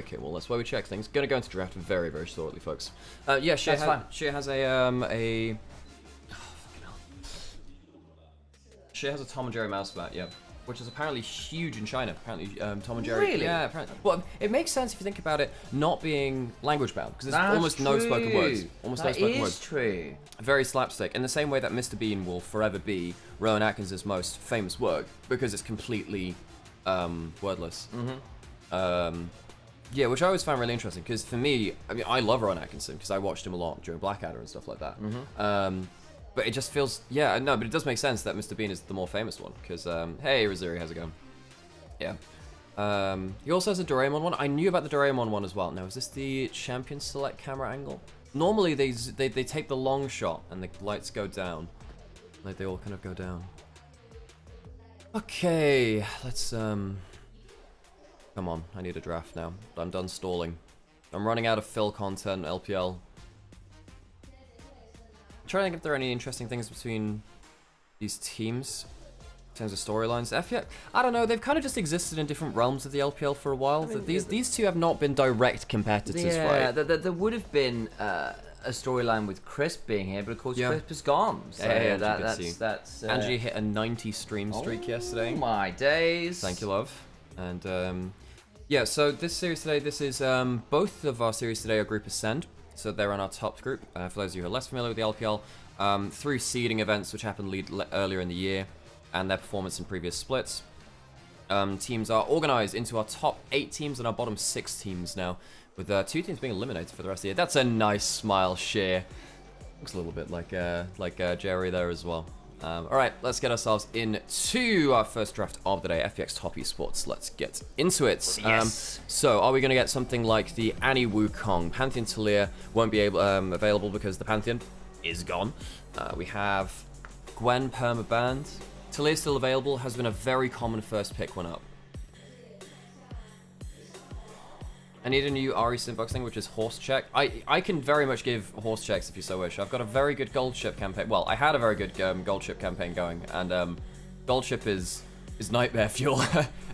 Okay, well, that's why we check things. Gonna go into draft very, very shortly, folks. Yeah, she has a she has a Tom and Jerry mouse mat, yeah, which is apparently huge in China. Apparently, Tom and Jerry. Really? Yeah, apparently. Well, it makes sense if you think about it, not being language bound, because there's almost no spoken words. Almost no spoken words. That is true. Very slapstick. In the same way that Mr. Bean will forever be Rowan Atkins's most famous work, because it's completely wordless. Yeah, which I always found really interesting, because for me, I mean, I love Rowan Atkinson, because I watched him a lot during Blackadder and stuff like that. But it just feels, yeah, no, but it does make sense that Mr. Bean is the more famous one, because, hey, Razuri, how's it going? Yeah. He also has a Doraemon one. I knew about the Doraemon one as well. Now, is this the champion select camera angle? Normally, they take the long shot, and the lights go down. Like, they all kind of go down. Okay, let's, come on, I need a draft now. I'm done stalling. I'm running out of fill content, LPL. I'm trying to think if there are any interesting things between these teams in terms of storylines. FPX, I don't know, they've kind of just existed in different realms of the LPL for a while. I mean, these two have not been direct competitors, right? Yeah, there would have been a storyline with Crisp being here, but of course Crisp is gone. So yeah, that's Angie hit a 90 stream streak yesterday. Oh my days. Thank you, love. And yeah, so this series today, this is both of our series today are Group Ascend. So they're on our top group. For those of you who are less familiar with the LPL, through seeding events which happened earlier in the year and their performance in previous splits, teams are organized into our top 8 teams and our bottom 6 teams now, with 2 teams being eliminated for the rest of the year. That's a nice smile share. Looks a little bit like Jerry there as well. All right, let's get ourselves into our first draft of the day, FPX Top Esports. Let's get into it. Yes. So, are we going to get something like the Annie Wukong? Pantheon Talia won't be available because the Pantheon is gone. We have Gwen permabanned. Talia's still available, has been a very common first pick one up. I need a new Ari Simbox thing, which is horse check. I can very much give horse checks if you so wish. I've got a very good gold ship campaign. Well, I had a very good gold ship campaign going, and gold ship is nightmare fuel.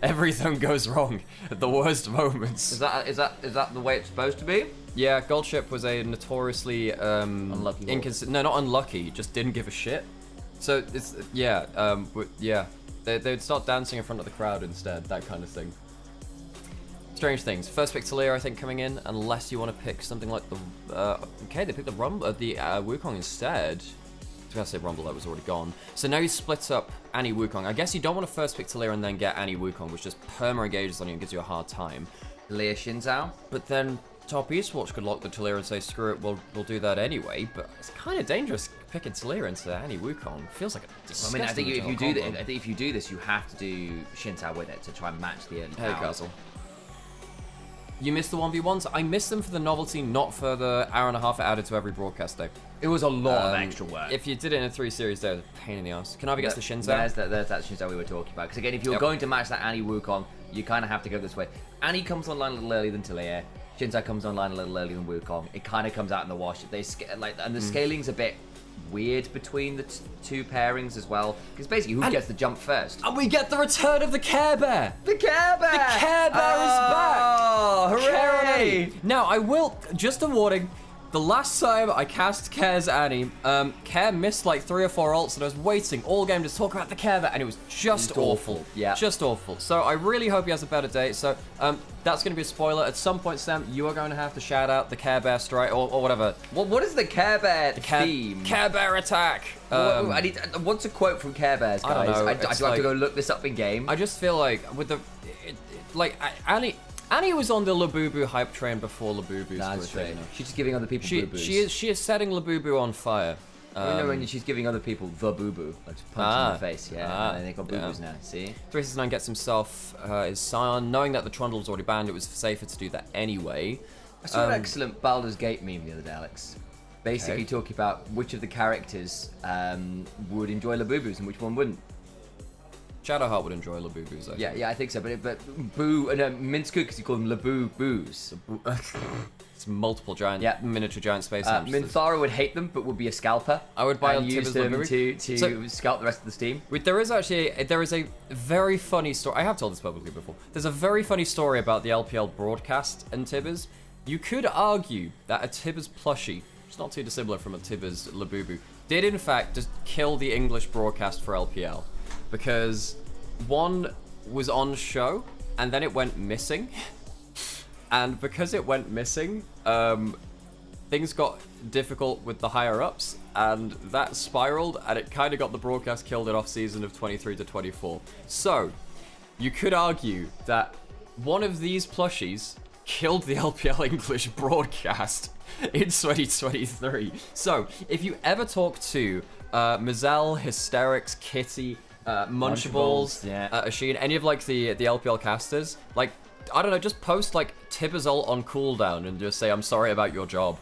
Everything goes wrong at the worst moments. Is that the way it's supposed to be? Yeah, gold ship was a notoriously unlucky. No, not unlucky. Just didn't give a shit. So it's yeah, yeah. They'd start dancing in front of the crowd instead. That kind of thing. Strange things. First pick Talia, I think, coming in, unless you want to pick something like the... okay, they picked the Wukong instead. I was going to say Rumble, that was already gone. So now you split up Annie Wukong. I guess you don't want to first pick Talia and then get Annie Wukong, which just perma-engages on you and gives you a hard time. Talia Shinzao. But then Top Esports could lock the Talia and say, screw it, we'll do that anyway. But it's kind of dangerous picking Talia into Annie Wukong. Feels like a disgusting I think if you do this, you have to do Shinzao with it to try and match the early Hey, power. Castle. You missed the 1v1s? I missed them for the novelty, not for the hour and a half it added to every broadcast day. It was a lot of extra work. If you did it in a 3 series day, it was a pain in the ass. Can I get the Shinzao? There's that Shinzao we were talking about. Because again, if you're going to match that Annie Wukong, you kind of have to go this way. Annie comes online a little earlier than Talia. Shinzao comes online a little earlier than Wukong. It kind of comes out in the wash. And the scaling's a bit weird between the 2 pairings as well. Because basically, who gets the jump first? And we get the return of the Care Bear! The Care Bear! The Care Bear is back! Oh, hooray! Now, I will, just a warning, the last time I cast Care's Annie, Care missed like 3 or 4 ults, and I was waiting all game to talk about the Care Bear, and it was just awful. Yeah. Just awful. So I really hope he has a better day. So that's going to be a spoiler. At some point, Sam, you are going to have to shout out the Care Bear strike, or whatever. What is the Care Bear theme? Care Bear attack! What's a quote from Care Bears, guys? I don't know. I do have to go look this up in game. I just feel like, with the... Annie was on the Labubu hype train before Labubu's That's true. She's just giving other people boo-boos. She is setting Labubu on fire. When she's giving other people the boo-boo, like punch in the face, yeah. And they got boo-boos now, see? 369 gets himself his Scion. Knowing that the Trundle was already banned, it was safer to do that anyway. I saw an excellent Baldur's Gate meme the other day, Alex. Basically talking about which of the characters would enjoy Labubu's and which one wouldn't. Shadowheart would enjoy Labubu's, I think. Yeah, I think so. But Boo, Mince Cook, because you call them Labu Boos. It's multiple giant, Yeah. miniature giant space hamsters. Minthara would hate them, but would be a scalper. I would buy and use Tibbers them Library. to scalp the rest of the team. There is a very funny story. I have told this publicly before. There's a very funny story about the LPL broadcast and Tibbers. You could argue that a Tibbers plushie, which is not too dissimilar from a Tibbers Labubu, did in fact just kill the English broadcast for LPL, because one was on show and then it went missing. And because it went missing, things got difficult with the higher-ups, and that spiraled, and it kind of got the broadcast killed in off-season of 23 to 24. So, you could argue that one of these plushies killed the LPL English broadcast in 2023. So, if you ever talk to Mazel, Hysterics, Kitty, Munchables, yeah. Asheen, any of like the LPL casters, like, I don't know, just post like Tibbers ult on cooldown and just say, I'm sorry about your job.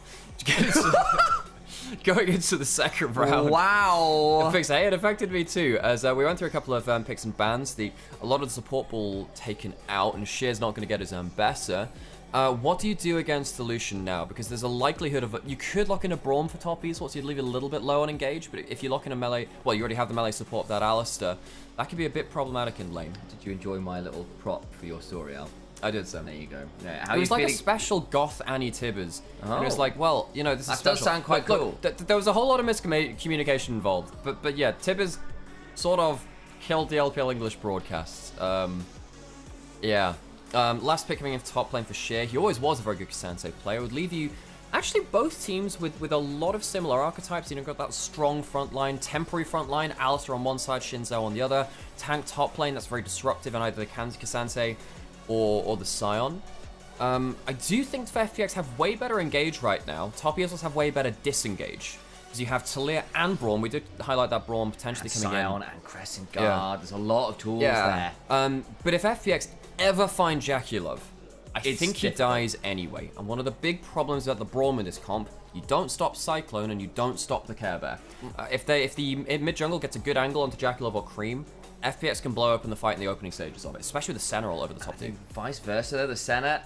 Going into the second round. Wow. Hey, it affected me too, as we went through a couple of picks and bans. A lot of the support ball taken out, and Shear's not going to get his better. What do you do against the Lucian now? Because there's a likelihood of... You could lock in a Braum for top esports, so you'd leave it a little bit low on engage, but if you lock in a melee... Well, you already have the melee support of that Alistair. That could be a bit problematic in lane. Did you enjoy my little prop for your story, Al? I did so. There you go. Yeah, how It are was you like feeling? a special goth Annie Tibbers. And it was Oh. like, well, you know, this is That special. does sound quite Look, cool. There was a whole lot of miscommunication involved. But yeah, Tibbers sort of killed the LPL English broadcasts. Yeah. Last pick coming into top lane for Shear. He always was a very good Kasante player. It would leave you... Actually, both teams with a lot of similar archetypes. You know, got that strong front line, temporary front line, Alistair on one side, Shinzo on the other. Tank top lane, that's very disruptive in either the Kasante or the Scion. I do think the FPX have way better engage right now. Top esports have way better disengage. Because you have Talia and Braum. We did highlight that Braum potentially And coming Scion in. and Crescent Guard. There's a lot of tools there. But if FPX ever find Jackie I It's think he difficult. dies anyway. And one of the big problems about the Braum in this comp, you don't stop Cyclone and you don't stop the Care Bear. If the mid jungle gets a good angle onto Jackie or Cream, FPX can blow open the fight in the opening stages of it, especially with the Senna all over the top team. Vice versa, though, the Senna,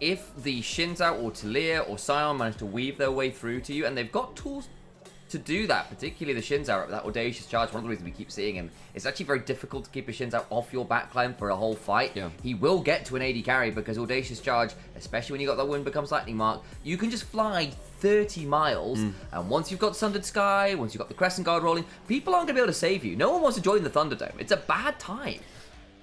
if the Shinzo or Talia or Scion manage to weave their way through to you, and they've got tools to do that, particularly the Shinzo, that audacious charge, one of the reasons we keep seeing him, it's actually very difficult to keep a Shinzo off your backline for a whole fight. Yeah. He will get to an AD carry because audacious charge, especially when you got that wind becomes lightning mark, you can just fly 30 miles, and once you've got Sundered Sky, once you've got the Crescent Guard rolling, people aren't going to be able to save you. No one wants to join the Thunderdome. It's a bad time.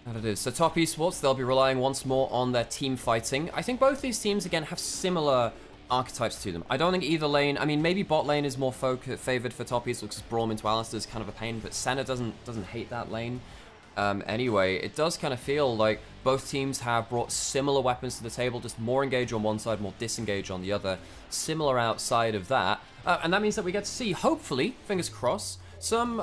That it is. So top esports, they'll be relying once more on their team fighting. I think both these teams, again, have similar archetypes to them. I don't think either lane... I mean, maybe bot lane is more favored for top esports because Braum into Alistair is kind of a pain, but Senna doesn't hate that lane. Anyway, it does kind of feel like both teams have brought similar weapons to the table, just more engage on one side, more disengage on the other. Similar outside of that. And that means that we get to see, hopefully, fingers crossed, some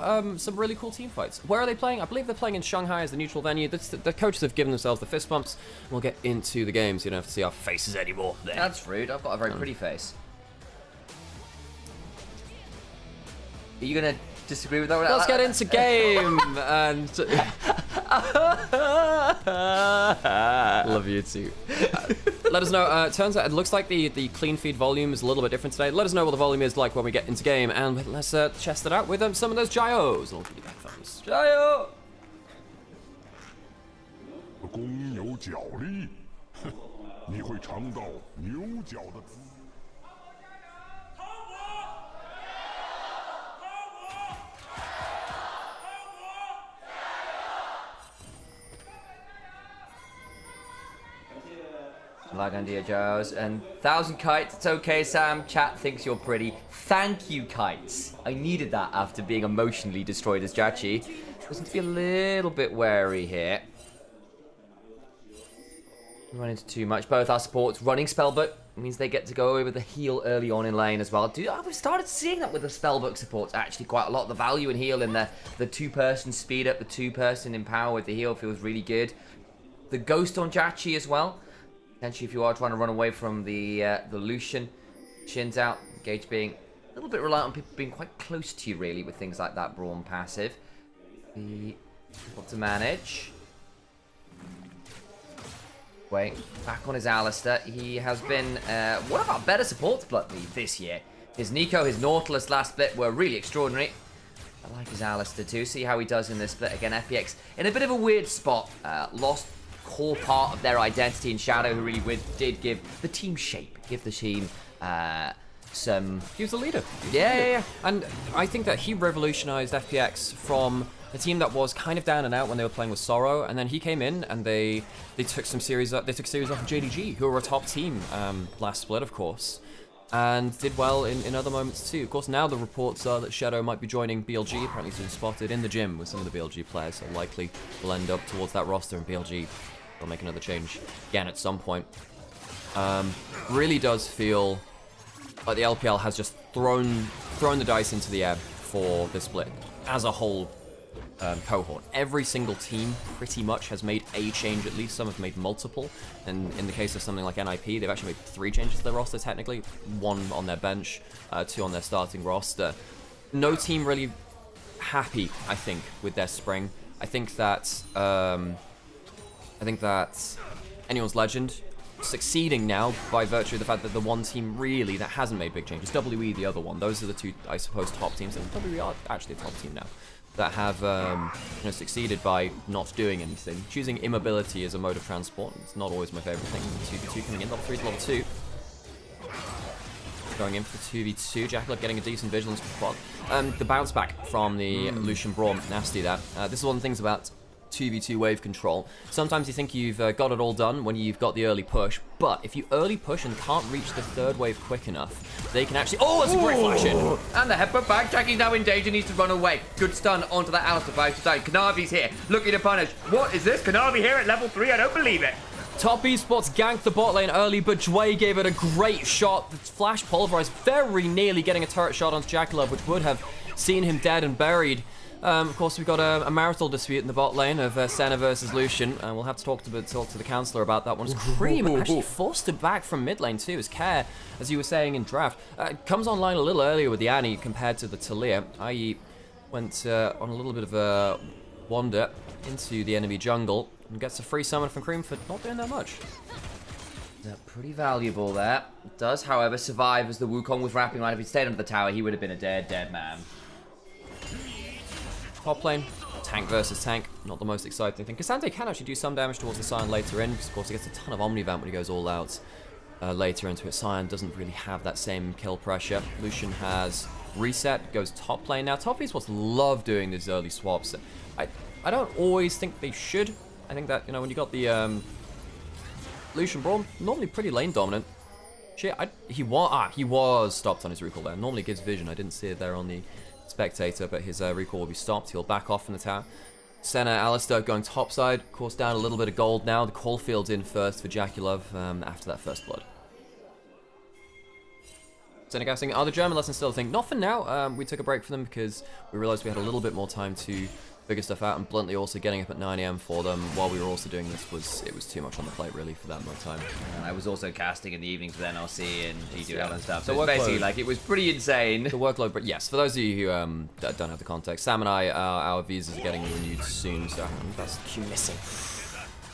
really cool team fights. Where are they playing? I believe they're playing in Shanghai as the neutral venue. The coaches have given themselves the fist bumps. We'll get into the game so you don't have to see our faces anymore. There. That's rude. I've got a very pretty face. Are you going to disagree with that? Let's get into game and love you too. Let us know. Turns out it looks like the clean feed volume is a little bit different today. Let us know what the volume is like when we get into game, and let's test it out with some of those gyos. I'll give you back thumbs. Gyo. 公牛角力，哼，你会尝到牛角的滋。 Lagandia Joes and 1,000 kites. It's okay, Sam. Chat thinks you're pretty. Thank you, kites. I needed that after being emotionally destroyed as Jachi. Just need to be a little bit wary here. Run into too much. Both our supports running Spellbook means they get to go over the heal early on in lane as well. We've started seeing that with the Spellbook supports actually quite a lot. The value in heal in the two-person speed up, the two-person empower with the heal feels really good. The Ghost on Jachi as well. Potentially, if you are trying to run away from the Lucian, Shin's out, Gage being a little bit reliant on people being quite close to you, really, with things like that Braum passive. What to manage. Wait, back on his Alistair. He has been one of our better supports, bluntly, this year. His Nico, his Nautilus last split were really extraordinary. I like his Alistair too. See how he does in this split. Again, FPX in a bit of a weird spot. Lost core part of their identity in Shadow, who really did give the team shape. Give the team some... He was the leader. Yeah. And I think that he revolutionized FPX from a team that was kind of down and out when they were playing with Sorrow, and then he came in and they took some series up. They took series off of JDG, who were a top team last split, of course, and did well in other moments too. Of course, now the reports are that Shadow might be joining BLG. Apparently, he's been spotted in the gym with some of the BLG players, so likely will end up towards that roster, and BLG will make another change again at some point. Really does feel like the LPL has just thrown the dice into the air for this split as a whole. Cohort. Every single team pretty much has made a change at least. Some have made multiple. And in the case of something like NIP, they've actually made 3 changes to their roster technically. 1 on their bench, 2 on their starting roster. No team really happy, I think, with their spring. I think that Anyone's Legend succeeding now by virtue of the fact that the one team really that hasn't made big changes. WE the other one. Those are the 2, I suppose, top teams. And WE are actually a top team now. That have succeeded by not doing anything. Choosing immobility as a mode of transport. It's not always my favorite thing. 2v2 coming in, level 3 to level 2. Going in for the 2v2. Jackalope getting a decent vigilance spot. The bounce back from the Lucian Braum, nasty that. This is one of the things about 2v2 wave control. Sometimes you think you've got it all done when you've got the early push, but if you early push and can't reach the 3rd wave quick enough, they can actually... Oh, that's a great flash in! And the headbutt back. Jackie's now in danger, needs to run away. Good stun onto that Alistair by side. Kanavi's here, looking to punish. What is this? Kanavi here at level 3? I don't believe it. Top Esports ganked the bot lane early, but Jway gave it a great shot. The flash pulverized, very nearly getting a turret shot onto Jackalope, which would have seen him dead and buried. Of course, we've got a marital dispute in the bot lane of Senna versus Lucian, and we'll have to talk to the counselor about that one. As Cream actually forced it back from mid lane too, as Care, as you were saying in draft, comes online a little earlier with the Annie compared to the Talia, i.e. went on a little bit of a wander into the enemy jungle and gets a free summon from Cream for not doing that much. Pretty valuable there. Does, however, survive as the Wukong was wrapping around. If he'd stayed under the tower, he would have been a dead man. Top lane, tank versus tank, not the most exciting thing. Cassandre can actually do some damage towards the Sion later in, because of course he gets a ton of Omnivamp when he goes all out later into it. Sion doesn't really have that same kill pressure. Lucian has reset, goes top lane. Now, top Esports love doing these early swaps. I don't always think they should. I think that, when you got the Lucian Braum, normally pretty lane dominant. Shit, he was stopped on his recall there. Normally gives vision. I didn't see it there on the spectator, but his recall will be stopped. He'll back off from the tower. Senna, Alistair going topside. Of course, down a little bit of gold now. The Caulfield's in first for Jackalope after that first blood. Senna gassing. The German lesson still a thing? Not for now. We took a break for them because we realized we had a little bit more time to figure stuff out, and bluntly also getting up at 9 AM for them while we were also doing this was too much on the plate really for that much time. And I was also casting in the evenings with NLC and G2L and stuff. The So it's basically like it was pretty insane. The workload, but yes, for those of you who don't have the context, Sam and I, our visas are getting renewed soon, so that's Q missing.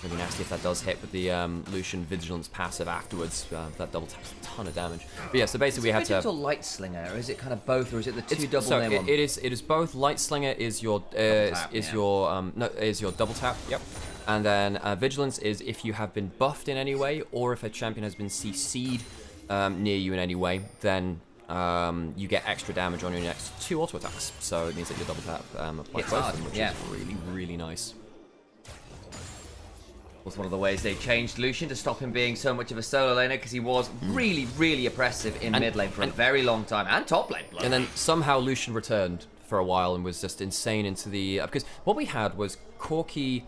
Really nasty if that does hit with the Lucian Vigilance passive afterwards. That double taps a ton of damage. But yeah, so basically we had to... Is it a Light Slinger, or is it kind of both, or is it the two double name one? It is both. Light Slinger is your your double tap. Yep. And then Vigilance is if you have been buffed in any way, or if a champion has been CC'd near you in any way, then you get extra damage on your next 2 auto attacks. So it means that your double tap applies both of them, which is really, really nice. Was one of the ways they changed Lucian to stop him being so much of a solo laner, because he was really, really oppressive in mid lane for a very long time, and top lane. And then somehow Lucian returned for a while and was just insane into the... because what we had was Corki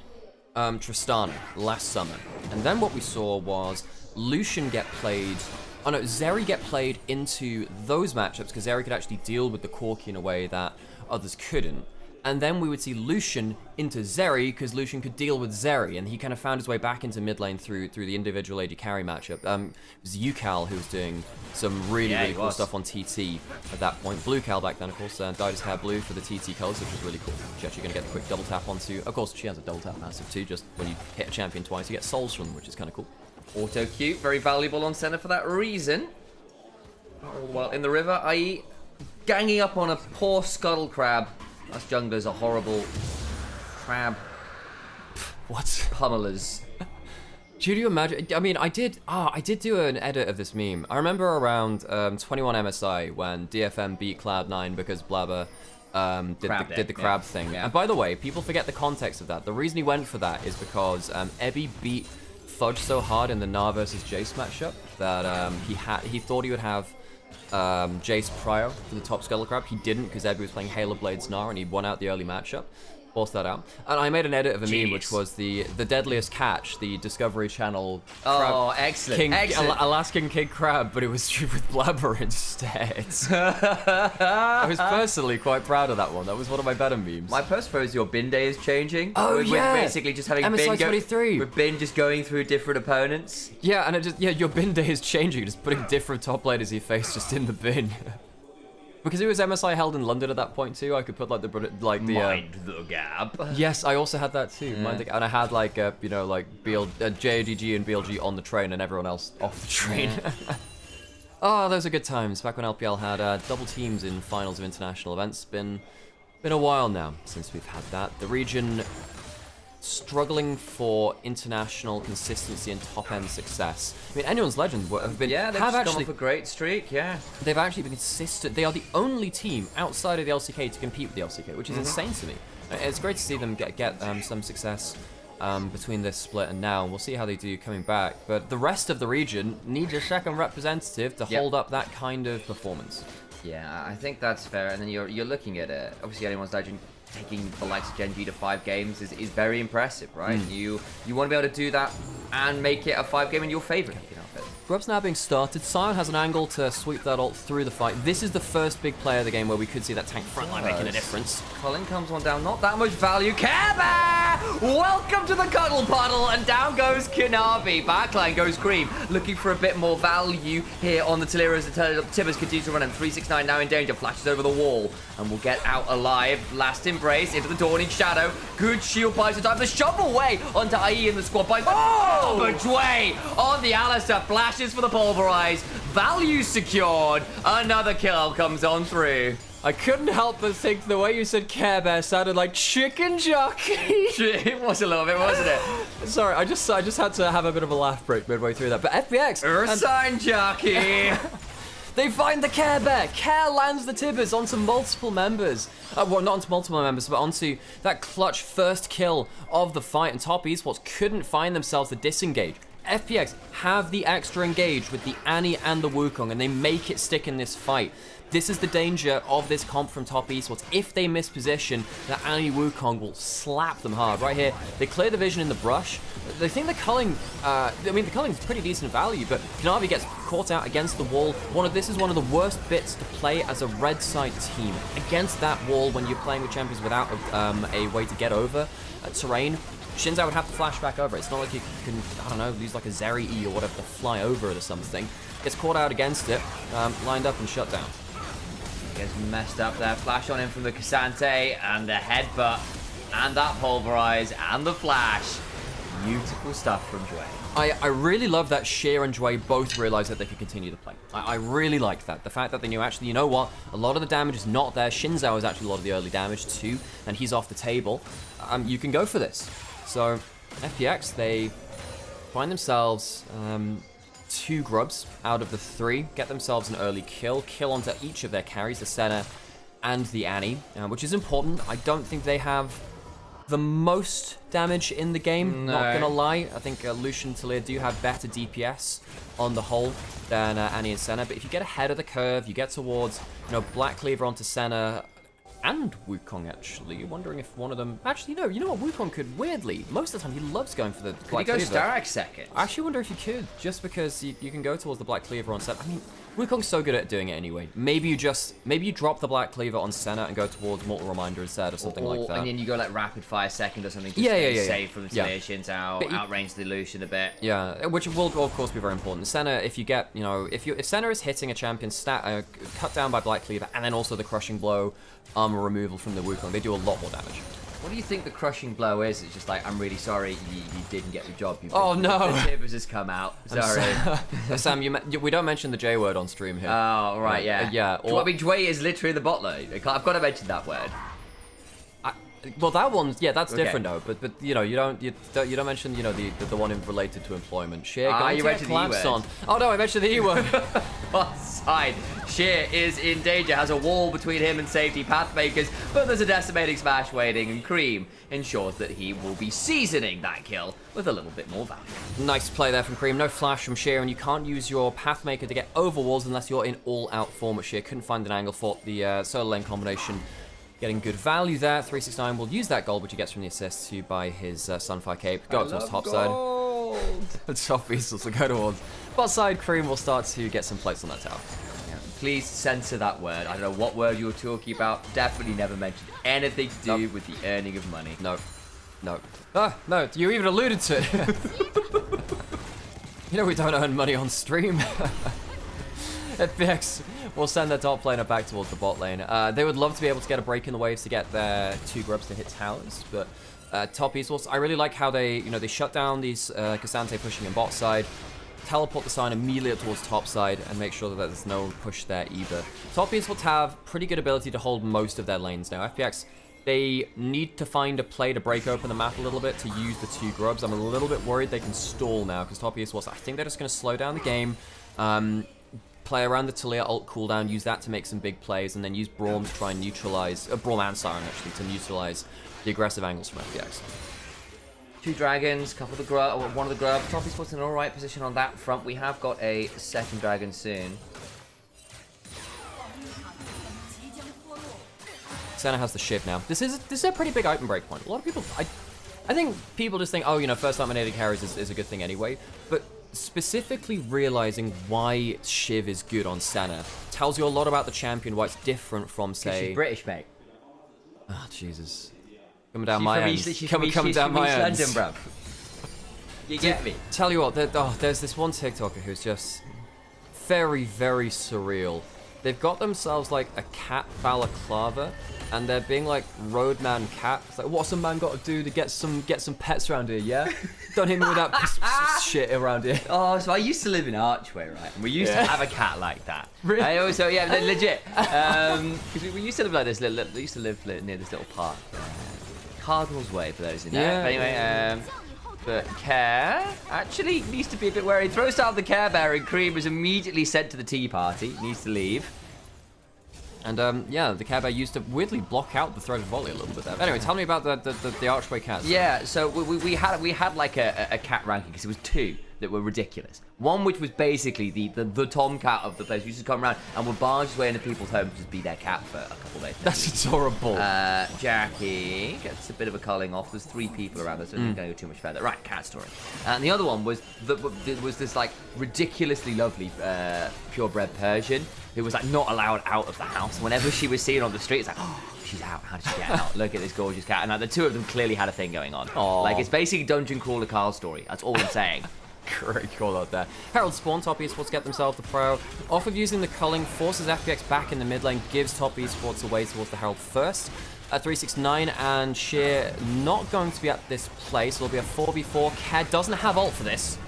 Tristana last summer, and then what we saw was Lucian get played... Oh no, Zeri get played into those matchups, because Zeri could actually deal with the Corki in a way that others couldn't. And then we would see Lucian into Zeri, because Lucian could deal with Zeri, and he kind of found his way back into mid lane through the individual AD carry matchup. It was UCal who was doing some really cool stuff on TT at that point. Blue Cal back then, of course, dyed his hair blue for the TT colors, which was really cool. She's actually going to get the quick double tap onto... Of course, she has a double tap massive too, just when you hit a champion twice, you get souls from them, which is kind of cool. Auto Q, very valuable on center for that reason. All the while in the river, i.e. ganging up on a poor Scuttle Crab. Us junglers are horrible crab What? pummelers. Do you imagine? I mean, I did do an edit of this meme. I remember around 21 MSI when DFM beat Cloud9 because Blabber did the crab thing. Yeah. And by the way, people forget the context of that. The reason he went for that is because Ebby beat Fudge so hard in the Gnar versus Jace matchup that he thought he would have Jace prior for the top Scuttle Crab. He didn't, because Ebby was playing Halo Blades Gnar and he won out the early matchup. Forced that out. And I made an edit of a meme which was the Deadliest Catch, the Discovery Channel Oh, excellent. Alaskan King Crab, but it was with Blabber instead. I was personally quite proud of that one. That was one of my better memes. My post is your bin day is changing. Oh, we're yeah. basically just having MSI 23. With bin just going through different opponents. Yeah, and your bin day is changing, just putting different top laners you face just in the bin. Because it was MSI held in London at that point too, I could put like the Mind the gap. Yes, I also had that too. Mind the Gap. And I had like JODG and BLG on the train and everyone else off the train. Oh, those are good times. Back when LPL had double teams in finals of international events. Been a while now since we've had that. The region struggling for international consistency and top-end success. I mean, Anyone's Legend have been... Yeah, they've have just actually, gone off a great streak, yeah. They've actually been consistent. They are the only team outside of the LCK to compete with the LCK, which is insane to me. It's great to see them get some success between this split and now. We'll see how they do coming back. But the rest of the region needs a second representative to hold up that kind of performance. Yeah, I think that's fair. And then you're looking at it. Obviously, Anyone's Legend taking the likes of Gen G to 5 games is very impressive, right? You want to be able to do that and make it a 5-game in your favor. Grub's now being started. Sion has an angle to sweep that ult through the fight. This is the first big play of the game where we could see that tank frontline making a difference. Colin comes on down, not that much value. Care Bear! Welcome to the Cuddle Puddle, and down goes Kanavi. Backline goes Cream, looking for a bit more value here on the Taliyah as the Tibbers continues to run him. 369 now in danger, flashes over the wall, and will get out alive. Last embrace into the Dawning Shadow. Good shield buys the time. The shovel way onto IE in the squad by but Dway on the Alistair. Flashes for the Pulverize. Value secured. Another kill comes on through. I couldn't help but think the way you said Care Bear sounded like chicken jockey. It was a little bit, wasn't it? Sorry, I just had to have a bit of a laugh break midway through that. But FPX, Ursine jockey. they find the Care Bear. Care lands the Tibbers onto multiple members. Well, not onto multiple members, but onto that clutch first kill of the fight. And Top Esports couldn't find themselves to disengage. FPX have the extra engage with the Annie and the Wukong, and they make it stick in this fight. This is the danger of this comp from Top Esports. If they miss position, the Annie Wukong will slap them hard. Right here, they clear the vision in the brush. They think the culling, the culling's pretty decent value, but Kanavi gets caught out against the wall. This is one of the worst bits to play as a red side team. Against that wall when you're playing with champions without a way to get over terrain. Shinzao would have to flash back over. It's not like you can, I don't know, use like a Zeri E or whatever to fly over it or something. Gets caught out against it, lined up and shut down. Gets messed up there. Flash on him from the Cassante and the headbutt and that Pulverize and the flash. Beautiful stuff from Dway. I really love that Sheer and Dway both realized that they could continue to play. I really like that. The fact that they knew, actually, you know what? A lot of the damage is not there. Shinzao is actually a lot of the early damage too, and he's off the table. You can go for this. So, FPX, they find themselves 2 grubs out of the 3, get themselves an early kill onto each of their carries, the Senna and the Annie, which is important. I don't think they have the most damage in the game, not gonna lie. I think Lucian and Taliyah do have better DPS on the whole than Annie and Senna, but if you get ahead of the curve, you get towards, Black Cleaver onto Senna, and Wukong, actually. Wondering if one of them... Actually, no, you know what? Wukong could, weirdly, most of the time he loves going for the Black Could he Cleaver. go Starak second? I actually wonder if you could, just because you can go towards the Black Cleaver on Senna. I mean, Wukong's so good at doing it anyway. Maybe you drop the Black Cleaver on Senna and go towards Mortal Reminder instead, or something like that. And then you go like Rapid Fire second or something to Yeah, stay yeah. safe from the Talations out, But outrange the Lucian a bit. Yeah, which will of course be very important. Senna, if you get, if Senna is hitting a champion cut down by Black Cleaver, and then also the Crushing Blow, armor removal from the Wukong, they do a lot more damage. What do you think the Crushing Blow is? It's just like, I'm really sorry you didn't get the job. Oh, no. The Tibbers has come out. Sorry. Sam, we don't mention the J word on stream here. Oh, right, yeah. Yeah. I mean, Dway is literally the bot lane. I've got to mention that word. Well, that one, yeah, that's Okay. different though. But you don't mention the one related to employment. Sheer, You mentioned the E word. on. Oh no, I mentioned the E word. Bot side. Sheer is in danger, has a wall between him and safety pathmakers, but there's a decimating smash waiting, and Cream ensures that he will be seasoning that kill with a little bit more value. Nice play there from Cream. No flash from Sheer, and you can't use your Pathmaker to get over walls unless you're in all-out form. But Sheer couldn't find an angle for the solo lane combination. Getting good value there. 369 will use that gold, which he gets from the assist to buy his Sunfire Cape. Go up towards top side. Top Beastles will go towards bot side. Cream will start to get some plates on that tower. Yeah. Please censor that word. I don't know what word you were talking about. Definitely never mentioned anything to do with the earning of money. No. No, you even alluded to it. We don't earn money on stream. FPX will send their top laner back towards the bot lane. They would love to be able to get a break in the waves to get their 2 grubs to hit towers, but top esports, I really like how they shut down these Cassante pushing in bot side, teleport the sign immediately up towards top side, and make sure that there's no push there either. Top esports have pretty good ability to hold most of their lanes now. FPX, they need to find a play to break open the map a little bit to use the 2 grubs. I'm a little bit worried they can stall now, because top esports, I think they're just going to slow down the game. Play around the Talia ult cooldown, use that to make some big plays, and then use Braum to try and neutralize, Braum and Siren actually, to neutralize the aggressive angles from FPX. 2 dragons, couple of the grub, one of the grubs. Top Esports in an alright position on that front. We have got a second dragon soon. Senna has the Shiv now. This is a pretty big item break point. A lot of people, I think people just think, oh, first time native carries is a good thing anyway, but specifically realizing why Shiv is good on Senna tells you a lot about the champion, why it's different from, say... She's British, mate. Oh, Jesus. Coming down my end. Coming down my end. Bruv. You get me? Tell you what, there's this one TikToker who's just very, very surreal. They've got themselves like a cat balaclava, and they're being like roadman cat. It's like, what's a man got to do to get some pets around here? Yeah, don't hit me with that shit around here. Oh, so I used to live in Archway, right? And we used to have a cat like that. Really? I also, yeah, legit. Because we used to live like this. We used to live near this little park, Cardinals Way, for those who know. Yeah. But anyway, but Care actually needs to be a bit wary. Throws out the Care Bear, and Cream is immediately sent to the tea party. Needs to leave. And yeah, the Care Bear used to weirdly block out the threaded volley a little bit there. But anyway, tell me about the Archway cats. Yeah, so we had like a cat ranking because it was 2 that were ridiculous. One which was basically the tomcat of the place. We used to come around and would barge his way into people's homes and just be their cat for a couple of days. That's adorable. Jackie gets a bit of a culling off. There's 3 people around us, so I'm not going to go too much further. Right, cat story. And the other one was this like ridiculously lovely purebred Persian who was like not allowed out of the house. Whenever she was seen on the street, it's like, oh, she's out. How did she get out? Look at this gorgeous cat. And like, the 2 of them clearly had a thing going on. Aww. Like, it's basically Dungeon Crawler Carl story. That's all I'm saying. Great call out there. Herald Spawn, top esports get themselves the pro. Off of using the culling, forces FPX back in the mid lane, gives top esports away towards the Herald first. 369 and Sheer not going to be at this place. It'll be a 4v4. Cad doesn't have ult for this.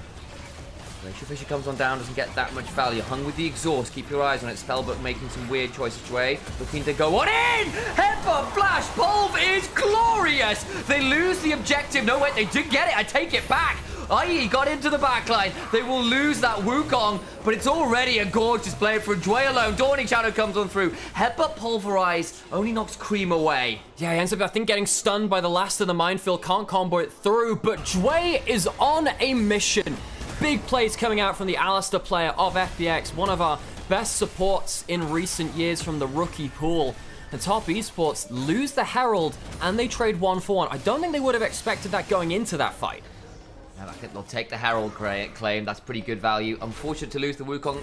Glacier Fisher comes on down, doesn't get that much value. Hung with the exhaust, keep your eyes on it. Spellbook making some weird choices Dway. Looking to go on in! Headbutt flash! Pulv is glorious! They lose the objective. No, wait, they did get it. I take it back. IE got into the backline. They will lose that Wukong, but it's already a gorgeous play for Dway alone. Dawning Shadow comes on through. Headbutt Pulverize only knocks Cream away. Yeah, he ends up, I think, getting stunned by the last of the minefield. Can't combo it through, but Dway is on a mission. Big plays coming out from the Alistair player of FPX, one of our best supports in recent years from the rookie pool. And Top Esports lose the Herald, and they trade 1-for-1. I don't think they would have expected that going into that fight. Yeah, I think they'll take the Herald claim. That's pretty good value. Unfortunate to lose the Wukong.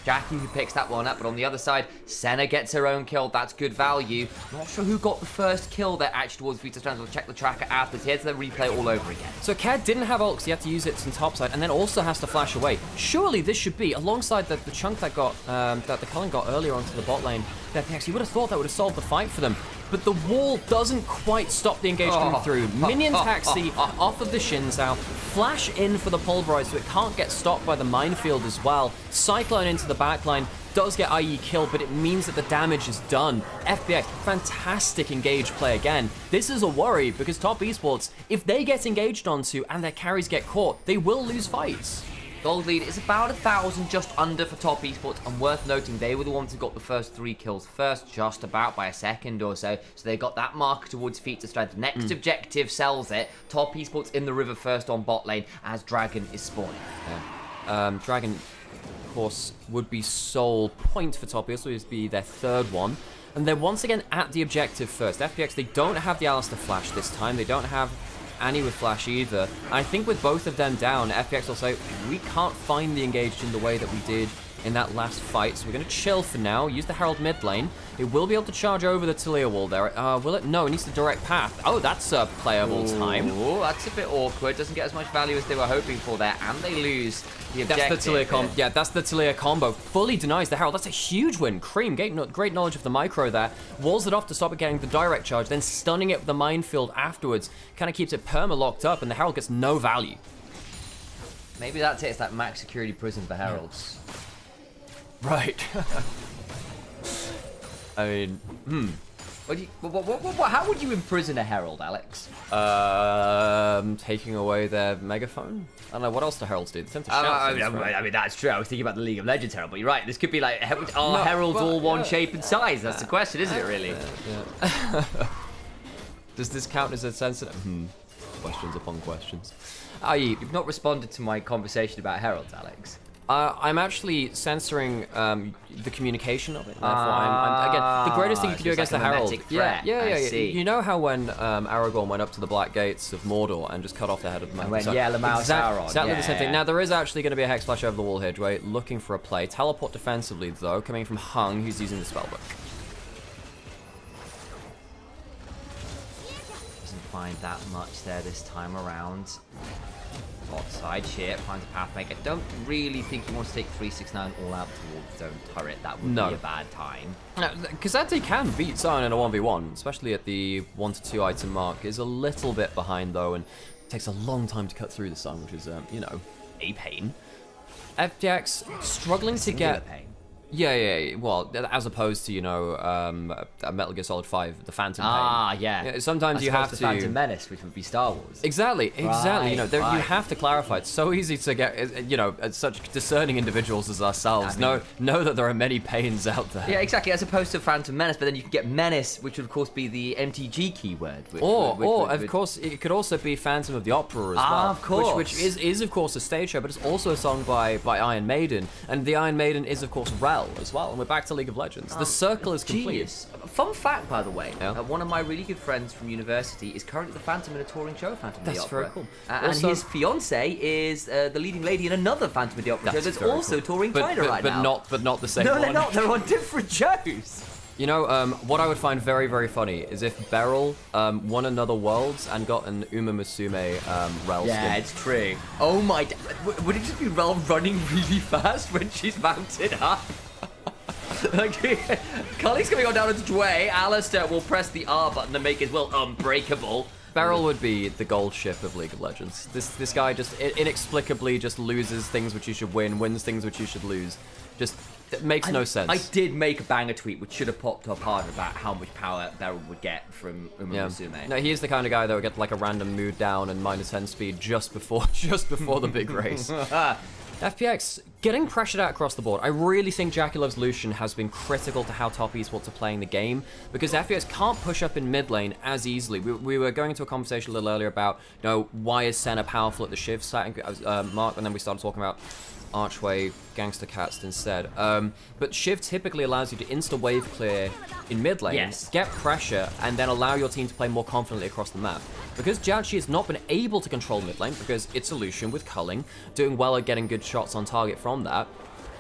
Jackie who picks that one up, but on the other side, Senna gets her own kill. That's good value. Not sure who got the first kill there actually towards Vita Strands. We'll check the tracker afterwards. Here's the replay all over again. So Ked didn't have ult because he had to use it in topside, and then also has to flash away. Surely this should be, alongside the chunk that got that the Cullen got earlier onto the bot lane, that FPX, you would have thought that would have solved the fight for them. But the wall doesn't quite stop the engage coming through. Minion taxi off of the Xin Zhao. Flash in for the Pulverize so it can't get stopped by the minefield as well. Cyclone into the backline. Does get IE killed, but it means that the damage is done. FPX, fantastic engage play again. This is a worry because Top Esports, if they get engaged onto and their carries get caught, they will lose fights. Gold lead is about 1,000, just under for Top Esports, and worth noting they were the ones who got the first 3 kills first, just about by a second or so. So they got that marker towards feat to strength. Next objective sells it. Top Esports in the river first on bot lane as Dragon is spawning. Yeah. Dragon, of course, would be sole point for Top Esports, so it would be their 3rd one. And they're once again at the objective first. FPX, they don't have the Alistair Flash this time. They don't have Annie with Flash either. I think with both of them down, FPX will say, we can't find the engaged in the way that we did in that last fight, so we're going to chill for now, use the Herald mid lane. It will be able to charge over the Talia wall there. Will it? No, it needs the direct path. Oh, that's a playable time. Oh, that's a bit awkward. Doesn't get as much value as they were hoping for there, and they lose the objective. That's the Talia combo. Yeah, that's the Talia combo. Fully denies the Herald. That's a huge win. Cream, great knowledge of the micro there. Walls it off to stop it getting the direct charge, then stunning it with the minefield afterwards. Kind of keeps it perma-locked up, and the Herald gets no value. Maybe that's it. It's that max security prison for Heralds. Right. I mean, How would you imprison a Herald, Alex? taking away their megaphone? I don't know, what else do Heralds do? They tend to shout I mean, that's true. I was thinking about the League of Legends Herald, but you're right. This could be like, are Heralds all one shape and size? That's the question, isn't it, really? Yeah. Does this count as a sensitive? Questions upon questions. You've not responded to my conversation about Heralds, Alex. I'm actually censoring the communication of it. Therefore, I'm again, the greatest thing you can do against like the Herald. threat. Yeah. See. You know how when Aragorn went up to the Black Gates of Mordor and just cut off the head of the man? Lamau Sauron. Exactly the same thing. Now, there is actually going to be a Hex Flash over the wall here, Dwayne, looking for a play. Teleport defensively, though, coming from Hung, who's using the spellbook. Doesn't find that much there this time around. Bot side, Sheer finds a pathmaker. Don't really think he wants to take 369 all out towards his own turret. That would be a bad time. Kazate can beat Sion in a 1v1, especially at the 1 to 2 item mark. Is a little bit behind though, and takes a long time to cut through the sun, which is, you know, a pain. FPX struggling to get... pain. Yeah. Well, as opposed to, you know, Metal Gear Solid 5, the Phantom Pain. Yeah. Sometimes you have to... Phantom Menace, which would be Star Wars. Exactly. Right, you know, you have to clarify. It's so easy to get, you know, such discerning individuals as ourselves. Know that there are many pains out there. Yeah, exactly. As opposed to Phantom Menace, but then you can get Menace, which would of course be the MTG keyword. Of course, it could also be Phantom of the Opera as well. Of course. Which is of course a stage show, but it's also a song by Iron Maiden, and the Iron Maiden is of course Rel as well. And we're back to League of Legends. The circle is complete. Genius. Fun fact, by the way, one of my really good friends from university is currently the Phantom in a touring show, Phantom of the Opera. That's very cool. And his fiance is the leading lady in another Phantom of the Opera show that's also touring China right now. But not the same No, one. they're not. They're on different shows. You know, what I would find very, very funny is if Beryl won another Worlds and got an Uma Musume Rel skin. Yeah, it's true. Oh my... Would it just be Rel running really fast when she's mounted up? Like, Carly's coming on down its way. Alistair will press the R button to make his will unbreakable. Beryl would be the gold ship of League of Legends. This guy just inexplicably just loses things which you should win, wins things which you should lose. Just it makes no sense. I did make a banger tweet which should have popped up harder about how much power Beryl would get from Uma Musume. No, he is the kind of guy that would get like a random mood down and -10 speed just before the big race. FPX getting pressured out across the board. I really think Jackie Love's Lucian has been critical to how Top Esports are playing the game, because FPX can't push up in mid lane as easily. We were going into a conversation a little earlier about, you know, why is Senna powerful at the Shiv site mark, and then we started talking about Archway, Gangster Cats instead. But Shiv typically allows you to insta-wave clear in mid lane, Yes. get pressure, and then allow your team to play more confidently across the map. Because Jiachi has not been able to control mid lane, because it's Lucian with culling, doing well at getting good shots on target from that,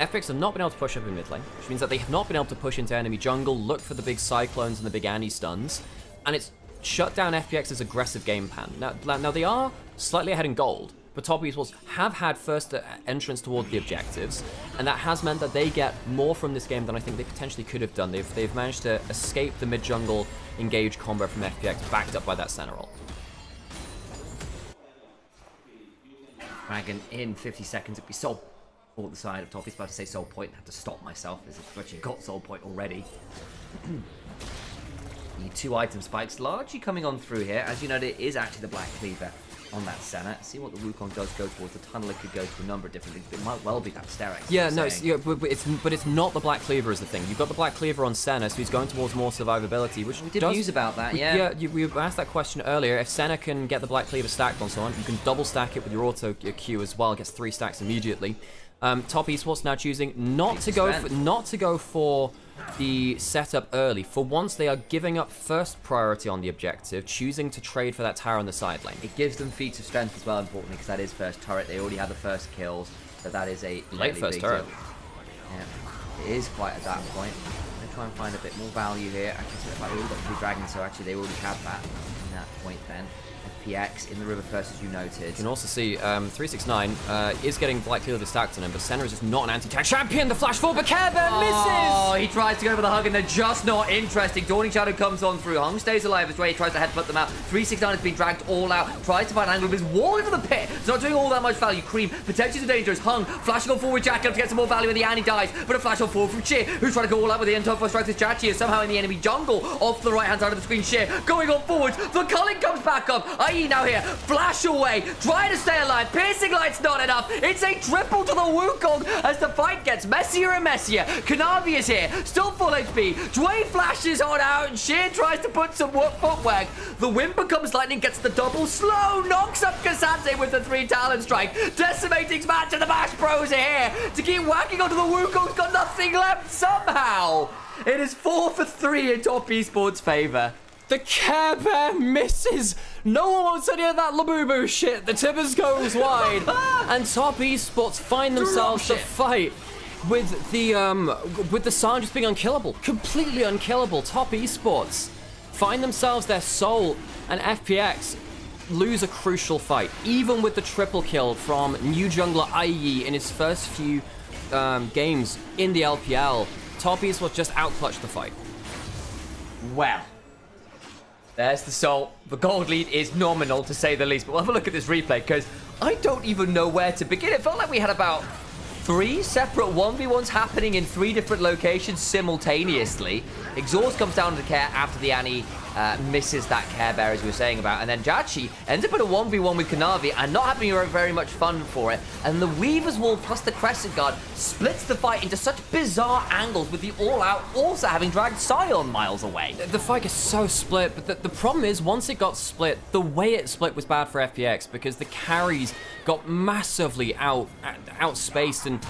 FPX have not been able to push up in mid lane, which means that they have not been able to push into enemy jungle, look for the big cyclones and the big anti-stuns, and it's shut down FPX's aggressive game plan. Now they are slightly ahead in gold, but top esports have had first entrance toward the objectives, and that has meant that they get more from this game than I think they potentially could have done. They've managed to escape the mid-jungle engage combo from FPX, backed up by that center ult. Dragon in 50 seconds. It'd be Soul for the side of top. He's about to say Soul Point. I have to stop myself as I've actually got Soul Point already. The 2 item spikes largely coming on through here. As you know, it is actually the Black Cleaver on that center. See what the Wukong does go towards. The tunnel it could go to a number of different things. It might well be that Sterex. Yeah, no, but it's not the Black Cleaver is the thing. You've got the Black Cleaver on Senna, so he's going towards more survivability, which we did news about that, yeah. Yeah, we asked that question earlier. If Senna can get the Black Cleaver stacked on someone, you can double stack it with your auto Q as well. Gets 3 stacks immediately. Top esports now choosing not to go for the setup early. For once, they are giving up first priority on the objective, choosing to trade for that tower on the side lane. It gives them feats of strength as well, importantly, because that is first turret. They already have the first kills, so that is a Late first turret. Deal. Yeah, it is quite at that point. They try and find a bit more value here. Actually, so they already got 3 dragons, so actually they already have that in that point then. FPX in the river first, as you noted. You can also see 369 is getting Black Cleaver stacked on him, but Senna is just not an anti-tank champion. The flash forward, but Care Bear misses! Oh, he tries to go for the hug, and they're just not interested. Dawning Shadow comes on through. Hung stays alive as Ray tries to headbutt them out. 369 has been dragged all out. Tries to find an angle with his wall into the pit. It's not doing all that much value. Cream potentially too dangerous. Hung flashing on forward Jack to get some more value, and the Annie dies. But a flash on forward from Sheer, who's trying to go all out with the end top for strike. This Jachi is somehow in the enemy jungle off the right hand side of the screen. Sheer going on forwards. The culling comes back up. IE now here. Flash away, trying to stay alive. Piercing light's not enough. It's a triple to the Wukong as the fight gets messier and messier. Kanavi is here, still full HP. Dway flashes on out, and Sheer tries to put some footwork. The Wind becomes lightning, gets the double slow, knocks up Kasante with the 3 Talon strike. Decimating Smash, and the Bash Bros are here to keep whacking onto the Wukong's got nothing left somehow. It is 4 for 3 in top esports' favor. The Care Bear misses. No one wants any of that Labubu shit. The Tibbers goes wide, and top esports find themselves to fight with the Sarn just being unkillable, completely unkillable. Top esports find themselves their soul, and FPX lose a crucial fight, even with the triple kill from new jungler IE in his first few games in the LPL. Top esports just outclutched the fight. Well, there's the soul. The gold lead is nominal, to say the least. But we'll have a look at this replay, because I don't even know where to begin. It felt like we had about 3 separate 1v1s happening in 3 different locations simultaneously. Exhaust comes down to the Care after the Annie misses that Care Bear, as we were saying about. And then Jachi ends up in a 1v1 with Kanavi and not having very much fun for it. And the Weaver's Wall plus the Crescent Guard splits the fight into such bizarre angles, with the All-Out also having dragged Sion miles away. The fight is so split, but the problem is, once it got split, the way it split was bad for FPX, because the carries got massively outspaced and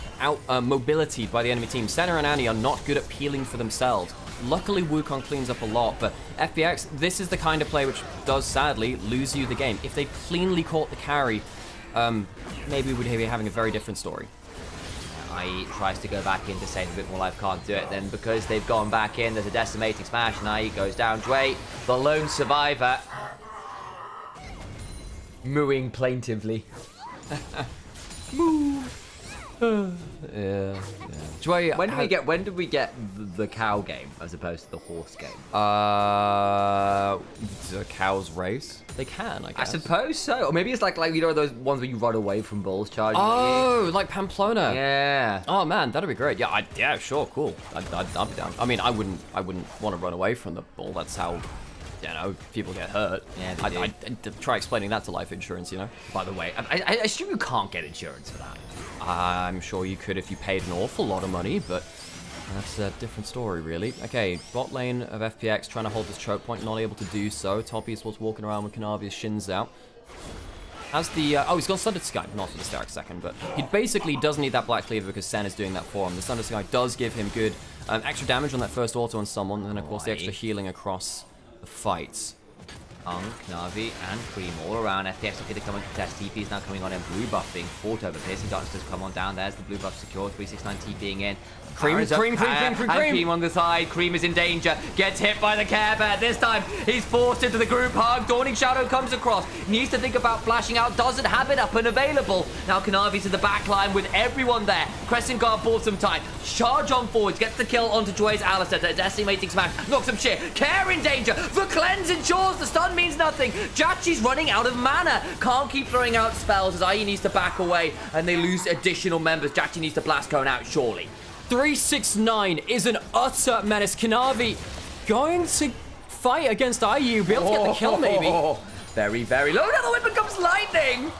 mobility by the enemy team. Senna and Annie are not good at peeling for themselves. Luckily, Wukong cleans up a lot, but FPX, this is the kind of play which does, sadly, lose you the game. If they cleanly caught the carry, maybe we'd be having a very different story. IE tries to go back in to save a bit more life, can't do it. Then because they've gone back in, there's a decimating smash, and IE goes down. Dway, the lone survivor, mooing plaintively. Moo. Yeah. Dway, when did we get the cow game as opposed to the horse game? The cow's race? They can, I guess. I suppose so. Or maybe it's like you know those ones where you run away from bulls charging at you? Oh, like Pamplona. Yeah. Oh man, that'd be great. Yeah, sure, cool. I'd be down. I mean, I wouldn't want to run away from the bull. That's how, you know, people get hurt. Yeah, I'd try explaining that to life insurance, you know. By the way, I assume you can't get insurance for that. I'm sure you could if you paid an awful lot of money, but that's a different story, really. Okay, bot lane of FPX trying to hold this choke point, not able to do so. Top esports walking around with Kanavi's shins out. Has the... oh, he's gone Thunder Sky, not for the Stark second, but he basically does need that Black Cleaver because Sen is doing that for him. The Thunder Sky does give him good extra damage on that first auto on someone, and then, of course, the extra healing across the fights. Navi and Cream all around. FPX looking to come and contest. TP is now coming on in. Blue buff being fought over. Piercing Darkness does come on down. There's the blue buff secure. 369 TPing in. Cream And Cream on the side. Cream is in danger. Gets hit by the Care Bear. This time, he's forced into the group hug. Dawning Shadow comes across. Needs to think about flashing out. Doesn't have it up and available. Now Kanavi to the back line with everyone there. Crescent Guard bought some time. Charge on forwards. Gets the kill onto Joy's Alistair. Decimating smash. Knocks him shit. Care in danger. The cleanse ensures the stun means nothing. Jachi's running out of mana. Can't keep throwing out spells as IE needs to back away and they lose additional members. Jachi needs to blast cone out, surely. 369 is an utter menace. Kanavi going to fight against IU. Be able to get the kill, maybe. Very, very low. Now the weapon comes lightning.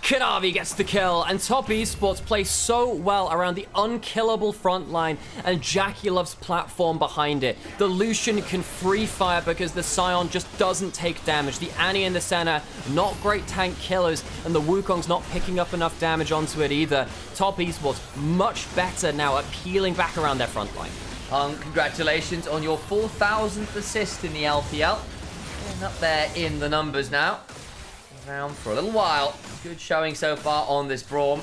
Kanavi gets the kill, and Top Esports plays so well around the unkillable front line, and Jackie loves platform behind it. The Lucian can free fire because the Scion just doesn't take damage. The Annie in the center, not great tank killers, and the Wukong's not picking up enough damage onto it either. Top Esports much better now at peeling back around their front line. Congratulations on your 4,000th assist in the LPL. Getting up there in the numbers now. Around for a little while. Good showing so far on this Braum.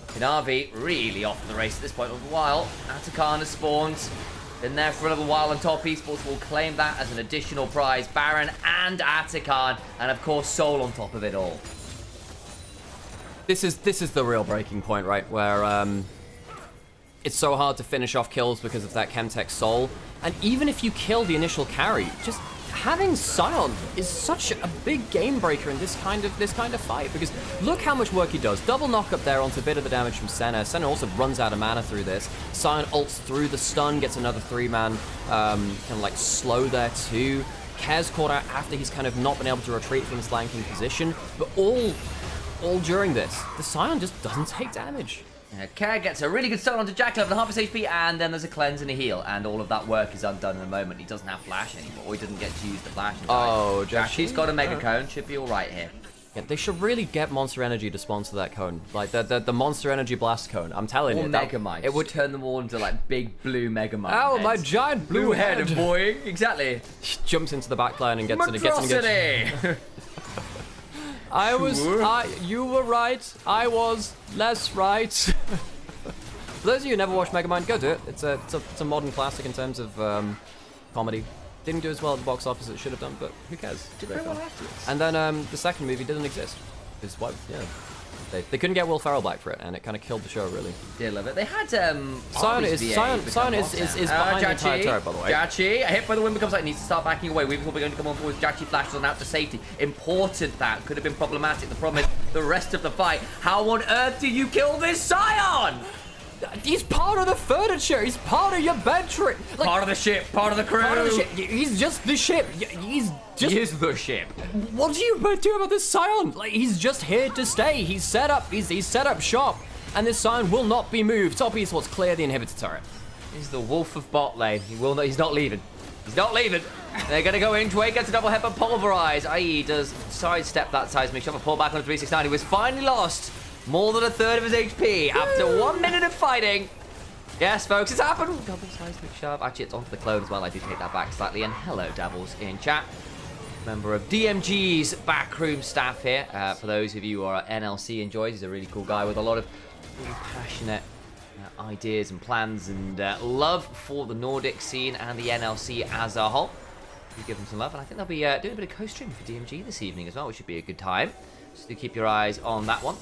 Kanavi really off the race at this point of a while. Atakan has spawned. Been there for a little while, and Top Esports will claim that as an additional prize. Baron and Atakan, and of course Soul on top of it all. This is the real breaking point, right? Where it's so hard to finish off kills because of that Chemtech Soul. And even if you kill the initial carry, just having Scion is such a big game breaker in this kind of fight, because look how much work he does. Double knock up there onto a bit of the damage from Senna. Senna also runs out of mana through this. Scion ults through the stun, gets another 3-man kind of like slow there too. Kez caught out after he's kind of not been able to retreat from his flanking position, but all during this, the Scion just doesn't take damage. Kerr gets a really good start onto Jack, 11.5 HP, and then there's a cleanse and a heal, and all of that work is undone in a moment. He doesn't have flash anymore, or he didn't get to use the flash. Oh, Jackie's got a mega cone, should be all right here. Yeah, they should really get Monster Energy to sponsor that cone, like the Monster Energy Blast cone. I'm telling you, Megamind. It would turn them all into like big blue Megamind. Oh, my giant blue head, boy! Exactly. Jumps into the backline and gets it. You were right. I was less right. For those of you who never watched Megamind, go do it. It's a modern classic in terms of comedy. Didn't do as well at the box office as it should have done, but who cares? Did very well afterwards. And then the second movie didn't exist. Because why? Yeah. They couldn't get Will Ferrell back for it, and it kind of killed the show, really. Did love it. They had Scion is behind the entire turret, by the way. Jachi, a hit by the wind becomes like needs to start backing away. Weaver's probably going to come on forward. Jachi flashes on out to safety. Important that could have been problematic. The problem is the rest of the fight. How on earth do you kill this Scion? He's part of the furniture. He's part of your bedroom. Like, part of the ship. Part of the crew. Part of the ship. He's just the ship. He is the ship. What do you do about this Scion? Like, he's just here to stay. He's set up. He's set up shop, and this Scion will not be moved. Top Esports clear the inhibitor turret. He's the wolf of bot lane. He's not leaving. He's not leaving. They're going to go into it. Gets a double head but pulverize. IE does sidestep that seismic shove. A pull back on 369. He was finally lost. More than a third of his HP after 1 minute of fighting. Yes, folks, it's happened. Double seismic shove. Actually, it's onto the clone as well. I do take that back slightly. And hello, Devils in chat. Member of DMG's backroom staff here. For those of you who are NLC enjoys, he's a really cool guy with a lot of really passionate ideas and plans and love for the Nordic scene and the NLC as a whole. You give them some love, and I think they'll be doing a bit of co-stream for DMG this evening as well, which should be a good time. So do keep your eyes on that one.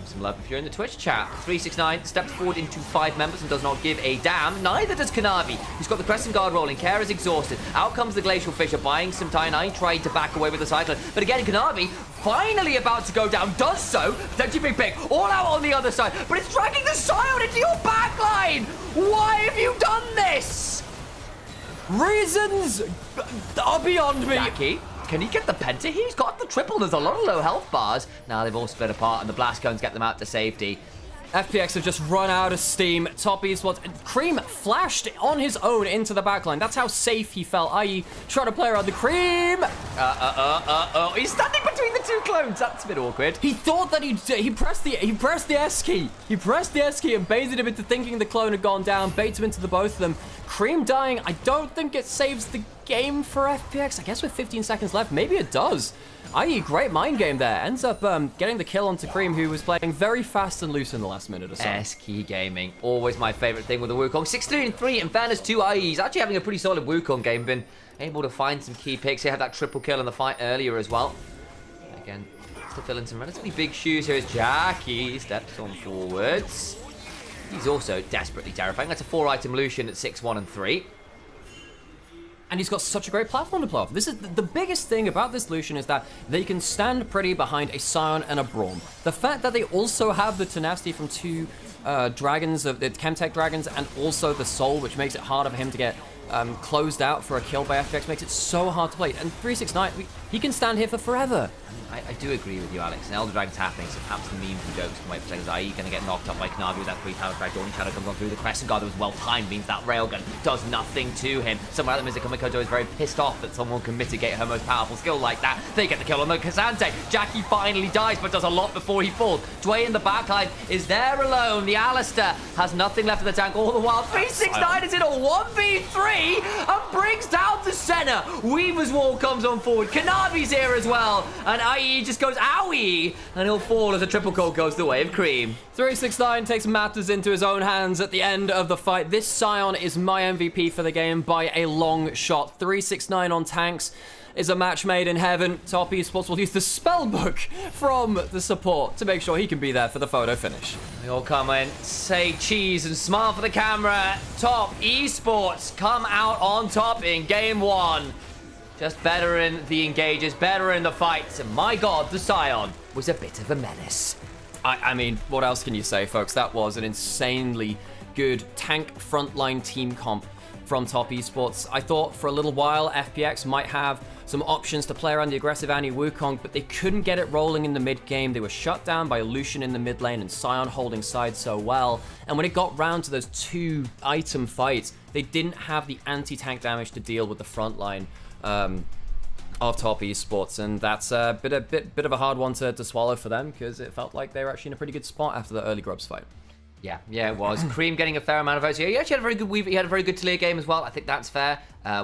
Some love if you're in the Twitch chat. 369 steps forward into 5 members and does not give a damn. Neither does Kanavi. He's got the Crescent Guard rolling. Care is exhausted. Out comes the Glacial Fisher, buying some time. I tried to back away with the Cyclone. But again, Kanavi, finally about to go down, does so. Potentially big pick. All out on the other side. But it's dragging the Scion into your backline. Why have you done this? Reasons are beyond me. Jackie. Can he get the penta? He's got the triple. There's a lot of low health bars. Now they've all split apart, and the blast cones get them out to safety. FPX have just run out of steam. Top Esports. Cream flashed on his own into the backline. That's how safe he felt. IE trying to play around the Cream. He's standing between the two clones. That's a bit awkward. He thought that he pressed the S key. He pressed the S key and baited him into thinking the clone had gone down, baits him into the both of them. Cream dying, I don't think it saves the game for FPX. I guess with 15 seconds left, maybe it does. i.e. great mind game there. Ends up getting the kill onto Cream, who was playing very fast and loose in the last minute or so. S-key gaming, always my favorite thing with the Wukong. 6-3-3, in fairness to IE's actually having a pretty solid Wukong game. Been able to find some key picks. He had that triple kill in the fight earlier as well. Again, to fill in some relatively big shoes here as Jackie steps on forwards. He's also desperately terrifying. That's a 4-item Lucian at 6-1 and 3. And he's got such a great platform to play off. This is the biggest thing about this Lucian is that they can stand pretty behind a Scion and a Braum. The fact that they also have the tenacity from two dragons, the Chemtech dragons, and also the Soul, which makes it harder for him to get closed out for a kill by FPX, makes it so hard to play. And 369, he can stand here for forever. I do agree with you, Alex. And Elder Dragon's happening, so perhaps the memes and jokes can wait for seconds. IE going to get knocked up by Knavi with that 3-tower drag. Dawn Shadow comes on through the Crescent Guard that was well timed, means that railgun does nothing to him. Someone out there, Mr. Kojo is very pissed off that someone can mitigate her most powerful skill like that. They get the kill on the Kazante. Jackie finally dies, but does a lot before he falls. Dwayne in the backline is there alone. The Alistair has nothing left in the tank all the while. 369 is in a 1v3 and brings down the Senna. Weaver's wall comes on forward. Kanavi's here as well. And IE just goes owie, and he'll fall as a triple kill goes the way of Cream. 369 takes matters into his own hands at the end of the fight. This Scion is my MVP for the game by a long shot. 369 on tanks is a match made in heaven. Top Esports will use the spellbook from the support to make sure he can be there for the photo finish. They all come in, say cheese and smile for the camera. Top Esports come out on top in game one. Just better in the engages, better in the fights. And my God, the Scion was a bit of a menace. I mean, what else can you say, folks? That was an insanely good tank frontline team comp from Top Esports. I thought for a little while FPX might have some options to play around the aggressive Annie Wukong, but they couldn't get it rolling in the mid game. They were shut down by Lucian in the mid lane and Scion holding side so well. And when it got round to those 2-item fights, they didn't have the anti-tank damage to deal with the front line of Top Esports, and that's a bit of a hard one to swallow for them, because it felt like they were actually in a pretty good spot after the early Grubs fight. Yeah, it was. Cream getting a fair amount of votes. Yeah, he actually had a very good Weaver. He had a very good Talia game as well. I think that's fair,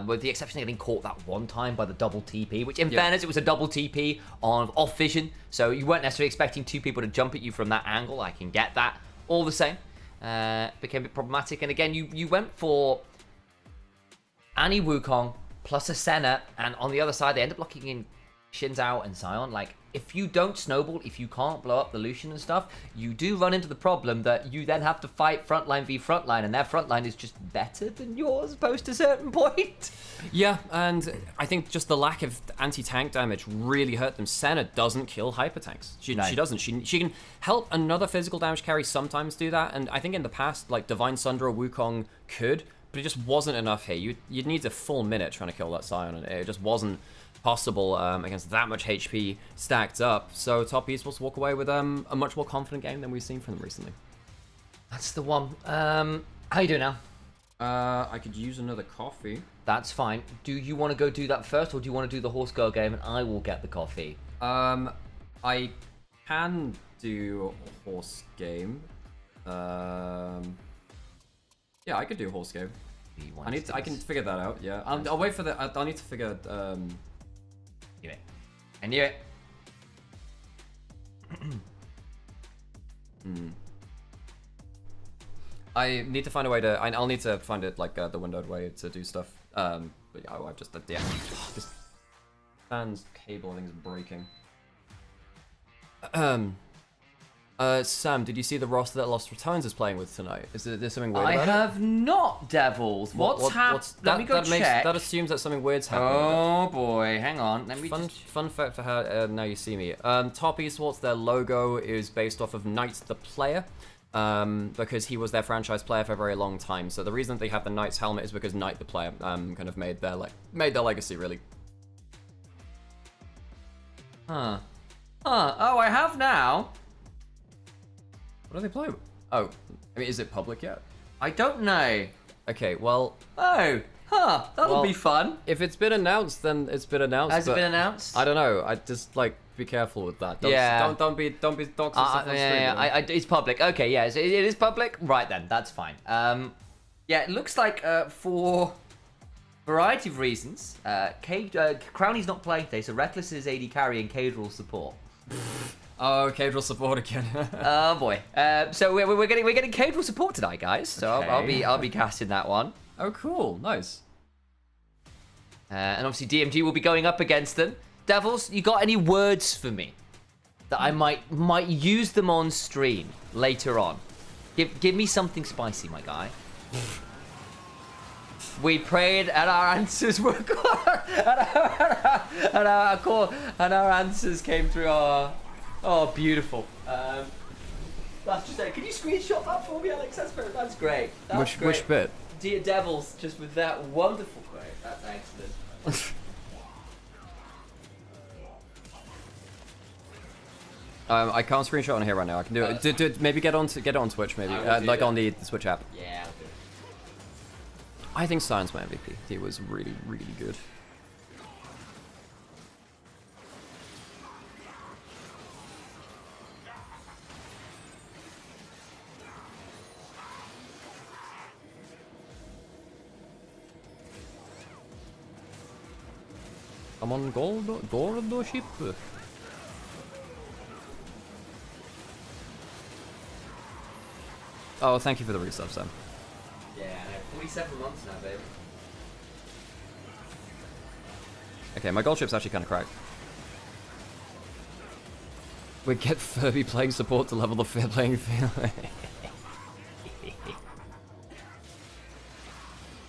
with the exception of getting caught that one time by the double TP, which in fairness, it was a double TP on off vision, so you weren't necessarily expecting two people to jump at you from that angle. I can get that. All the same, became a bit problematic, and again, you went for Annie Wukong plus a Senna, and on the other side, they end up locking in Xin Zhao and Scion. Like, if you don't snowball, if you can't blow up the Lucian and stuff, you do run into the problem that you then have to fight frontline v frontline, and their frontline is just better than yours post a certain point. Yeah, and I think just the lack of anti-tank damage really hurt them. Senna doesn't kill hyper tanks. She doesn't. She can help another physical damage carry sometimes do that, and I think in the past, like Divine Sundra Wukong could, but it just wasn't enough here. You'd need a full minute trying to kill that Scion, and it just wasn't possible against that much HP stacked up. So Top Esports walk away with a much more confident game than we've seen from them recently. That's the one. How you doing now? I could use another coffee. That's fine. Do you want to go do that first, or do you want to do the horse girl game and I will get the coffee? I can do a horse game. Yeah, I could do a horse game. I can figure that out. Yeah, I'll wait for the. I'll need to figure. Knew it. I knew it. I need to find a way to. I'll need to find it like the windowed way to do stuff. But yeah, I've just this fan's cable thing's breaking. Sam, did you see the roster that Lost Returns is playing with tonight? Is there something weird about it? I have not, Devils. What's happening? Let me go check. That assumes that something weird's happening. Oh boy, hang on. Let me Fun fact for her, now you see me. Top Esports, their logo is based off of Knight the player, because he was their franchise player for a very long time. So the reason that they have the Knight's helmet is because Knight the player kind of made their legacy, really. Oh, I have now. What do they play? Oh, I mean, is it public yet? I don't know. Okay, well... Oh, that'll be fun. If it's been announced, then it's been announced. Has it been announced? I don't know. I just, like, be careful with that. Don't, Yeah. Don't be doxing stuff on stream. Yeah, it's public. Okay, yeah, so it is public. Right then, that's fine. Yeah, it looks like for variety of reasons, Crowley's not playing today, so Reckless is AD carry and Cade will support. Oh, Cadril support again. Oh boy. So we're getting Cade support tonight, guys. So Okay. I'll be casting that one. Oh, cool. Nice. And obviously DMG will be going up against them. Devils, you got any words for me that I might use them on stream later on? Give me something spicy, my guy. We prayed and our answers were and our answers came through. Oh, beautiful. That's just it. Can you screenshot that for me, Alex? That's great. That's great. Which bit? Dear Devils, just with that wonderful quote. That's excellent. I can't screenshot on here right now. I can do it. Maybe get on Twitch. Maybe like on the Switch app. Yeah, I'll do it. I think Science my MVP. He was really, really good. I'm on gold ship. Oh, thank you for the resub, Sam. Yeah, I know. 47 months now, babe. Okay, my gold ship's actually kind of cracked. We get Furby playing support to level the fair playing field.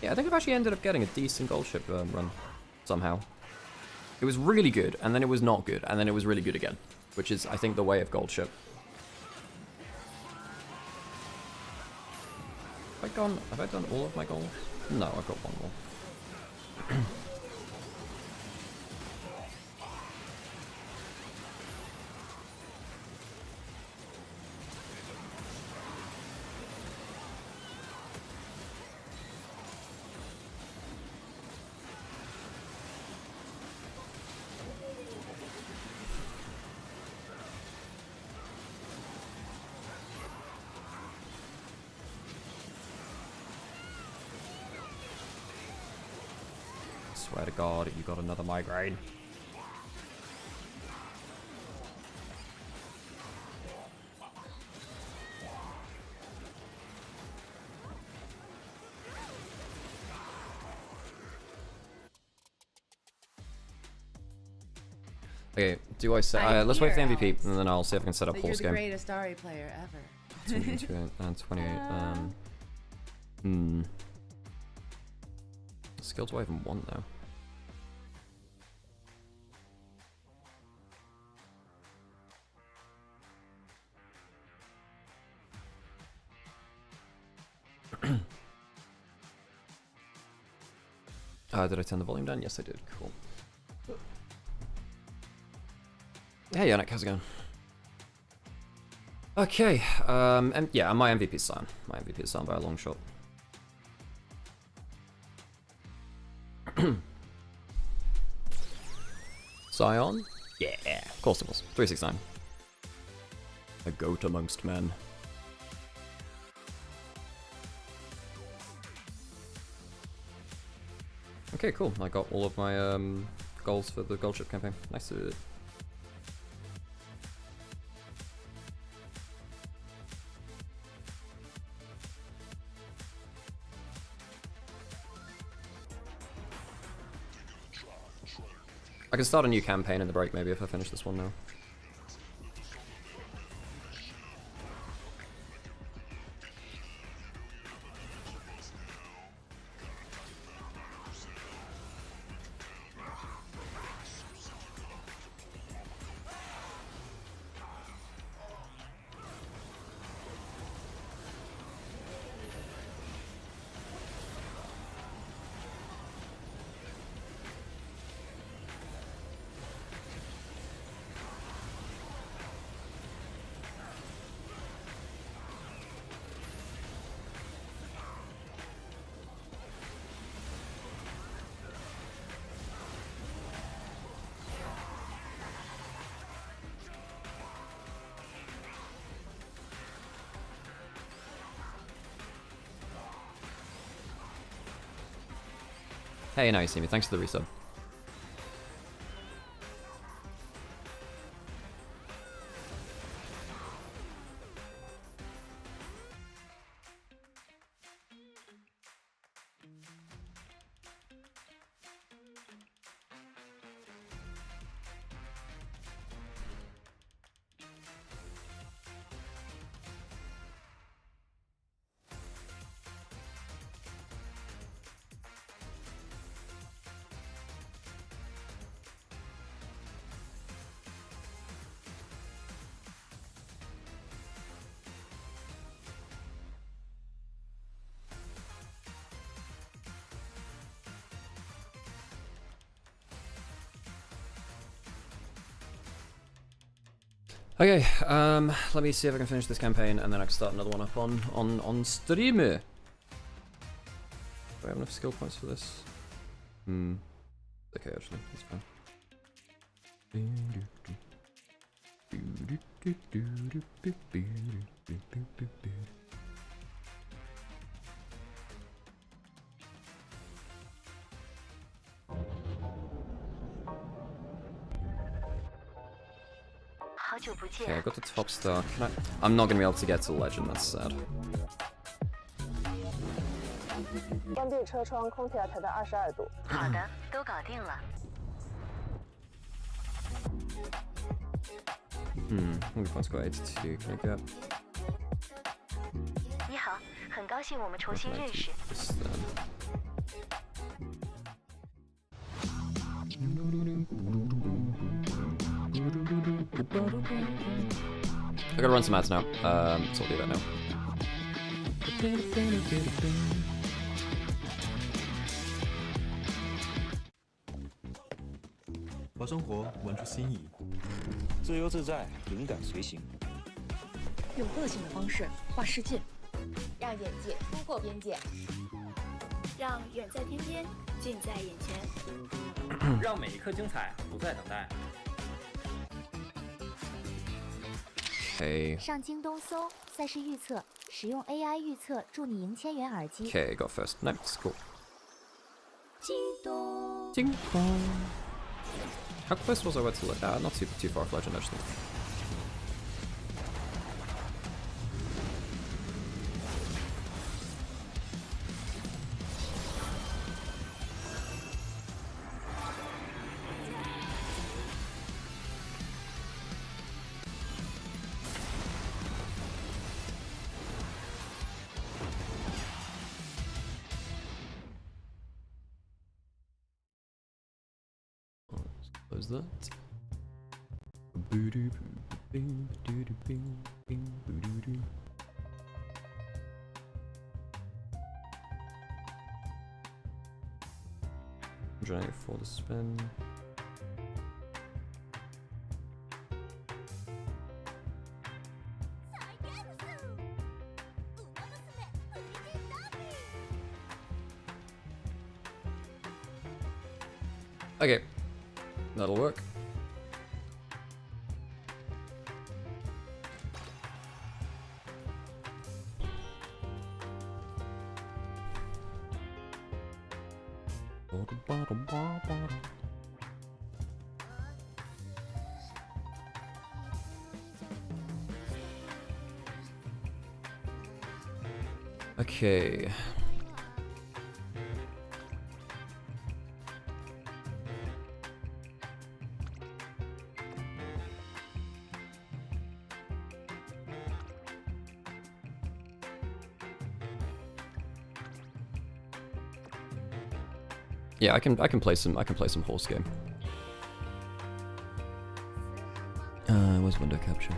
Yeah, I think I've actually ended up getting a decent gold ship run somehow. It was really good, and then it was not good, and then it was really good again, which is, I think, the way of gold ship. Have I done all of my goals? No, I've got one more. Swear to God, you got another migraine. Okay, do I set? Let's wait for the MVP, and then I'll see if I can set up But Paul's you're the game. greatest Ari player ever. 28 and 28. Skill do I even want now? Did I turn the volume down? Yes, I did. Cool. Hey, Yannick, how's it going? Okay, and yeah, my MVP is Sion. My MVP is Sion by a long shot. Sion? Yeah, of course it was. 369. A goat amongst men. Okay, cool. I got all of my goals for the gold ship campaign. Nice. I can start a new campaign in the break maybe if I finish this one now. Hey, now you see me. Thanks for the resub. Okay, let me see if I can finish this campaign and then I can start another one up on stream. Do I have enough skill points for this? Okay, actually, it's fine. Okay, I got the top star. I'm not gonna be able to get to legend, that's sad. 关闭车窗，空调调到22度。好的，都搞定了。How many points got 82? Can I get 你好，很高兴我们重新认识。 this then? I gotta run some ads now, so I'll do that now. 把生活玩出新意，自由自在，灵感随行。用个性的方式画世界，让眼界突破边界，让远在天边，近在眼前，让每一刻精彩不再等待。 Okay. 上京东搜赛事预测，使用 AI 预测助你赢1000元耳机。 Okay, got first. Next, cool. 京东。 Ding dong. How close was I to legend? Not too far off legend, actually. Close that. Trying for the spin. Okay, that'll work. Okay. Yeah, I can play some horse game. Where's window capture?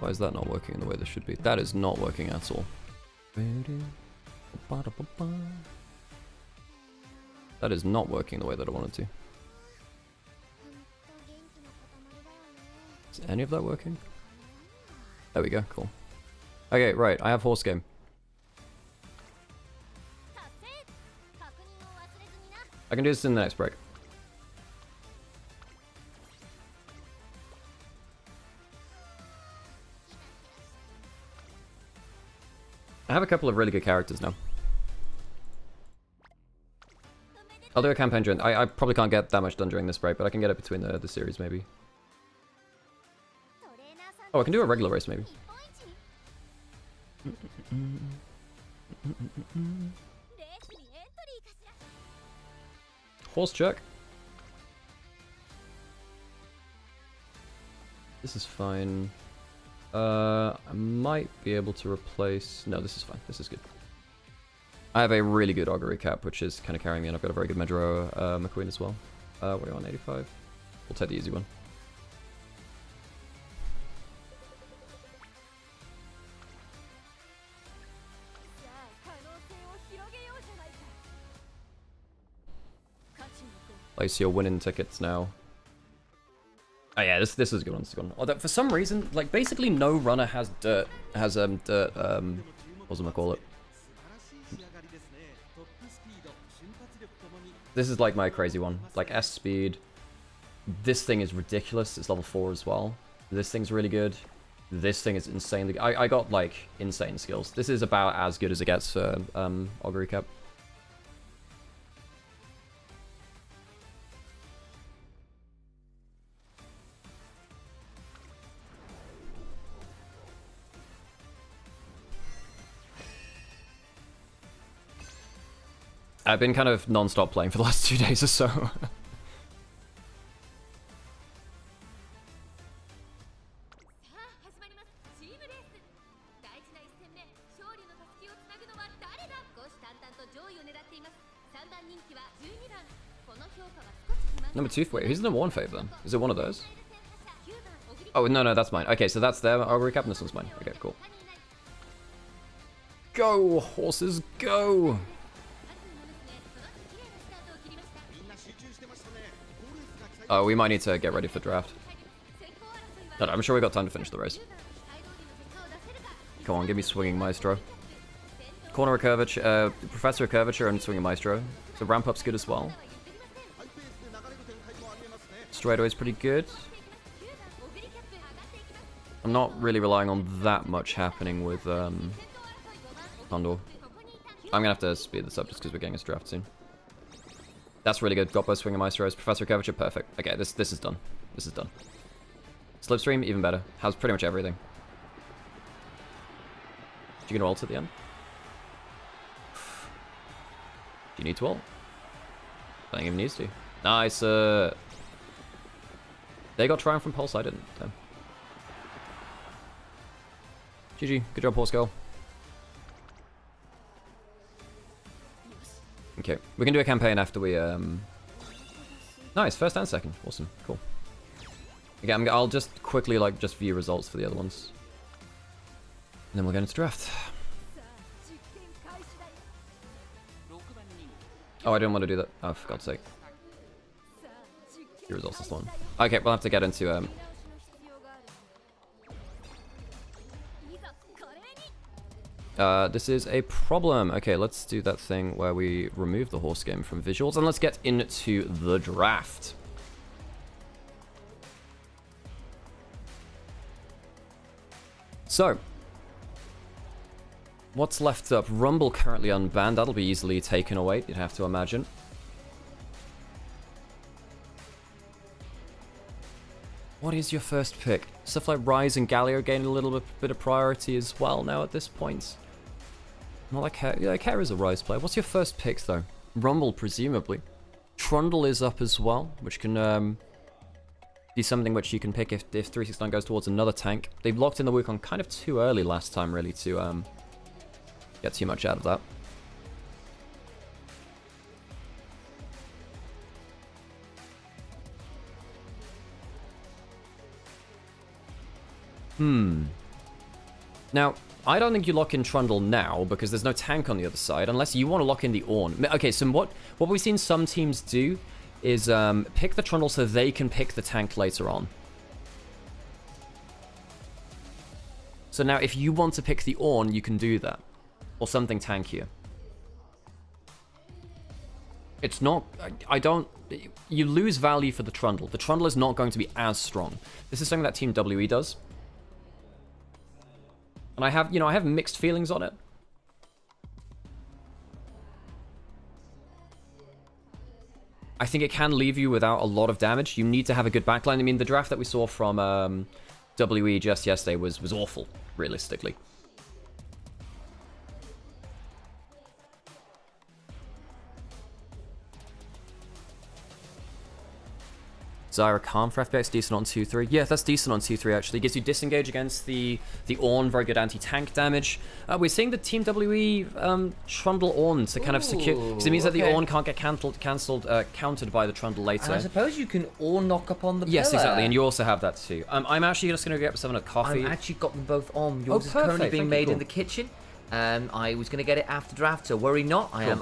Why is that not working in the way this should be? That is not working at all. That is not working the way that I wanted to. Is any of that working? There we go, cool. Okay, right, I have horse game. I can do this in the next break. I have a couple of really good characters now. I'll do a campaign during... I probably can't get that much done during this break, but I can get it between the series, maybe. Oh, I can do a regular race, maybe. Horse check. This is fine. I might be able to replace... No, this is fine. This is good. I have a really good augury cap, which is kind of carrying me, and I've got a very good Medro McQueen as well. We're on 85. We'll take the easy one. Place your winning tickets now. Oh yeah, this is a good one. This is a good one. Although for some reason, like basically no runner has dirt. What's it gonna call it? This is like my crazy one. Like S speed. This thing is ridiculous. It's level 4 as well. This thing's really good. This thing is insanely... I got like insane skills. This is about as good as it gets for augury cap. I've been kind of non-stop playing for the last 2 days or so. Number 2, wait, who's the number 1 fave then? Is it one of those? Oh, no, that's mine. Okay, so that's their augury cap and this one's mine. Okay, cool. Go, horses, go! Oh, we might need to get ready for draft. No, I'm sure we got time to finish the race. Come on, give me swinging maestro. Corner of curvature, professor of curvature and swinging maestro. So ramp up's good as well. Straightaway's pretty good. I'm not really relying on that much happening with Condor. I'm gonna have to speed this up just because we're getting a draft soon. That's really good. Got both swinging maestros. Professor Curvature, perfect. Okay, this is done. This is done. Slipstream, even better. Has pretty much everything. You gonna ult at the end? Do you need to ult? I don't even need to. Nice. They got Triumph from Pulse. I didn't. Damn. GG. Good job, horse girl. Okay, we can do a campaign after we, Nice, first and second. Awesome, cool. Okay, I'll just quickly, like, just view results for the other ones. And then we'll go into draft. Oh, I didn't want to do that. Oh, for God's sake. View results, this one. Okay, we'll have to get into, this is a problem. Okay, let's do that thing where we remove the horse game from visuals, and let's get into the draft. So, what's left up? Rumble currently unbanned. That'll be easily taken away, you'd have to imagine. What is your first pick? Stuff like Rise and Galio gain a little bit of priority as well now at this point. Not like Hair. Yeah, Hair is a Rise player. What's your first pick though? Rumble, presumably. Trundle is up as well, which can be something which you can pick if 369 goes towards another tank. They've locked in the Wukong kind of too early last time, really, to get too much out of that. Now, I don't think you lock in Trundle now, because there's no tank on the other side, unless you want to lock in the Ornn. Okay, so what we've seen some teams do is pick the Trundle so they can pick the tank later on. So now, if you want to pick the Ornn, you can do that. Or something tankier. It's not... You lose value for the Trundle. The Trundle is not going to be as strong. This is something that Team WE does. And I have mixed feelings on it. I think it can leave you without a lot of damage. You need to have a good backline. I mean, the draft that we saw from WE just yesterday was awful, realistically. Zyra calm for FPX, decent on 2-3. Yeah, that's decent on 2-3 actually. Gives you disengage against the Ornn, very good anti-tank damage. We're seeing the Team WE Trundle Ornn to kind of secure, because it means that the Ornn can't get countered by the Trundle later. And I suppose you can Ornn knock up on the Yes, pillar. exactly, and you also have that too. I'm actually just going to get someone a coffee. I've actually got them both on. Yours is currently being made in the kitchen. I was going to get it after draft, so worry not. I've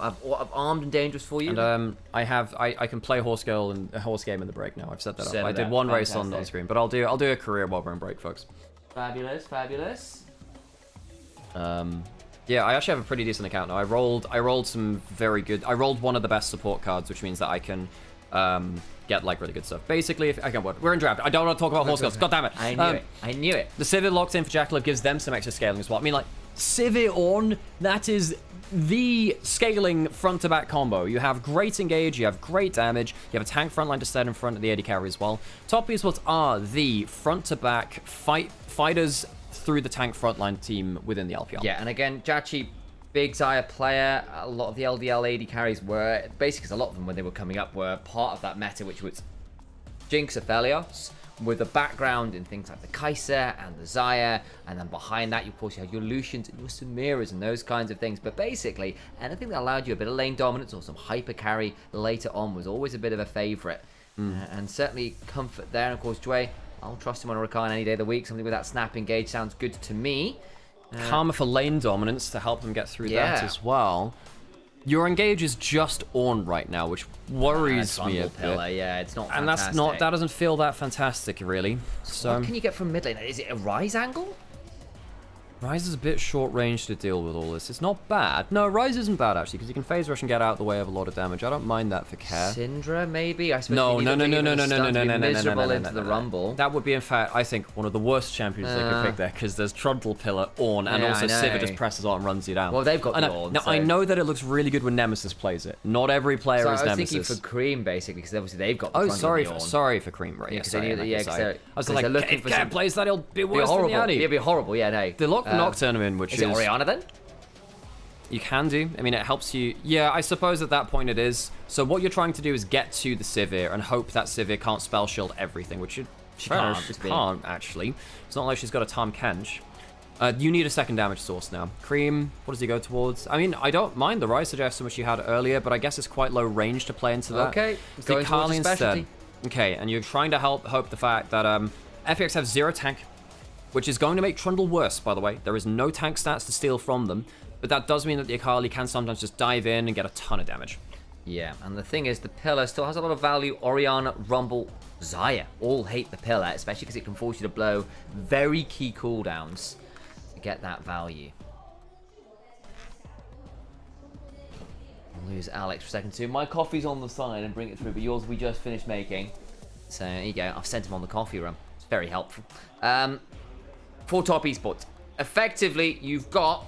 armed and dangerous for you. And I can play horse game in the break now. I've set that up. I did one race on screen, but I'll do a career while we're in break, folks. Fabulous, fabulous. Yeah, I actually have a pretty decent account now. I rolled some very good. I rolled one of the best support cards, which means that I can get like really good stuff. Basically, if I can, we're in draft. I don't want to talk about horse girls. God damn it! I knew it. The Sivir locked in for Jackalope gives them some extra scaling as well. I mean, like Sivir Ornn, that is the scaling front to back combo. You have great engage, you have great damage, you have a tank frontline to stand in front of the AD carry as well. Top esports are the front to back fighters through the tank frontline team within the LPL. Yeah, and again, Jachi, big Zyra player. A lot of the LDL AD carries were, basically, because a lot of them when they were coming up were part of that meta, which was Jinx, Aphelios, with a background in things like the Kai'Sa and the Zyra, and then behind that, you of course you had your Lucians and your Samiras and those kinds of things. But basically, anything that allowed you a bit of lane dominance or some hyper carry later on was always a bit of a favourite. And certainly comfort there. And of course, Dway, I'll trust him on a Rakan any day of the week. Something with that snap engage sounds good to me. Karma for lane dominance to help them get through that as well. Your engage is just Ornn right now, which worries me a bit. Yeah, it's not and fantastic. that doesn't feel that fantastic, really. So what can you get from mid lane? Is it a Rise angle? Rise is a bit short range to deal with all this. It's not bad. No, Rise isn't bad, actually, because you can phase rush and get out of the way of a lot of damage. I don't mind that for care. Syndra, maybe? I suppose no. miserable into the Rumble. That would be, in fact, I think, one of the worst champions they could pick there, because there's Trundle Pillar, Ornn, and also Sivir just presses on and runs you down. Well, they've got the Ornn. Now, I know that it looks really good when Nemesis plays it. Not every player is Nemesis. I was thinking for Cream, basically, because obviously they've got the sorry for Cream, right? I was like, if Cat plays that, it'll be worse than the Addy. It'll be horrible, yeah, no. The Nocturne in, which is it Orianna then? You can do. I mean, it helps you. Yeah, I suppose at that point it is. So what you're trying to do is get to the Sivir and hope that Sivir can't spell shield everything, which she can't, actually. It's not like she's got a Tahm Kench. You need a second damage source now. Cream, what does he go towards? I mean, I don't mind the Rise suggestion which you had earlier, but I guess it's quite low range to play into that. Okay, going towards instead. Okay, and you're trying to hope the fact that FPX have 0 tank, which is going to make Trundle worse, by the way. There is no tank stats to steal from them, but that does mean that the Akali can sometimes just dive in and get a ton of damage. Yeah, and the thing is, the Pillar still has a lot of value. Orianna, Rumble, Zyra all hate the Pillar, especially because it can force you to blow very key cooldowns to get that value. I'll lose Alex for a second too. My coffee's on the side and bring it through, but yours we just finished making. So there you go, I've sent him on the coffee run. It's very helpful. For top esports, effectively, you've got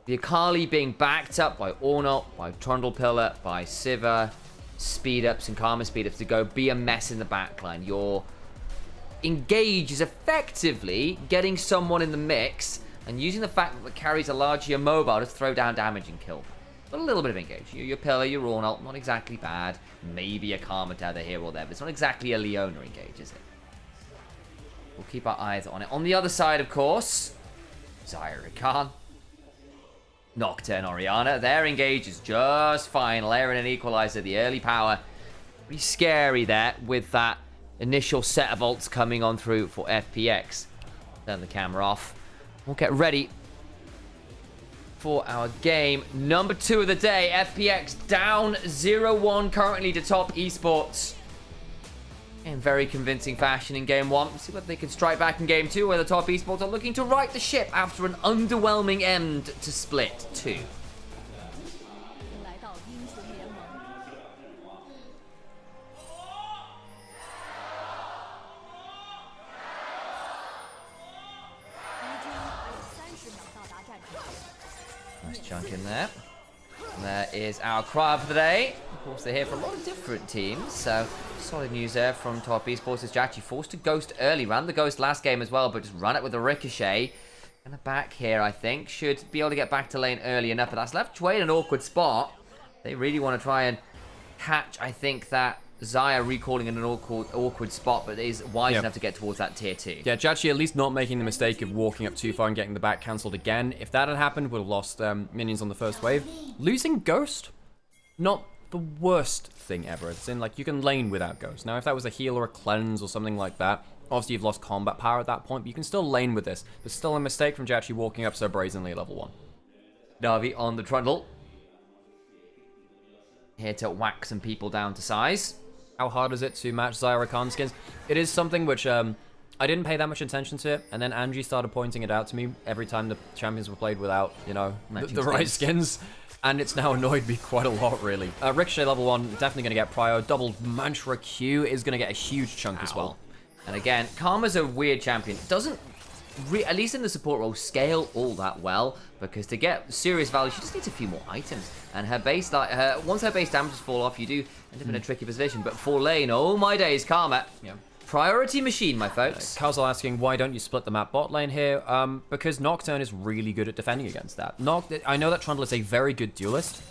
the Akali being backed up by Ornn, by Trundle Pillar, by Sivir, speed-ups and Karma speed-ups to go be a mess in the backline. Your engage is effectively getting someone in the mix and using the fact that the carries are largely immobile to throw down damage and kill. But a little bit of engage. Your Pillar, your Ornn, not exactly bad. Maybe a Karma tether here or there, but it's not exactly a Leona engage, is it? We'll keep our eyes on it. On the other side, of course, Zyra Khan, Nocturne, Orianna. Their engage is just fine. Layering an equalizer, the early power. Pretty scary there with that initial set of ults coming on through for FPX. Turn the camera off. We'll get ready for our game. Number 2 of the day. FPX down 0-1 currently to top esports. In very convincing fashion in Game 1. See whether they can strike back in Game 2, where the top esports are looking to right the ship after an underwhelming end to Split 2. Nice chunk in there. There is our crowd for the day. Of course, they're here for a lot of different teams, so solid news there from Top Esports. Is Jackie forced to ghost early. Ran the ghost last game as well, but just run it with a ricochet. And a back here, I think. Should be able to get back to lane early enough, but that's left Chway in an awkward spot. They really want to try and catch, I think, that Xayah recalling in an awkward spot, but is wise enough to get towards that tier 2. Yeah, Jackie at least not making the mistake of walking up too far and getting the back cancelled again. If that had happened, would have lost minions on the first wave. Losing Ghost, not the worst thing ever. It's in, like, you can lane without Ghost. Now, if that was a heal or a cleanse or something like that, obviously you've lost combat power at that point, but you can still lane with this. There's still a mistake from Jackie walking up so brazenly at level 1. Na'Vi on the trundle. Here to whack some people down to size. How hard is it to match Xayah Khan skins? It is something which I didn't pay that much attention to it, and then Angie started pointing it out to me every time the champions were played without, you know, the right skins. And it's now annoyed me quite a lot, really. Ricochet level 1, definitely going to get prio. Double Mantra Q is going to get a huge chunk as well. And again, Karma's a weird champion. Doesn't, at least in the support role, scale all that well. Because to get serious value, she just needs a few more items. And her base, once her base damages fall off, you do end up in a tricky position. But for lane, oh my days, Karma. Yeah. Priority machine, my folks. Kazel asking, why don't you split the map bot lane here? Because Nocturne is really good at defending against that. I know that Trundle is a very good duelist.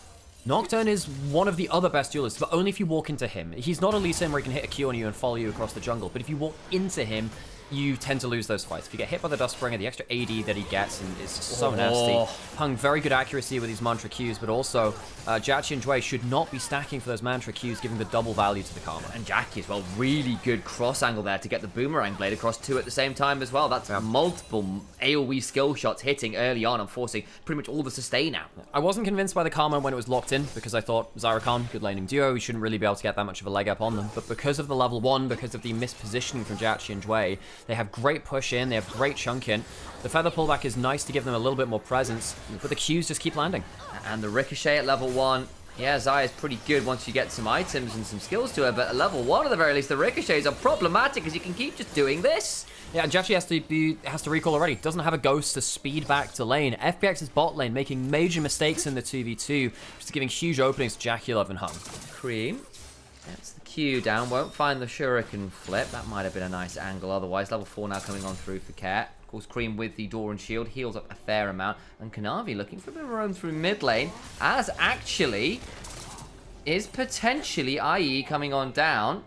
Nocturne is one of the other best duelists, but only if you walk into him. He's not a Lee Sin where he can hit a Q on you and follow you across the jungle, but if you walk into him, you tend to lose those fights. If you get hit by the Dustbringer, the extra AD that he gets is just so nasty. Hung, very good accuracy with these Mantra Qs, but also Jackie and Dway should not be stacking for those Mantra Qs, giving the double value to the Karma. And Jackie as well, really good cross angle there to get the Boomerang Blade across 2 at the same time as well. That's multiple AoE skill shots hitting early on and forcing pretty much all the sustain out. I wasn't convinced by the Karma when it was locked in, because I thought Xayah Khan, good laning duo, we shouldn't really be able to get that much of a leg up on them. But because of the level 1, because of the mispositioning from Jackie and Dway, they have great push in, they have great chunk in. The feather pullback is nice to give them a little bit more presence, but the Qs just keep landing. And the Ricochet at level 1. Yeah, Xayah is pretty good once you get some items and some skills to her, but at level 1 at the very least, the Ricochets are problematic because you can keep just doing this. Yeah, and Jackie has to recall already. Doesn't have a ghost to speed back to lane. FPX is bot lane, making major mistakes in the 2v2, just giving huge openings to Jackie, Love, and Hung. Cream. That's the Q down. Won't find the Shuriken flip. That might have been a nice angle otherwise. Level 4 now coming on through for Cat. Of course, Cream with the Door and Shield heals up a fair amount. And Kanavi looking for a bit of a roam through mid lane, as actually is potentially IE coming on down.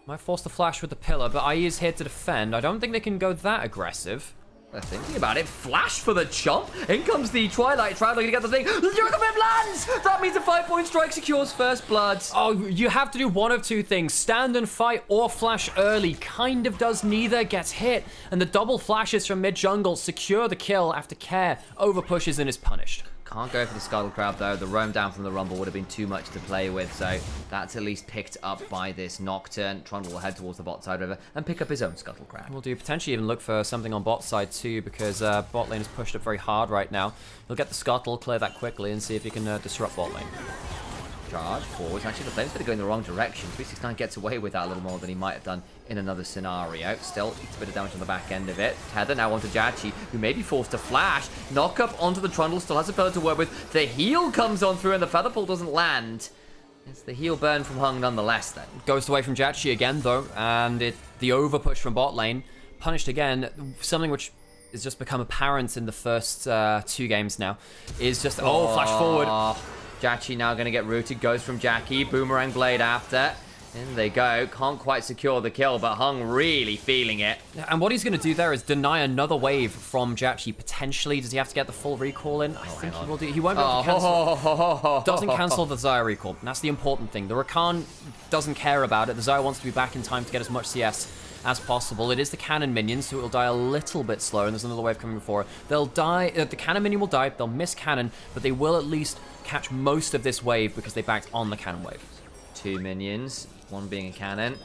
Might force the flash with the pillar, but IE is here to defend. I don't think they can go that aggressive. They're thinking about it. Flash for the chomp. In comes the Twilight Traveler to get the thing. The Jericho Whip lands! That means a 5-point strike secures first blood. Oh, you have to do one of two things. Stand and fight or flash early. Kind of does neither. Gets hit. And the double flashes from mid-jungle secure the kill after Care over pushes and is punished. Can't go for the Scuttle Crab though. The roam down from the Rumble would have been too much to play with, so that's at least picked up by this Nocturne. Trundle will head towards the bot side river and pick up his own Scuttle Crab. We'll do potentially even look for something on bot side too, because bot lane is pushed up very hard right now. He'll get the Scuttle, clear that quickly, and see if he can disrupt bot lane. Charge forwards. Actually, the flame's going to go in the wrong direction. 369 gets away with that a little more than he might have done in another scenario. Still, eats a bit of damage on the back end of it. Tether now onto Jackie, who may be forced to flash. Knock up onto the Trundle, still has a pillar to work with. The heal comes on through, and the Feather Pull doesn't land. It's the heal burn from Hung nonetheless, then. Goes away from Jackie again, though, and the over push from bot lane. Punished again. Something which has just become apparent in the first 2 games now is just, flash forward. Jackie now going to get rooted. Goes from Jackie. Boomerang Blade after. In they go. Can't quite secure the kill, but Hung really feeling it. And what he's going to do there is deny another wave from Jackie, potentially. Does he have to get the full recall in? I think he will do. He won't be able to cancel. Doesn't cancel the Xayah recall. And that's the important thing. The Rakan doesn't care about it. The Xayah wants to be back in time to get as much CS as possible. It is the cannon minions, so it will die a little bit slower, and there's another wave coming before. They'll die. The cannon minion will die. They'll miss cannon, but they will at least catch most of this wave because they backed on the cannon wave. 2 minions, 1 being a cannon.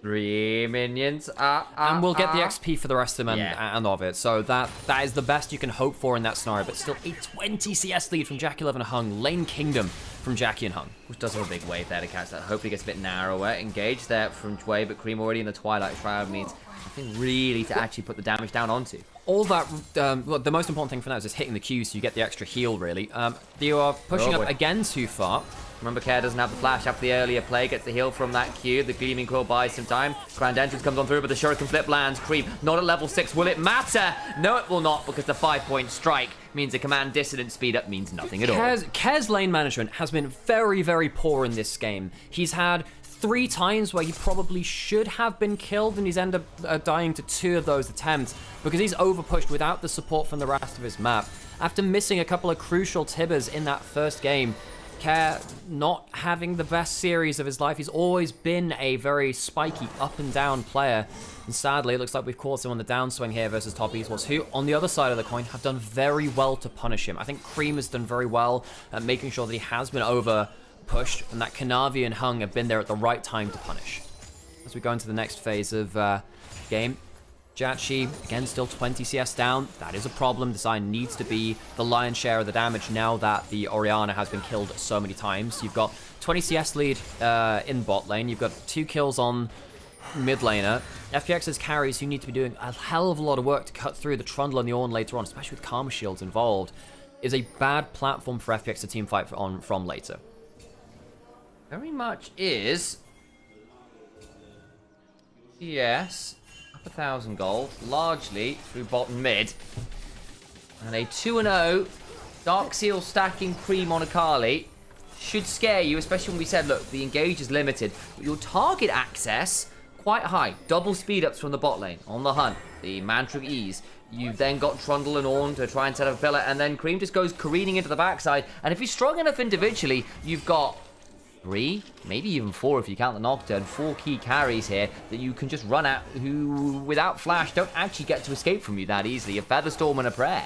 3 minions. And we'll get the XP for the rest of them and of it. So that is the best you can hope for in that scenario. But still, a 20 CS lead from Jackie 11 Hung. Lane Kingdom from Jackie and Hung. Which does have a big wave there to catch that. Hopefully gets a bit narrower. Engaged there from Jway, but Cream already in the Twilight Shroud means nothing really to actually put the damage down onto. All that, well, the most important thing for now is just hitting the Q so you get the extra heal, really. You are pushing up again too far. Remember, Care doesn't have the flash after the earlier play. Gets the heal from that Q. The Gleaming Quill buys some time. Grand Entrance comes on through, but the Shuriken Flip lands. Cream not at level 6. Will it matter? No, it will not, because the 5-point strike means the Command Dissident speed up means nothing at all. Care's lane management has been very, very poor in this game. He's had 3 times where he probably should have been killed, and he's ended up dying to 2 of those attempts because he's overpushed without the support from the rest of his map. After missing a couple of crucial tibbers in that first game, Care not having the best series of his life. He's always been a very spiky up and down player, and sadly it looks like we've caught him on the downswing here versus Top Esports, who on the other side of the coin have done very well to punish him. I think Cream has done very well at making sure that he has been over pushed, and that Kanavi and Hung have been there at the right time to punish. As we go into the next phase of game, Jachi, again, still 20 CS down. That is a problem. Design needs to be the lion's share of the damage now that the Orianna has been killed so many times. You've got 20 CS lead in bot lane. You've got 2 kills on mid laner. FPX's carries who need to be doing a hell of a lot of work to cut through the Trundle and the Ornn later on, especially with Karma Shields involved, is a bad platform for FPX to team fight from later. Very much is. Yes. Up 1,000 gold, largely through bottom mid. And a 2-0 Dark Seal stacking Cream on Akali should scare you, especially when we said, look, the engage is limited, but your target access, quite high. Double speed ups from the bot lane on the hunt, the Mantra of Ease. You've then got Trundle and Ornn to try and set up a pillar, and then Cream just goes careening into the backside. And if you're strong enough individually, you've got 3, maybe even 4 if you count the Nocturne, 4 key carries here that you can just run at, who, without flash, don't actually get to escape from you that easily. A Featherstorm and a Prayer.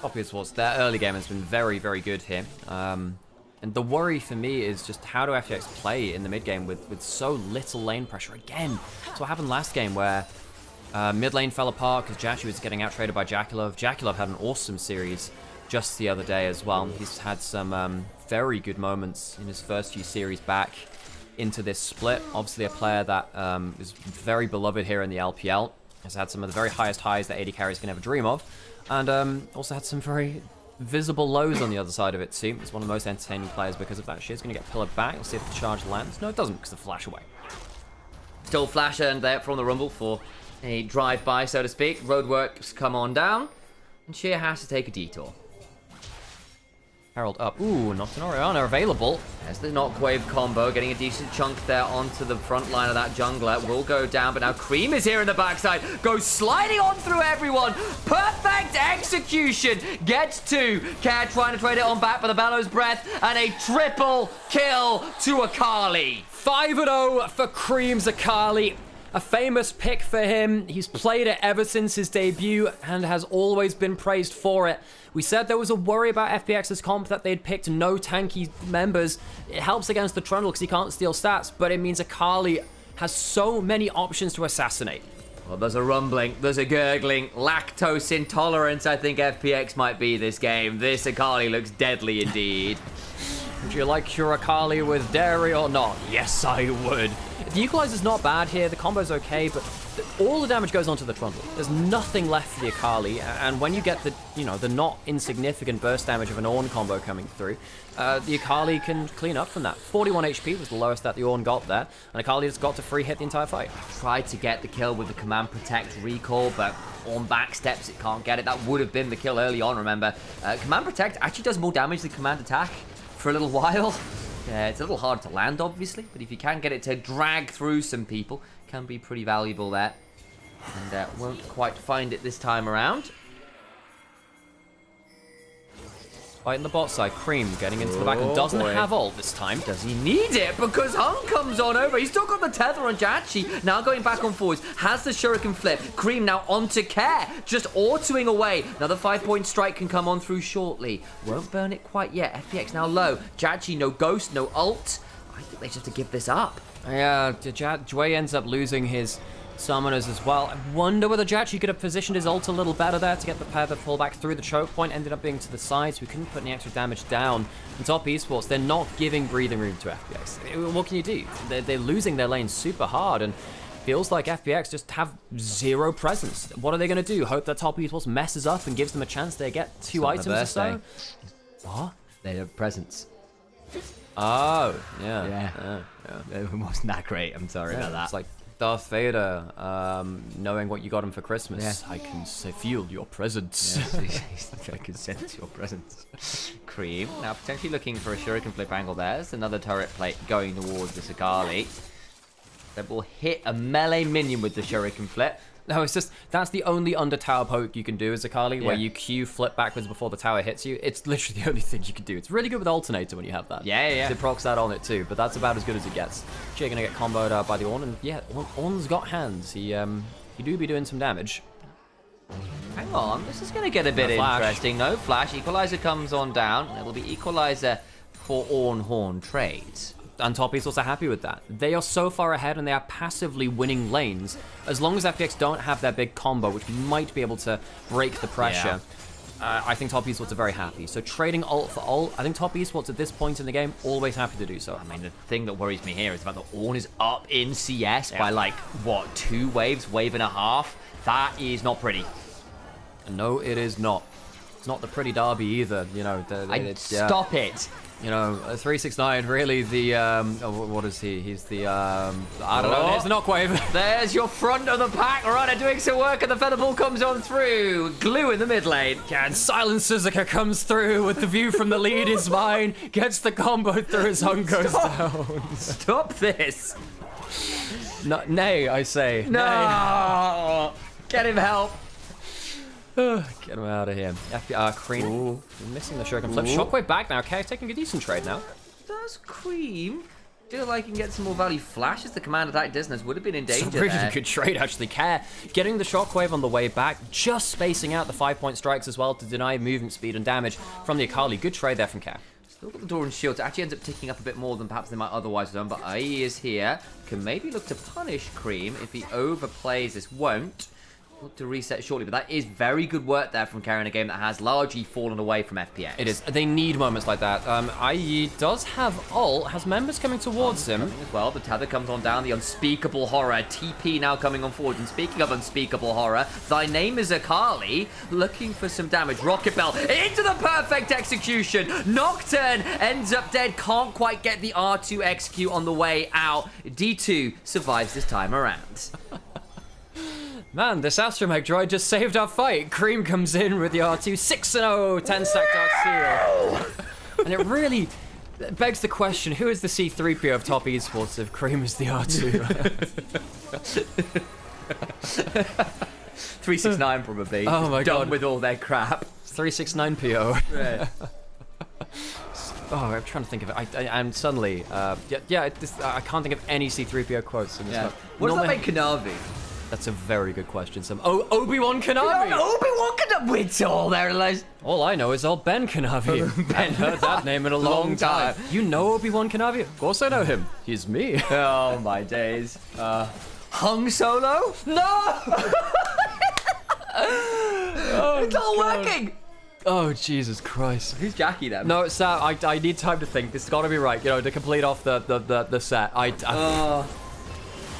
Obviously, their early game has been very, very good here. And the worry for me is just how do FPX play in the mid game with so little lane pressure again. That's what happened last game where mid lane fell apart because Jachi was getting out-traded by Jackilov. Jackilov had an awesome series just the other day as well. He's had some very good moments in his first few series back into this split. Obviously a player that is very beloved here in the LPL. Has had some of the very highest highs that AD carries can ever dream of. And also had some very visible lows on the other side of it too. He's one of the most entertaining players because of that. She's going to get pillared back. We'll see if the charge lands. No, it doesn't because of the flash away. Still flash earned there from the Rumble for a drive-by, so to speak. Roadworks come on down, and Sheer has to take a detour. Herald up. Ooh, not an Orianna available. There's the Knockwave combo, getting a decent chunk there onto the front line of that jungler. Will go down, but now Cream is here in the backside. Goes sliding on through everyone. Perfect execution. Gets 2. Care trying to trade it on back for the Bellows Breath, and a triple kill to Akali. 5-0 for Cream's Akali. A famous pick for him. He's played it ever since his debut and has always been praised for it. We said there was a worry about FPX's comp that they'd picked no tanky members. It helps against the Trundle because he can't steal stats, but it means Akali has so many options to assassinate. Well, there's a rumbling, there's a gurgling, lactose intolerance I think FPX might be this game. This Akali looks deadly indeed. Would you like your Akali with dairy or not? Yes, I would. The equalizer's not bad here, the combo's okay, but all the damage goes onto the Trundle. There's nothing left for the Akali, and when you get the, the not insignificant burst damage of an Ornn combo coming through, the Akali can clean up from that. 41 HP was the lowest that the Ornn got there, and Akali just got to free hit the entire fight. Tried to get the kill with the Command Protect recall, but on back steps it can't get it. That would have been the kill early on, remember. Command Protect actually does more damage than Command Attack for a little while. It's a little hard to land, obviously, but if you can get it to drag through some people, it can be pretty valuable there. And won't quite find it this time around. Fight in the bot side, Cream getting into the back and doesn't have ult this time. Does he need it? Because Hung comes on over. He's still got the tether on Jachi. Now going back on forwards. Has the Shuriken flip. Cream now onto Care. Just autoing away. Another 5-point strike can come on through shortly. Won't burn it quite yet. FPX now low. Jachi, no ghost, no ult. I think they just have to give this up. Yeah, Jway ends up losing his summoners as well. I wonder whether Jachi could have positioned his ult a little better there to get the pair that pull back through the choke point. Ended up being to the side, so we couldn't put any extra damage down. And top esports, they're not giving breathing room to FPX. What can you do? They're losing their lane super hard, and feels like FPX just have zero presence. What are they going to do? Hope that top esports messes up and gives them a chance to get 2 items or so? What? They have presence. Oh, yeah. It wasn't that great. I'm sorry about that. It's like Darth Vader knowing what you got him for Christmas. Yeah. I can feel your presence. I can sense your presence. Cream. Now potentially looking for a shuriken flip angle there. There's another turret plate going towards the Sakali. That will hit a melee minion with the shuriken flip. No, it's just, that's the only under tower poke you can do as a Kali, where you Q flip backwards before the tower hits you. It's literally the only thing you can do. It's really good with Alternator when you have that. Yeah. It procs that on it too, but that's about as good as it gets. You're gonna get comboed out by the Ornn, and yeah, Ornn's got hands. He do be doing some damage. Hang on, this is gonna get a bit interesting. No flash, Equalizer comes on down. It'll be Equalizer for Ornn Horn trades. And top esports are happy with that. They are so far ahead and they are passively winning lanes. As long as FPX don't have their big combo, which might be able to break the pressure, I think top esports are very happy. So trading ult for ult, I think top esports at this point in the game, always happy to do so. I mean, the thing that worries me here is about the Ornn is up in CS by like, what, 2 waves, wave and a half? That is not pretty. No, it is not. It's not the pretty derby either, you know. Stop it. You know, 369 really the what is he? He's the I don't know. There's the knockwave. There's your front of the pack runner doing some work, and the featherball comes on through. Glue in the mid lane. Yeah, and Silent Suzuka comes through with the view from the lead is mine. Gets the combo through, his hung goes down. Stop this. No, nay, I say. No. Nay. Get him help. Get him out of here. Cream. Ooh. Missing the shuriken flip. Shockwave back now. Okay, taking a decent trade now. Does Cream feel like he can get some more value flashes? The command attack distance would have been in danger. It's a really good trade, actually. Care. Getting the shockwave on the way back, just spacing out the 5-point strikes as well to deny movement speed and damage from the Akali. Good trade there from Care. Still got the door and shield. It actually ends up ticking up a bit more than perhaps they might otherwise have done, but IE is here. Can maybe look to punish Cream if he overplays this. Won't. Look to reset shortly, but that is very good work there from Care in a game that has largely fallen away from FPX. It is. They need moments like that. IE does have ult, has members coming towards him. As well, the tether comes on down, the unspeakable horror. TP now coming on forward. And speaking of unspeakable horror, thy name is Akali, looking for some damage. Rocket Bell into the perfect execution. Nocturne ends up dead, can't quite get the R2 execute on the way out. D2 survives this time around. Man, this Astromech droid just saved our fight. Cream comes in with the R2, 6-0, 10-stack Dark Seal. And it really begs the question, who is the C-3PO of top esports if Cream is the R2? 369 probably. Oh my god. Done with all their crap. 369PO. Right. Oh, I'm trying to think of it. I'm suddenly, I can't think of any C-3PO quotes in this one. What does that make Kanavi? That's a very good question, Sam. Oh, Obi-Wan Kenobi! Obi-Wan Kenobi! It's all there, Elias. All I know is old Ben Kenobi. Ben heard that name in a long time. You know Obi-Wan Kenobi? Of course I know him. He's me. Oh, my days. Hung Solo? No! It's all working! Oh, Jesus Christ. Who's Jackie then? No, Sam, I need time to think. This has got to be right, you know, to complete off the set.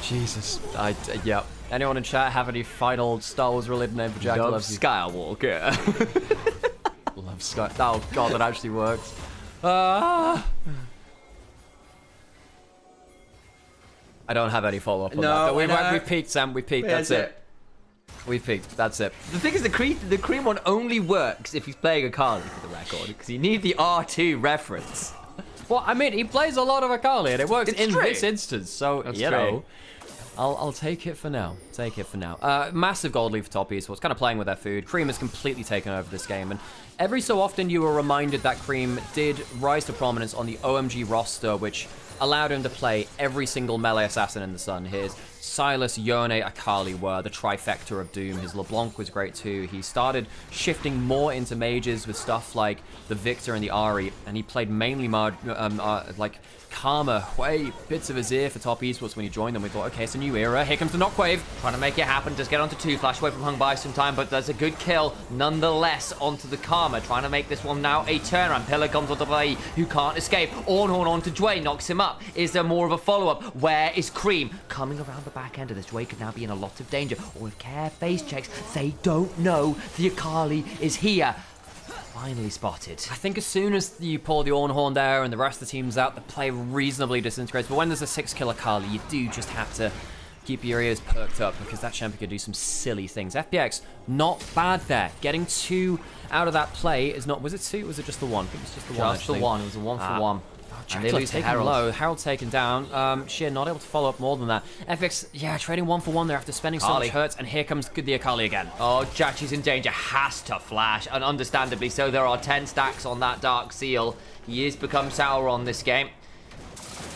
Jesus. Yeah. Anyone in chat have any final Star Wars related name for Jack? Love Skywalker. Love Sky. Oh god, that actually works. I don't have any follow up on that. We peaked, Sam. We peaked. That's it. We peaked. That's it. The thing is, the cream one only works if he's playing Akali for the record, because you need the R2 reference. Well, I mean, he plays a lot of Akali, and it works in this instance. So you know. I'll take it for now. Take it for now. Massive gold lead for top esports, kind of playing with their food. Cream has completely taken over this game, and every so often you were reminded that Cream did rise to prominence on the OMG roster, which allowed him to play every single melee assassin in the sun. His Silas, Yone, Akali were the trifecta of doom. His LeBlanc was great too. He started shifting more into mages with stuff like the Victor and the Ahri, and he played mainly like Karma, Hui, bits of his ear for top esports when he joined them. We thought, okay, it's a new era. Here comes the Knockwave. Trying to make it happen. Just get onto 2. Flash away from Hung by some time, but there's a good kill nonetheless onto the Karma. Trying to make this one now a turnaround. Pillar comes onto Blade, who can't escape. Ornhorn onto Dwayne, knocks him up. Is there more of a follow-up? Where is Cream? Coming around the back end of this. Dwayne could now be in a lot of danger. Or with Care face checks, they don't know the Akali is here. Finally spotted. I think as soon as you pull the Ornhorn there and the rest of the team's out, the play reasonably disintegrates. But when there's a 6-kill Akali, you do just have to keep your ears perked up because that champion could do some silly things. FPX, not bad there. Getting 2 out of that play is not... Was it 2? Was it just the 1? I think it's just the 1, Just the 1. It was a 1 for 1. And they lose taken low. Harold taken down. Sheer not able to follow up more than that. FX, yeah, trading 1 for 1 there after spending so much hurts, and here comes the Akali again. Oh, Jachi's in danger. Has to flash, and understandably so. There are 10 stacks on that Dark Seal. He has become sour on this game.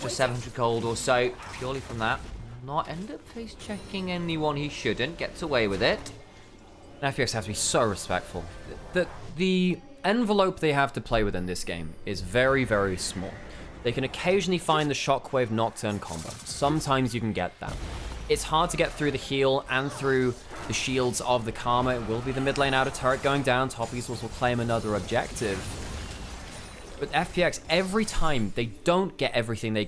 Just 700 gold or so, purely from that. Not end up face checking anyone he shouldn't. Gets away with it. And FPX has to be so respectful. The envelope they have to play within this game is very, very small. They can occasionally find the Shockwave Nocturne combo. Sometimes you can get that. It's hard to get through the heal and through the shields of the Karma. It will be the mid lane outer turret going down. Top esports will claim another objective. But FPX, every time they don't get everything they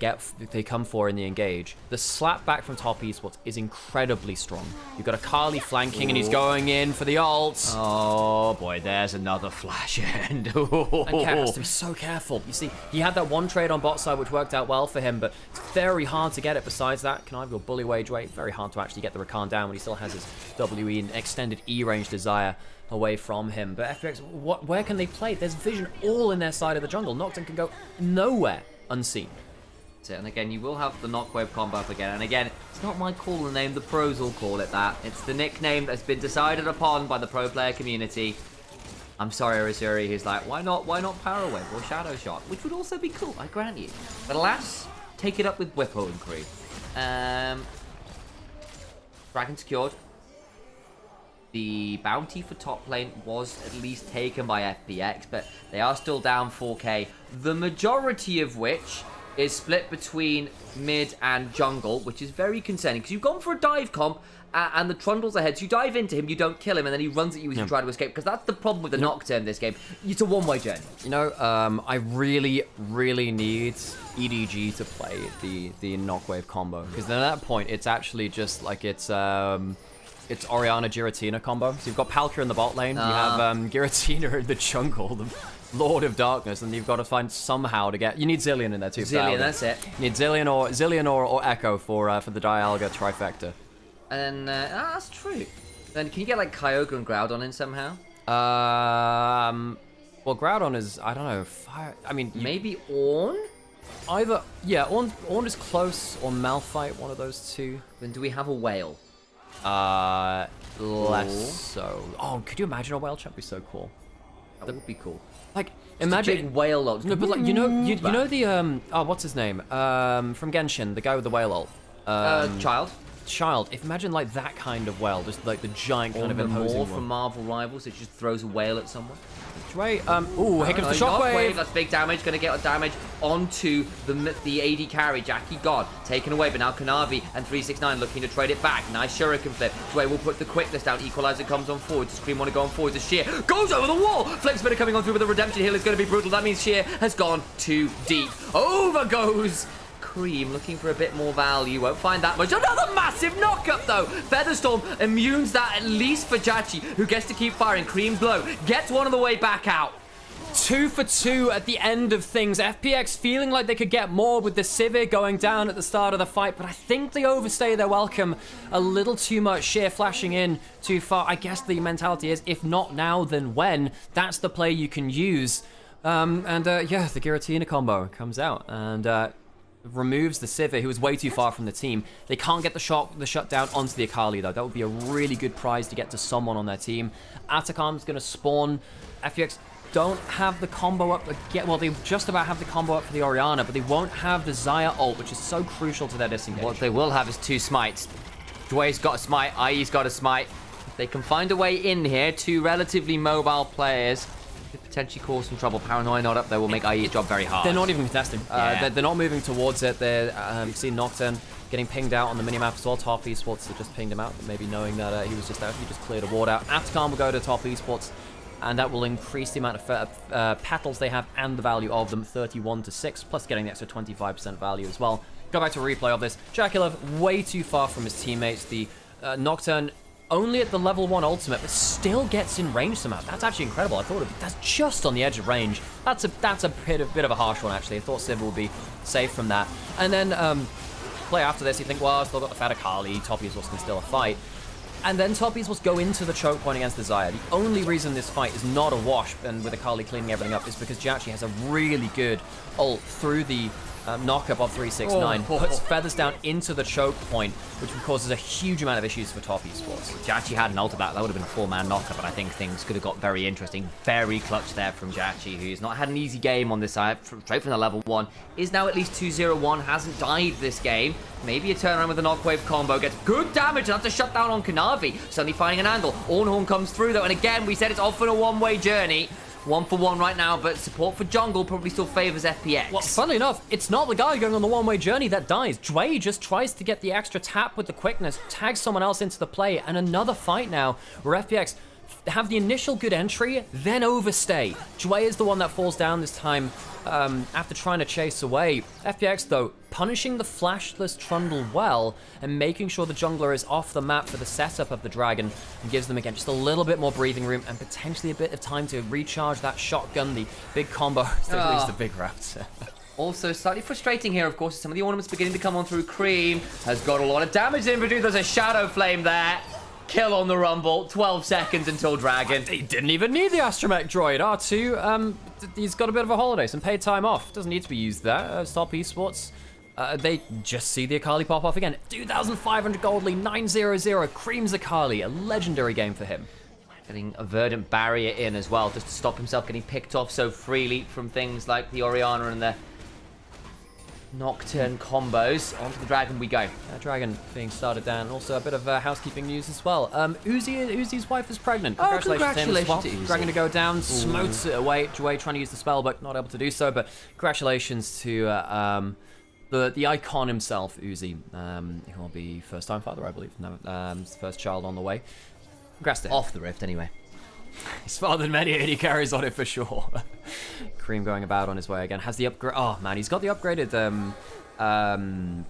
come for in the engage, the slap back from top esports is incredibly strong. You've got Akali flanking and he's going in for the ult. Oh boy, there's another flash end. And Cat has to be so careful. You see, he had that one trade on bot side which worked out well for him, but it's very hard to get it. Besides that, Connive will bully wage rate. Very hard to actually get the Rakan down when he still has his WE and extended E range desire away from him. But FPX, where can they play? There's vision all in their side of the jungle. Nocturne can go nowhere unseen. That's it. And again, you will have the Knockwave combo up again. And again, it's not my call the name, the pros will call it that. It's the nickname that's been decided upon by the pro player community. I'm sorry, Arisuri, who's like, why not Power Wave or Shadow Shot? Which would also be cool, I grant you. But alas, take it up with Whippo and crew. Dragon secured. The bounty for top lane was at least taken by FPX, but they are still down 4k, the majority of which is split between mid and jungle, which is very concerning, because you've gone for a dive comp, and the Trundle's ahead, so you dive into him, you don't kill him, and then he runs at you as you try to escape, because that's the problem with the Nocturne in this game. It's a one-way journey. You know, I really, really need EDG to play the Knockwave combo, because then at that point, it's actually just like it's Orianna Giratina combo. So you've got Palkia in the bot lane, you have Giratina in the jungle, the Lord of Darkness, and you've got to find somehow to get... You need Zillion in there too. Zillion, that's it. You need Zillion or Echo for the Dialga trifecta. And that's true. Then can you get like Kyogre and Groudon in somehow? Well, Groudon is, I don't know, fire... I mean... Maybe Ornn? Either... Yeah, Ornn is close, or Malphite, one of those two. Then do we have a whale? Less so. Oh, could you imagine a whale champ? Be so cool. That would be cool. Like, just imagine a big whale lot. No, but like you know the what's his name? From Genshin, the guy with the whale ult. Child. If imagine like that kind of whale, just like the giant kind of imposing one. From Marvel Rivals, it just throws a whale at someone. Right. Ooh, here comes the shockwave. That's big damage. Going to get damage onto the AD carry. Jackie God taken away, but now Kanavi and 369 looking to trade it back. Nice shuriken flip. Dwayne will put the quickness down. Equalizer comes on forward. Scream want to go on forward. The Sheer goes over the wall. Flame Spinner coming on through with the redemption heal is going to be brutal. That means Sheer has gone too deep. Over goes Cream, looking for a bit more value. Won't find that much. Another massive knockup, though. Featherstorm immunes that, at least for Jachi, who gets to keep firing. Cream's blow gets one on the way back out. 2 for 2 at the end of things. FPX feeling like they could get more with the Sivir going down at the start of the fight, but I think they overstay their welcome a little too much. Sheer flashing in too far. I guess the mentality is, if not now, then when? That's the play you can use. Yeah, the Giratina combo comes out, and removes the Sivir, who was way too far from the team. They can't get the shutdown onto the Akali, though. That would be a really good prize to get to someone on their team. Atakam's going to spawn. FPX don't have the combo up again. Well, they just about have the combo up for the Orianna, but they won't have the Xayah ult, which is so crucial to their disengage. What they will have is 2 smites. Jue's got a smite, IE's got a smite. If they can find a way in here, 2 relatively mobile players could potentially cause some trouble. Paranoia not up there will make IE's job very hard. They're not even contesting. Yeah. They're not moving towards it. They're seeing Nocturne getting pinged out on the minimap as well. Top Esports have just pinged him out, maybe knowing that he was just out. He just cleared a ward out. Aftercon will go to Top Esports, and that will increase the amount of petals they have and the value of them, 31 to 6, plus getting the extra 25% value as well. Go back to a replay of this. Jakulev way too far from his teammates. The Nocturne only at the level 1 ultimate, but still gets in range somehow. That's actually incredible. I thought that's just on the edge of range. That's a bit of a harsh one, actually. I thought Civ would be safe from that. And then play after this, you think, well, I've still got the Fat Akali, Top Esports can still a fight. And then Top Esports go into the choke point against the Xayah. The only reason this fight is not a wash, and with Akali cleaning everything up, is because Jackie has a really good ult through the knockup of 369, puts Feathers down into the choke point, which causes a huge amount of issues for Top Esports. Jachi had an ult of that would have been a 4-man knockup, and I think things could have got very interesting. Very clutch there from Jachi, who's not had an easy game on this side, straight from the level 1. Is now at least 2-0-1, hasn't died this game. Maybe a turnaround with the knockwave combo, gets good damage, and that's a shutdown on Kanavi. Suddenly finding an angle. Ornhorn comes through though, and again, we said it's often a one-way journey. 1-for-1 right now, but support for jungle probably still favors FPX. Well, funnily enough, it's not the guy going on the one-way journey that dies. Jue just tries to get the extra tap with the quickness, tags someone else into the play, and another fight now where FPX have the initial good entry, then overstay. Jue is the one that falls down this time after trying to chase away. FPX, though, punishing the flashless Trundle well and making sure the jungler is off the map for the setup of the dragon and gives them, again, just a little bit more breathing room and potentially a bit of time to recharge that shotgun, the big combo, to release the big raptor. Also, slightly frustrating here, of course, some of the ornaments beginning to come on through. Cream has got a lot of damage in inventory. There's a Shadow Flame there. Kill on the Rumble. 12 seconds until Dragon. He didn't even need the Astromech droid. R2, he's got a bit of a holiday, some paid time off. Doesn't need to be used there. Top Esports, they just see the Akali pop off again. 2,500 gold lead, 9-0-0. Cream's Akali, a legendary game for him. Getting a Verdant Barrier in as well, just to stop himself getting picked off so freely from things like the Orianna and the Nocturne combos. Onto the Dragon we go. Dragon being started down. Also a bit of housekeeping news as well. Uzi's wife is pregnant. Oh, Congratulations to Uzi. Dragon to go down, smotes it away. Jue trying to use the spell, but not able to do so. But congratulations to the icon himself, Uzi. Who will be first-time father, I believe. First child on the way. Congrats to him. Off the rift, anyway. He's fathered many and he carries on it for sure. Cream going about on his way again. Has the upgrade. Oh man, he's got the upgraded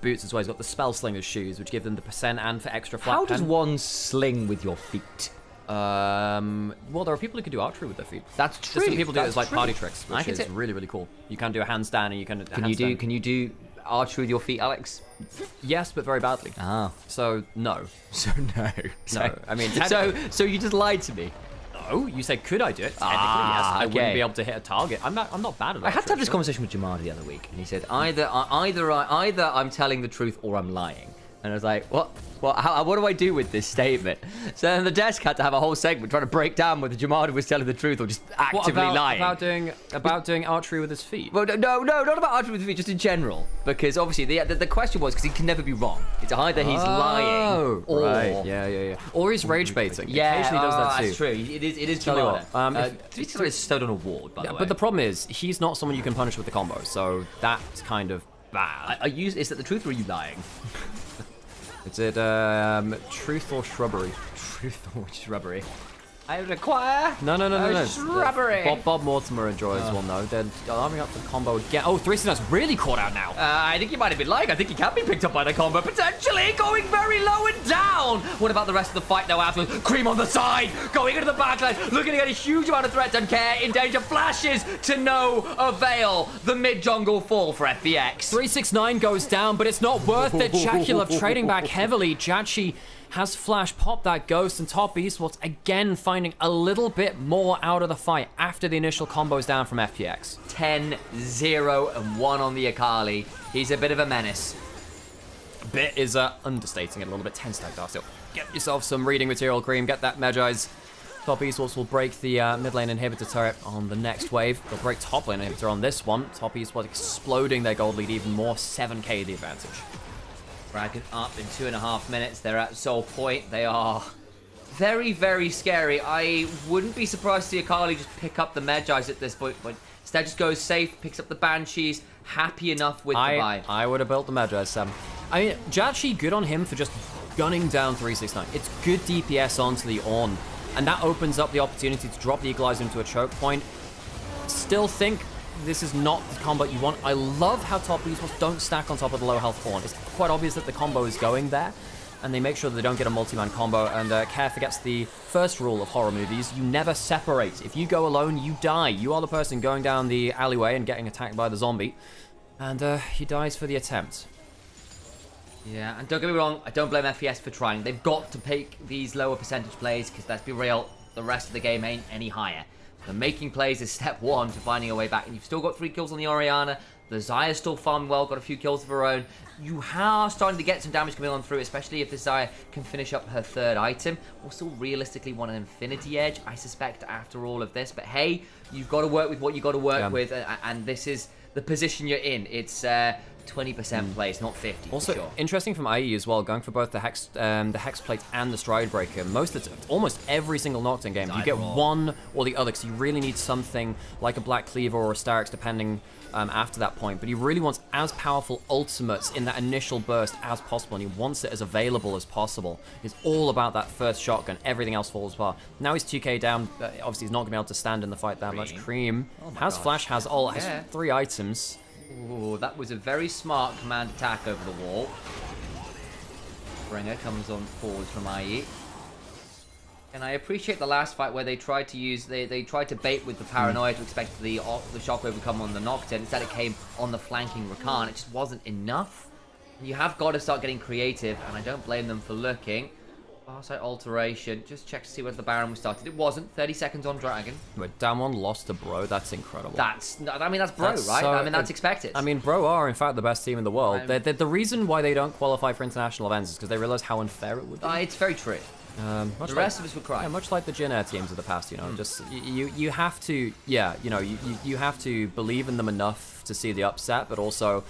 boots as well. He's got the Spell Slinger's shoes, which give them the percent and for extra flat. How does one sling with your feet? Well, there are people who can do archery with their feet. That's true. Some people do it as like true. party tricks, which is really, really cool. You can do a handstand and you can. Can you do archery with your feet, Alex? Yes, but very badly. Ah. So no. So no. No. I mean, so you just lied to me. No, you said could I do it? Technically, yes. I wouldn't be able to hit a target. I'm not bad at that. I had to have this conversation with Jamar the other week, and he said either I'm telling the truth or I'm lying. And I was like, what? What do I do with this statement? So then the desk had to have a whole segment trying to break down whether Jamar was telling the truth or just actively lying. About doing archery with his feet? Well, no, not about archery with his feet, just in general. Because obviously the question was because he can never be wrong. It's either he's lying or yeah. Or he's rage baiting. Yeah, occasionally does that too. That's true. It is Tell you Jamar. what, He's stowed an award, by the way. But the problem is he's not someone you can punish with the combo, so that's kind of bad. Is that the truth or are you lying? Is it truth or shrubbery? Truth or shrubbery? I require No. shrubbery. Bob Mortimer and Joy as well know. They're arming up for the combo again. Oh, 369's really caught out now. I think he might have been lying. I think he can be picked up by the combo, potentially going very low and down. What about the rest of the fight, though, afterwards? Cream on the side, going into the backline, looking to get a huge amount of threat and care, in danger, flashes to no avail. The mid-jungle fall for FPX. 369 goes down, but it's not worth it. Jakulov trading back heavily. Jachi has flash popped that ghost, and Top Esports again finding a little bit more out of the fight after the initial combos down from FPX. 10-0-1 on the Akali. He's a bit of a menace. Bit is understating it a little bit. 10 stack Darcy. Get yourself some reading material, Cream. Get that Magi's Top Esports will break the mid lane inhibitor turret on the next wave. They'll break top lane inhibitor on this one. Top Esports exploding their gold lead even more. 7k the advantage. Dragon up in 2.5 minutes. They're at Soul Point. They are very, very scary. I wouldn't be surprised to see Akali just pick up the Medjais at this point, but instead just goes safe, picks up the Banshees, happy enough with the buy. I would have built the Medjais, Sam. I mean, Jachi, good on him for just gunning down 369. It's good DPS onto the Ornn, and that opens up the opportunity to drop the Equalizer into a choke point. Still think this is not the combo you want. I love how top Esports don't stack on top of the low health Ornn. It's quite obvious that the combo is going there, and they make sure that they don't get a multi-man combo. And Care forgets the first rule of horror movies: you never separate. If you go alone, you die. You are the person going down the alleyway and getting attacked by the zombie, and he dies for the attempt. Yeah, and don't get me wrong, I don't blame FPX for trying. They've got to pick these lower percentage plays, because let's be real, the rest of the game ain't any higher. The making plays is step one to finding a way back, and you've still got 3 kills on the Orianna. The Xayah's still farming well, got a few kills of her own. You are starting to get some damage coming on through, especially if the Xayah can finish up her 3rd item. We'll still realistically want an Infinity Edge, I suspect, after all of this. But hey, you've got to work with what you've got to work with, and this is the position you're in. It's 20% plays, not 50. Also, sure. interesting from IE as well, going for both the Hex Plate and the Stride Breaker. Almost every single Nocturne game, you get one or the other, because you really need something like a Black Cleaver or a Starix, depending after that point. But he really wants as powerful ultimates in that initial burst as possible, and he wants it as available as possible. It's all about that first shotgun. Everything else falls apart. Now he's 2k down. Obviously, he's not going to be able to stand in the fight that much. Cream has Flash, has ult, has 3 items. Ooh, that was a very smart command attack over the wall. Bringer comes on forwards from IE. And I appreciate the last fight where they tried to use, they tried to bait with the paranoia to expect the shockwave to come on the Nocturne. Instead it came on the flanking Rakan. It just wasn't enough. You have got to start getting creative, and I don't blame them for looking. Farside alteration. Just check to see whether the Baron was started. It wasn't. 30 seconds on Dragon. But down one lost to Bro. That's incredible. That's Bro, right? I mean, that's expected. I mean, Bro are, in fact, the best team in the world. The reason why they don't qualify for international events is because they realize how unfair it would be. It's very true. The rest of us would cry. Yeah, much like the Jin Air teams of the past, you know. Just, you have to, you have to believe in them enough to see the upset, but also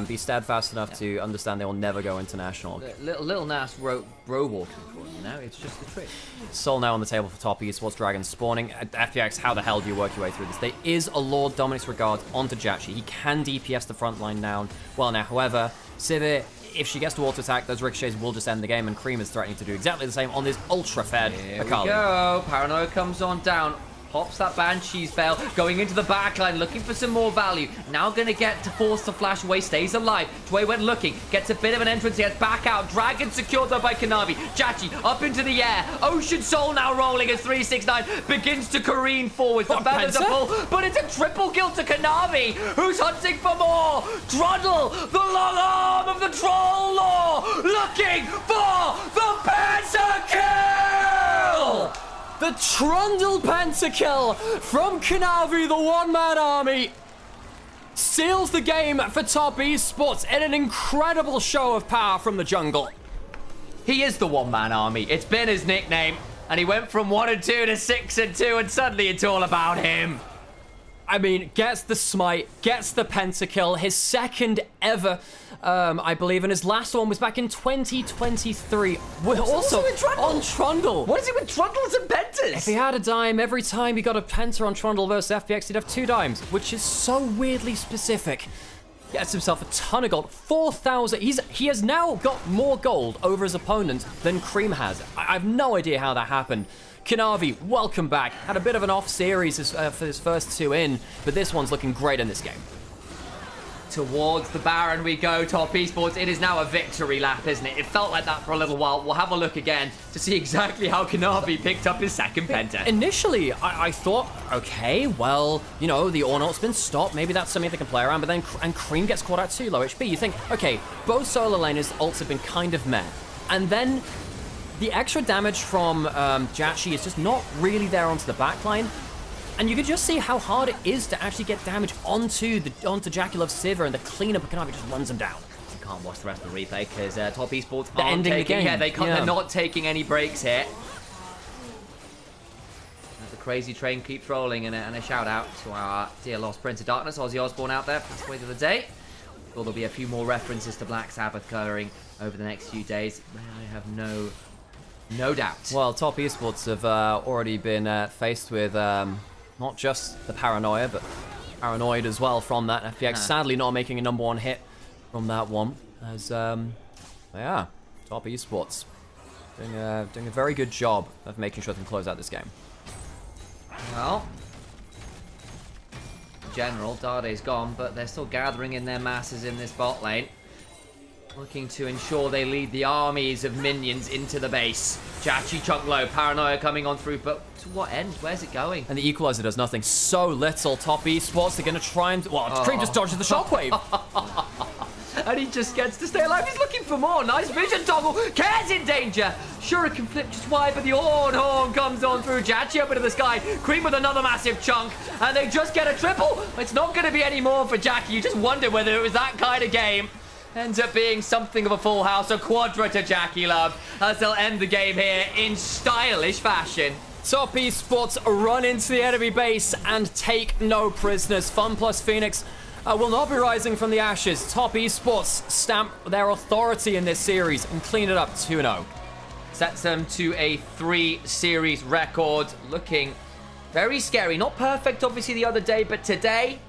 be steadfast enough to understand they will never go international. Little Nas bro walking for him, you know? It's just the trick. Soul now on the table for top Esports. Dragon spawning. FPX, how the hell do you work your way through this? There is a Lord Dominic's Regard onto Jachi. He can DPS the front line down. Well, now, however, Sivir, if she gets to auto attack, those ricochets will just end the game, and Cream is threatening to do exactly the same on this ultra-fed Akali. Here we go. Paranoia comes on down. Pops that Banshee's Veil, going into the backline, looking for some more value. Now going to get to force the flash away, stays alive. Tway went looking, gets a bit of an entrance, he gets back out. Dragon secured though by Kanavi. Jachi up into the air. Ocean Soul now rolling as 369 begins to careen forwards. The feathers are full, but it's a triple kill to Kanavi, who's hunting for more. Trundle, the long arm of the Troll Law, looking for the pentakill! The Trundle pentakill from Kanavi, the one-man army, seals the game for top Esports in an incredible show of power from the jungle. He is the one-man army. It's been his nickname, and he went from 1-2 to 6-2, and suddenly it's all about him. I mean, gets the smite, gets the pentakill, his second ever, I believe, and his last one was back in 2023. We're also on Trundle. What is it with Trundles and Pentas? If he had a dime, every time he got a Penta on Trundle versus FPX, he'd have 2 dimes, which is so weirdly specific. Gets himself a ton of gold, 4,000. He has now got more gold over his opponent than Cream has. I have no idea how that happened. Kanavi, welcome back. Had a bit of an off series for his first 2 in, but this one's looking great in this game. Towards the Baron we go, top Esports. It is now a victory lap, isn't it? It felt like that for a little while. We'll have a look again to see exactly how Kanavi picked up his second penta. Initially, I thought, okay, well, you know, the Ornult's been stopped. Maybe that's something they can play around, but then and Cream gets caught out too low HP. You think, okay, both solo laners' ults have been kind of meh. And then the extra damage from Jachi is just not really there onto the backline. And you can just see how hard it is to actually get damage onto Jaculov's Sivir, and the cleanup of Kanavi just runs him down. You can't watch the rest of the replay because top Esports they're ending the game. Yeah, they're not taking any breaks here. crazy train keeps rolling, and a shout out to our dear lost Prince of Darkness, Ozzy Osbourne out there, passed away the other day. Well, there'll be a few more references to Black Sabbath occurring over the next few days. I have no doubt. Well, Top Esports have already been faced with not just the paranoia, but paranoid as well from that. FPX sadly not making a #1 hit from that one, as yeah, Top Esports doing a very good job of making sure they can close out this game. Well, in general, Darde's gone, but they're still gathering in their masses in this bot lane, looking to ensure they lead the armies of minions into the base. Jachi chunk low, paranoia coming on through, but to what end? Where's it going? And the equalizer does nothing. So little. Top Esports, they're going to try and... Well, Cream just dodges the shockwave. And he just gets to stay alive. He's looking for more. Nice vision toggle. Cares in danger. Shuriken flip just wide, but the horn comes on through. Jachi up into the sky. Cream with another massive chunk. And they just get a triple. It's not going to be any more for Jackie. You just wonder whether it was that kind of game. Ends up being something of a full house. A quadra to Jackie Love, as they'll end the game here in stylish fashion. Top Esports run into the enemy base and take no prisoners. Fun plus Phoenix will not be rising from the ashes. Top Esports stamp their authority in this series and clean it up 2-0. Sets them to a 3-series record. Looking very scary. Not perfect, obviously, the other day, but today,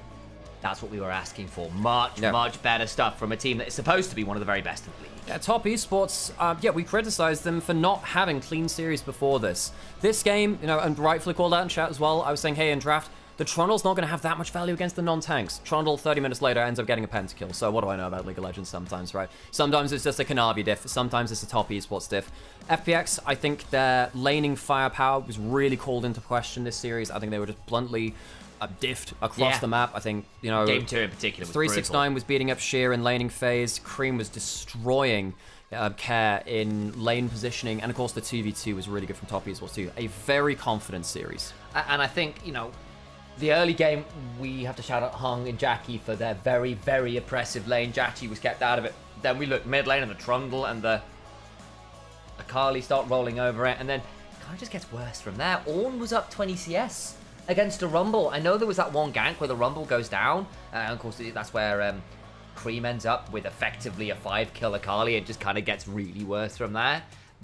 that's what we were asking for. Much better stuff from a team that is supposed to be one of the very best in the league. Yeah, Top Esports, we criticized them for not having clean series before this. This game, and rightfully called out in chat as well, I was saying, hey, in draft, the Trundle's not going to have that much value against the non-tanks. Trundle, 30 minutes later, ends up getting a pentakill. So what do I know about League of Legends sometimes, right? Sometimes it's just a Kanavi diff. Sometimes it's a Top Esports diff. FPX, I think their laning firepower was really called into question this series. I think they were just bluntly diffed across the map. I think, Game 2 in particular was 369 was beating up Sheer in laning phase. Cream was destroying Care in lane positioning. And of course, the 2v2 was really good from Top Esports too. A very confident series. And I think, the early game, we have to shout out Hung and Jackie for their very, very oppressive lane. Jackie was kept out of it. Then we look mid lane and the Trundle and the Akali start rolling over it. And then it kind of just gets worse from there. Ornn was up 20 CS against a Rumble. I know there was that one gank where the Rumble goes down. And of course, that's where Cream ends up with effectively a 5-kill Akali. It just kind of gets really worse from there.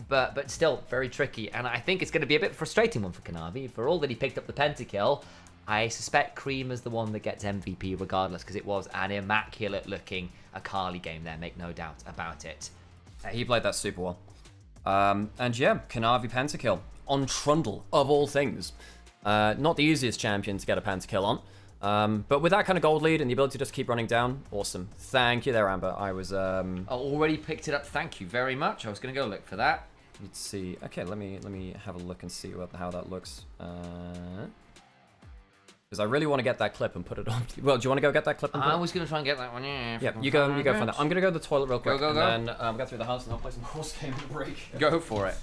But still, very tricky. And I think it's going to be a bit frustrating one for Kanavi. For all that he picked up the pentakill, I suspect Cream is the one that gets MVP regardless, because it was an immaculate-looking Akali game there, make no doubt about it. He played that super well. And yeah, Kanavi pentakill on Trundle, of all things. Not the easiest champion to get a pentakill on. But with that kind of gold lead and the ability to just keep running down, awesome. Thank you there, Amber. I was... I already picked it up. Thank you very much. I was going to go look for that. Let's see. Okay, let me have a look and see how that looks. Because I really want to get that clip and put it on. Well, do you want to go get that clip? I was going to try and get that one, yeah. Yeah, you go find that. I'm going to go to the toilet real quick. Go. And then we'll get through the house and I'll play some horse game in the break. Go for it.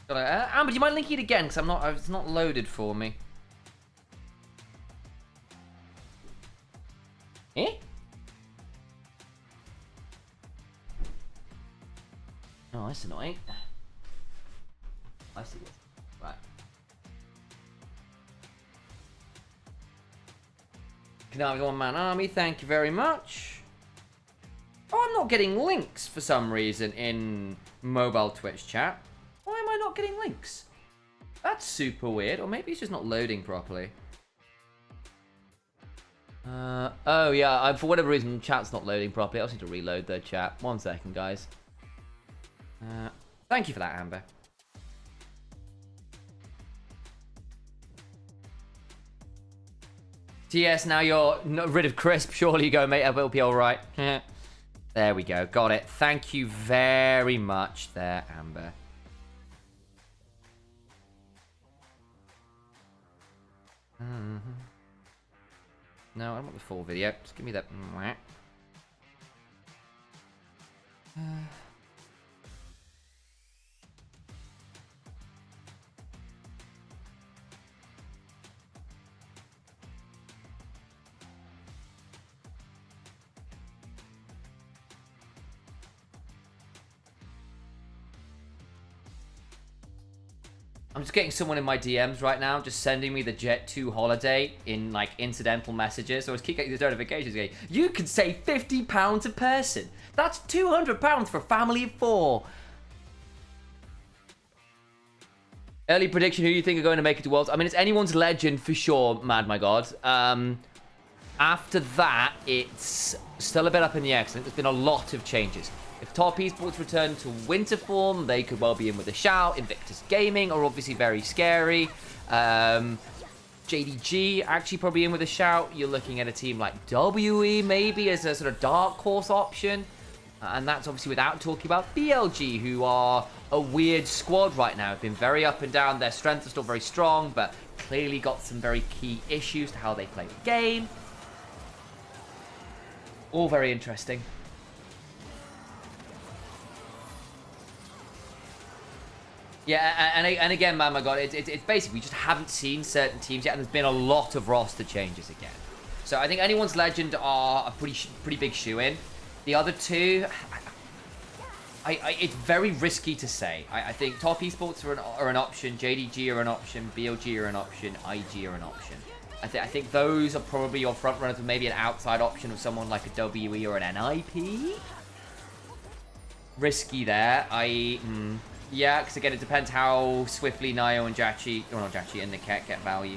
Amber, do you mind linking it again? Because it's not loaded for me. Eh? Oh, that's annoying. I see it. Right. Kanavi one-man army, thank you very much. Oh, I'm not getting links for some reason in mobile Twitch chat. Why am I not getting links? That's super weird. Or maybe it's just not loading properly. Oh yeah, for whatever reason, chat's not loading properly. I also need to reload the chat. 1 second, guys. Thank you for that, Amber. TES, now you're rid of Crisp. Surely you go, mate. LPL, right? There we go. Got it. Thank you very much there, Amber. No, I don't want the full video. Just give me that. I'm just getting someone in my DMs right now just sending me the Jet 2 holiday in like incidental messages. So I was keep getting these notifications going, you can save £50 a person. That's £200 for a family of 4. Early prediction, who do you think are going to make it to Worlds? I mean, it's anyone's legend for sure, Mad My God. After that, it's still a bit up in the air because I think there's been a lot of changes. If Top Esports return to winter form, they could well be in with a shout. Invictus Gaming are obviously very scary. JDG actually probably in with a shout. You're looking at a team like WE maybe as a sort of dark horse option. And that's obviously without talking about BLG, who are a weird squad right now. Have been very up and down. Their strength is still very strong, but clearly got some very key issues to how they play the game. All very interesting. Yeah, and again, man, my God, it's basically we just haven't seen certain teams yet, and there's been a lot of roster changes again. So I think anyone's legend are a pretty big shoe-in. The other two, it's very risky to say. I think Top Esports are an option, JDG are an option, BLG are an option, IG are an option. I think those are probably your front runners with maybe an outside option of someone like a WE or an NIP. Risky there. Yeah, because again, it depends how swiftly Nio and Jachi, or not Jachi, and Niket get value.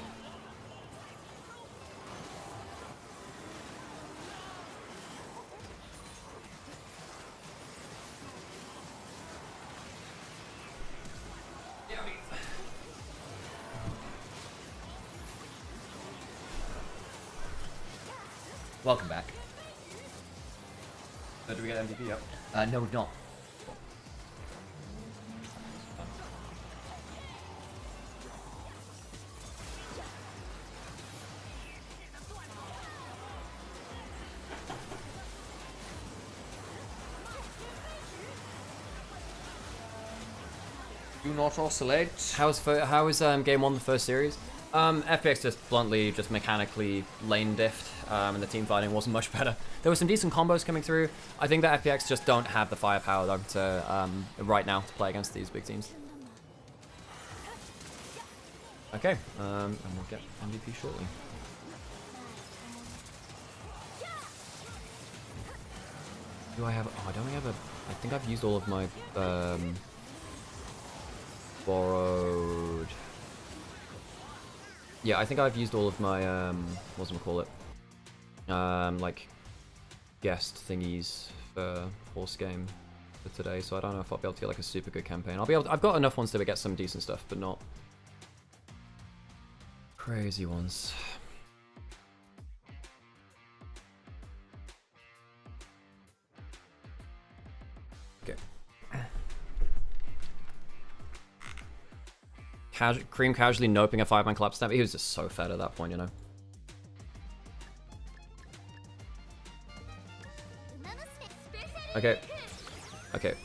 Welcome back. So do we get MVP up? No, we've not. Do not oscillate. How was game 1 the first series? FPX just bluntly, just mechanically lane diffed, and the team fighting wasn't much better. There were some decent combos coming through. I think that FPX just don't have the firepower though to right now to play against these big teams. Okay, and we'll get MVP shortly. Do I have? Oh, I don't have a. I think I've used all of my borrowed. Yeah, I think I've used all of my what's it call it? Like guest thingies for horse game for today, so I don't know if I'll be able to get like a super good campaign. I've got enough ones to get some decent stuff, but not crazy ones. Okay. Cream casually noping a 5-man collapse snap. He was just so fed at that point, you know. Okay. Okay.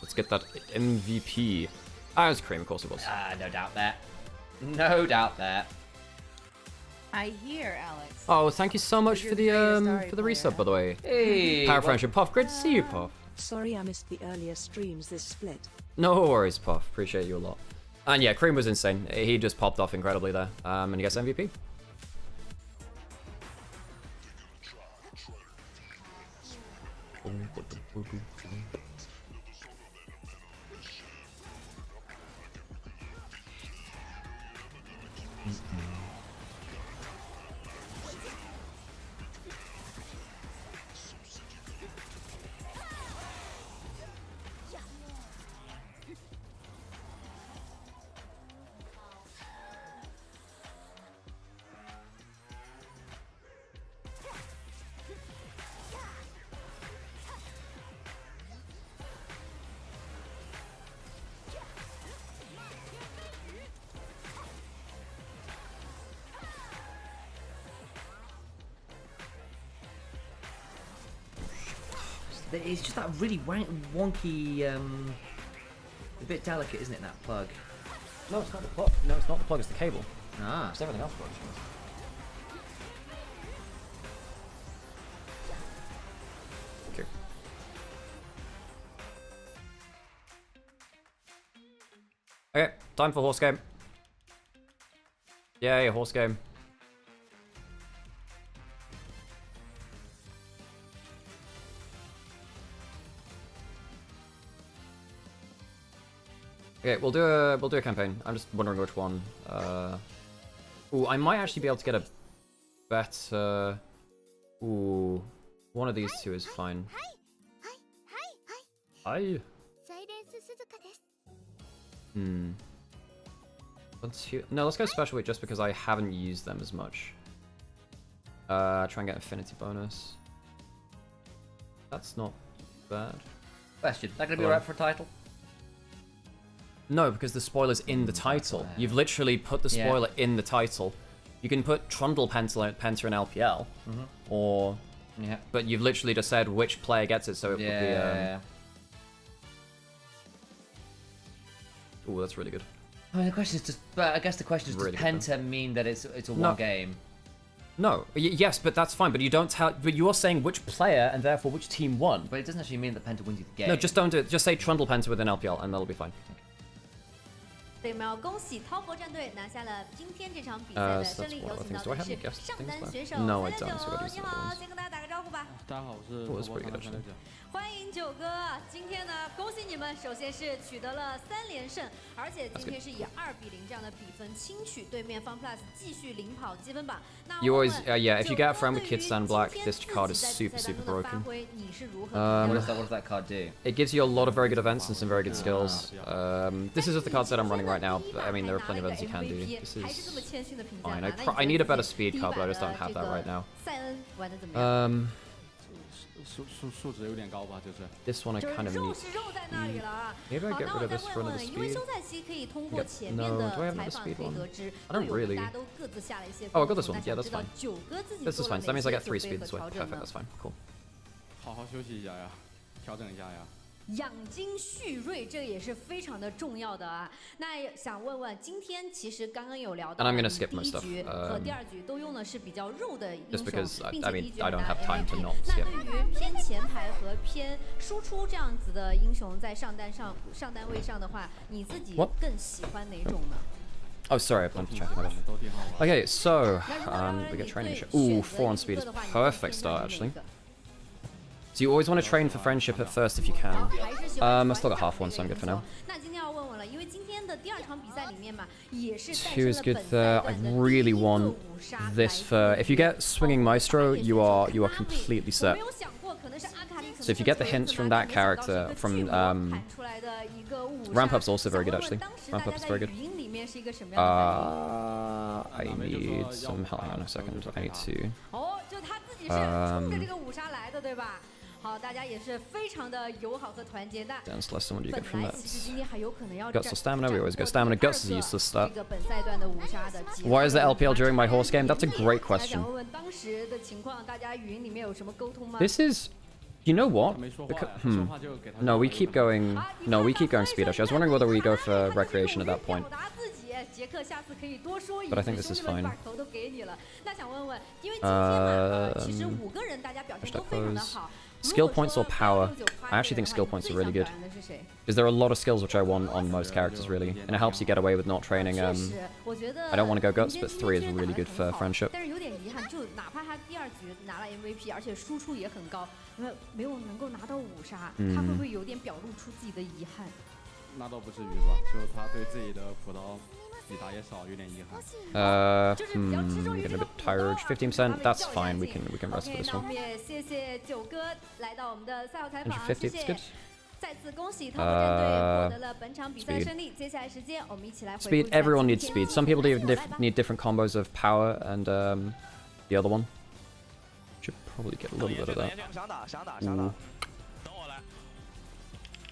Let's get that MVP. Ah, it was Cream, of course it was. No doubt there. No doubt there. I hear, Alex. Oh, thank you so much for the resub, by the way. Hey. Power Friendship. Puff, great to see you, Puff. Sorry I missed the earlier streams this split. No worries, Puff. Appreciate you a lot. And yeah, Cream was insane. He just popped off incredibly there. And he gets MVP. It's just that really wonky, a bit delicate, isn't it, that plug? No, it's not the plug. No, it's not the plug, it's the cable. Ah. It's everything else plugged. Okay. Okay, time for horse game. Yay, horse game. Okay, we'll do a campaign. I'm just wondering which one. Ooh, I might actually be able to get a better. Ooh, one of these two is fine. Hi. No, let's go special weight just because I haven't used them as much. Try and get affinity bonus. That's not bad. Question: that gonna be alright for a title? No, because the spoiler's in the title. You've literally put the spoiler in the title. You can put Trundle Penta in LPL, or but you've literally just said which player gets it, so it would be. Ooh, that's really good. I mean, the question is just. But I guess the question is, Really does Penta mean that it's a one game? No. Yes, but that's fine. But you don't tell. But you are saying which player and therefore which team won. But it doesn't actually mean that Penta wins you the game. No, just don't do it. Just say Trundle Penta within LPL, and that'll be fine. 所以我们要恭喜滔博战队拿下了今天这场比赛的胜利，有请到的是上单选手No, I 369。 don't. 你好，先跟大家打个招呼吧。大家好，我是 was pretty good actually. 欢迎九哥，今天呢，恭喜你们，首先是取得了3连胜，而且今天是以2比0这样的比分轻取对面 FunPlus， 继续领跑积分榜。You always, yeah. If you get a friend with Kidsan Black, this card is super broken. What does that card do? It gives you a lot of very good events and some very good skills. This is just the card set I'm running right now. But, I mean, there are plenty of events you can do. This is fine. I need a better speed card, but I just don't have that right now. This one I kind of need. Maybe I get rid of this for another speed. No, do I have another speed one? I don't really. Oh, I got this one. Yeah, that's fine. This is fine. So that means I get 3 speed this way. Perfect. That's fine. Cool. 好好休息一下呀，调整一下呀。养精蓄锐，这也是非常的重要的啊。那想问问，今天其实刚刚有聊到，第一局和第2局都用的是比较肉的英雄，并且第一局拿 MVP。那对于偏前排和偏输出这样子的英雄，在上单位上的话，你自己更喜欢哪种呢？ Oh, sorry, I planned to check my bad. Okay, so we get training. Ooh, 4 on speed is perfect start actually. So you always want to train for friendship at first if you can. I still got half one, so I'm good for now. 2 is good there. I really want this for... If you get Swinging Maestro, you are completely set. So if you get the hints from that character, from... Ramp Up's also very good, actually. Ramp Up is very good. I need some... Hang on a second. I need to... 好，大家也是非常的友好和团结的。 Dance less than what do you get from that? Guts or stamina? We always go stamina. Guts is a useless stat. Why is the LPL during my horse game? That's a great question. This is... You know what? No, we keep going... No, we keep going speed actually. I was wondering whether we go for recreation at that point. But I think this is fine. Skill points or power? I actually think skill points are really good. Because there are a lot of skills which I want on most characters, really. And it helps you get away with not training. I don't want to go Guts, but 3 is really good for friendship. Getting a bit tired. 15%, that's fine. We can rest for this one. 150, that's good. Speed, everyone needs speed. Some people need different combos of power and the other one. Should probably get a little bit of that. Ooh.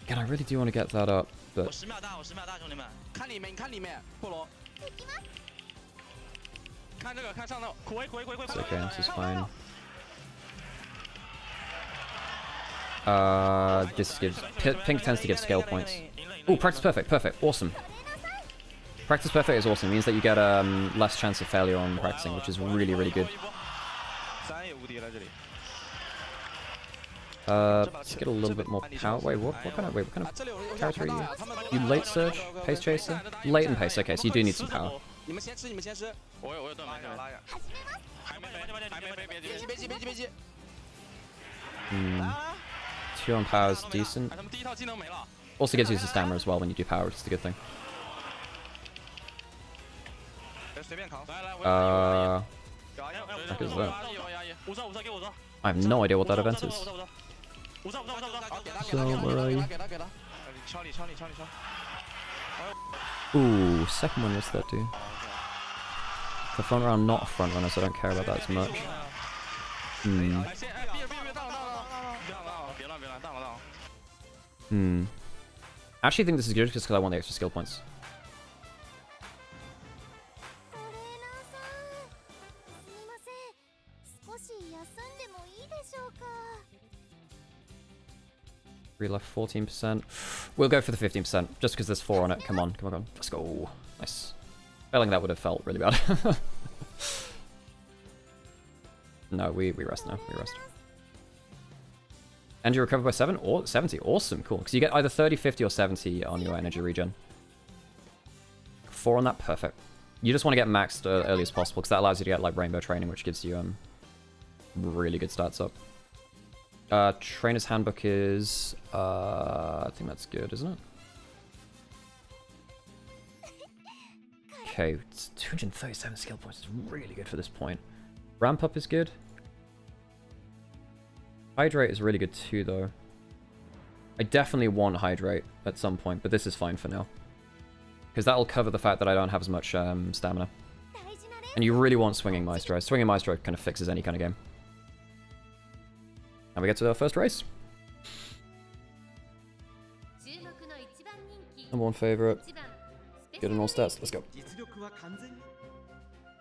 Again, I really do want to get that up, but... It's okay, this is fine. This gives... Pink tends to give scale points. Ooh, practice perfect, perfect, awesome. Practice perfect is awesome. It means that you get less chance of failure on practicing, which is really, really good. Let's get a little bit more power. Wait, what kind of character are you? You late surge? Pace chaser? Late and pace, okay, so you do need some power. Hmm. 2 on power is decent. Also gives you some stamina as well when you do power, which is a good thing. What is that? I have no idea what that event is. Samurai. Ooh, second one, what's that do? The front runner, I'm not a front runner, so I don't care about that as much. Hmm. Hmm. I actually think this is good just because I want the extra skill points. Left 14%. We'll go for the 15%, just because there's 4 on it. Come on, come on, come on. Let's go. Nice. Failing that would have felt really bad. No, we rest now. We rest. And you recover by 7 or 70. Awesome, cool. Because you get either 30, 50, or 70 on your energy regen. 4 on that, perfect. You just want to get maxed early as possible, because that allows you to get like rainbow training, which gives you really good stats up. Trainer's Handbook is, I think that's good, isn't it? Okay, it's 237 skill points is really good for this point. Ramp Up is good. Hydrate is really good too, though. I definitely want Hydrate at some point, but this is fine for now. Because that'll cover the fact that I don't have as much stamina. And you really want Swinging Maestro. Swinging Maestro kind of fixes any kind of game. And we get to our first race. Number 1 favorite. Good in all stats. Let's go.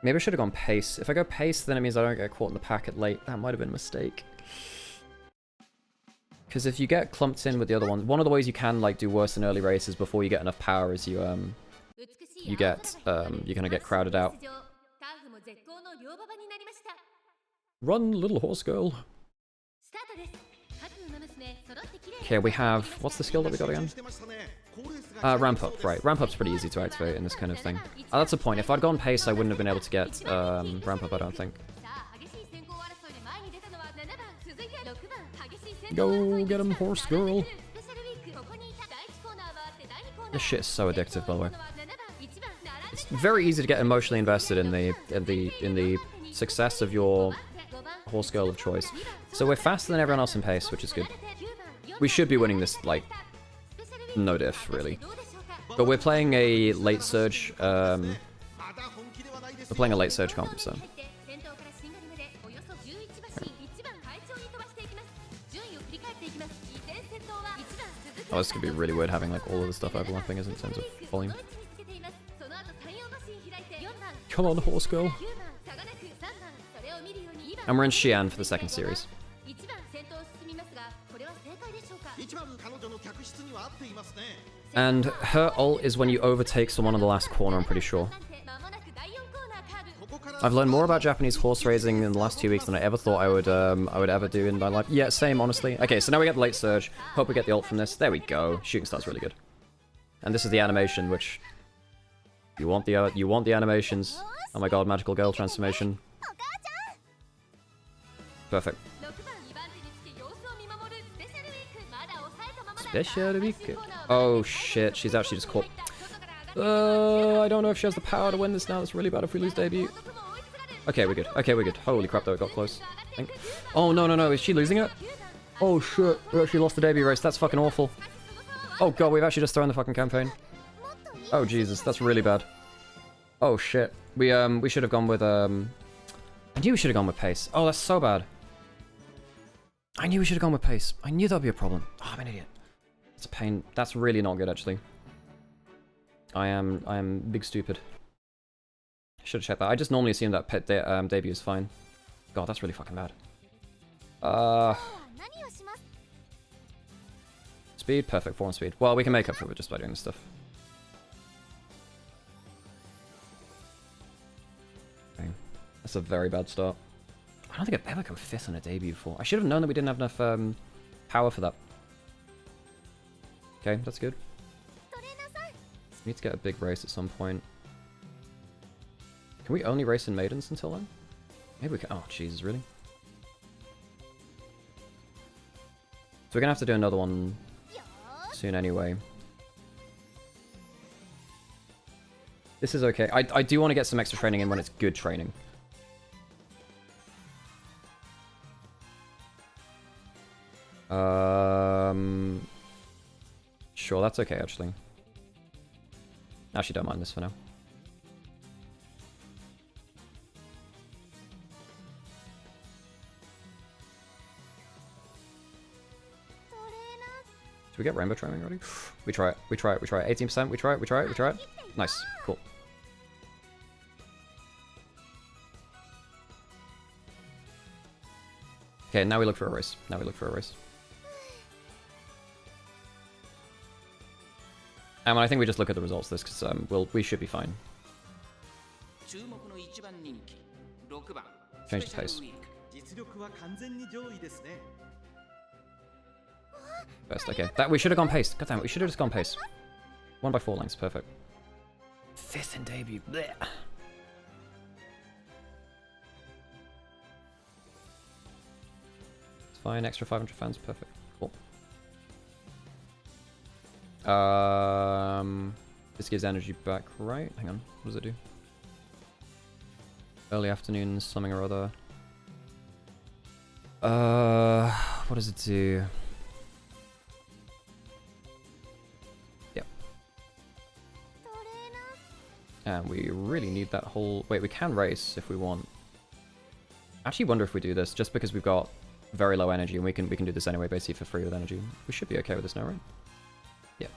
Maybe I should have gone pace. If I go pace, then it means I don't get caught in the packet late. That might have been a mistake. Because if you get clumped in with the other ones, one of the ways you can like do worse in early races before you get enough power is you're gonna get crowded out. Run, little horse girl. Okay, we have... What's the skill that we got again? Ramp Up, right. Ramp Up's pretty easy to activate in this kind of thing. That's a point. If I'd gone pace, I wouldn't have been able to get Ramp Up, I don't think. Go get him, horse girl. This shit is so addictive, by the way. It's very easy to get emotionally invested in the success of your horse girl of choice. So we're faster than everyone else in pace, which is good. We should be winning this, like, no diff, really. But we're playing a late surge, we're playing a late surge comp, so. Oh, this could be really weird having, like, all of the stuff overlapping in terms of volume. Come on, horse girl. And we're in Xi'an for the second series. And her ult is when you overtake someone on the last corner, I'm pretty sure. I've learned more about Japanese horse racing in the last 2 weeks than I ever thought I would ever do in my life. Yeah, same, honestly. Okay, so now we get the late surge. Hope we get the ult from this. There we go. Shooting star's really good. And this is the animation, which you want the animations. Oh my god, magical girl transformation. Perfect. Special week. Oh shit, she's actually just caught. I don't know if she has the power to win this now. It's really bad if we lose debut. Okay, we're good. Okay, we're good. Holy crap, though, it got close. I think. Oh, no, no, no. Is she losing it? Oh, shit. We actually lost the debut race. That's fucking awful. Oh, God, we've actually just thrown the fucking campaign. Oh, Jesus. That's really bad. Oh, shit. We should have gone with, I knew we should have gone with pace. Oh, that's so bad. I knew we should have gone with pace. I knew that'd be a problem. Oh, I'm an idiot. It's a pain. That's really not good, actually. I am big stupid. Should have checked that. I just normally assume that pet debut is fine. God, that's really fucking bad. Speed, perfect. 4 on speed. Well, we can make up for it just by doing this stuff. Okay. That's a very bad start. I don't think I've ever come 5th on a debut before. I should have known that we didn't have enough power for that. Okay, that's good. Need to get a big race at some point. Can we only race in maidens until then? Maybe we can. Oh, Jesus, really? So we're gonna have to do another one soon anyway. This is okay. I do want to get some extra training in when it's good training. Sure, that's okay, actually. Actually, don't mind this for now. Do we get rainbow training already? We try it, we try it, we try it. 18%, we try it, we try it, we try it. Nice, cool. Okay, now we look for a race. Now we look for a race. And I think we just look at the results of this, because we should be fine. Change the pace. Best, okay. We should have gone pace. God damn it, we should have just gone pace. 1 by 4 lengths, perfect. 5th in debut. Blech. It's fine, extra 500 fans, perfect. Cool. This gives energy back, right? Hang on, what does it do? Early afternoon, something or other. What does it do? Yep. And we really need that whole... Wait, we can race if we want. I actually wonder if we do this, just because we've got very low energy, and we can do this anyway, basically for free with energy. We should be okay with this now, right? Yeah.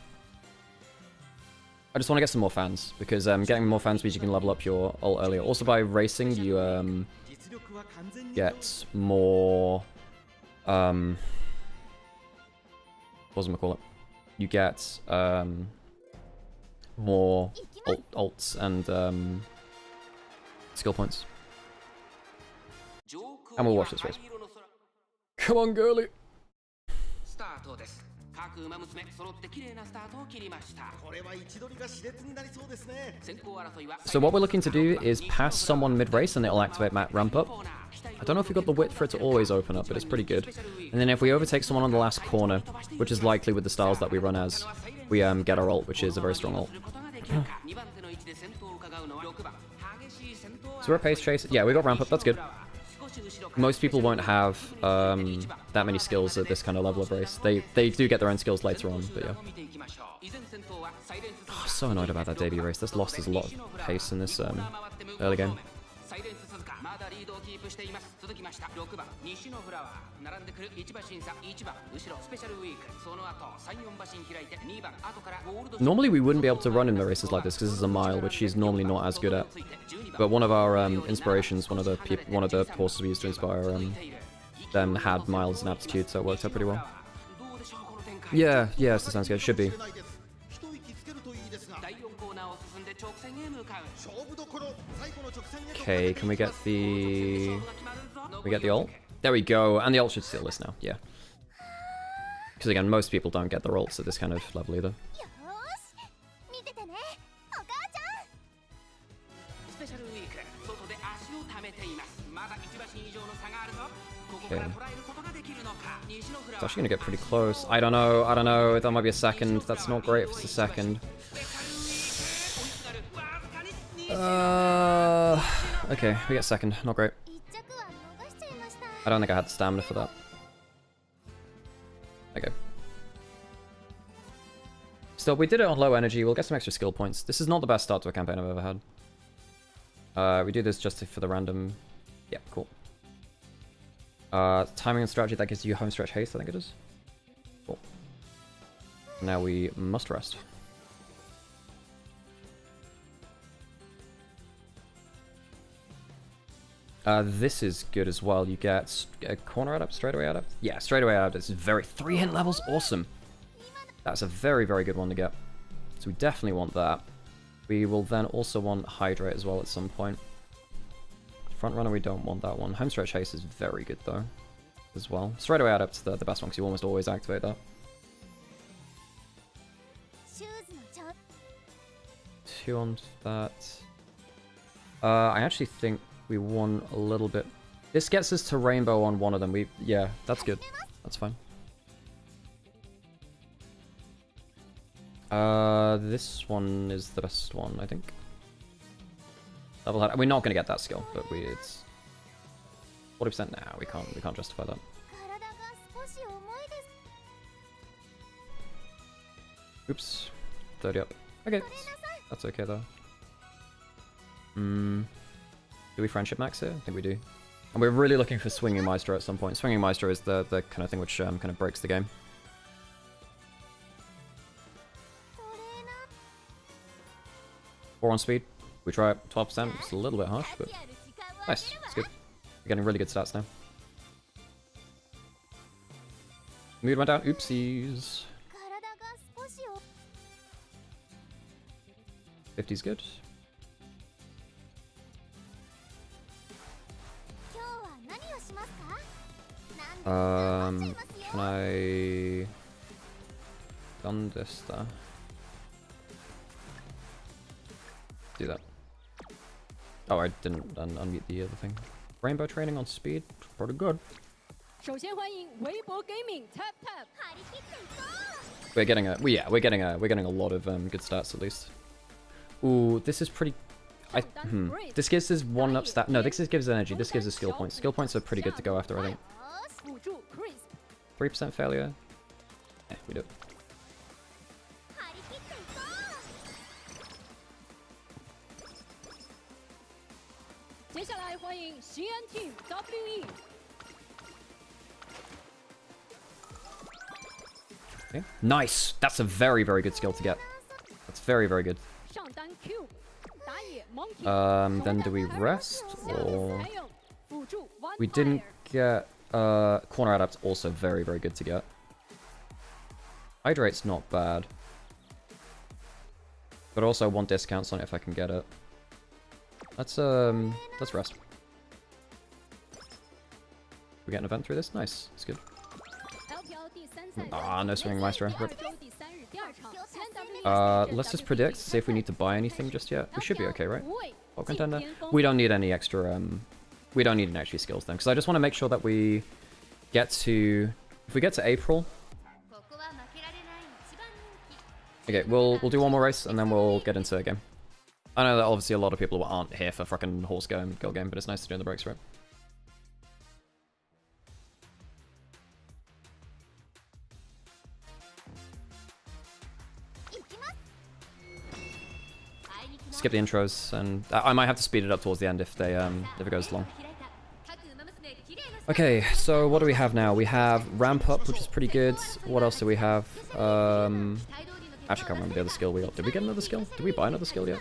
I just want to get some more fans, because getting more fans means you can level up your ult earlier. Also, by racing, you get more... what was I call it? You get more ults and skill points. And we'll watch this race. Come on, girly! So what we're looking to do is pass someone mid-race and it'll activate ramp up. I don't know if we've got the width for it to always open up, but it's pretty good. And then if we overtake someone on the last corner, which is likely with the styles that we run as, we get our ult, which is a very strong ult. So we're a pace chase. Yeah, we got ramp up, that's good. Most people won't have that many skills at this kind of level of race. They do get their own skills later on, but yeah. Oh, so annoyed about that debut race. That's lost us a lot of pace in this early game. Normally we wouldn't be able to run in the races like this because this is a mile, which she's normally not as good at. But one of our inspirations, one of the horses we used to inspire them had miles and aptitude, so it worked out pretty well. Yeah, that sounds good. Should be. Okay, can we get the... ult? There we go, and the ult should steal this now, yeah. Because again, most people don't get their ults at this kind of level either. Okay. It's actually gonna get pretty close. I don't know, that might be a second. That's not great if it's a second. Okay, we get second. Not great. I don't think I had the stamina for that. Okay. Still, we did it on low energy. We'll get some extra skill points. This is not the best start to a campaign I've ever had. We do this just for the random... Yeah, cool. Timing and strategy, that gives you home stretch haste, I think it is. Cool. Now we must rest. This is good as well. You get a corner adapt, straightaway adapt? Yeah, straightaway adapt. It's very... 3 hint levels? Awesome. That's a very, very good one to get. So we definitely want that. We will then also want Hydrate as well at some point. Front runner, we don't want that one. Home stretch haste is very good though. as well. Straight away Adept's the best one because you almost always activate that. 2 on that. I actually think we won a little bit. This gets us to rainbow on one of them. Yeah, that's good. That's fine. This one is the best one, I think. Double head. We're not gonna get that skill, but it's 40% now. We can't justify that. Oops, 30 up. Okay, that's okay though. Do we friendship max here? I think we do. And we're really looking for Swinging Maestro at some point. Swinging Maestro is the kind of thing which kind of breaks the game. Four on speed. We try it. 12%. It's a little bit harsh, but nice. It's good. We're getting really good stats now. Mood went down. Oopsies. 50's good. Can I... Done this there? Do that. Oh, I didn't unmute the other thing. Rainbow training on speed, pretty good. We're getting a we're getting a lot of good stats at least. Ooh, this is pretty. This gives us 1-up stat. No, this gives energy. This gives us skill points. Skill points are pretty good to go after, I think. 3% failure. We do it. Okay. Nice! That's a very, very good skill to get. That's very, very good. Then do we rest? Or... We didn't get... Corner Adapt's also very, very good to get. Hydrate's not bad. But also want discounts on it if I can get it. Let's rest. We get an event through this? Nice. It's good. Ah, no Swinging Maestro. Rip. Let's just predict, see if we need to buy anything just yet. We should be okay, right? Top contender. We don't need any extra, we don't need any extra skills then, because I just want to make sure that we get to... If we get to April... Okay, we'll do one more race, and then we'll get into a game. I know that obviously a lot of people aren't here for fucking horse girl game, but it's nice to do in the breaks, right? Skip the intros, and I might have to speed it up towards the end if they if it goes long. Okay, so what do we have now? We have Ramp Up, which is pretty good. What else do we have? Actually, I can't remember the other skill we got. Did we get another skill? Did we buy another skill yet?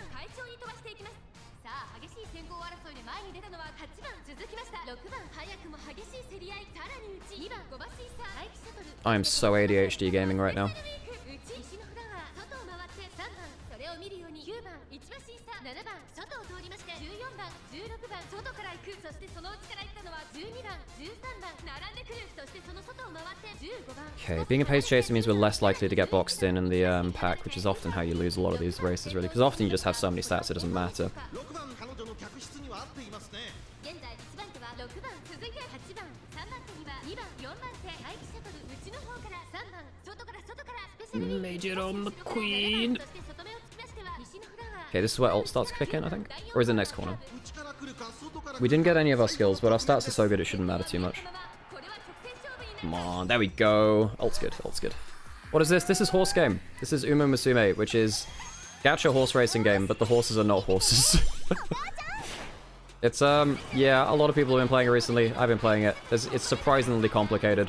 I am so ADHD gaming right now. Okay, being a pace chaser means we're less likely to get boxed in the pack, which is often how you lose a lot of these races, really. Because often you just have so many stats it doesn't matter. Major on the queen. Okay, this is where ult starts kicking, I think. Or is it next corner? We didn't get any of our skills, but our stats are so good it shouldn't matter too much. Come on, there we go. Ult's good, ult's good. What is this? This is horse game. This is Uma Musume, which is gacha horse racing game, but the horses are not horses. It's, yeah, a lot of people have been playing it recently. I've been playing it. It's surprisingly complicated.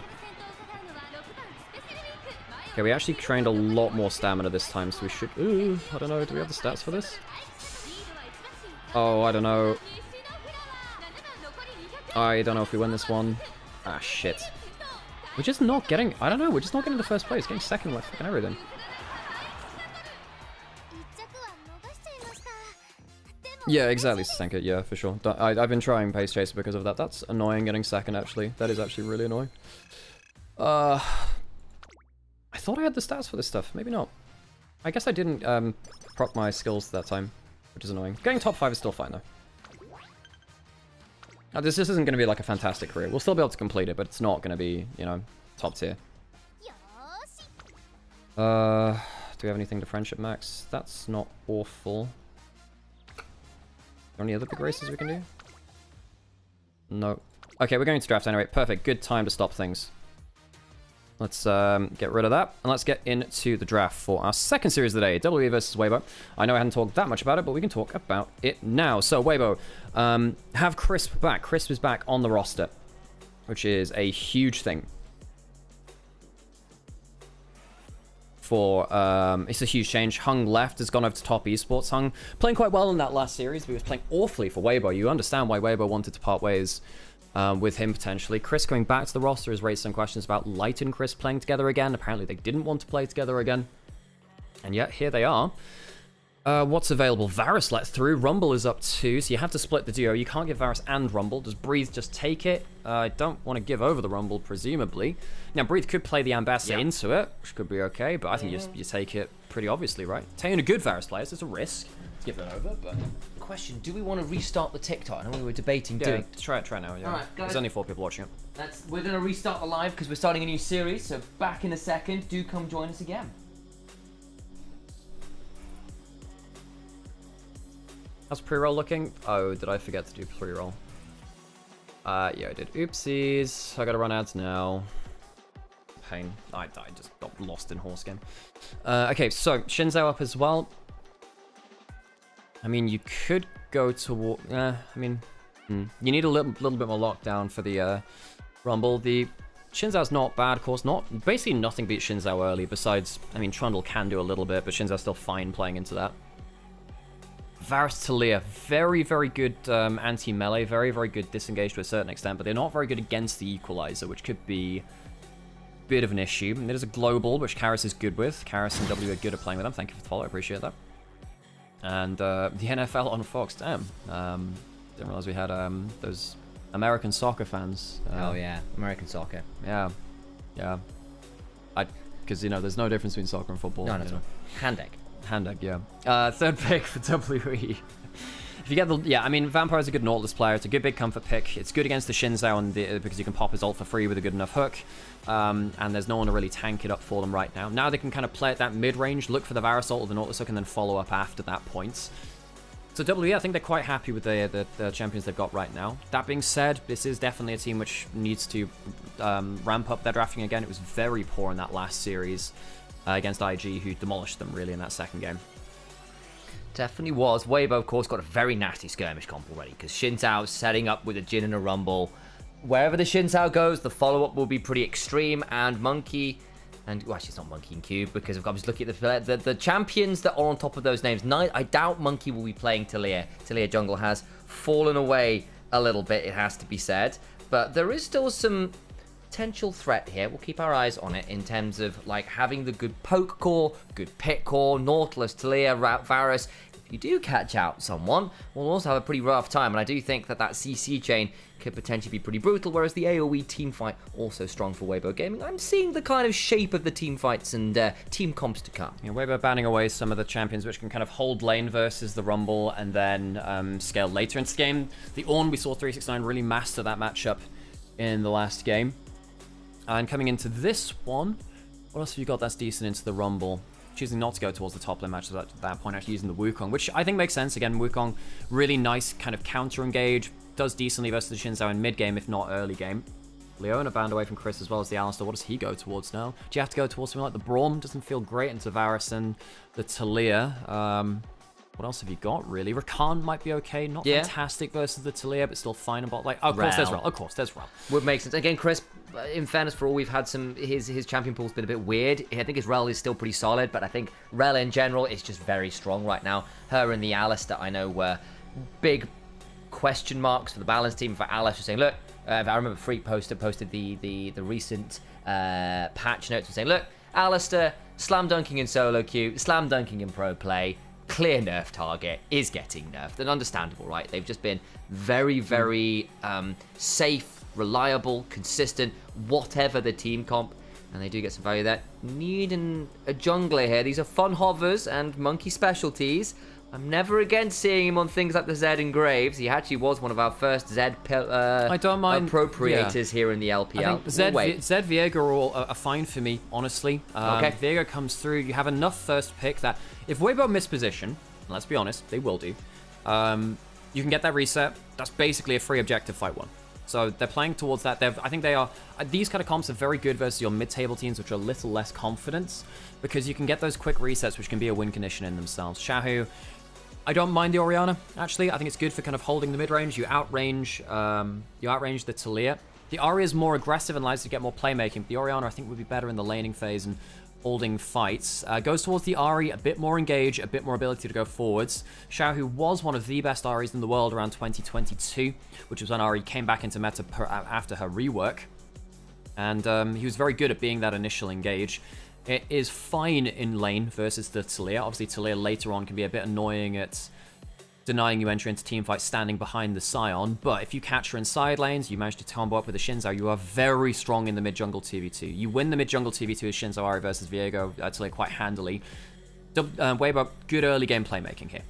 Okay, we actually trained a lot more stamina this time, so we should... Ooh, I don't know. Do we have the stats for this? Oh, I don't know. I don't know if we win this one. Ah, shit. We're just not getting... I don't know. We're just not getting the first place. Getting second with fucking everything. Yeah, exactly, Senka. Yeah, for sure. I've been trying Pace Chaser because of that. That's annoying getting second, actually. That is actually really annoying. I thought I had the stats for this stuff. Maybe not. I guess I didn't proc my skills that time, which is annoying. Getting top 5 is still fine, though. Now, this isn't going to be like a fantastic career. We'll still be able to complete it, but it's not going to be, you know, top tier. Do we have anything to friendship max? That's not awful. Are there any other big races we can do? No. Okay, we're going to draft anyway. Perfect. Good time to stop things. Let's get rid of that, and let's get into the draft for our second series of the day, WBG versus Weibo. I know I hadn't talked that much about it, but we can talk about it now. So, Weibo, have Crisp back. Crisp is back on the roster, which is a huge thing. For, it's a huge change. Hung left, has gone over to top esports. Hung playing quite well in that last series, but he was playing awfully for Weibo. You understand why Weibo wanted to part ways with him potentially. Chris coming back to the roster has raised some questions about Light and Chris playing together again. Apparently they didn't want to play together again. And yet, here they are. What's available? Varus let through. Rumble is up too, so you have to split the duo. You can't give Varus and Rumble. Does Breathe just take it? I don't want to give over the Rumble, presumably. Now, Breathe could play the Ambassador into it, which could be okay, but I think you take it pretty obviously, right? Taking a good Varus player, so it's a risk to give it over, but... Question, do we want to restart the TikTok? I know we were debating doing. Try now, yeah. Alright, guys. There's only 4 people watching it. We're going to restart the live because we're starting a new series, so back in a second. Do come join us again. How's pre-roll looking? Oh, did I forget to do pre-roll? Yeah, I did. Oopsies. I gotta run ads now. Pain. I just got lost in horse game. Okay, so Shinzo up as well. I mean, you could go toward... I mean, you need a little bit more lockdown for the Rumble. The Shinzao's not bad, of course. Basically nothing beats Shinzao early, besides... I mean, Trundle can do a little bit, but Shinzao's still fine playing into that. Varus Talia, very, very good anti-melee, very, very good disengaged to a certain extent, but they're not very good against the Equalizer, which could be a bit of an issue. There's a global, which Karis is good with. Karis and W are good at playing with them. Thank you for the follow, I appreciate that. And the NFL on Fox, damn. Didn't realize we had those American soccer fans. Oh yeah, American soccer. Yeah. Because, you know, there's no difference between soccer and football. No. Hand egg, yeah. Third pick for WE. If you get the... Yeah, I mean, Vampire is a good Nautilus player. It's a good big comfort pick. It's good against the Shinzao because you can pop his ult for free with a good enough hook. And there's no one to really tank it up for them right now. Now they can kind of play at that mid-range, look for the Varus ult or the Nautilus hook, and then follow up after that point. So WE, I think they're quite happy with the champions they've got right now. That being said, this is definitely a team which needs to ramp up their drafting again. It was very poor in that last series against IG, who demolished them really in that second game. Definitely was. Weibo, of course, got a very nasty skirmish comp already because Shinzao setting up with a Jin and a Rumble. Wherever the Shinzao goes, the follow-up will be pretty extreme, and Monkey... well, actually, it's not Monkey and Cube, because I was looking at the champions that are on top of those names. I doubt Monkey will be playing Talia. Talia jungle has fallen away a little bit, it has to be said. But there is still some potential threat here. We'll keep our eyes on it in terms of like having the good poke core, good pit core, Nautilus, Talia, Varus. If you do catch out someone, we'll also have a pretty rough time. And I do think that CC chain could potentially be pretty brutal, whereas the AoE team fight also strong for Weibo Gaming. I'm seeing the kind of shape of the team fights and team comps to come. Yeah, Weibo banning away some of the champions which can kind of hold lane versus the Rumble and then scale later into the game. The Ornn, we saw 369 really master that matchup in the last game. And coming into this one, what else have you got that's decent into the Rumble? Choosing not to go towards the top lane matches at that point, actually using the Wukong, which I think makes sense. Again, Wukong, really nice kind of counter-engage, does decently versus the Shinzao in mid-game, if not early game. Leona banned away from Chris as well as the Alistar. What does he go towards now? Do you have to go towards something like the Braum? Doesn't feel great into Varus and the Talia. What else have you got, really? Rakan might be okay. Not fantastic versus the Talia, but still fine about like... Oh, of course, there's Rel. Of course, there's Rel. Would make sense. Again, Chris, in fairness for all, we've had some... His champion pool's been a bit weird. I think his Rel is still pretty solid, but I think Rel in general is just very strong right now. Her and the Alistar, I know, were big question marks for the balance team. For Alistar saying, look, I remember Freak posted the recent patch notes and saying, look, Alistar, slam dunking in solo queue, slam dunking in pro play. clear nerf target is getting nerfed, and understandable, right? They've just been very, very safe, reliable, consistent, whatever the team comp, and they do get some value there. Need a jungler here. These are fun hovers and monkey specialties. I'm never again seeing him on things like the Zed and Graves. He actually was one of our first Zed I don't mind appropriators here in the LPL. I think Zed Viego are fine for me, honestly. Okay. Viego comes through. You have enough first pick that if Weibo miss position, let's be honest, they will do, you can get that reset. That's basically a free objective fight one. So they're playing towards that. I think they are. These kind of comps are very good versus your mid-table teams, which are a little less confident, because you can get those quick resets, which can be a win condition in themselves. Xiaohu, I don't mind the Orianna, actually. I think it's good for kind of holding the mid-range. You outrange the Talia. The Ahri is more aggressive and allows you to get more playmaking. But the Orianna, I think, would be better in the laning phase and holding fights. Goes towards the Ahri, a bit more engage, a bit more ability to go forwards. Xiaohu was one of the best Ahris in the world around 2022, which was when Ahri came back into meta after her rework. And he was very good at being that initial engage. It is fine in lane versus the Talia. Obviously, Talia later on can be a bit annoying at denying you entry into teamfights standing behind the Scion, but if you catch her in side lanes, you manage to combo up with the Shinzo, you are very strong in the mid-jungle 2v2. You win the mid-jungle 2v2 with Shinzo Ahri versus Viego Talia quite handily. Weibo, good early game playmaking here.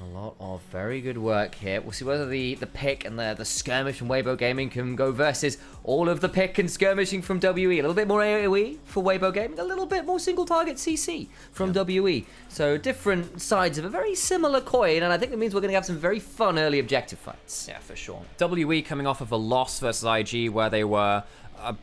A lot of very good work here. We'll see whether the pick and the skirmish from Weibo Gaming can go versus all of the pick and skirmishing from WE. A little bit more AoE for Weibo Gaming, a little bit more single target CC from WE. So different sides of a very similar coin, and I think that means we're going to have some very fun early objective fights. Yeah, for sure. WE coming off of a loss versus IG where they were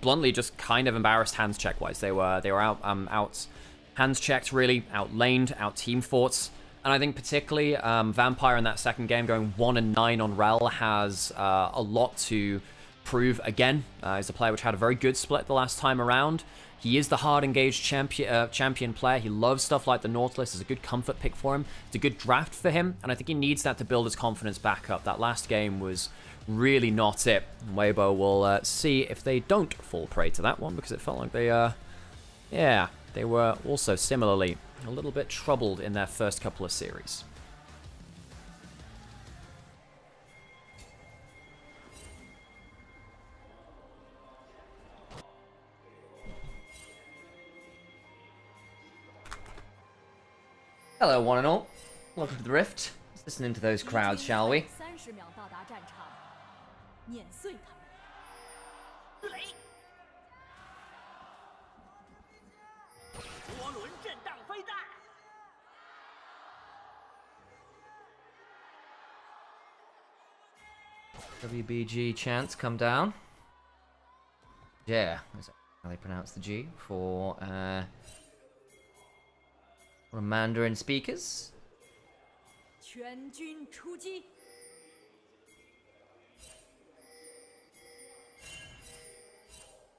bluntly just kind of embarrassed hands check wise. They were out hands checked, really out laned, out team forts. And I think particularly Vampire in that second game going 1-9 on Rel has a lot to prove again. He's a player which had a very good split the last time around. He is the hard engaged champion player. He loves stuff like the Nautilus. It's a good comfort pick for him. It's a good draft for him. And I think he needs that to build his confidence back up. That last game was really not it. Weibo will see if they don't fall prey to that one, because it felt like they were also similarly a little bit troubled in their first couple of series. Hello, one and all. Welcome to the Rift. Let's listen into those crowds, shall we? WBG chants come down. Yeah, is that how they pronounce the G for Mandarin speakers?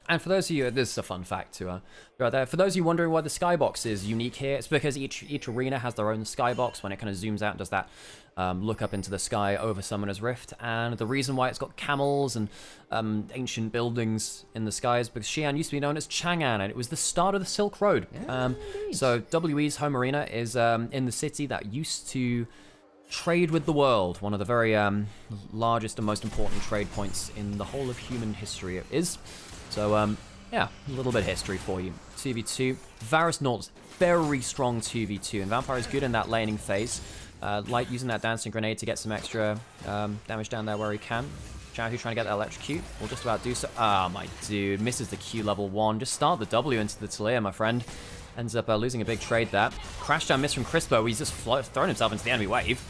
And for those of you, this is a fun fact to throw out there. For those of you wondering why the skybox is unique here, it's because each arena has their own skybox when it kind of zooms out and does that look up into the sky over Summoner's Rift. And the reason why it's got camels and ancient buildings in the sky is because Xi'an used to be known as Chang'an, and it was the start of the Silk Road. Yeah, so WE's home arena is in the city that used to trade with the world, one of the very largest and most important trade points in the whole of human history it is. So, yeah, a little bit of history for you. 2v2. Varus Nautilus, very strong 2v2, and Vampire is good in that laning phase. Like using that dancing grenade to get some extra damage down there where he can. Xiaohu trying to get that electrocute. Will just about do so. Ah, my dude. Misses the Q level 1. Just start the W into the Talia, my friend. Ends up losing a big trade there. Crash down miss from Crispo. He's just thrown himself into the enemy wave.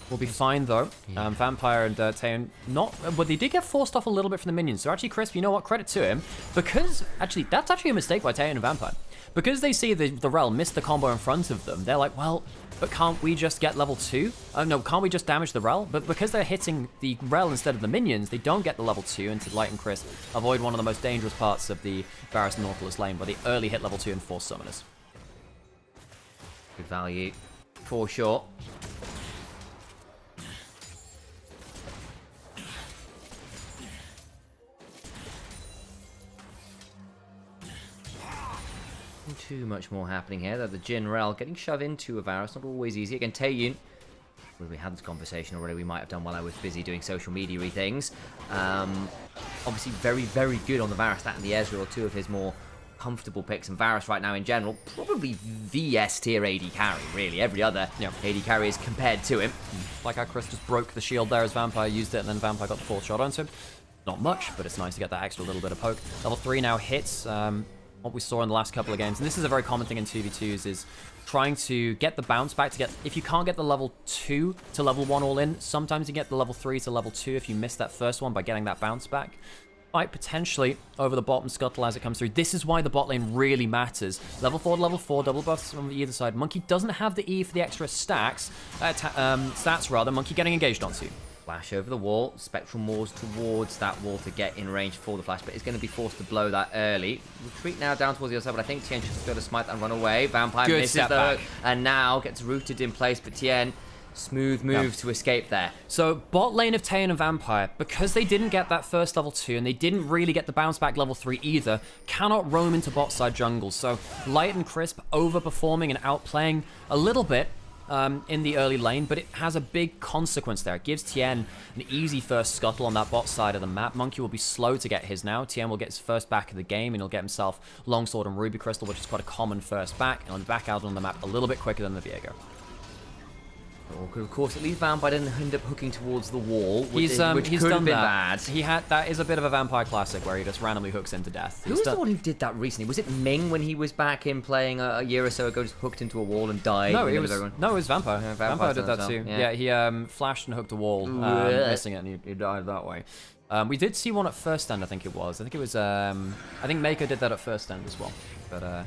We'll be fine, though. Yeah. Vampire and Taeyeon not... Well, they did get forced off a little bit from the minions. So actually, Crisp, you know what? Credit to him. Because, actually, that's actually a mistake by Taeyeon and Vampire. Because they see the Rel miss the combo in front of them, they're like, well, but can't we just get level 2? No, can't we just damage the Rel? But because they're hitting the Rel instead of the minions, they don't get the level 2, and to Light and Crisp avoid one of the most dangerous parts of the Varus Nautilus lane, where they early hit level 2 and force summoners. Good value, for sure. Too much more happening here. The Jin Rel getting shoved into a Varus. Not always easy. Again, Taeyun. We had this conversation already. We might have done while I was busy doing social media-y things. Obviously, very, very good on the Varus. That and the Ezreal are two of his more comfortable picks. And Varus right now in general, probably the S tier AD carry, really. Every other AD carry is compared to him. Like how Chris just broke the shield there as Vampire used it, and then Vampire got the fourth shot onto him. Not much, but it's nice to get that extra little bit of poke. Level 3 now hits. What we saw in the last couple of games, and this is a very common thing in 2v2s, is trying to get the bounce back to get, if you can't get the level 2 to level 1 all in, sometimes you get the level 3 to level 2 if you miss that first one by getting that bounce back. Fight potentially over the bottom scuttle as it comes through. This is why the bot lane really matters. Level 4 to level 4, double buffs on either side. Monkey doesn't have the E for the extra stats rather. Monkey getting engaged onto. Flash over the wall. Spectral moves towards that wall to get in range for the flash, but it's going to be forced to blow that early. Retreat now down towards the other side, but I think Tien should just go to smite and run away. Vampire misses the hook, and now gets rooted in place, but Tien, smooth move to escape there. So bot lane of Taeyun and Vampire, because they didn't get that first level 2, and they didn't really get the bounce back level 3 either, cannot roam into bot side jungle. So Light and Crisp overperforming and outplaying a little bit in the early lane, but it has a big consequence there. It gives Tien an easy first scuttle on that bot side of the map. Monkey will be slow to get his now. Tien will get his first back of the game, and he'll get himself Longsword and Ruby Crystal, which is quite a common first back, and he'll be back out on the map a little bit quicker than the Viego. Of course, at least Vampire didn't end up hooking towards the wall, which He's could have done been that. bad. That is a bit of a Vampire classic where he just randomly hooks into death. Who was the one who did that recently? Was it Ming when he was back in playing a year or so ago, just hooked into a wall and died? No, it was Vampire. Yeah, Vampire did that well. too. Yeah, he flashed and hooked a wall, missing it, and he died that way. We did see one at first end, I think it was. I think Mako did that at first end as well. But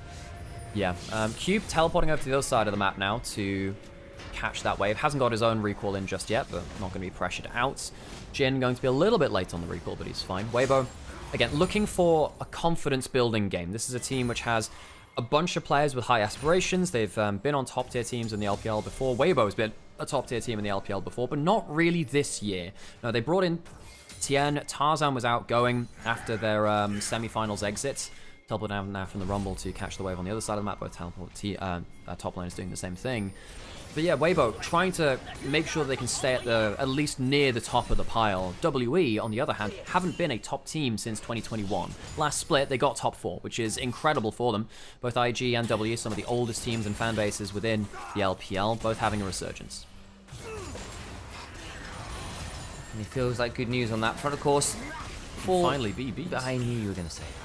yeah, Cube teleporting over to the other side of the map now to catch that wave. Hasn't got his own recall in just yet, but not going to be pressured out. Jin going to be a little bit late on the recall, but he's fine. Weibo, again, looking for a confidence-building game. This is a team which has a bunch of players with high aspirations. They've been on top-tier teams in the LPL before. Weibo's been a top-tier team in the LPL before, but not really this year. No, they brought in Tien. Tarzan was outgoing after their semi-finals exits. Teleport down now from the Rumble to catch the wave on the other side of the map, both teleport top lane is doing the same thing. But yeah, Weibo trying to make sure they can stay at least near the top of the pile. WE, on the other hand, haven't been a top team since 2021. Last split, they got top 4, which is incredible for them. Both IG and W, some of the oldest teams and fan bases within the LPL, both having a resurgence. And it feels like good news on that front, of course. Finally, BB. I knew you were going to say that.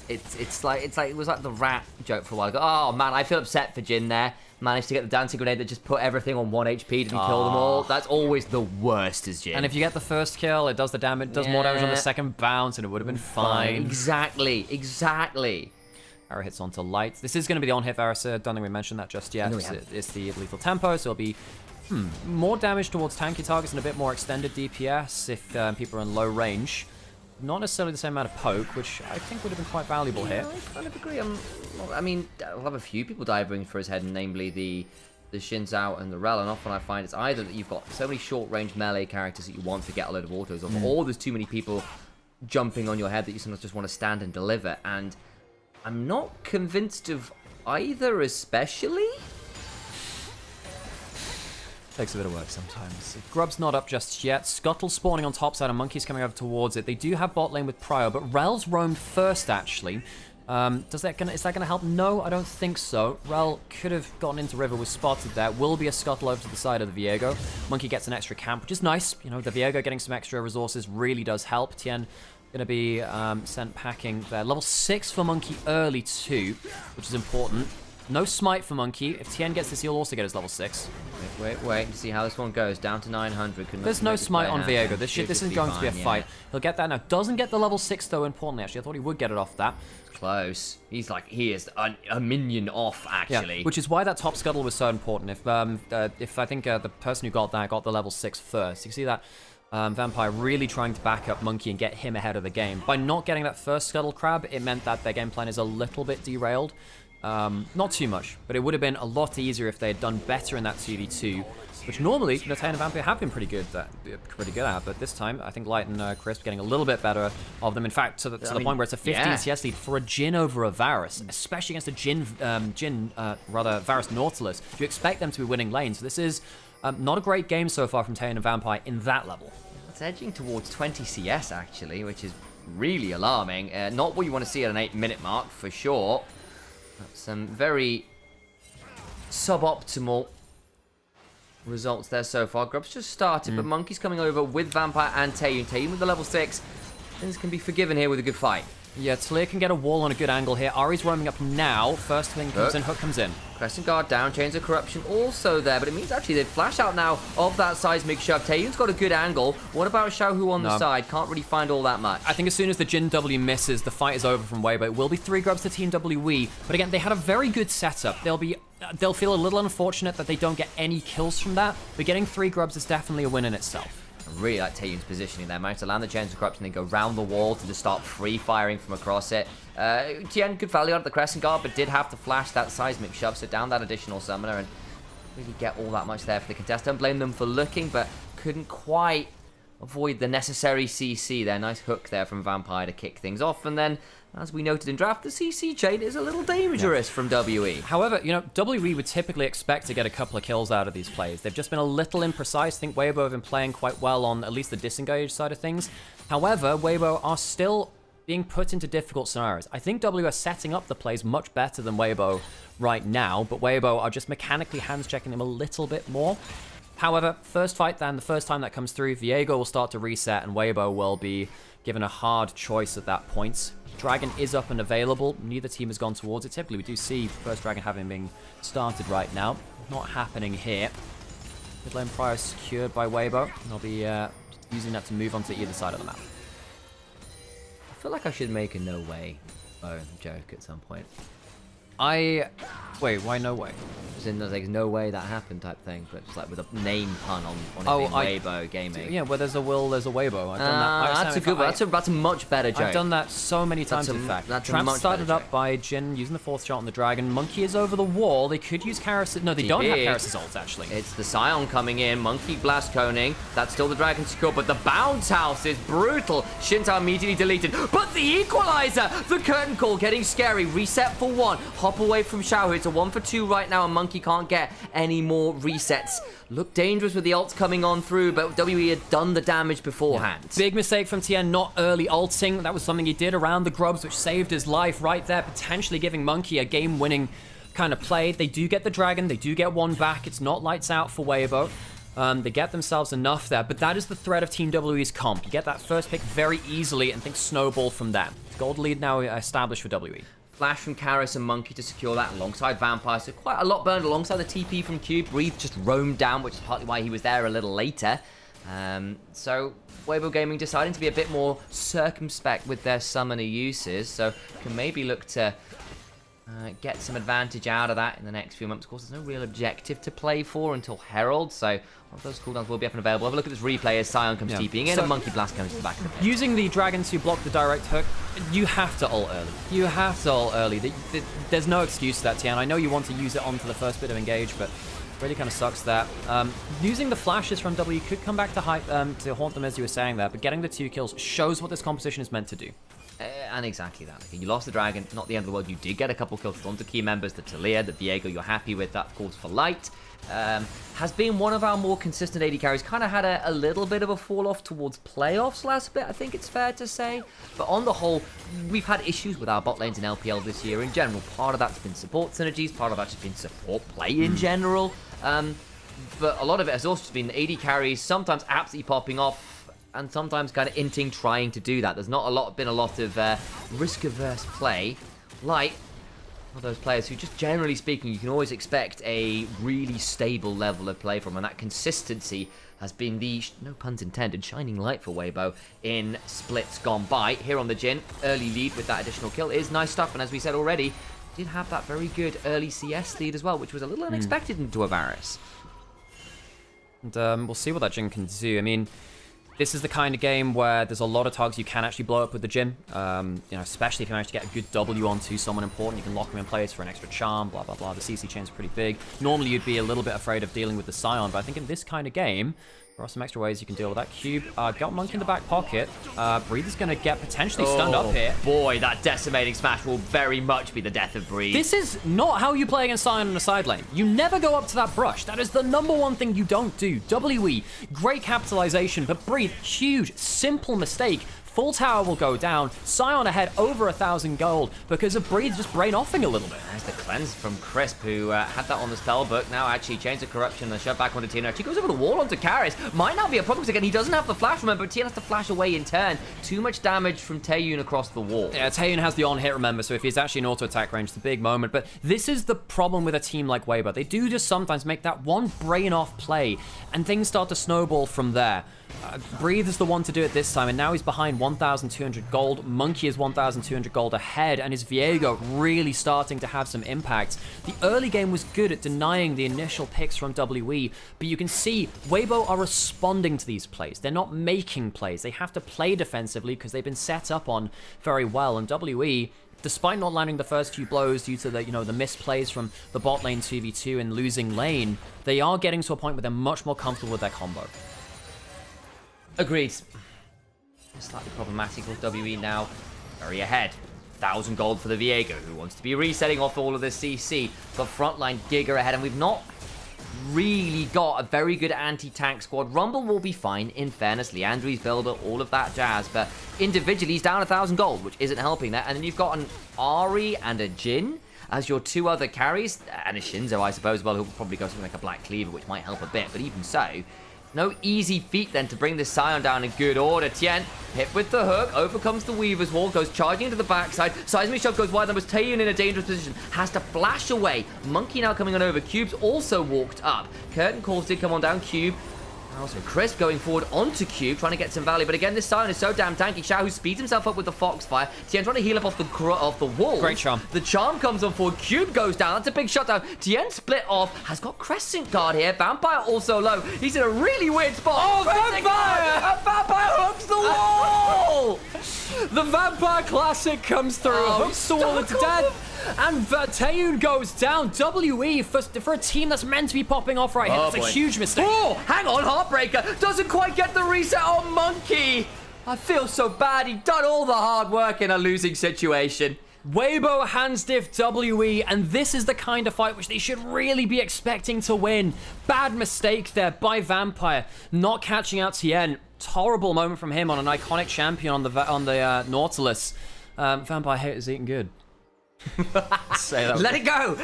It's like it was like the rat joke for a while ago. Oh man, I feel upset for Jin there. Managed to get the dancing grenade that just put everything on 1 HP, didn't kill them all. That's always the worst as Jin. And if you get the first kill, it does the damage, does more damage on the second bounce, and it would have been fine. Exactly. Arrow hits onto Light. This is going to be the on-hit Varus. Don't think we mentioned that just yet. It's the lethal tempo, so it'll be more damage towards tanky targets and a bit more extended DPS if people are in low range. Not necessarily the same amount of poke, which I think would have been quite valuable here. I kind of agree. I mean, I'll have a few people diving for his head, namely the Xin Zhao and the Rel, and often I find it's either that you've got so many short-range melee characters that you want to get a load of autos off, or there's too many people jumping on your head that you sometimes just want to stand and deliver, and I'm not convinced of either especially. Takes a bit of work sometimes. Grub's not up just yet. Scuttle spawning on top side and Monkey's coming over towards it. They do have bot lane with Prio, but Rel's roamed first, actually. Is that gonna help? No, I don't think so. Rel could have gotten into River, was spotted there. Will be a scuttle over to the side of the Viego. Monkey gets an extra camp, which is nice. You know, the Viego getting some extra resources really does help. Tien gonna be sent packing there. Level 6 for Monkey early too, which is important. No smite for Monkey. If Tien gets this, he'll also get his level 6. Wait to see how this one goes. Down to 900. There's no smite on Viego. This isn't going to be a fight. He'll get that now. Doesn't get the level 6 though, importantly, actually. I thought he would get it off that. Close. He is a minion off, actually. Yeah, which is why that top scuttle was so important. If I think the person who got that got the level 6 first. You can see that Vampire really trying to back up Monkey and get him ahead of the game. By not getting that first scuttle crab, it meant that their game plan is a little bit derailed. Not too much, but it would have been a lot easier if they had done better in that 2v2, which normally, you know, TES and Vampire have been pretty good at, but this time, I think Light and Crisp getting a little bit better of them. In fact, to the point where it's a 15 CS lead for a Jhin over a Varus, especially against a Varus Nautilus. You expect them to be winning lanes, so this is not a great game so far from TES and Vampire in that level. It's edging towards 20 CS, actually, which is really alarming. Not what you want to see at an 8-minute mark, for sure. Some very suboptimal results there so far. Grub's just started, but Monkey's coming over with Vampire and Taeyun. Taeyun with the level 6. Things can be forgiven here with a good fight. Yeah, Talia can get a wall on a good angle here. Ari's roaming up now. First thing comes in, Hook comes in. Crescent Guard down, Chains of Corruption also there, but it means actually they flash out now of that seismic shove. Taeyun's got a good angle. What about Xiaohu on the side? Can't really find all that much. I think as soon as the Jhin W misses, the fight is over from Weibo. It will be 3 grubs to Team WE, but again, they had a very good setup. They'll feel a little unfortunate that they don't get any kills from that, but getting 3 grubs is definitely a win in itself. I really like Taeyun's positioning there. Managed to land the Chains of Corruption and then go round the wall to just start free firing from across it. Tien good value out of the Crescent Guard, but did have to flash that seismic shove, so down that additional summoner and really get all that much there for the contest. Don't blame them for looking, but couldn't quite avoid the necessary CC there. Nice hook there from Vampire to kick things off, and then, as we noted in draft, the CC chain is a little dangerous from WE. However, you know, WE would typically expect to get a couple of kills out of these plays. They've just been a little imprecise. I think Weibo have been playing quite well on at least the disengage side of things. However, Weibo are still being put into difficult scenarios. I think W are setting up the plays much better than Weibo right now, but Weibo are just mechanically hands-checking them a little bit more. However, first fight then, the first time that comes through, Viego will start to reset and Weibo will be given a hard choice at that point. Dragon is up and available. Neither team has gone towards it. Typically, we do see first Dragon having been started right now. Not happening here. Mid lane prior secured by Weibo. They'll be using that to move on to either side of the map. I feel like I should make a no way joke at some point. Wait, why no way? As in, there's like no way that happened type thing, but just like with a name pun on it being Weibo Gaming. Yeah, where there's a will, there's a Weibo. I've done that. That's a good one. That's a much better joke. I've done that so many times, in fact. Trap started up by Jhin using the 4th shot on the Dragon. Monkey is over the wall. They could use Karis. No, they don't have Karis' ult, actually. It's the Scion coming in. Monkey blast coning. That's still the Dragon secure, but the bounce house is brutal. Shinta immediately deleted. But the equalizer! The curtain call getting scary. Reset for 1. Hop away from Xiaohu. It's a 1 for 2 right now, and Monkey can't get any more resets. Look dangerous with the ults coming on through, but WE had done the damage beforehand. Yeah. Big mistake from Tien, not early ulting. That was something he did around the grubs, which saved his life right there, potentially giving Monkey a game-winning kind of play. They do get the Dragon. They do get 1 back. It's not lights out for Weibo. They get themselves enough there, but that is the threat of Team WE's comp. You get that first pick very easily and think snowball from there. Gold lead now established for WE. Flash from Karis and Monkey to secure that alongside Vampire, so quite a lot burned alongside the TP from Cube. Breathe just roamed down, which is partly why he was there a little later. So Weibo Gaming deciding to be a bit more circumspect with their summoner uses, so can maybe look to get some advantage out of that in the next few months. Of course, there's no real objective to play for until Herald, so all of those cooldowns will be up and available. Have a look at this replay as Scion comes TPing in, and Monkey Blast comes to the back of the pit. Using the Dragon to block the direct hook, you have to ult early. You have to ult early. There's no excuse to that, Tian. I know you want to use it onto the first bit of engage, but really kind of sucks that. Using the flashes from W could come back to haunt them, as you were saying there, but getting the 2 kills shows what this composition is meant to do. And exactly that. You lost the Dragon, not the end of the world. You did get a couple kills onto key members, the Talia, the Viego. You're happy with that, of course, for Light. Has been one of our more consistent AD carries. Kind of had a little bit of a fall off towards playoffs last bit, I think it's fair to say. But on the whole, we've had issues with our bot lanes in LPL this year in general. Part of that's been support synergies, part of that's been support play in general. But a lot of it has also been AD carries sometimes absolutely popping off, and sometimes kind of inting trying to do that. There's not been a lot of risk-averse play. Light, one of those players who, just generally speaking, you can always expect a really stable level of play from, and that consistency has been the, no puns intended, shining light for Weibo in splits gone by. Here on the Jhin, early lead with that additional kill is nice stuff, and as we said already, did have that very good early CS lead as well, which was a little unexpected into a Varus. And we'll see what that Jhin can do. I mean, This is the kind of game where there's a lot of targets you can actually blow up with the Jin. You know, especially if you manage to get a good W onto someone important, you can lock them in place for an extra charm, blah, blah, blah. The CC chain's pretty big. Normally, you'd be a little bit afraid of dealing with the Scion, but I think in this kind of game, there are some extra ways you can deal with that. Cube, got Monk in the back pocket. Breathe is going to get potentially stunned up here. Boy, that decimating smash will very much be the death of Breathe. This is not how you play against Scion in a side lane. You never go up to that brush. That is the #1 thing you don't do. WE, great capitalization, but Breathe, huge, simple mistake. Full tower will go down. Scion ahead over 1,000 gold because of Breathe just brain offing a little bit. There's the cleanse from Crisp, who had that on the spell book. Now actually Chains of Corruption and shove back onto Tien. Actually goes over the wall onto Karis. Might not be a problem because again, he doesn't have the flash, remember, but Tien has to flash away in turn. Too much damage from Taeyun across the wall. Yeah, Taeyun has the on-hit, remember, so if he's actually in auto-attack range, it's a big moment. But this is the problem with a team like Weibo. They do just sometimes make that one brain-off play, and things start to snowball from there. Breathe is the one to do it this time, and now he's behind 1,200 gold. Monkey is 1,200 gold ahead, and his Viego really starting to have some impact. The early game was good at denying the initial picks from WE, but you can see Weibo are responding to these plays. They're not making plays. They have to play defensively because they've been set up on very well, and WE, despite not landing the first few blows due to the, you know, the misplays from the bot lane 2v2 and losing lane, they are getting to a point where they're much more comfortable with their combo. Agreed. Slightly problematic with WE now. Very ahead. 1,000 gold for the Viego, who wants to be resetting off all of the CC. But frontline Giga ahead, and we've not really got a very good anti-tank squad. Rumble will be fine, in fairness. Leandri's builder, all of that jazz. But individually, he's down 1,000 gold, which isn't helping that. And then you've got an Ahri and a Jin as your two other carries. And a Shinzo, I suppose, well, who'll probably go something like a Black Cleaver, which might help a bit. But even so, no easy feat then to bring this Scion down in good order. Tien hit with the hook, overcomes the Weaver's Wall, goes charging into the backside. Seismic Shove goes wide, then was Taeyun in a dangerous position. Has to flash away. Monkey now coming on over. Cube's also walked up. Curtain calls did come on down. Cube. Also, Crisp going forward onto Cube, trying to get some value. But again, this Scion is so damn tanky. Xiao, who speeds himself up with the Foxfire. Tien trying to heal up off the wall. Great charm. The charm comes on forward. Cube goes down. That's a big shutdown. Tien split off. Has got Crescent Guard here. Vampire also low. He's in a really weird spot. Oh, Vampire! A Vampire hooks the wall! The Vampire Classic comes through. Hooks the wall into death. And Taeyun goes down. WE, for a team that's meant to be popping off right here, that's a huge mistake. Oh, hang on, Heartbreaker doesn't quite get the reset on Monkey. I feel so bad. He'd done all the hard work in a losing situation. Weibo hands diff WE, and this is the kind of fight which they should really be expecting to win. Bad mistake there by Vampire, not catching out Tien. Horrible moment from him on an iconic champion on the Nautilus. Vampire haters eating good. Say that. Let it go.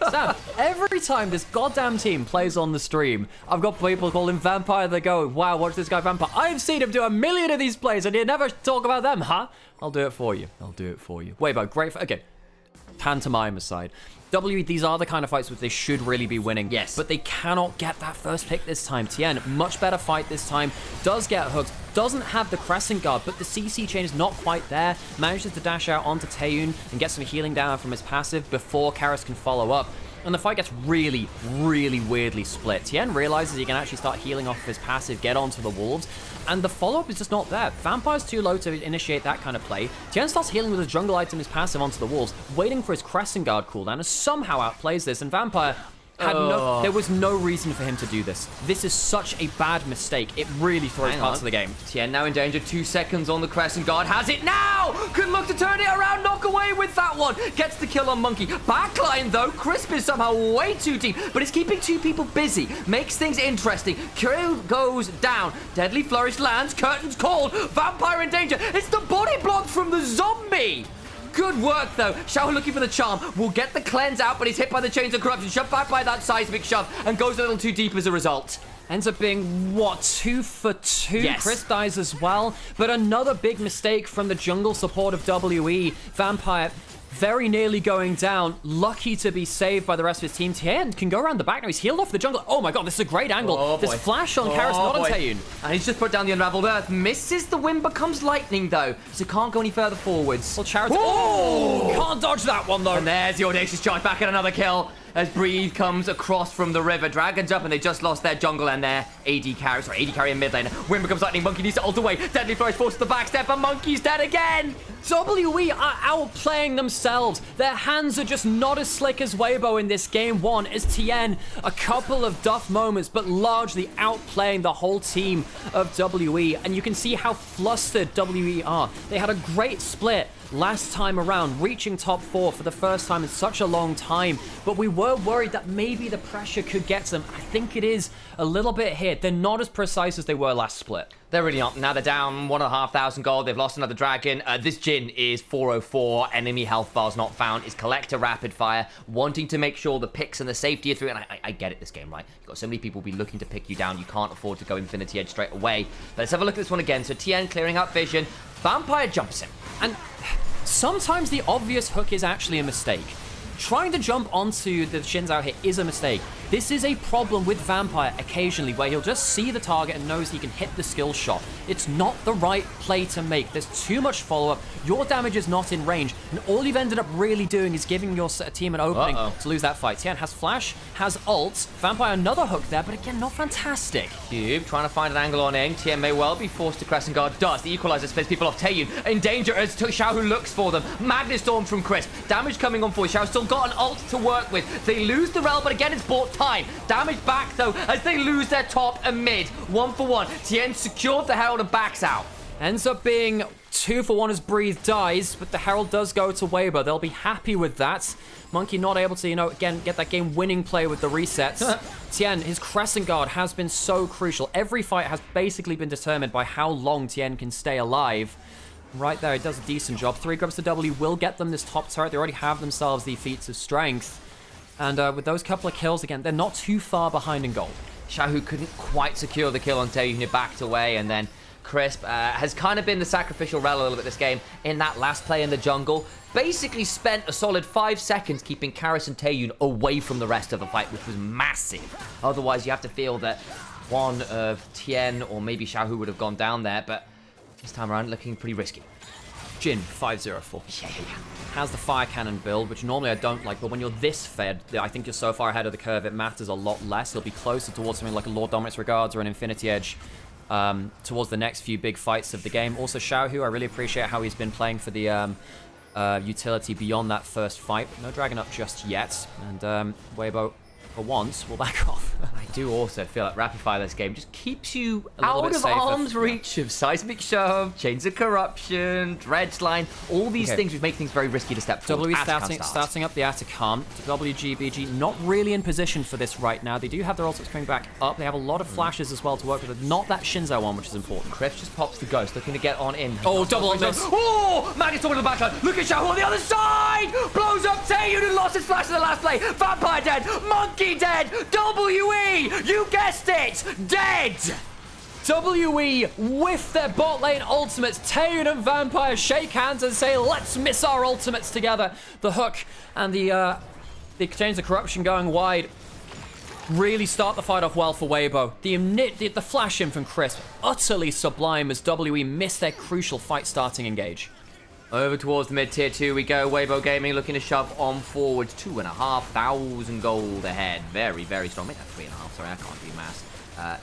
Sam, every time this goddamn team plays on the stream, I've got people calling Vampire. They go, wow, watch this guy Vampire. I've seen him do 1,000,000 of these plays and you never talk about them, huh? I'll do it for you. I'll do it for you. Weibo, great. Okay, pantomime aside, WE, these are the kind of fights which they should really be winning. Yes. But they cannot get that first pick this time. Tien, much better fight this time. Does get hooked. Doesn't have the Crescent Guard, but the CC chain is not quite there. Manages to dash out onto Taeyun and get some healing down from his passive before Karis can follow up. And the fight gets really, really weirdly split. Tien realizes he can actually start healing off of his passive, get onto the wolves, and the follow-up is just not there. Vampire's too low to initiate that kind of play. Tien starts healing with his jungle item, his passive onto the wolves, waiting for his Crescent Guard cooldown, and somehow outplays this, and Vampire had there was no reason for him to do this. This is such a bad mistake. It really throws parts of the game. Tien now in danger. 2 seconds on the Crescent Guard. Has it now! Could look to turn it around. Knock away with that one. Gets the kill on Monkey. Backline though. Crisp is somehow way too deep, but it's keeping two people busy. Makes things interesting. Kill goes down. Deadly Flourish lands. Curtains called. Vampire in danger. It's the body block from the zombie. Good work, though. Xiao looking for the charm. Will get the cleanse out, but he's hit by the Chains of Corruption. Shoved back by that Seismic Shove and goes a little too deep as a result. Ends up being, what, 2 for 2? Yes. Chris dies as well. But another big mistake from the jungle support of WE. Vampire very nearly going down. Lucky to be saved by the rest of his team. Tien can go around the back now. He's healed off the jungle. Oh my god, this is a great angle. This flash on Karis, not on Taeyun. And he's just put down the Unraveled Earth. Misses the wind, becomes lightning though. So can't go any further forwards. Well, Charity. Oh! Can't dodge that one though. And there's the Audacious Charge back at another kill. as Breathe comes across from the river. Dragons up, and they just lost their jungle and their AD carry. Sorry, AD carry in mid lane. Wind becomes lightning. Monkey needs to ult away. Deadly Flourish forces the backstep, and Monkey's dead again. WE are outplaying themselves. Their hands are just not as slick as Weibo in this game one, as TN, a couple of duff moments, but largely outplaying the whole team of WE. And you can see how flustered WE are. They had a great split last time around, reaching top 4 for the first time in such a long time, but we were worried that maybe the pressure could get to them. I think it is a little bit here. They're not as precise as they were last split. They're really not. Now they're down 1,500 gold. They've lost another dragon. This Jhin is 404. Enemy health bars not found. Is Collector rapid fire, wanting to make sure the picks and the safety are through. And I get it this game, right? You've got so many people be looking to pick you down. You can't afford to go Infinity Edge straight away. But let's have a look at this one again. So TN clearing up vision. Vampire jumps him. And sometimes the obvious hook is actually a mistake. Trying to jump onto the Shins out here is a mistake. This is a problem with Vampire occasionally, where he'll just see the target and knows he can hit the skill shot. It's not the right play to make. There's too much follow-up. Your damage is not in range, and all you've ended up really doing is giving your team an opening to lose that fight. Tian has flash, has ult. Vampire another hook there, but again, not fantastic. Cube trying to find an angle on in. Tian may well be forced to Crescent Guard. Does. The Equalizer splits people off. Taeyun in danger as Xiaohu looks for them. Madness Storm from Crisp. Damage coming on for Xiao. Still got an ult to work with. They lose the rel, but again, it's bought time. Damage back, though, as they lose their top and mid. 1 for 1. Tien secured the Herald and backs out. Ends up being 2 for 1 as Breathe dies, but the Herald does go to Weibo. They'll be happy with that. Monkey not able to, again, get that game-winning play with the resets. Tien, his Crescent Guard has been so crucial. Every fight has basically been determined by how long Tien can stay alive. Right there, he does a decent job. 3 grabs to W will get them this top turret. They already have themselves the feats of strength. And with those couple of kills, again, they're not too far behind in gold. Xiaohu couldn't quite secure the kill on Taeyun. He backed away, and then Crisp has kind of been the sacrificial rel a little bit this game in that last play in the jungle. Basically spent a solid 5 seconds keeping Karis and Taeyun away from the rest of the fight, which was massive. Otherwise, you have to feel that one of Tien or maybe Xiaohu would have gone down there, but this time around, looking pretty risky. Jhin, 504. Yeah. Has the fire cannon build, which normally I don't like, but when you're this fed, I think you're so far ahead of the curve, it matters a lot less. He'll be closer towards something like a Lord Dominus Regards or an Infinity Edge towards the next few big fights of the game. Also, Xiaohu, I really appreciate how he's been playing for the utility beyond that first fight. No Dragon up just yet, and Weibo, for once, will back off. I do also feel like rapid fire this game just keeps you a little out bit of safer. arm's reach of Seismic Shove, Chains of Corruption, Dredge Line, all these things which make things very risky to step forward. WWE starting up the Atacon. WBG not really in position for this right now. They do have their ultimates coming back up. They have a lot of flashes as well to work with. Not that Shinzo one, which is important. Chris just pops the Ghost, looking to get on in. Oh, double on this. Oh, Maggie's talking to the backline. Look at Xiao on the other side. Blows up Taeyun and lost his flash in the last play. Vampire dead. Monkey dead. WE, you guessed it, dead! WE with their bot lane ultimates. Taeyun and Vampire shake hands and say, let's miss our ultimates together. The hook and the Chains of Corruption going wide really start the fight off well for Weibo. The flash in from Crisp, utterly sublime as WE miss their crucial fight-starting engage. Over towards the mid-tier 2 we go. Weibo Gaming looking to shove on forwards. 2,500 gold ahead. Very, very strong. Make that 3.5. Sorry, I can't do maths.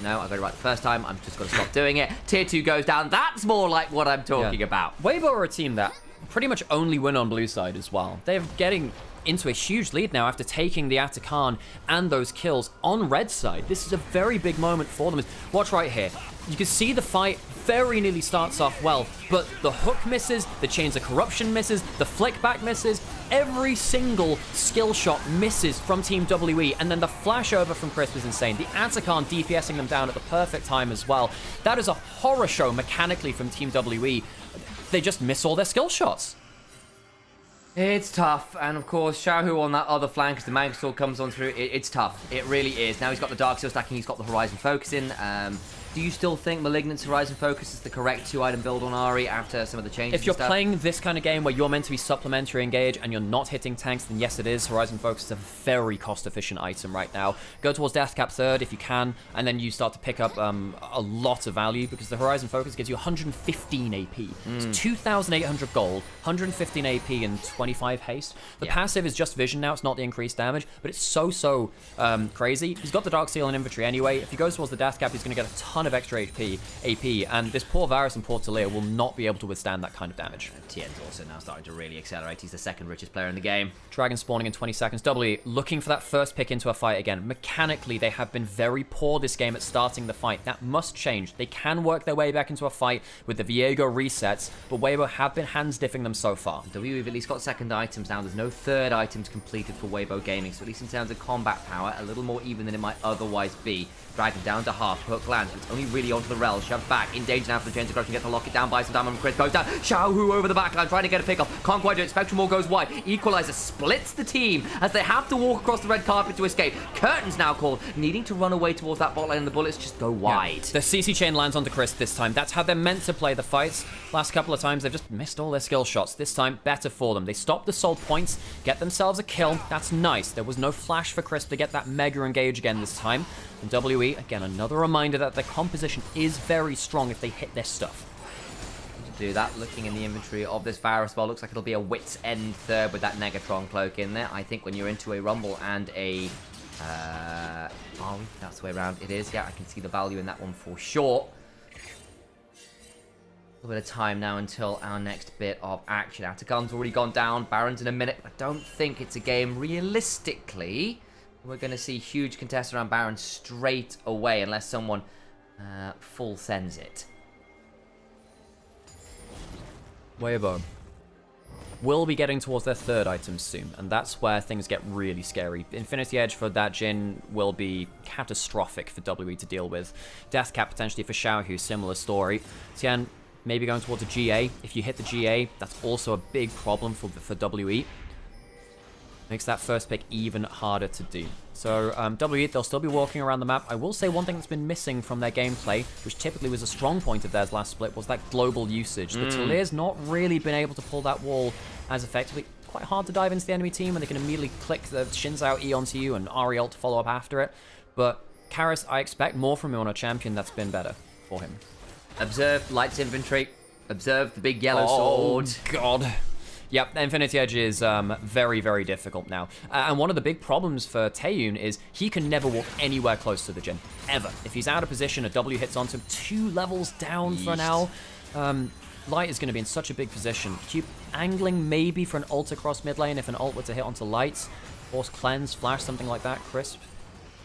No, I got it right the first time. I'm just going to stop doing it. Tier 2 goes down. That's more like what I'm talking about. Weibo are a team that pretty much only win on blue side as well. They're getting into a huge lead now after taking the Atacon and those kills on red side. This is a very big moment for them. Watch right here. You can see the fight very nearly starts off well, but the hook misses, the Chains of Corruption misses, the flick back misses, every single skill shot misses from Team WE, and then the flash over from Crisp is insane. The Atacon DPSing them down at the perfect time as well. That is a horror show mechanically from Team WE. They just miss all their skill shots. It's tough, and of course, Xiaohu on that other flank as the Mangle comes on through. It's tough. It really is. Now he's got the Dark Seal stacking, he's got the Horizon focusing. Do you still think Malignant's Horizon Focus is the correct 2-item build on Ahri after some of the changes? If you're playing this kind of game where you're meant to be supplementary engage and you're not hitting tanks, then yes, it is. Horizon Focus is a very cost-efficient item right now. Go towards Deathcap third if you can, and then you start to pick up a lot of value because the Horizon Focus gives you 115 AP. It's 2,800 gold, 115 AP, and 25 haste. The passive is just vision now. It's not the increased damage, but it's so crazy. He's got the Dark Seal in inventory anyway. If he goes towards the Deathcap, he's going to get a ton of extra AP, and this poor Varus and poor Talia will not be able to withstand that kind of damage. TN's also now starting to really accelerate. He's the second richest player in the game. Dragon spawning in 20 seconds. W looking for that first pick into a fight again. Mechanically, they have been very poor this game at starting the fight. That must change. They can work their way back into a fight with the Viego resets, but Weibo have been hands-diffing them so far. We've at least got second items now. There's no third items completed for Weibo Gaming, so at least in terms of combat power, a little more even than it might otherwise be. Dragon down to half, hook lands, but it's only really onto the rel, shoved back, in danger now for the Chains of Corruption, gets to lock it down, by some time on Chris, goes down, Xiaohu over the back line, trying to get a pick off, can't quite do it, Spectrum Wall goes wide, Equalizer splits the team as they have to walk across the red carpet to escape. Curtains now called, needing to run away towards that bot lane, and the bullets just go wide. The CC chain lands onto Chris this time. That's how they're meant to play the fights. Last couple of times, they've just missed all their skill shots. This time, better for them. They stop the soul points, get themselves a kill. That's nice. There was no flash for Chris to get that mega engage again this time. And WE, again, another reminder that their composition is very strong if they hit their stuff. To do that, looking in the inventory of this Varus, well, looks like it'll be a Wit's End third with that Negatron cloak in there. I think when you're into a Rumble and a... are we? That's the way around. It is, yeah, I can see the value in that one for sure. A little bit of time now until our next bit of action. Atakan's already gone down, Baron's in a minute. I don't think it's a game realistically. We're going to see huge contest around Baron straight away unless someone full sends it. Weibo will be getting towards their third item soon, and that's where things get really scary. Infinity Edge for that Jhin will be catastrophic for WE to deal with. Deathcap potentially for Xiaohu, similar story. Tian maybe going towards a GA. If you hit the GA, that's also a big problem for WE. Makes that first pick even harder to do. So WE, they'll still be walking around the map. I will say one thing that's been missing from their gameplay, which typically was a strong point of theirs last split, was that global usage. The Taliyah's not really been able to pull that wall as effectively. Quite hard to dive into the enemy team, and they can immediately click the Shin's out E onto you and Ahri ult to follow up after it. But Karis, I expect more from him on a champion that's been better for him. Observe Light's inventory. Observe the big yellow sword. Oh, God. Yep, Infinity Edge is very, very difficult now. And one of the big problems for Taeyun is he can never walk anywhere close to the Jhin, ever. If he's out of position, a W hits onto him 2 levels down for now. Light is going to be in such a big position. Keep angling maybe for an ult across mid lane if an ult were to hit onto Light. Force Cleanse, Flash, something like that. Crisp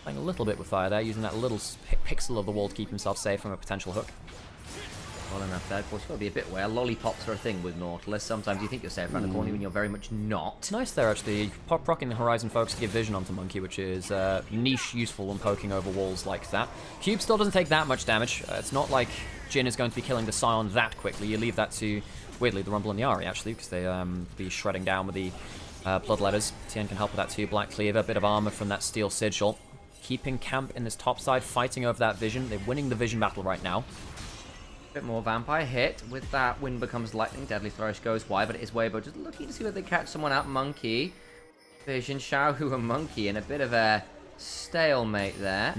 playing a little bit with fire there, using that little pixel of the wall to keep himself safe from a potential hook. Well enough there. Of course, you've got to be a bit aware. Lollipops are a thing with Nautilus. Sometimes you think you're safe around the corner when you're very much not. It's nice there, actually. Proccing the Horizon Focus to give vision onto Monkey, which is niche useful when poking over walls like that. Cube still doesn't take that much damage. It's not like Jhin is going to be killing the Scion that quickly. You leave that to, weirdly, the Rumble and the Ahri, actually, because they be shredding down with the Bloodletters. Tien can help with that too. Black Cleaver, bit of armor from that Steel Sigil. Keeping camp in this top side, fighting over that vision. They're winning the vision battle right now. Bit more Vampire hit. With that, Wind becomes Lightning. Deadly Flourish goes wide, but it is Weibo just looking to see whether they catch someone out. Monkey, Vision, Xiaohu, and Monkey in a bit of a stalemate there.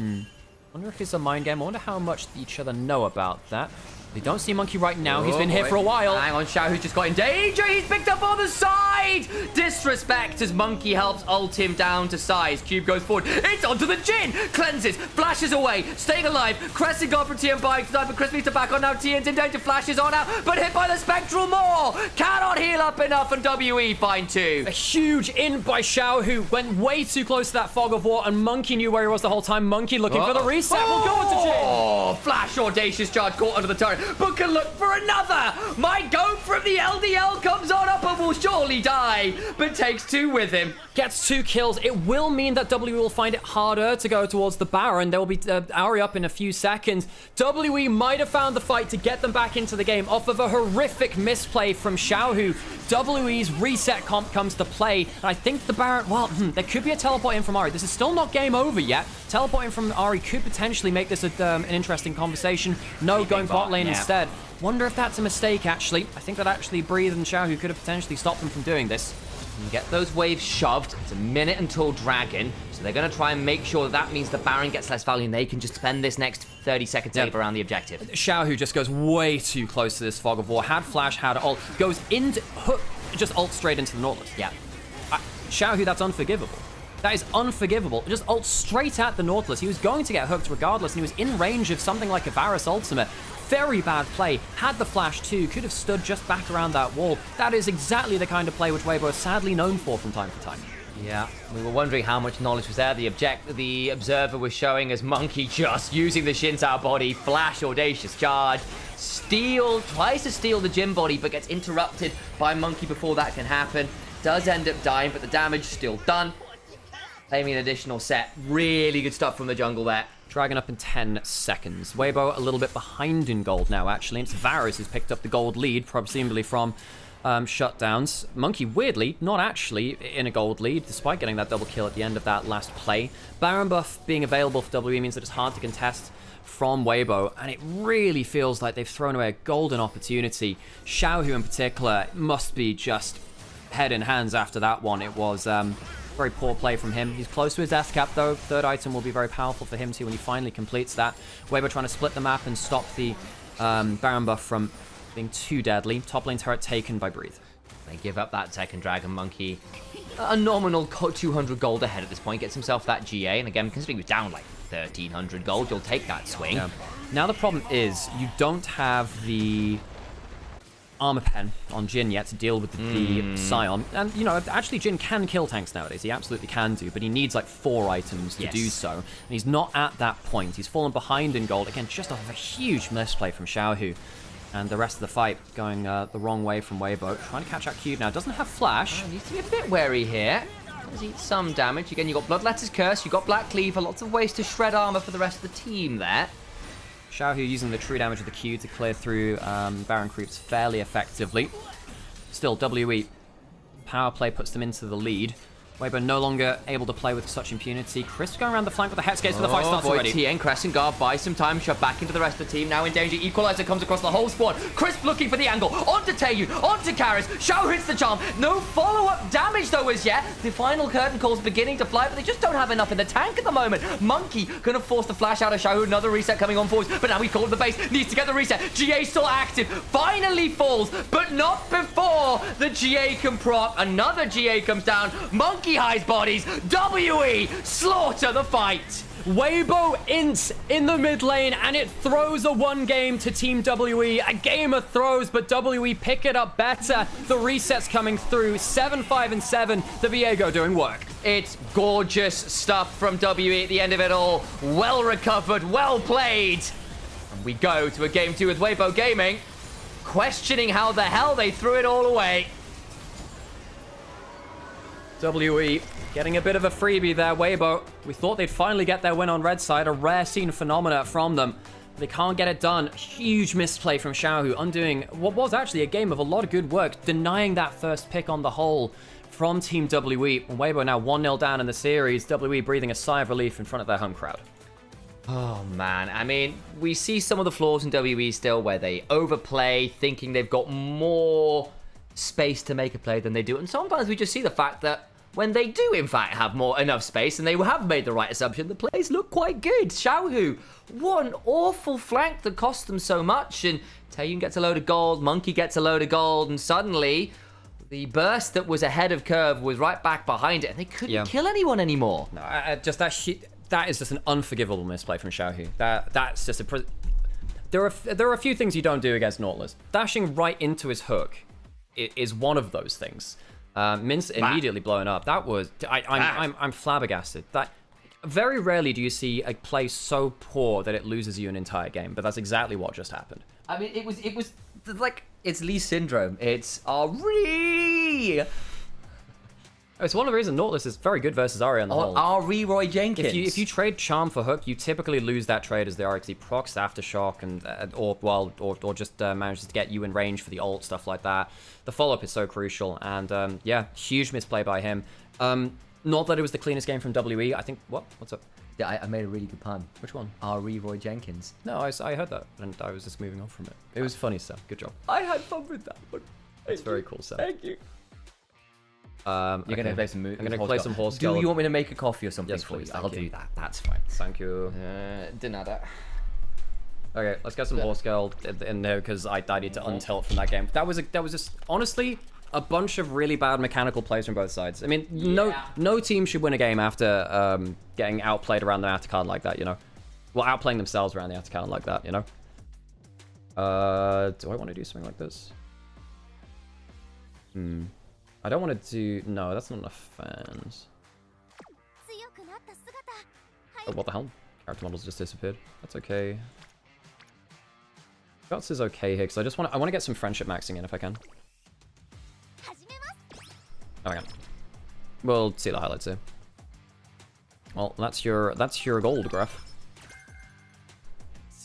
Wonder if it's a mind game. I wonder how much each other know about that. They don't see Monkey right now. He's been here for a while. Hang on, Xiaohu's just got in danger. He's picked up on the side. Disrespect as Monkey helps ult him down to size. Cube goes forward. It's onto the Jhin. Cleanses. Flashes away. Staying alive. Crescent God from Tien buying time, but Chris needs to back on now. Tien's in danger. Flashes on out, but hit by the Spectral Maw. Cannot heal up enough, and WE find 2. A huge in by Xiao, who went way too close to that Fog of War, and Monkey knew where he was the whole time. Monkey looking for the reset. We'll go into Jhin. Oh, flash audacious charge caught under the turret. but can look for another. My goat from the LDL comes on up and will surely die, but takes 2 with him. Gets 2 kills. It will mean that WE will find it harder to go towards the Baron. There will be Ari up in a few seconds. WE might have found the fight to get them back into the game off of a horrific misplay from Xiaohu. WE's reset comp comes to play, and I think the Baron, well, there could be a teleport in from Ari. This is still not game over yet. Teleporting from Ari could potentially make this an interesting conversation. No, going bot lane instead. Wonder if that's a mistake, actually. I think that actually Breathe and Xiaohu could have potentially stopped them from doing this. You get those waves shoved. It's a minute until Dragon, so they're going to try and make sure that means the Baron gets less value and they can just spend this next 30 seconds safe around the objective. Xiaohu just goes way too close to this Fog of War. Had flash, had ult, goes into hook, just ult straight into the Nautilus. Yeah. Xiaohu, that's unforgivable. That is unforgivable. Just ult straight at the Nautilus. He was going to get hooked regardless, and he was in range of something like a Varus ultimate. Very bad play. Had the flash too. Could have stood just back around that wall. That is exactly the kind of play which Weibo is sadly known for from time to time. Yeah, we were wondering how much knowledge was there. The observer was showing as Monkey just using the Shinzao body, flash, audacious charge, tries to steal the Jin body, but gets interrupted by Monkey before that can happen. Does end up dying, but the damage still done. Claiming an additional set. Really good stuff from the jungle there. Dragon up in 10 seconds. Weibo a little bit behind in gold now, actually. It's Varus who's picked up the gold lead, presumably from shutdowns. Monkey, weirdly, not actually in a gold lead, despite getting that double kill at the end of that last play. Baron buff being available for WE means that it's hard to contest from Weibo, and it really feels like they've thrown away a golden opportunity. Xiaohu in particular must be just head in hands after that one. It was very poor play from him. He's close to his death cap though. Third item will be very powerful for him too when he finally completes that. Weibo trying to split the map and stop the Baron buff from being too deadly. Top lane turret taken by Breathe. They give up that second Dragon. Monkey, a nominal 200 gold ahead at this point, gets himself that GA, and again, considering he was down like 1,300 gold, you'll take that swing. Yeah. Now the problem is, you don't have the armor pen on Jin yet to deal with the Scion. And, you know, actually Jin can kill tanks nowadays. He absolutely can do, but he needs like 4 items to do so. And he's not at that point. He's fallen behind in gold. Again, just off of a huge misplay from Xiaohu. And the rest of the fight going the wrong way from Weibo. Trying to catch out Cube now. Doesn't have flash. Needs to be a bit wary here. Does eat some damage. Again, you've got Bloodletter's Curse. You've got Black Cleaver. Lots of ways to shred armor for the rest of the team there. Xiaohu using the true damage of the Q to clear through Baron creeps fairly effectively. Still, WE power play puts them into the lead. Weibo no longer able to play with such impunity. Crisp going around the flank with the Hex Gates, but the fight starts already. TN Crescent Guard buys some time, shoved back into the rest of the team, now in danger. Equalizer comes across the whole squad. Crisp looking for the angle, onto Taeyun, onto Karis. Xiao hits the charm. No follow-up damage though as yet. The final curtain call's beginning to fly, but they just don't have enough in the tank at the moment. Monkey gonna force the flash out of Xiao. Another reset coming on forwards, but now we call the base. Needs to get the reset. GA still active. Finally falls, but not before the GA can proc. Another GA comes down. Monkey hides bodies. WE slaughter the fight. Weibo ints in the mid lane, and it throws a 1 game to Team WE. A game of throws, but WE pick it up better. The resets coming through. 7, 5, and 7. The Viego doing work. It's gorgeous stuff from WE at the end of it all. Well recovered, well played. And we go to a game 2 with Weibo Gaming, questioning how the hell they threw it all away. WE getting a bit of a freebie there. Weibo, we thought they'd finally get their win on red side. A rare seen phenomena from them. They can't get it done. Huge misplay from Xiaohu, undoing what was actually a game of a lot of good work, denying that first pick on the whole from Team WE. And Weibo now 1-0 down in the series. WE breathing a sigh of relief in front of their home crowd. Oh man, I mean, we see some of the flaws in WE still where they overplay, thinking they've got more space to make a play than they do. And sometimes we just see the fact that when they do, in fact, have enough space and they have made the right assumption, the plays look quite good. Xiaohu, one awful flank that cost them so much, and Taeyun gets a load of gold, Monkey gets a load of gold, and suddenly the burst that was ahead of curve was right back behind it, and they couldn't kill anyone anymore. No, that is just an unforgivable misplay from Xiaohu. That's just a... There are a few things you don't do against Nautilus. Dashing right into his hook is one of those things. Mince immediately blowing up. That was I'm flabbergasted. That Very rarely do you see a play so poor that it loses you an entire game, but that's exactly what just happened. I mean, it was like, it's Lee syndrome. It's Ari. It's one of the reasons Nautilus is very good versus Ari on the whole. Ari Roy Jenkins. If you trade Charm for Hook, you typically lose that trade as the Ari because he procs Aftershock and or just manages to get you in range for the ult, stuff like that. The follow-up is so crucial, and yeah, huge misplay by him. Not that it was the cleanest game from WE. I think what's up? Yeah, I made a really good pun. Which one? Ari Roy Jenkins. No, I heard that, and I was just moving on from it. It was funny stuff. Good job. I had fun with that one. It's very cool stuff. Thank you. You're gonna play some. I'm gonna play some horse. Do you want me to make a coffee or something yes, for please, you? I'll do that. That's fine. Thank you. Didn't have that. Okay, let's get some horse girl in there because I need to untilt from that game. That was just honestly a bunch of really bad mechanical plays from both sides. I mean, no team should win a game after getting outplayed around the after card like that, you know. Well, outplaying themselves around the after card like that, you know. Do I want to do something like this? I don't want to do... No, that's not enough fans. Oh, what the hell? Character models just disappeared. That's okay. Guts is okay here, because I want to get some friendship maxing in if I can. Oh, I can. We'll see the highlights here. Well, that's your gold, Gruff.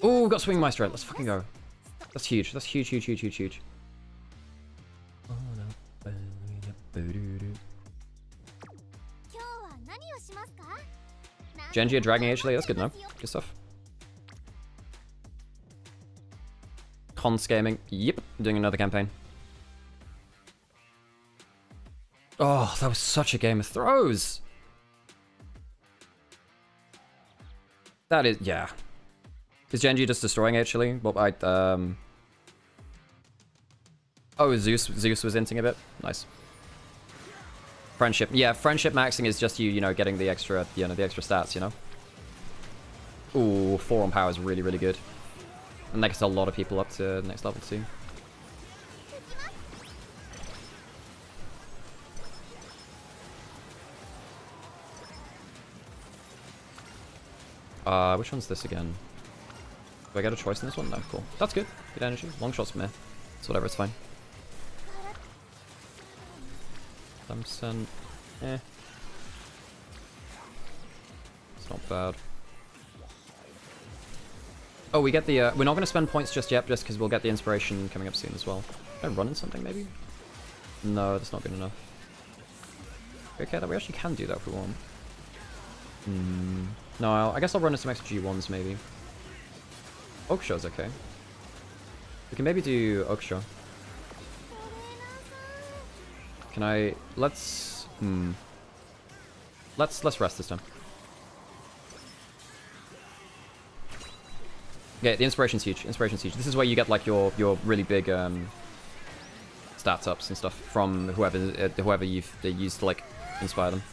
Oh, got Swing Maestro. Let's fucking go. That's huge. That's huge, huge, huge, huge, huge. Genji are dragging actually. That's good enough. Good stuff. Con scamming. Yep. Doing another campaign. Oh, that was such a game of throws. That is, yeah. Is Genji just destroying actually? Well, oh, Zeus was inting a bit. Nice. Friendship. Yeah, friendship maxing is just you know, getting the extra, the extra stats, you know? Ooh, 4 on power is really, really good. And that gets a lot of people up to the next level too. Which one's this again? Do I get a choice in this one? No, cool. That's good. Good energy. Long shots from here. It's whatever, it's fine. 10%. Eh. It's not bad. Oh, we get the, we're not going to spend points just yet, just because we'll get the inspiration coming up soon as well. Can I run in something, maybe? No, that's not good enough. Okay, that we actually can do that if we want. No, I guess I'll run into some extra G1s, maybe. Oakshaw's okay. We can maybe do Oakshaw. Can I... Let's rest this time. Okay, the inspiration's huge. Inspiration's huge. This is where you get like your really big stats ups and stuff from whoever you've used to like inspire them.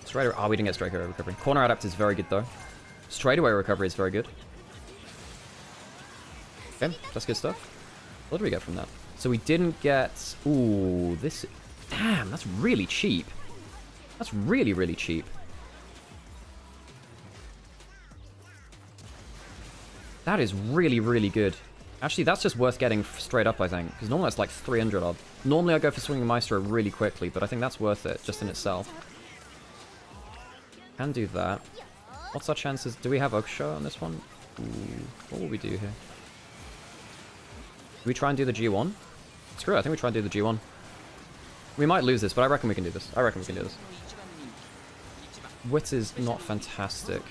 Straight away, we didn't get straight away recovery. Corner adapt is very good though. Straight away recovery is very good. Okay, that's good stuff. What did we get from that? So we didn't get... Ooh, this... Damn, that's really cheap. That's really, really cheap. That is really, really good. Actually, that's just worth getting straight up, I think. Because normally it's like 300 odd. Normally I go for Swinging Maestro really quickly, but I think that's worth it, just in itself. Can do that. What's our chances? Do we have Oakshaw on this one? Ooh, what will we do here? Do we try and do the G1? Screw it, I think we try and do the G1. We might lose this, but I reckon we can do this. I reckon we can do this. Wit is not fantastic.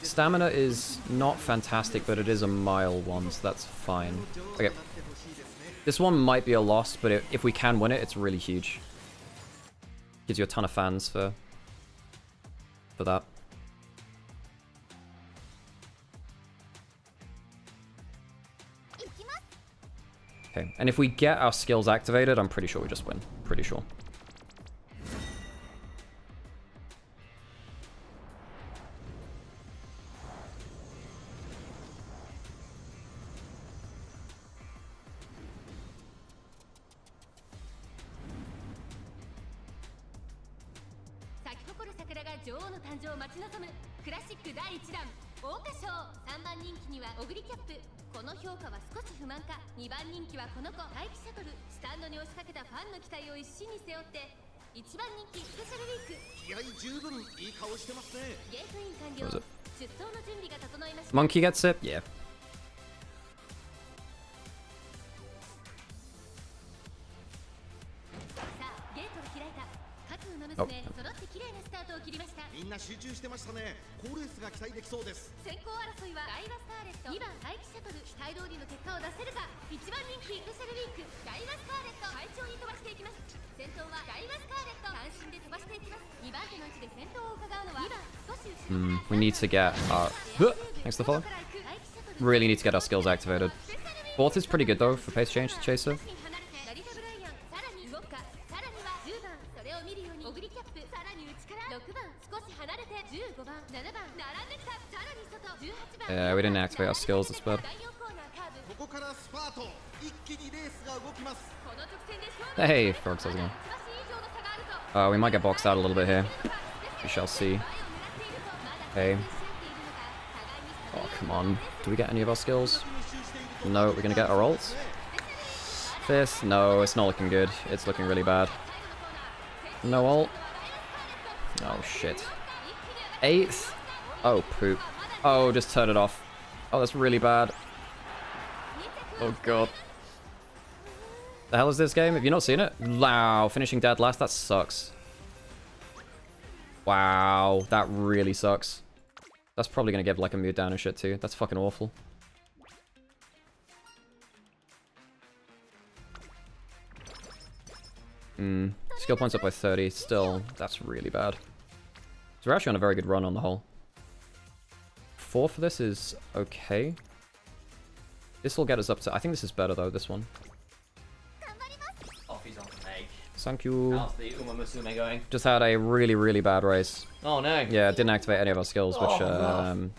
Stamina is not fantastic, but it is a mile one, so that's fine. Okay. This one might be a loss, but if we can win it, it's really huge. Gives you a ton of fans for that. Okay, and if we get our skills activated, I'm pretty sure we just win. Pretty sure. Was it? Monkey gets it? Yeah. Oh. We need to get our... Thanks to the follow. Really need to get our skills activated. Fourth is pretty good though for pace change to chaser. Yeah, we didn't activate our skills, that's bad. Hey, frog says again. We might get boxed out a little bit here. We shall see. Hey. Oh, come on. Do we get any of our skills? No, we're gonna get our ults. Fifth? No, it's not looking good. It's looking really bad. No ult. Oh, shit. Eighth? Oh, poop. Oh, just turn it off. Oh, that's really bad. Oh, God. The hell is this game? Have you not seen it? Wow, finishing dead last? That sucks. Wow, that really sucks. That's probably gonna give like a mood down and shit too. That's fucking awful. Skill points up by 30. Still, that's really bad. So we're actually on a very good run on the whole. 4 for this is okay. This will get us up to... I think this is better though, this one. Thank you. How's the Uma Musume going? Just had a really, really bad race. Oh no. Yeah, didn't activate any of our skills, which...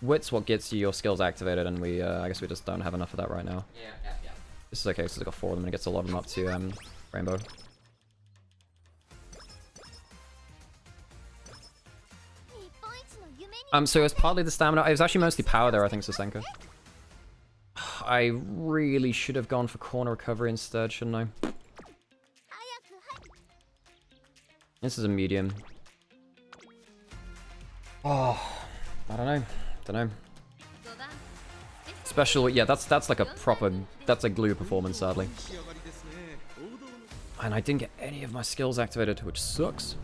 Wit's what gets you your skills activated, and we, I guess we just don't have enough of that right now. Yeah. This is okay, so I've got 4 of them, and it gets a lot of them up to, Rainbow. So it was partly the stamina. It was actually mostly power there, I think, Sasenka. I really should have gone for corner recovery instead, shouldn't I? This is a medium. Oh, I don't know. Special, yeah, that's like a proper, that's a glue performance, sadly. And I didn't get any of my skills activated, which sucks.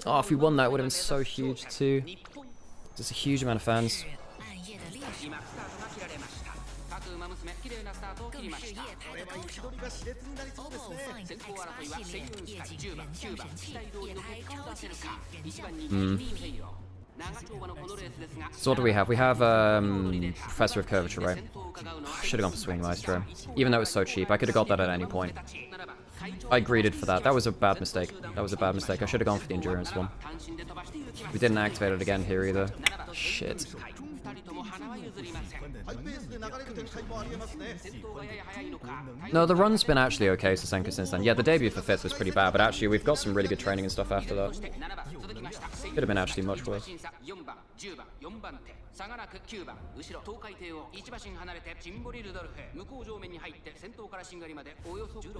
Oh, if we won that, it would have been so huge too. There's a huge amount of fans. So what do we have? We have Professor of Curvature, right? I should have gone for Swing Maestro. Even though it was so cheap, I could have got that at any point. I greeded for that. That was a bad mistake. I should have gone for the Endurance one. We didn't activate it again here either. Shit. No, the run's been actually okay, Sasenka, since then. Yeah, the debut for 5th was pretty bad, but actually we've got some really good training and stuff after that. Could have been actually much worse.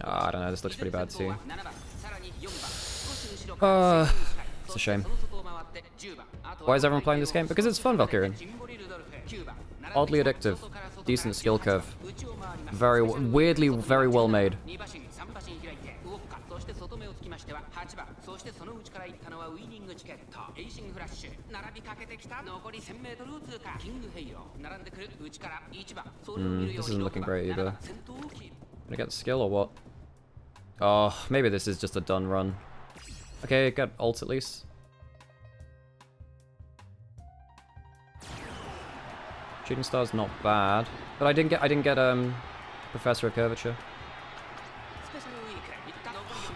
I don't know, this looks pretty bad too. It's a shame. Why is everyone playing this game? Because it's fun, Valkyrian. Oddly addictive. Decent skill curve. Weirdly, very well made. This isn't looking great either. Gonna get the skill or what? Oh, maybe this is just a done run. Okay, got ults at least. Shooting star's not bad, but I didn't get Professor of Curvature.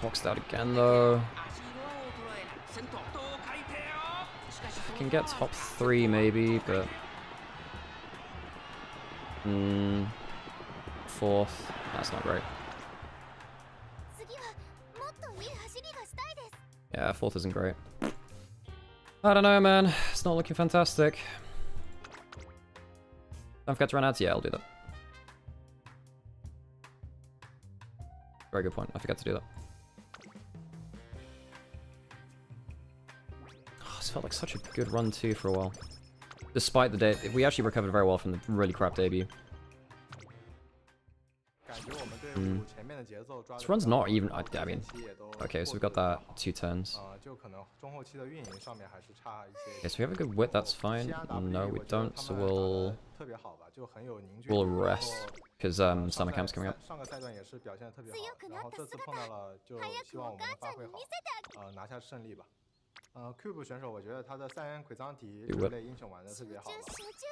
Boxed out again though. I can get top 3 maybe, but Fourth. That's not great. Yeah, fourth isn't great. I don't know, man. It's not looking fantastic. Don't forget to run ads. Yeah, I'll do that. Very good point. I forgot to do that. Oh, this felt like such a good run too for a while. Despite the day, we actually recovered very well from the really crap debut. This run's not even. I mean, okay, so we've got that 2 turns. Okay, so we have a good width. That's fine. No, we don't. So we'll rest because summer camp's coming up.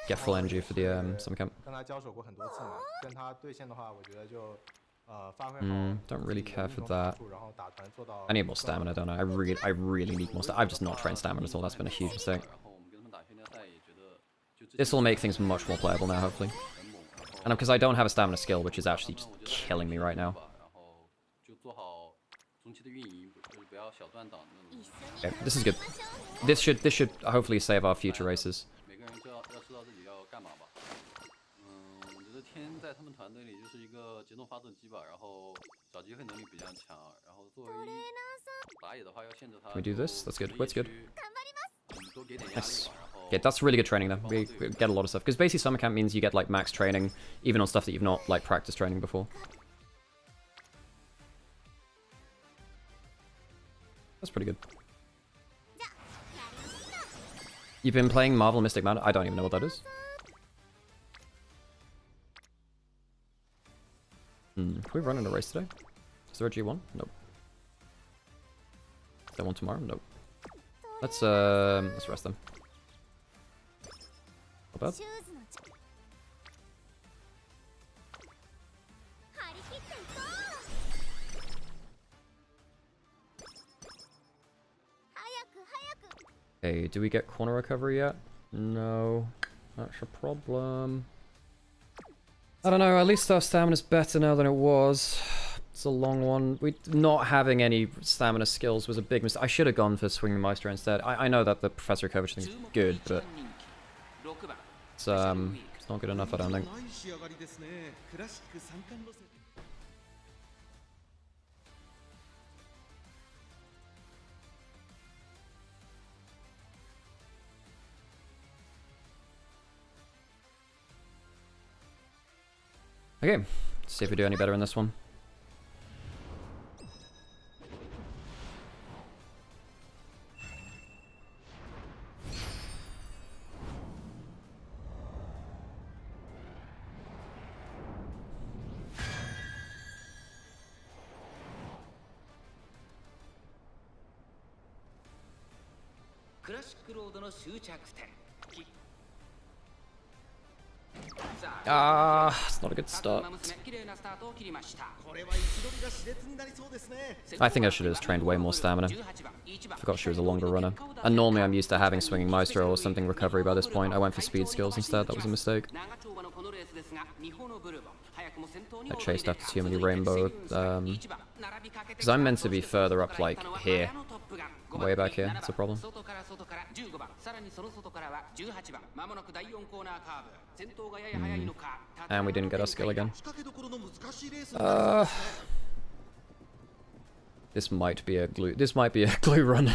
Get full energy for the summer camp. Don't really care for that. I need more stamina, don't I? I really need more stamina. I've just not trained stamina at all. That's been a huge mistake. This will make things much more playable now, hopefully. And because I don't have a stamina skill, which is actually just killing me right now. Okay, this is good. This should hopefully save our future races. Can we do this? That's good. What's good? Nice. Okay, that's really good training though. We get a lot of stuff. Because basically summer camp means you get like max training, even on stuff that you've not like practiced training before. That's pretty good. You've been playing Marvel Mystic Mountain? I don't even know what that is. Can we run in a race today? Is there a G1? Nope. Is there one tomorrow? Nope. Let's rest them. Not bad. Okay, do we get corner recovery yet? No. That's a problem. I don't know, at least our stamina's better now than it was. It's a long one. Not having any stamina skills was a big mistake. I should have gone for swinging Maestro instead. I know that the Professor Kovic thing is good, but it's not good enough, I don't think. Okay, let's see if we do any better in this one. It's not a good start. I think I should have just trained way more stamina. Forgot she was a longer runner. And normally I'm used to having swinging Maestro or something recovery by this point. I went for speed skills instead, that was a mistake. I chased after too many rainbow, because I'm meant to be further up, like, here. Way back here, that's a problem. And we didn't get our skill again. This might be a glue run.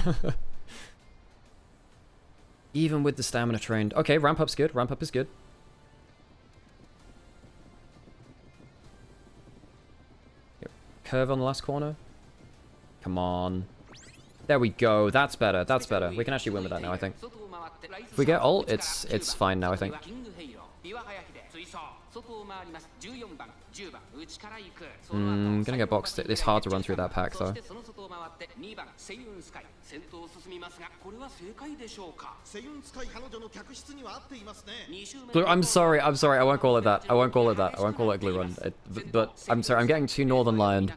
Even with the stamina trained. Okay, ramp up's good, ramp up is good. Curve on the last corner. Come on. There we go. That's better. That's better. We can actually win with that now, I think. If we get ult, it's fine now, I think. Gonna get boxed. It's hard to run through that pack, though. I'm sorry. I won't call it that. I won't call it that. I won't call it glue run. But I'm sorry. I'm getting too Northern Lion.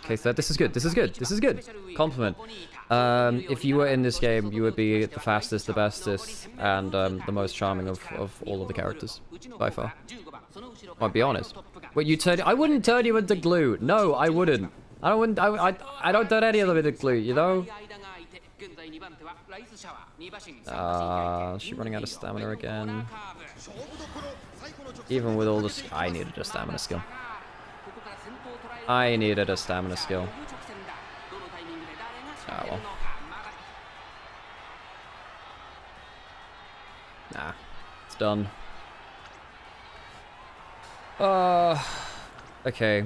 Okay, so this is good. This is good. This is good. Compliment. If you were in this game, you would be the fastest, the bestest, and the most charming of all of the characters by far. I'll be honest. Wait, you turn? I wouldn't turn you into glue. No, I wouldn't. I don't turn any of them into glue. You know. She's running out of stamina again. Even with all this, I needed a stamina skill. I needed a stamina skill. Ah, well. Nah, it's done. Okay.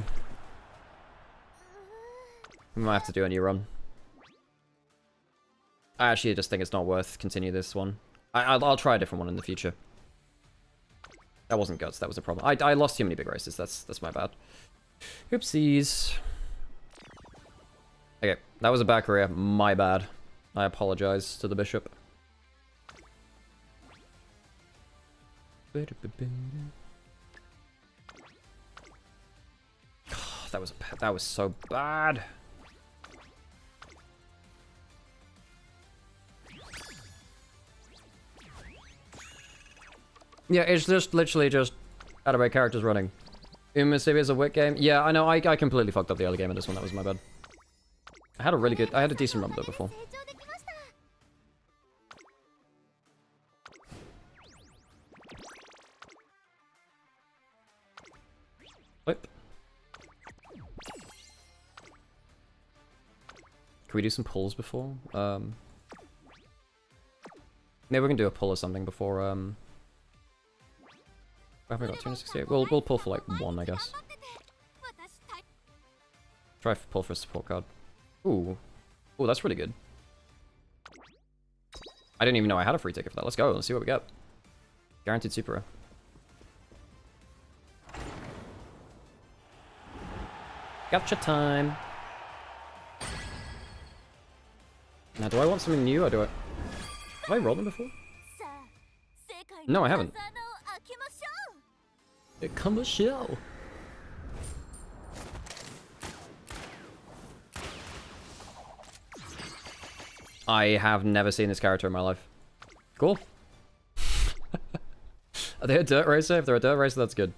We might have to do a new run. I actually just think it's not worth continue this one. I'll try a different one in the future. That wasn't guts, that was a problem. I lost too many big races, that's my bad. Oopsies. Okay, that was a bad career, my bad. I apologize to the bishop. That was so bad. Yeah, it's just literally just out of my characters running. Mississippi is a wit game. Yeah, I know. I completely fucked up the early game in this one. That was my bad. I had a decent run though before. Whip. Can we do some pulls before? Maybe we can do a pull or something before. Have we got 268? We'll pull for like 1, I guess. Try pull for a support card. Ooh. Ooh, that's really good. I didn't even know I had a free ticket for that. Let's go. Let's see what we get. Guaranteed super rare. Gotcha time. Now, do I want something new or do I... Have I rolled them before? No, I haven't. Come a show. I have never seen this character in my life. Cool. Are they a dirt racer? If they're a dirt racer, that's good.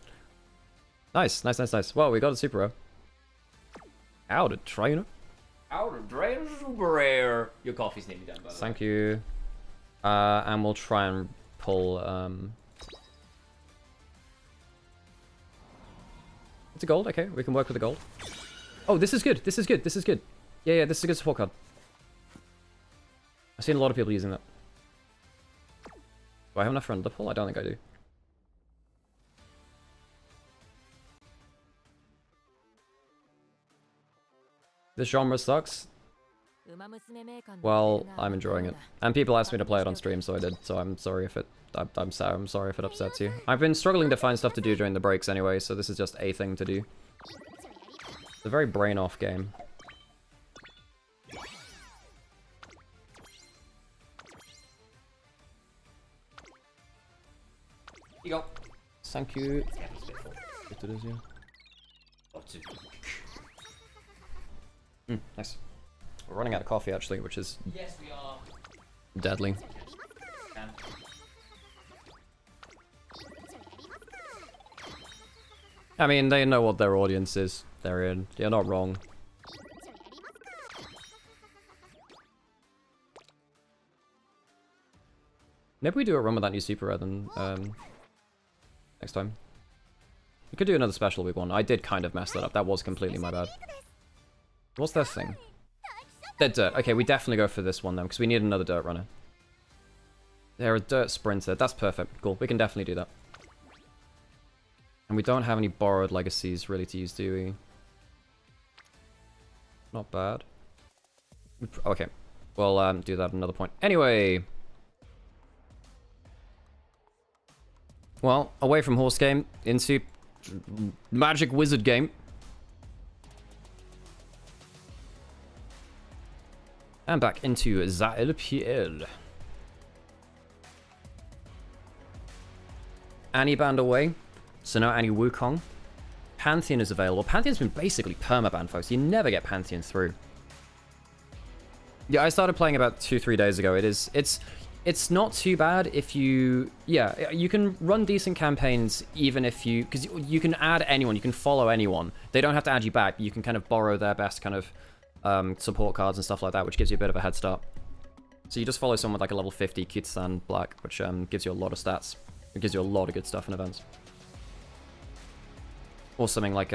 Nice, nice, nice, nice. Well, we got a super rare. Out of trainer. Out of trainer, super rare. Your coffee's nearly done, by the way. Thank you. And we'll try and pull. It's a gold. Okay, we can work with the gold. Oh, this is good. This is good. This is good. Yeah, yeah, this is a good support card. I've seen a lot of people using that. Do I have enough for another pull? I don't think I do. This genre sucks. Well, I'm enjoying it. And people asked me to play it on stream, so I did. So I'm sorry if it... I'm sorry if it upsets you. I've been struggling to find stuff to do during the breaks anyway, so this is just a thing to do. It's a very brain-off game. You go. Thank you. It is, yeah. Nice. We're running out of coffee actually, which is yes, we are. Deadly. I mean, they know what their audience is. They're in. You're not wrong. Maybe we do a run with that new super rare then next time. We could do another special week 1. I did kind of mess that up. That was completely my bad. What's that thing? They're dirt. Okay, we definitely go for this one then, because we need another dirt runner. They're a dirt sprinter. That's perfect. Cool. We can definitely do that. And we don't have any borrowed legacies really to use, do we? Not bad. Okay. We'll do that at another point. Anyway. Well, away from horse game, into magic wizard game. And back into the LPL. Annie banned away, so now Annie Wukong Pantheon is available. Pantheon's been basically permaban, folks. You never get Pantheon through. Yeah, I started playing about 2-3 days ago. It's not too bad if you... Yeah, you can run decent campaigns even if you... Because you can add anyone, you can follow anyone. They don't have to add you back, but you can kind of borrow their best kind of support cards and stuff like that, which gives you a bit of a head start. So you just follow someone with like a level 50 Kitsan Black, which gives you a lot of stats. It gives you a lot of good stuff in events. Or something like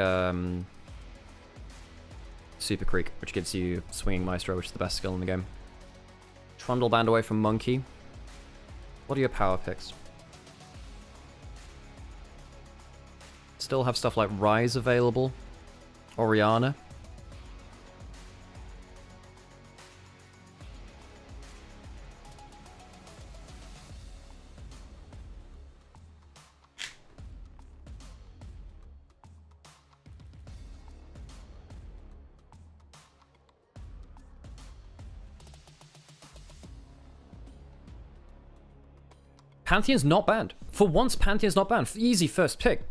Super Creek, which gives you Swinging Maestro, which is the best skill in the game. Trundle banned away from Monkey. What are your power picks? Still have stuff like Rise available. Oriana. Pantheon's not banned. For once, Pantheon's not banned. Easy first pick.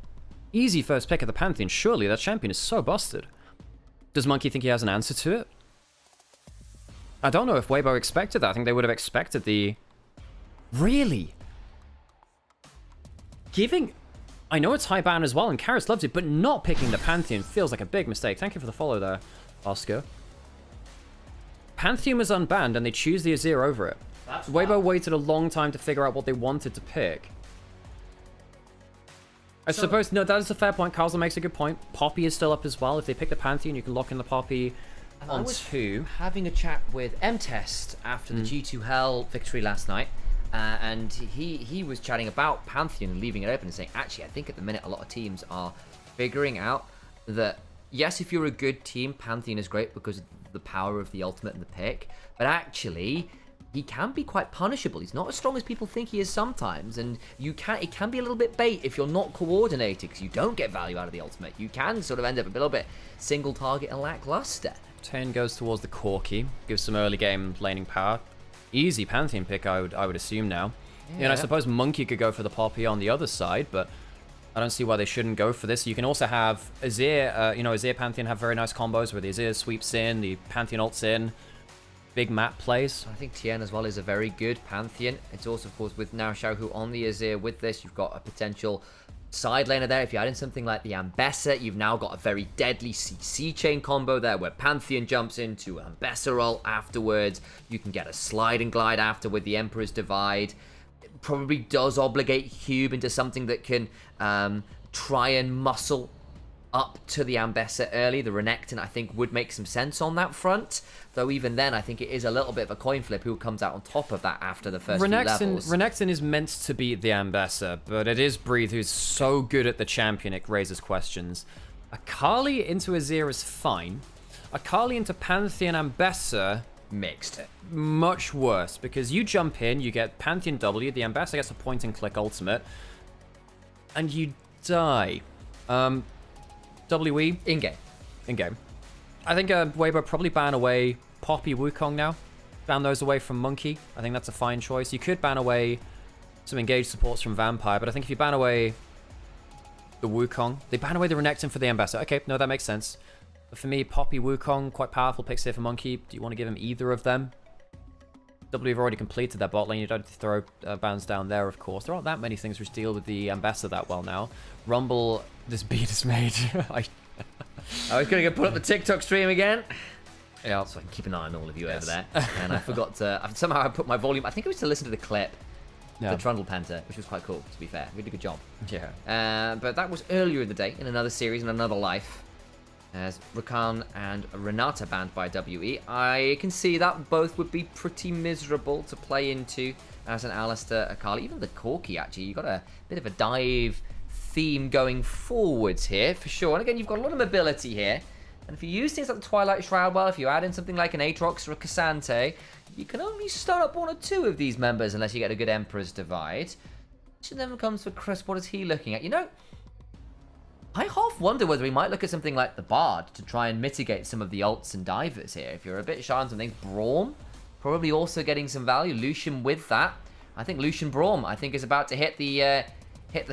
Easy first pick of the Pantheon. Surely that champion is so busted. Does Monkey think he has an answer to it? I don't know if Weibo expected that. I think they would have expected the... Really? Giving... I know it's high ban as well, and Karis loves it, but not picking the Pantheon feels like a big mistake. Thank you for the follow there, Oscar. Pantheon was unbanned, and they choose the Azir over it. Weibo waited a long time to figure out what they wanted to pick. I suppose, no, that is a fair point. Carlson makes a good point. Poppy is still up as well. If they pick the Pantheon, you can lock in the Poppy on 2. Having a chat with M-Test after the G2 Hell victory last night, and he was chatting about Pantheon and leaving it open and saying, actually, I think at the minute a lot of teams are figuring out that, yes, if you're a good team, Pantheon is great because of the power of the ultimate and the pick, but actually... he can be quite punishable. He's not as strong as people think he is sometimes, and it can be a little bit bait if you're not coordinated, because you don't get value out of the ultimate. You can sort of end up a little bit single target and lackluster. 10 goes towards the Corki, gives some early game laning power. Easy Pantheon pick, I would assume now. Yeah. And I suppose Monkey could go for the Poppy on the other side, but I don't see why they shouldn't go for this. You can also have Azir, Azir Pantheon have very nice combos where the Azir sweeps in, the Pantheon ults in. Big map plays. I think Tien as well is a very good Pantheon. It's also, of course, with now Xiaohu on the Azir with this, you've got a potential side laner there. If you add in something like the Ambessa, you've now got a very deadly CC chain combo there where Pantheon jumps into Ambessa ult afterwards. You can get a slide and glide after with the Emperor's Divide. It probably does obligate Cube into something that can try and muscle up to the Ambessa early. The Renekton, I think, would make some sense on that front. Though even then, I think it is a little bit of a coin flip who comes out on top of that after the first few levels. Renekton is meant to be the Ambessa, but it is Breathe who's so good at the champion it raises questions. Akali into Azir is fine. Akali into Pantheon Ambessa... mixed. Much worse, because you jump in, you get Pantheon W, the Ambessa gets a point and click ultimate, and you die. WE? In-game. In-game. I think Weibo probably ban away Poppy Wukong now. Ban those away from Monkey. I think that's a fine choice. You could ban away some engaged supports from Vampire, but I think if you ban away the Wukong, they ban away the Renekton for the Ambassador. Okay, no, that makes sense. But for me, Poppy Wukong, quite powerful picks here for Monkey. Do you want to give him either of them? W have already completed their bot lane. You don't have to throw bans down there, of course. There aren't that many things which deal with the Ambassador that well now. Rumble, this beat is made. I was going to go put up the TikTok stream again. Yeah, so I can keep an eye on all of you over there. And I forgot to... somehow I put my volume... I think it was to listen to the clip. Yeah. The Trundle Panther, which was quite cool, to be fair. We did a good job. Yeah. But that was earlier in the day, in another series, in another life. As Rakan and Renata banned by WE. I can see that both would be pretty miserable to play into as an Alistair Akali. Even the Corki, actually. You've got a bit of a dive theme going forwards here, for sure. And again, you've got a lot of mobility here. And if you use things like the Twilight Shroud, well, if you add in something like an Aatrox or a Cassante, you can only start up one or two of these members unless you get a good Emperor's Divide. Which then comes for Chris. What is he looking at? You know, I half wonder whether he might look at something like the Bard to try and mitigate some of the ults and divers here. If you're a bit shy on something, Braum, probably also getting some value. Lucian with that. I think Lucian Braum, I think, is about to hit the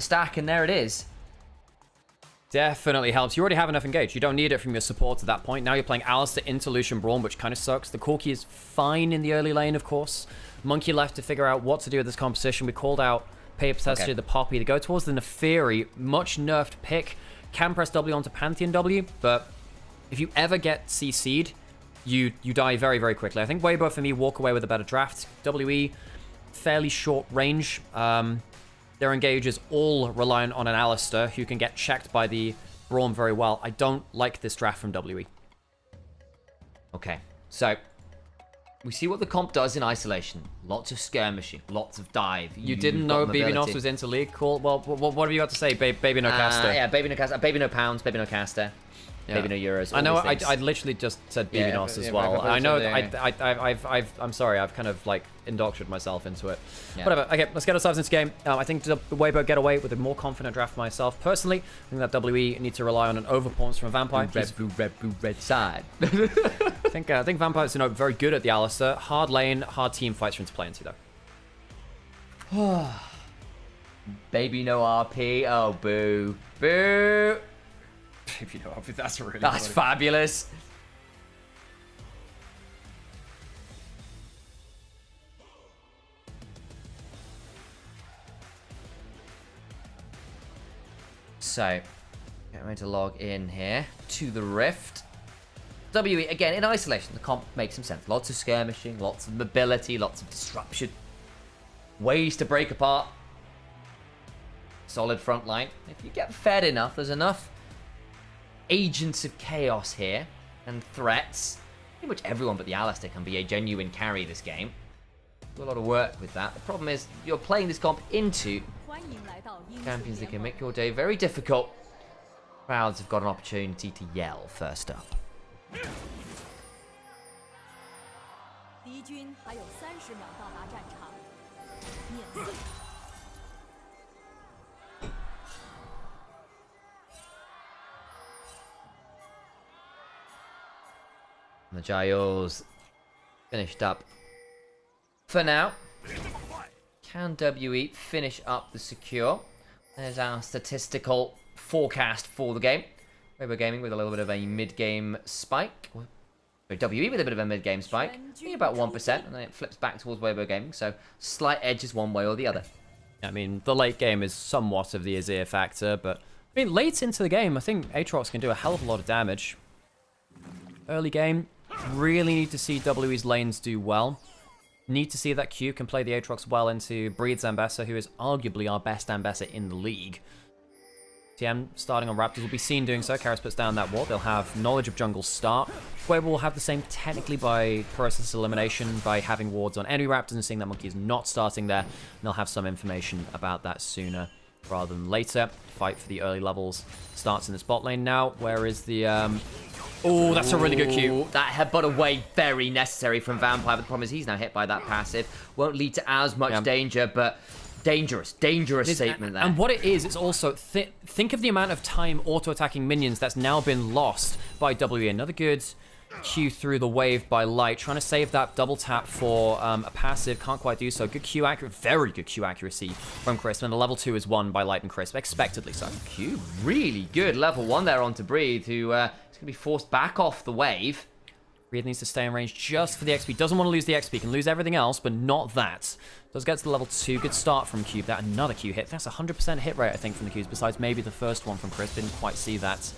stack, and there it is. Definitely helps. You already have enough engage. You don't need it from your support at that point. Now you're playing Alistair into Lucian Braum, which kind of sucks. The Corki is fine in the early lane, of course. Monkey left to figure out what to do with this composition. We called out Paper Tester, the Poppy, to go towards the Neferi. Much nerfed pick. Can press W onto Pantheon W, but if you ever get CC'd, you die very, very quickly. I think Weibo, for me, walk away with a better draft. WE, fairly short range. Their engages all reliant on an Alistair who can get checked by the Braum very well. I don't like this draft from WE. Okay, so we see what the comp does in isolation. Lots of skirmishing, lots of dive. You didn't know BB was into League? Cool. Well, what have you got to say? Baby no caster. Yeah, baby no caster. Baby no pounds. Baby no caster. Yeah. Baby no euros. I know. I literally just said BB Nos as well. I know. I'm sorry. I've kind of like indoctrinated myself into it. Yeah. Whatever. Okay, let's get ourselves into game. I think Weibo get away with a more confident draft myself personally. I think that WE need to rely on an overpawns from a Vampire. Red side. I think Vampire's very good at the Alistair. Hard lane, hard team fights for him to play into though. Baby no RP. Oh boo, boo. If you know, that's really That's funny. Fabulous. So, getting ready to log in here to the Rift. WE, again, in isolation, the comp makes some sense. Lots of skirmishing, lots of mobility, lots of disruption. Ways to break apart. Solid front line. If you get fed enough, there's enough agents of chaos here and threats. Pretty much everyone but the Alistair can be a genuine carry this game. Do a lot of work with that. The problem is you're playing this comp into champions that can make your day very difficult. Crowds have got an opportunity to yell first up. The Giles finished up for now. Can WE finish up the secure? There's our statistical forecast for the game. Weibo Gaming with a little bit of a mid-game spike. WE with a bit of a mid-game spike. Maybe about 1%, and then it flips back towards Weibo Gaming. So slight edges one way or the other. I mean, the late game is somewhat of the Azir factor, but I mean, late into the game, I think Aatrox can do a hell of a lot of damage. Early game, really need to see WE's lanes do well. Need to see that Q can play the Aatrox well into Breed's Ambessa, who is arguably our best Ambessa in the league. TM starting on Raptors will be seen doing so. Karis puts down that wall. They'll have knowledge of jungle start. Weibo will have the same technically by process elimination by having wards on any Raptors and seeing that Monkey is not starting there. And they'll have some information about that sooner rather than later. Fight for the early levels starts in this bot lane now. Where is the... Oh, that's a really good Q. That headbutt away, very necessary from Vampire. But the problem is he's now hit by that passive. Won't lead to as much danger, but dangerous statement there. And what it is, it's also... think of the amount of time auto-attacking minions that's now been lost by WE. Another good Q through the wave by Light. Trying to save that double tap for a passive. Can't quite do so. Good Q accuracy. Very good Q accuracy from Crisp. And the level 2 is won by Light and Crisp. Expectedly so. Q really good. Level 1 there onto Breathe, who is going to be forced back off the wave. Breathe needs to stay in range just for the XP. Doesn't want to lose the XP. Can lose everything else, but not that. Does get to the level 2. Good start from Cube. That another Q hit. That's 100% hit rate, I think, from the Qs, besides maybe the first one from Crisp. Didn't quite see that.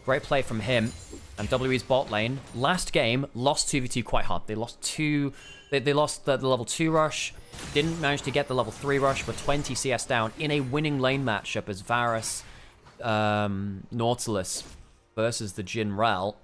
Great play from him. And WE's bot lane, last game, lost 2v2 quite hard. They lost they lost the level 2 rush. Didn't manage to get the level 3 rush. Were 20 CS down in a winning lane matchup as Varus, Nautilus versus the Jhin Rel.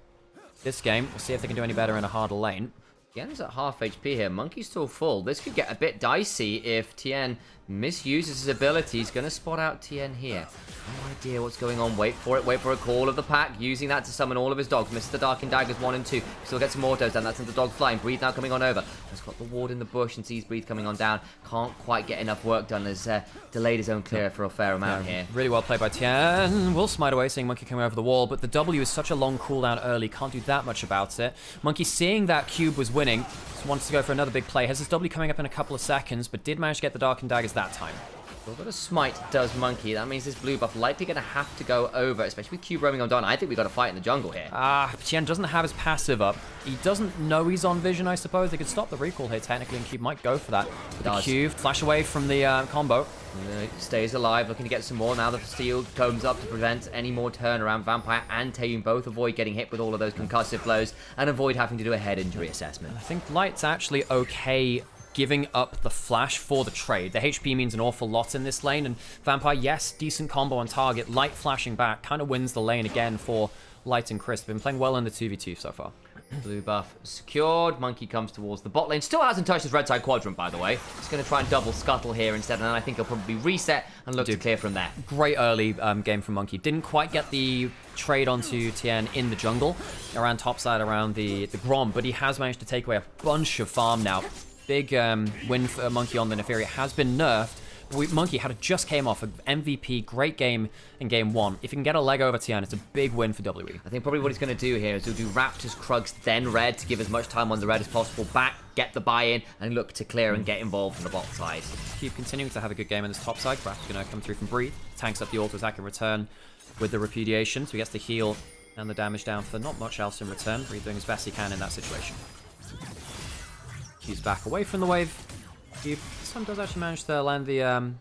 This game, we'll see if they can do any better in a harder lane. Tien's at half HP here. Monkey's still full. This could get a bit dicey if Tien misuses his ability. He's going to spot out Tien here. No idea what's going on. Wait for it. Wait for a call of the pack. Using that to summon all of his dogs. Misses the Dark in Daggers 1 and 2. Still gets some autos down. That's into the dog flying. Breathe now coming on over. Has got the ward in the bush and sees Breathe coming on down. Can't quite get enough work done. Has delayed his own clear for a fair amount here. Really well played by Tien. Will smite away, seeing Monkey coming over the wall. But the W is such a long cooldown early. Can't do that much about it. Monkey seeing that Cube was winning. Just wants to go for another big play. Has his W coming up in a couple of seconds, but did manage to get the Dark and Daggers that time. Well, got a smite does Monkey. That means this blue buff likely going to have to go over, especially with Cube roaming on Don. I think we got a fight in the jungle here. Tien doesn't have his passive up. He doesn't know he's on vision, I suppose. They could stop the recall here, technically, and Cube might go for that. The Cube, flash away from the combo. Stays alive, looking to get some more. Now the shield comes up to prevent any more turnaround. Vampire and Taeyun both avoid getting hit with all of those concussive blows and avoid having to do a head injury assessment. I think Light's actually okay giving up the flash for the trade. The HP means an awful lot in this lane, and Vampire, yes, decent combo on target. Light flashing back kind of wins the lane again for Light and Chris. They've been playing well in the 2v2 so far. Blue buff secured. Monkey comes towards the bot lane. Still hasn't touched his red side quadrant, by the way. He's going to try and double scuttle here instead, and then I think he'll probably reset and look to clear from there. Great early game from Monkey. Didn't quite get the trade onto Tien in the jungle, around topside, around the Grom, but he has managed to take away a bunch of farm now. Big win for Monkey on the Neferi. It has been nerfed. Monkey just came off an MVP, great game in game 1. If he can get a leg over Tien, it's a big win for WE. I think probably what he's going to do here is he'll do Raptors, Krugs, then Red to give as much time on the Red as possible back, get the buy-in, and look to clear and get involved on the bot side. Keep continuing to have a good game in this top side. Raptors going to come through from Breathe. Tanks up the auto attack in return with the repudiation, so he gets the heal and the damage down for not much else in return. Breathe doing as best he can in that situation. Q's back away from the wave. Cube, this time does actually manage to land the,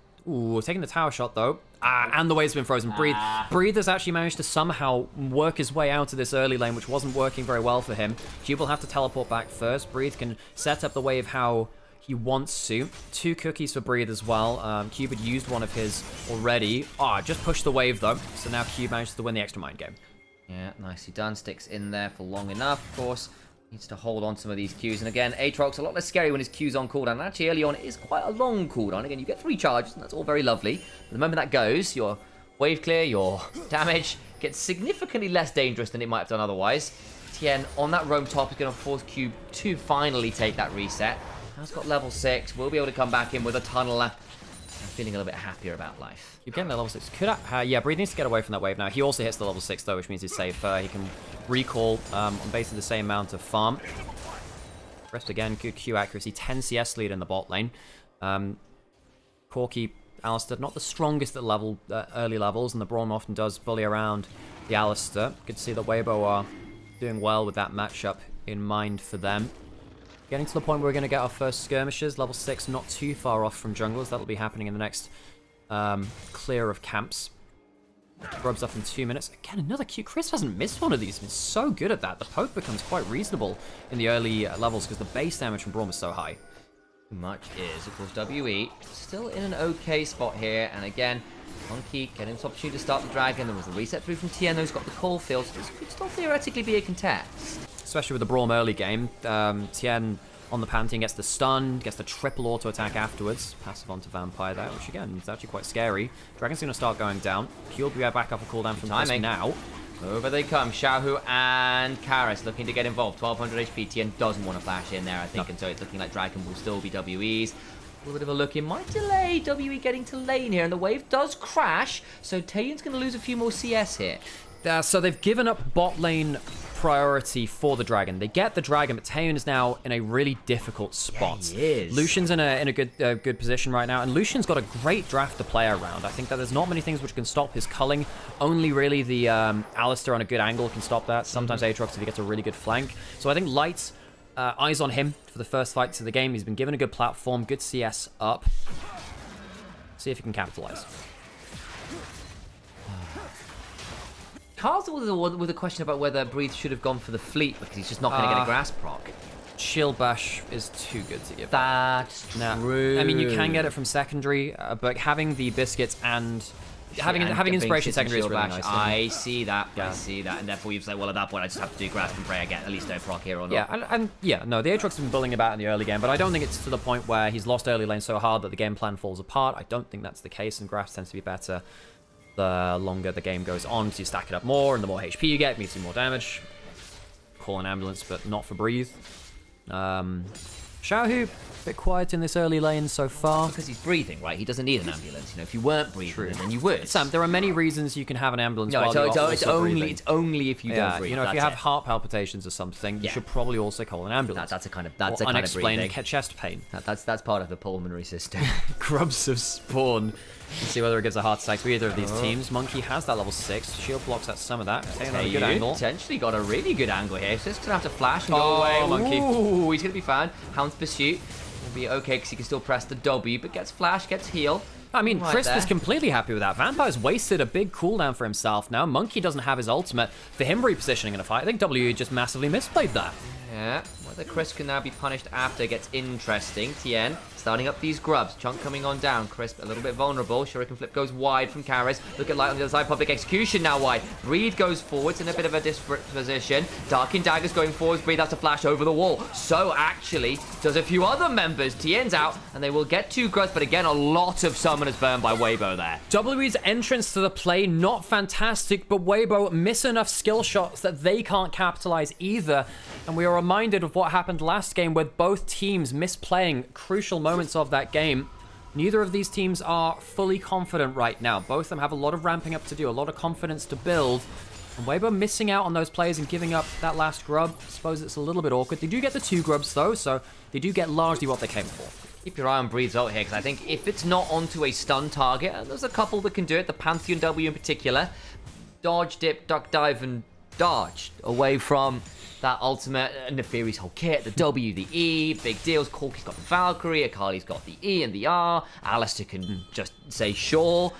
taking the tower shot though. And the wave's been frozen. Breathe has actually managed to somehow work his way out of this early lane, which wasn't working very well for him. Cube will have to teleport back first. Breathe can set up the wave how he wants to. 2 cookies for Breathe as well. Cube had used one of his already. Just pushed the wave though. So now Cube manages to win the extra mind game. Yeah, nicely done. Sticks in there for long enough, of course. Needs to hold on some of these Qs. And again, Aatrox a lot less scary when his Q's on cooldown. And actually, early on, it is quite a long cooldown. Again, you get 3 charges, and that's all very lovely. But the moment that goes, your wave clear, your damage gets significantly less dangerous than it might have done otherwise. Tien on that roam top is going to force Cube to finally take that reset. Now it's got level 6. We'll be able to come back in with a tunnel. I'm feeling a little bit happier about life. You're getting the level 6. Yeah, Breathe needs to get away from that wave now. He also hits the level 6 though, which means he's safe. He can recall on basically the same amount of farm. Rest again, good Q accuracy. 10 CS lead in the bot lane. Corki, Alistar, not the strongest at early levels, and the Braum often does bully around the Alistar. Good to see that Weibo are doing well with that matchup in mind for them. Getting to the point where we're going to get our first skirmishes. Level 6, not too far off from junglers. That'll be happening in the next clear of camps. Grub's up in 2 minutes. Again, another Q. Chris hasn't missed one of these. He's so good at that. The poke becomes quite reasonable in the early levels because the base damage from Braum is so high. Too much is, of course, WE still in an okay spot here. And again, Monkey getting this opportunity to start the dragon. There was a reset through from Tien, who's got the call field. So this could still theoretically be a contest. Especially with the Braum early game. Tien on the Pantheon gets the stun, gets the triple auto attack afterwards. Passive onto Vampire there, which again is actually quite scary. Dragon's going to start going down. He'll be back up a cooldown from timing now. Over they come. Xiaohu and Karis looking to get involved. 1200 HP. Tien doesn't want to flash in there, I think, and so it's looking like Dragon will still be WE's. A little bit of a look in might delay WE getting to lane here, and the wave does crash, so Taeyun's going to lose a few more CS here. So they've given up bot lane priority for the dragon. They get the dragon, but Taeyun is now in a really difficult spot. Yeah, he is. Lucian's in a good position right now, and Lucian's got a great draft to play around. I think that there's not many things which can stop his culling. Only really the Alistar on a good angle can stop that. Sometimes Aatrox if he gets a really good flank. So I think Light's eyes on him for the first fights of the game. He's been given a good platform, good CS up. See if he can capitalize. Carl's with a question about whether Breathe should have gone for the fleet because he's just not going to get a grass proc. Shield Bash is too good to give. That's true. I mean, you can get it from secondary, but having the biscuits and having inspiration secondary is really nice. I see that. Yeah. I see that, and therefore you've said, well, at that point, I just have to do grasp and pray I get at least no proc here or not. Yeah, no, the Aatrox has been bullying about in the early game, but I don't think it's to the point where he's lost early lane so hard that the game plan falls apart. I don't think that's the case, and grasp tends to be better the longer the game goes on, so you stack it up more, and the more HP you get, it means more damage. Call an ambulance, but not for Breathe. Xiaohu, a bit quiet in this early lane so far. Because he's breathing, right? He doesn't need an ambulance. You know, if you weren't breathing, then you would. Sam, there are many reasons you can have an ambulance while you're it's only if you don't breathe. You know, if you have heart palpitations or something, you should probably also call an ambulance. That's a kind of unexplained chest pain. That's part of the pulmonary system. Grubs of spawn. Let's see whether it gives a heart attack to either of these teams. Monkey has that level 6. Shield blocks at some of that. Taking a good angle. Potentially got a really good angle here. So just gonna have to flash and go away. Monkey. Ooh, he's gonna be fine. Hound's Pursuit will be okay because he can still press the W, but gets flash, gets heal. I mean, Chris is completely happy with that. Vampire's wasted a big cooldown for himself now. Monkey doesn't have his ultimate. For him repositioning in a fight, I think WE just massively misplayed that. Yeah, whether Chris can now be punished after gets interesting. TN starting up these grubs. Chunk coming on down. Crisp a little bit vulnerable. Shuriken flip goes wide from Karis. Look at Light on the other side. Public Execution now wide. Breed goes forwards in a bit of a disparate position. Darkin Dagger's going forwards. Breed has to flash over the wall. So actually does a few other members. TN's out and they will get 2 grubs. But again, a lot of summoners burned by Weibo there. WE's entrance to the play, not fantastic, but Weibo miss enough skill shots that they can't capitalize either. And we are reminded of what happened last game with both teams misplaying crucial moments of that game. Neither of these teams are fully confident right now. Both of them have a lot of ramping up to do, a lot of confidence to build. And Weibo missing out on those players and giving up that last grub. I suppose it's a little bit awkward. They do get the 2 grubs though, so they do get largely what they came for. Keep your eye on Breed's ult here, because I think if it's not onto a stun target, and there's a couple that can do it, the Pantheon W in particular, dodge, dip, duck, dive, and dodge away from that ultimate. Neferi's whole kit, the W, the E, big deals. Corky's got the Valkyrie, Akali's got the E and the R, Alistair can just say sure.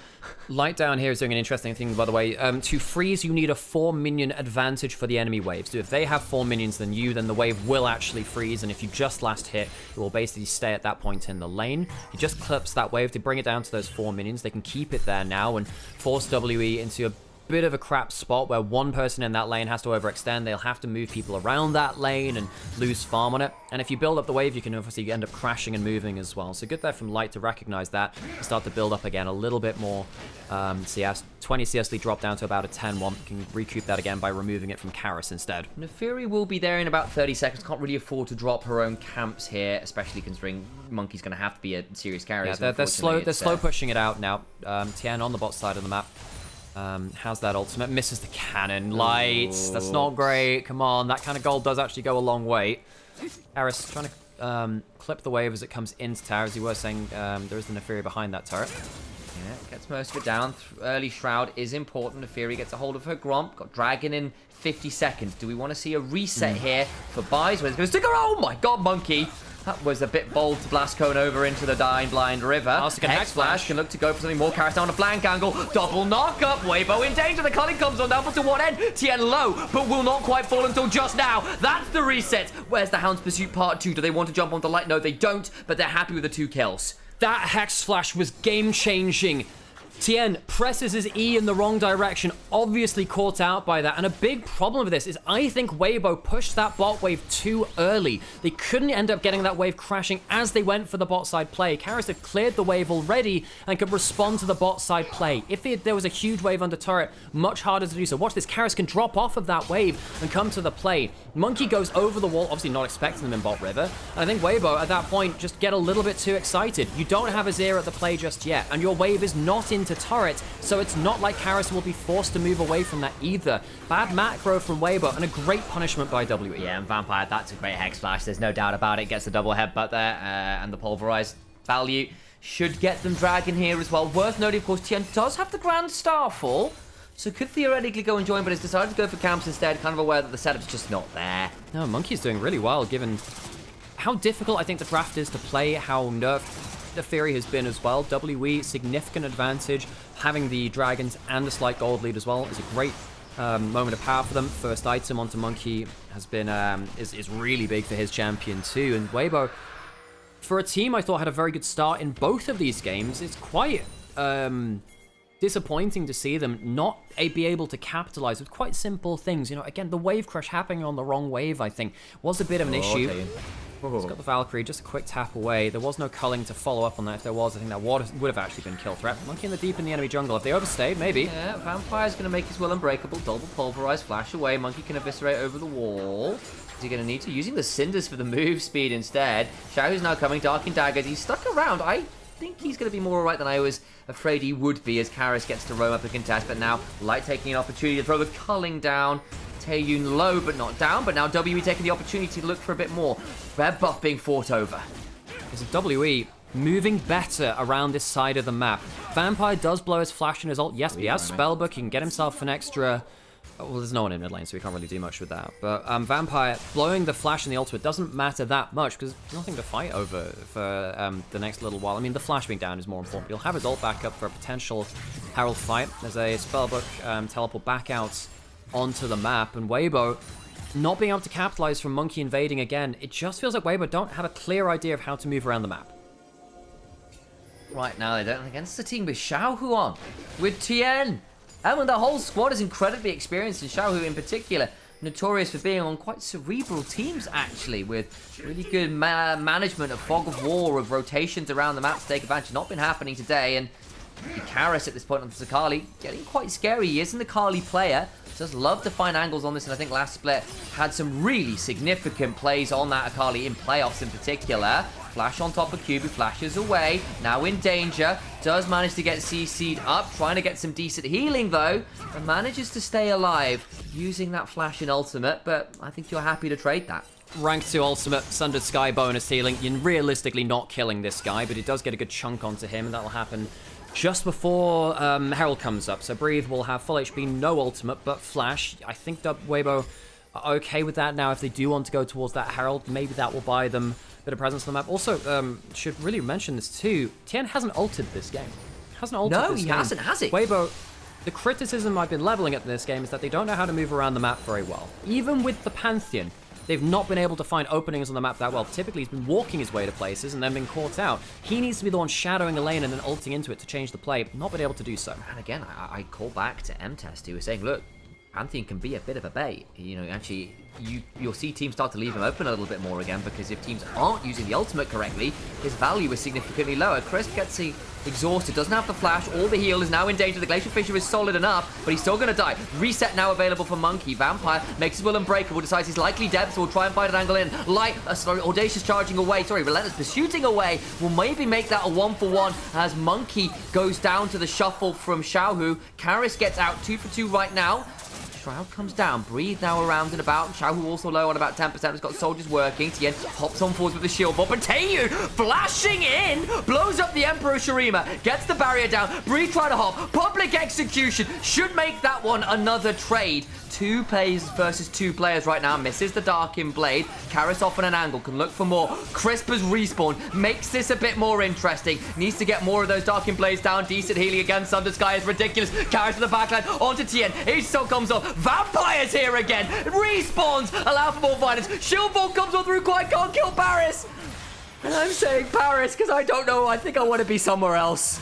Light down here is doing an interesting thing, by the way. To freeze, you need a 4 minion advantage for the enemy waves. So if they have 4 minions than you, then the wave will actually freeze, and if you just last hit, it will basically stay at that point in the lane. You just clips that wave to bring it down to those 4 minions. They can keep it there now and force WE into a bit of a crap spot where one person in that lane has to overextend. They'll have to move people around that lane and lose farm on it. And if you build up the wave, you can obviously end up crashing and moving as well. So good there from Light to recognize that and start to build up again a little bit more CS. 20 CS lead drop down to about a 10-1. You can recoup that again by removing it from Karis instead. Neferi will be there in about 30 seconds. Can't really afford to drop her own camps here, especially considering Monkey's going to have to be a serious carrier. Yeah, they're slow pushing it out now. Tien on the bot side of the map. How's that ultimate? Misses the cannon. Lights. That's not great. Come on. That kind of gold does actually go a long way. Harris trying to clip the wave as it comes into tower. As you were saying, there is the Neferi behind that turret. Yeah, gets most of it down. Early Shroud is important. Neferi gets a hold of her Gromp. Got Dragon in 50 seconds. Do we want to see a reset here for buys? Where's going to stick her? Oh my god, Monkey. That was a bit bold to blast cone over into the Dying Blind River. Hex Flash can look to go for something more. Karis down a flank angle. Double knock-up. Weibo in danger. The culling comes on down, but to what end? Tien low, but will not quite fall until just now. That's the reset. Where's the Hound's Pursuit Part 2? Do they want to jump onto Light? No, they don't, but they're happy with the 2 kills. That Hex Flash was game-changing. Tien presses his E in the wrong direction, obviously caught out by that. And a big problem with this is I think Weibo pushed that bot wave too early. They couldn't end up getting that wave crashing as they went for the bot side play. Karis had cleared the wave already and could respond to the bot side play. If there was a huge wave under turret, much harder to do so. Watch this, Karis can drop off of that wave and come to the play. Monkey goes over the wall, obviously not expecting them in bot river. And I think Weibo at that point just get a little bit too excited. You don't have Azir at the play just yet, and your wave is not into turret, so it's not like Karis will be forced to move away from that either. Bad macro from Weibo and a great punishment by WE. Yeah, and Vampire, that's a great Hex Flash. There's no doubt about it. Gets the double headbutt there, and the pulverized value should get them Dragon here as well. Worth noting, of course, Tien does have the Grand Starfall, so could theoretically go and join, but has decided to go for camps instead, kind of aware that the setup's just not there. No, Monkey's doing really well, given how difficult I think the draft is to play, how nerfed the Fury has been as well. WE, significant advantage. Having the Dragons and the slight gold lead as well is a great moment of power for them. First item onto Monkey has been is really big for his champion too. And Weibo, for a team I thought had a very good start in both of these games, it's quite disappointing to see them not be able to capitalize with quite simple things. You know, again, the wave crush happening on the wrong wave, I think, was a bit of an issue. Okay. He's got the Valkyrie, just a quick tap away. There was no culling to follow up on that. If there was, I think that would have actually been kill threat. Monkey in the deep in the enemy jungle. If they overstay, maybe. Yeah, Vampire's going to make his will unbreakable. Double pulverize, flash away. Monkey can eviscerate over the wall. Is he going to need to? Using the cinders for the move speed instead. Xiaohu's now coming. Dark and daggers. He's stuck around. I think he's going to be more alright than I was afraid he would be as Karis gets to roam up and contest. But now, Light taking an opportunity to throw the culling down. Taeyun low but not down, but now WE taking the opportunity to look for a bit more. Red buff being fought over. There's a WE moving better around this side of the map. Vampire does blow his flash and his ult. Yes, but he has Spellbook. He can get himself an extra... Well, there's no one in mid lane, so we can't really do much with that. But Vampire blowing the flash and the ultimate doesn't matter that much because there's nothing to fight over for the next little while. I mean, the flash being down is more important. He'll have his ult back up for a potential Herald fight. There's a Spellbook teleport back out onto the map, and Weibo not being able to capitalize from Monkey invading again. It just feels like Weibo don't have a clear idea of how to move around the map. Right now they don't against the team with Xiaohu on, with Tien. And the whole squad is incredibly experienced, and Xiaohu in particular, notorious for being on quite cerebral teams actually, with really good management of fog of war, of rotations around the map to take advantage. Not been happening today, and Karis at this point on the Zakali getting quite scary. He isn't a Kali player. Does love to find angles on this, and I think last split had some really significant plays on that Akali in playoffs in particular. Flash on top of Cubu, flashes away, now in danger, does manage to get CC'd up, trying to get some decent healing though, and manages to stay alive using that flash in ultimate, but I think you're happy to trade that. Rank 2 ultimate, Sundered Sky bonus healing. You're realistically not killing this guy, but it does get a good chunk onto him, and that'll happen just before Herald comes up. So Breathe will have full HP, no ultimate, but flash. I think Weibo are okay with that now. If they do want to go towards that Herald, maybe that will buy them a bit of presence on the map. Also, should really mention this too, Tien hasn't ulted this game. No, he hasn't, has he? Weibo, the criticism I've been leveling at this game is that they don't know how to move around the map very well. Even with the Pantheon, they've not been able to find openings on the map that well. Typically, he's been walking his way to places and then been caught out. He needs to be the one shadowing a lane and then ulting into it to change the play. Not been able to do so. And again, I call back to M-Test, who was saying, look, Pantheon can be a bit of a bait. You know, actually, you'll see teams start to leave him open a little bit more again, because if teams aren't using the ultimate correctly, his value is significantly lower. Crisp gets exhausted, doesn't have the flash, all the heal is now in danger. The Glacial Fissure is solid enough, but he's still going to die. Reset now available for Monkey. Vampire makes his will unbreakable, decides he's likely dead, so will try and find an angle in. Audacious charging away, Relentless pursuing away, will maybe make that a 1-for-1 as Monkey goes down to the shuffle from Xiaohu. Karis gets out 2 for 2 right now. Shroud comes down. Breathe now around and about. Xiaohu also low on about 10%. Has got soldiers working. Tien hops on forwards with the shield bot. But Taeyun flashing in. Blows up the Emperor Shurima. Gets the barrier down. Breathe trying to hop. Public execution. Should make that one another trade. 2 plays versus 2 players right now. Misses the Darkin Blade. Karis off on an angle. Can look for more. Crisp has respawned. Makes this a bit more interesting. Needs to get more of those Darkin Blades down. Decent healing again. Thunder Sky is ridiculous. Karis to the backline. Onto Tien. His soul comes off. Vampire's here again. Respawns. Allow for more violence. Shieldfall comes on through. Quite can't kill Paris. And I'm saying Paris because I don't know. I think I want to be somewhere else.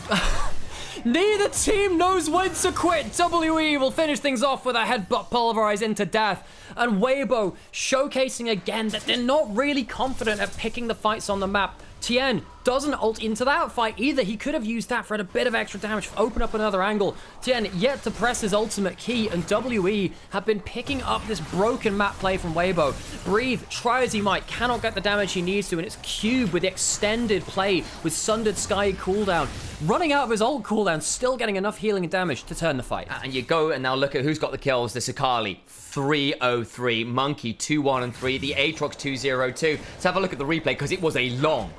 Neither team knows when to quit. WE will finish things off with a headbutt pulverize into death. And Weibo showcasing again that they're not really confident at picking the fights on the map. Tien doesn't ult into that fight either. He could have used that for a bit of extra damage, open up another angle. Tien yet to press his ultimate key, and WE have been picking up this broken map play from Weibo. Breathe, try as he might, cannot get the damage he needs to, and it's Cube with the extended play with Sundered Sky cooldown. Running out of his ult cooldown, still getting enough healing and damage to turn the fight. And you go and now look at who's got the kills. The Sakali, 303. Monkey, 2-1-3. The Aatrox, 2-0-2. Let's have a look at the replay, because it was a long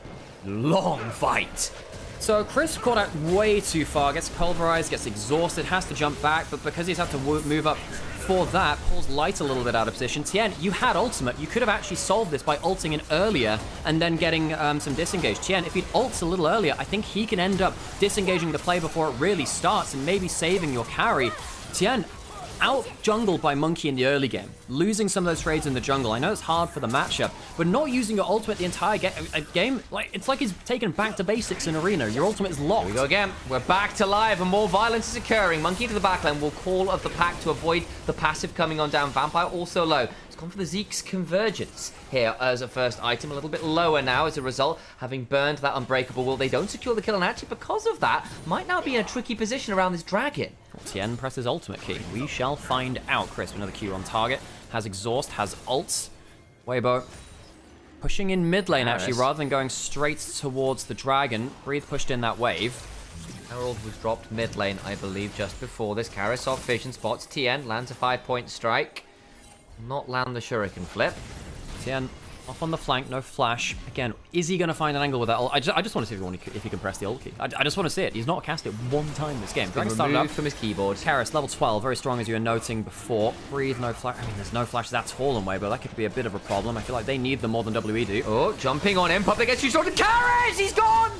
fight. So Chris caught out way too far, gets pulverized, gets exhausted, has to jump back, but because he's had to move up for that, pulls Light a little bit out of position. Tien, you had ultimate. You could have actually solved this by ulting in earlier and then getting some disengage. Tien, if he ults a little earlier, I think he can end up disengaging the play before it really starts and maybe saving your carry. Tien, out jungled by Monkey in the early game, losing some of those trades in the jungle. I know it's hard for the matchup, but not using your ultimate the entire game, it's like he's taken back to basics in Arena. Your ultimate is locked. Here we go again. We're back to live and more violence is occurring. Monkey to the backline will call of the pack to avoid the passive coming on down. Vampire also low. It's gone for the Zeke's Convergence here as a first item. A little bit lower now as a result, having burned that Unbreakable Will. They don't secure the kill, and actually because of that, might now be in a tricky position around this dragon. Tien presses ultimate key. We shall find out. Crisp, another Q on target. Has exhaust, has ults. Weibo pushing in mid lane, actually, rather than going straight towards the dragon. Breathe pushed in that wave. Herald was dropped mid lane, I believe, just before this. Karasov vision spots Tien, lands a 5-point strike. Not land the Shuriken flip. Tien off on the flank, no flash. Again, is he going to find an angle with that ult? I just want to see if he can press the ult key. I just want to see it. He's not cast it one time this game. Dragon started up from his keyboard. Karis, level 12, very strong as you were noting before. Breathe, no flash. I mean, there's no flashes at all in Weibo. That could be a bit of a problem. I feel like they need them more than WE do. Oh, jumping on him. Public gets you short. Karis, he's gone!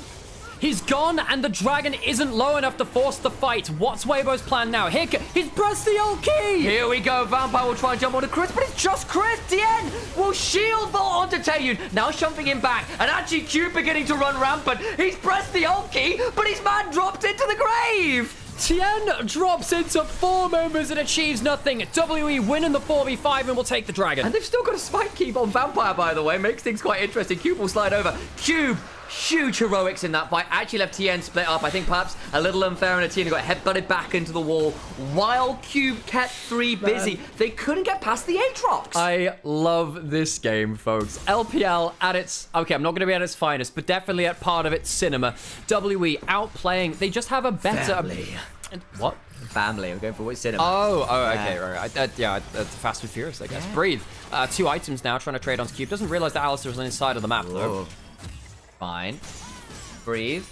He's gone, and the dragon isn't low enough to force the fight. What's Weibo's plan now? Here, he's pressed the ult key! Here we go. Vampire will try and jump onto Chris, but it's just Chris. Tien will shield vault onto Taeyun. Now shoving him back, and actually Cube beginning to run rampant. He's pressed the ult key, but his man drops into the grave. Tien drops into 4 members and achieves nothing. WE winning the 4v5 and will take the dragon. And they've still got a spike keep on Vampire, by the way. Makes things quite interesting. Cube will slide over. Cube, huge heroics in that fight. Actually left Tien split up. I think perhaps a little unfair on a Tien who got headbutted back into the wall while Cube kept 3 busy. They couldn't get past the Aatrox. I love this game, folks. LPL at its... Okay, I'm not going to be at its finest, but definitely at part of its cinema. WE outplaying. They just have a better... Family. What? Family. I'm going for which cinema. Oh, okay, right. Yeah, Fast and Furious, I guess. Yeah. Breathe. 2 items now, trying to trade onto Cube. Doesn't realize that Alistair is on the inside of the map, though. Fine. Breathe.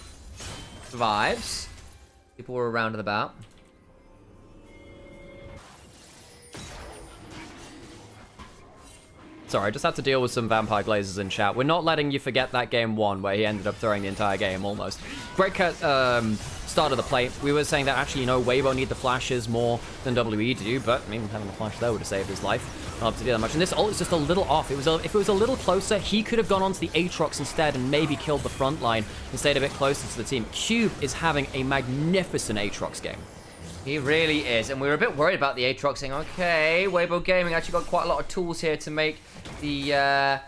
Survives. People were around and about. Sorry, I just had to deal with some Vampire Glazers in chat. We're not letting you forget that game 1 where he ended up throwing the entire game, almost. Great cut, start of the play. We were saying that actually, you know, Weibo need the flashes more than WE do, but, I mean, having the flash there would have saved his life. Not up to do that much. And this ult is just a little off. If it was a little closer, he could have gone onto the Aatrox instead and maybe killed the front line and stayed a bit closer to the team. Cube is having a magnificent Aatrox game. He really is, and we were a bit worried about the Aatrox saying, okay, Weibo Gaming actually got quite a lot of tools here to make the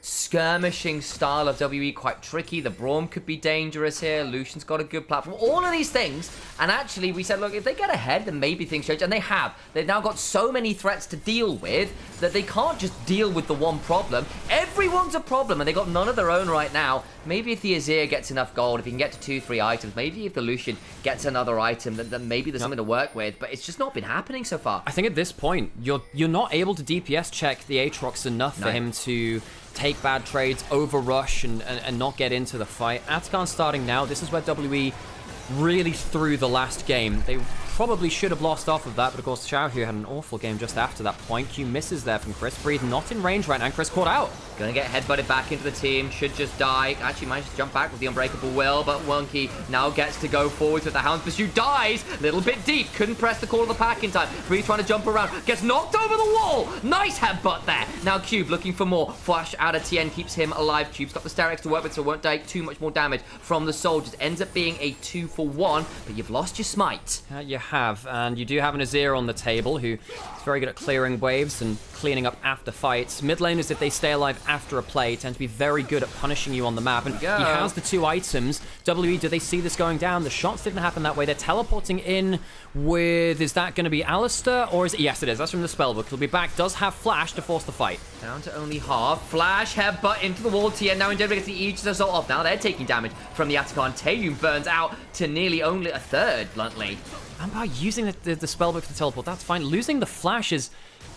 skirmishing style of WE quite tricky. The Braum could be dangerous here. Lucian's got a good platform. All of these things, and actually we said, look, if they get ahead, then maybe things change, and they have. They've now got so many threats to deal with that they can't just deal with the one problem. Everyone's a problem, and they got none of their own right now. Maybe if the Azir gets enough gold, if he can get to 2-3 items, maybe if the Lucian gets another item, then maybe there's something to work with, but it's just not been happening so far. I think at this point, you're not able to DPS check the Aatrox enough for him to take bad trades, overrush, and not get into the fight. Atakan starting now. This is where WE really threw the last game. They probably should have lost off of that, but of course Xiaohu had an awful game just after that point. Q misses there from Chris. Breathe not in range right now, and Chris caught out. Gonna get headbutted back into the team, should just die. Actually managed to jump back with the Unbreakable Will, but Wonky now gets to go forwards with the Hound's Pursuit. Dies, little bit deep, couldn't press the call of the pack in time. Breathe trying to jump around, gets knocked over the wall. Nice headbutt there. Now Cube looking for more. Flash out of Tien keeps him alive. Cube's got the Sterex to work with, so won't take too much more damage from the soldiers. Ends up being a 2-for-1, but you've lost your smite. You have, and you do have an Azir on the table who is very good at clearing waves and cleaning up after fights. Mid laners, if they stay alive after a play, tend to be very good at punishing you on the map. And he has the 2 items. WE, do they see this going down? The shots didn't happen that way. They're teleporting in with... Is that going to be Alistair? Or is it... Yes, it is. That's from the spellbook. He'll be back. Does have flash to force the fight. Down to only half. Flash, headbutt into the wall. Tien now endeavoring to get the Aegis Assault off. Now they're taking damage from the Atakan. Taeyun burns out to nearly only a third, bluntly. Vampire using the spellbook for the teleport. That's fine. Losing the flash is...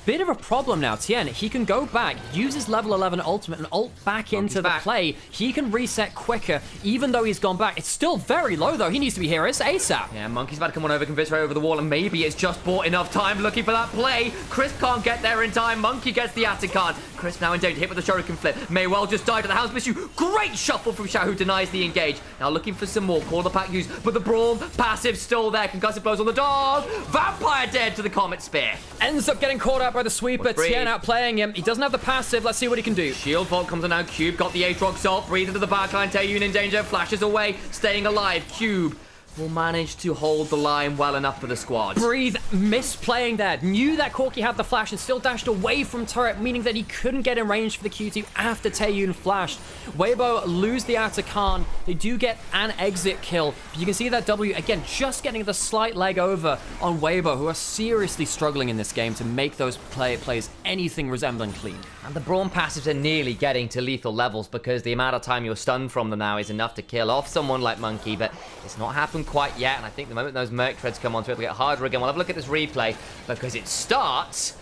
bit of a problem now. Tien, he can go back, use his level 11 ultimate and ult back into the play. He can reset quicker, even though he's gone back. It's still very low, though. He needs to be here ASAP. Yeah, Monkey's about to come on over, convince her over the wall, and maybe it's just bought enough time looking for that play. Chris can't get there in time. Monkey gets the Atakan. Chris now in danger, hit with the Shuriken flip. May well just die to the House Pursuit. Great shuffle from Xiao, who denies the engage. Now looking for some more. Call the pack use, but the Braum passive still there. Concussive blows on the dog. Vampire dead to the Comet Spear. Ends up getting caught out by the sweeper. Tien outplaying him. He doesn't have the passive. Let's see what he can do. Shield Vault comes on now. Cube got the Aatrox off. Breathe into the backline. Taeyun in danger. Flashes away. Staying alive. Cube will manage to hold the line well enough for the squad. Breathe misplaying there. Knew that Corki had the flash and still dashed away from turret, meaning that he couldn't get in range for the Q2 after Taeyun flashed. Weibo lose the outer Khan. They do get an exit kill. But you can see that W, again, just getting the slight leg over on Weibo, who are seriously struggling in this game to make those plays anything resembling clean. And the Brawn passives are nearly getting to lethal levels because the amount of time you're stunned from them now is enough to kill off someone like Monkey, but it's not happened quite yet, and I think the moment those Merc Treads come on through, it'll get harder again. We'll have a look at this replay because it starts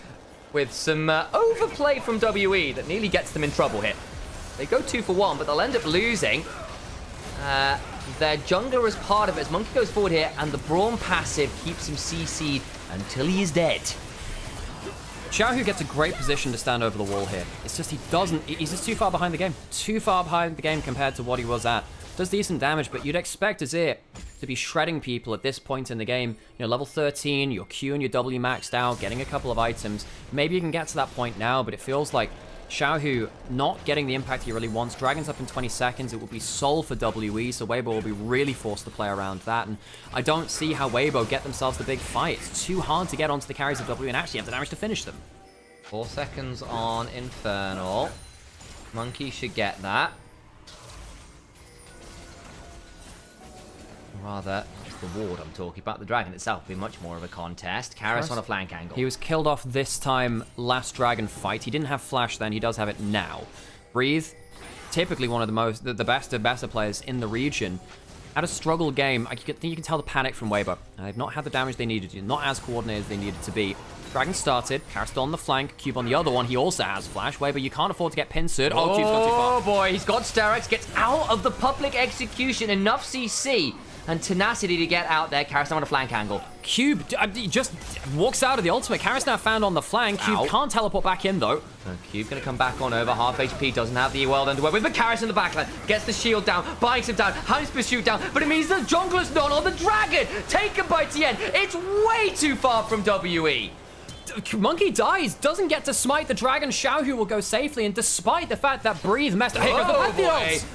with some overplay from WE that nearly gets them in trouble here. They go 2 for 1, but they'll end up losing. Their jungler is part of it as Monkey goes forward here, and the Brawn passive keeps him CC'd until he is dead. Xiaohu gets a great position to stand over the wall here. It's just he's just too far behind the game. Too far behind the game compared to what he was at. Does decent damage, but you'd expect Azir to be shredding people at this point in the game. You know, level 13, your Q and your W maxed out, getting a couple of items. Maybe you can get to that point now, but it feels like Xiaohu not getting the impact he really wants. Dragon's up in 20 seconds. It will be Soul for WE, so Weibo will be really forced to play around that. And I don't see how Weibo get themselves the big fight. It's too hard to get onto the carries of W and actually have the damage to finish them. 4 seconds on Infernal. Monkey should get that. Rather, it's the ward I'm talking about. The Dragon itself will be much more of a contest. Karis on a flank angle. He was killed off this time last Dragon fight. He didn't have flash then. He does have it now. Breathe, typically one of the best of better players in the region. At a struggle game, I think you can tell the panic from Weibo. They've not had the damage they needed to, not as coordinated as they needed to be. Dragon started, Karis still on the flank, Cube on the other one, he also has flash. Weibo, you can't afford to get pincered. Oh, Cube's gone too far. Oh boy, he's got Sterex, gets out of the public execution, enough CC and tenacity to get out there. Karis now on a flank angle. Cube just walks out of the ultimate. Karis now found on the flank. Cube can't teleport back in though. Cube gonna come back on over. Half HP, doesn't have the world underwear with, but Karis in the backline gets the shield down, binds him down, Hound's pursuit down, but it means the jungler's not on the Dragon. Taken by TN. It's way too far from WE. Monkey dies, doesn't get to smite the Dragon. Xiaohu will go safely, and despite the fact that Breathe messed up,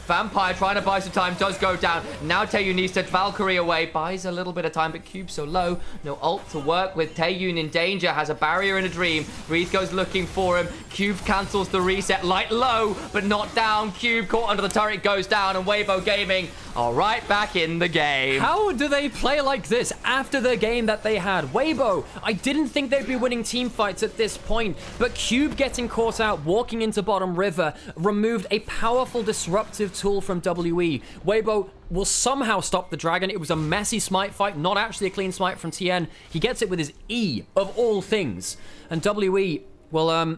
Vampire trying to buy some time, does go down. Now Taeyun needs to Valkyrie away, buys a little bit of time, but Cube so low, no ult to work with. Taeyun in danger, has a barrier and a dream. Breathe goes looking for him. Cube cancels the reset, light low, but not down. Cube caught under the turret, goes down, and Weibo Gaming are right back in the game. How do they play like this after the game that they had? Weibo, I didn't think they'd be winning team fights at this point, but Cube getting caught out, walking into bottom river, removed a powerful disruptive tool from WE. Weibo will somehow stop the Dragon. It was a messy smite fight, not actually a clean smite from TN. He gets it with his E, of all things. And WE will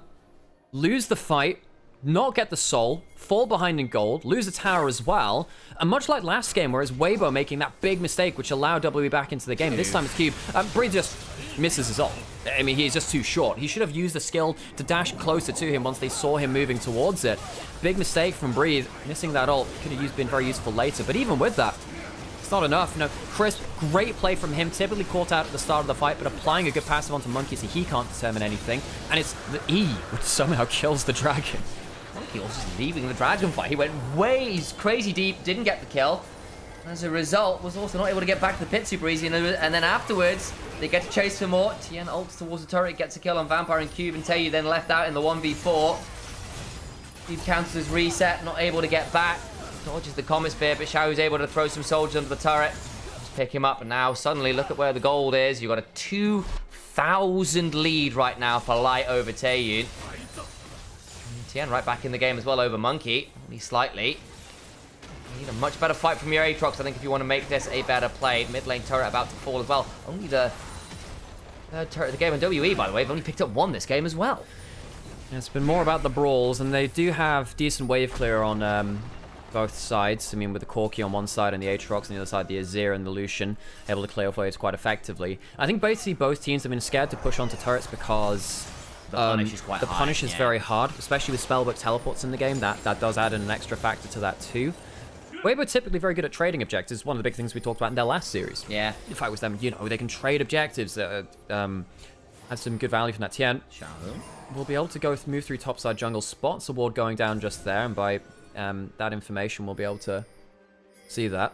lose the fight, not get the soul, fall behind in gold, lose a tower as well, and much like last game, whereas Weibo making that big mistake which allowed WE back into the game, this time it's Cube. Breathe just misses his ult. I mean, he's just too short. He should have used the skill to dash closer to him once they saw him moving towards it. Big mistake from Breathe, missing that ult. Could have been very useful later, but even with that, it's not enough. You know, Crisp, great play from him, typically caught out at the start of the fight, but applying a good passive onto Monkey so he can't determine anything, and it's the E which somehow kills the Dragon. He was just leaving the Dragon fight. He went way crazy deep, didn't get the kill. As a result, was also not able to get back to the pit super easy, and then afterwards, they get to chase for more. TN ults towards the turret, gets a kill on Vampire and Cube, and Taeyu then left out in the 1v4. Cube counters his reset, not able to get back. Dodges the Comet Spear, but Xiaohu's able to throw some soldiers under the turret. Just pick him up, and now suddenly look at where the gold is. You've got a 2,000 lead right now for Light over Taeyu. TN right back in the game as well over Monkey, only slightly. You need a much better fight from your Aatrox, I think, if you want to make this a better play. Mid lane turret about to fall as well. Only the third turret of the game. And WE, by the way, have only picked up 1 this game as well. Yeah, it's been more about the brawls, and they do have decent wave clear on both sides. I mean, with the Corki on one side and the Aatrox on the other side, the Azir and the Lucian able to clear off waves quite effectively. I think basically both teams have been scared to push onto turrets because the punish is quite high. The punish is very hard, especially with spellbook teleports in the game. That does add an extra factor to that too. Weibo typically very good at trading objectives. One of the big things we talked about in their last series. Yeah. In fact, with them, you know, they can trade objectives that have some good value from that. TN will be able to move through topside jungle, spots a ward going down just there, and by that information, we'll be able to see that.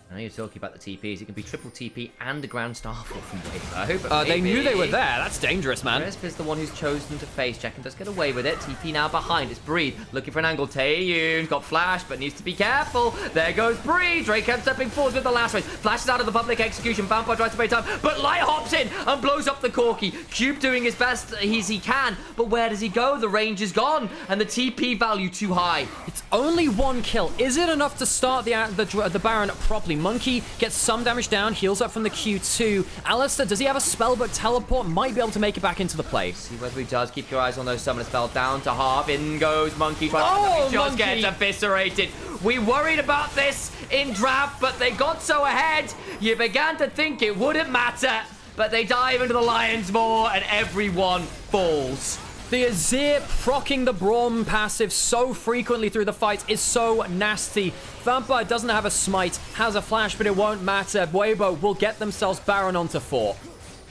I know you're talking about the TPs. It can be triple TP and a ground starfall from Weibo. They knew they were there. That's dangerous, man. Crisp is the one who's chosen to face check and does get away with it. TP now behind. It's Breed looking for an angle. Taeyun got flash, but needs to be careful. There goes Breed. Drake kept stepping forward with the last race. Flashes out of the public execution. Vampire tries to pay time, but Light hops in and blows up the Corki. Cube doing his best as he can, but where does he go? The range is gone, and the TP value too high. It's only 1 kill. Is it enough to start the Baron properly? Monkey gets some damage down, heals up from the Q2. Alistair, does he have a spellbook teleport? Might be able to make it back into the play. See whether he does. Keep your eyes on those summoner spell. Down to half. In goes Monkey. Oh, he just gets eviscerated. We worried about this in draft, but they got so ahead, you began to think it wouldn't matter. But they dive into the Lion's Maw, and everyone falls. The Azir proccing the Braum passive so frequently through the fight is so nasty. Vampire doesn't have a smite, has a flash, but it won't matter. Weibo will get themselves Baron onto 4.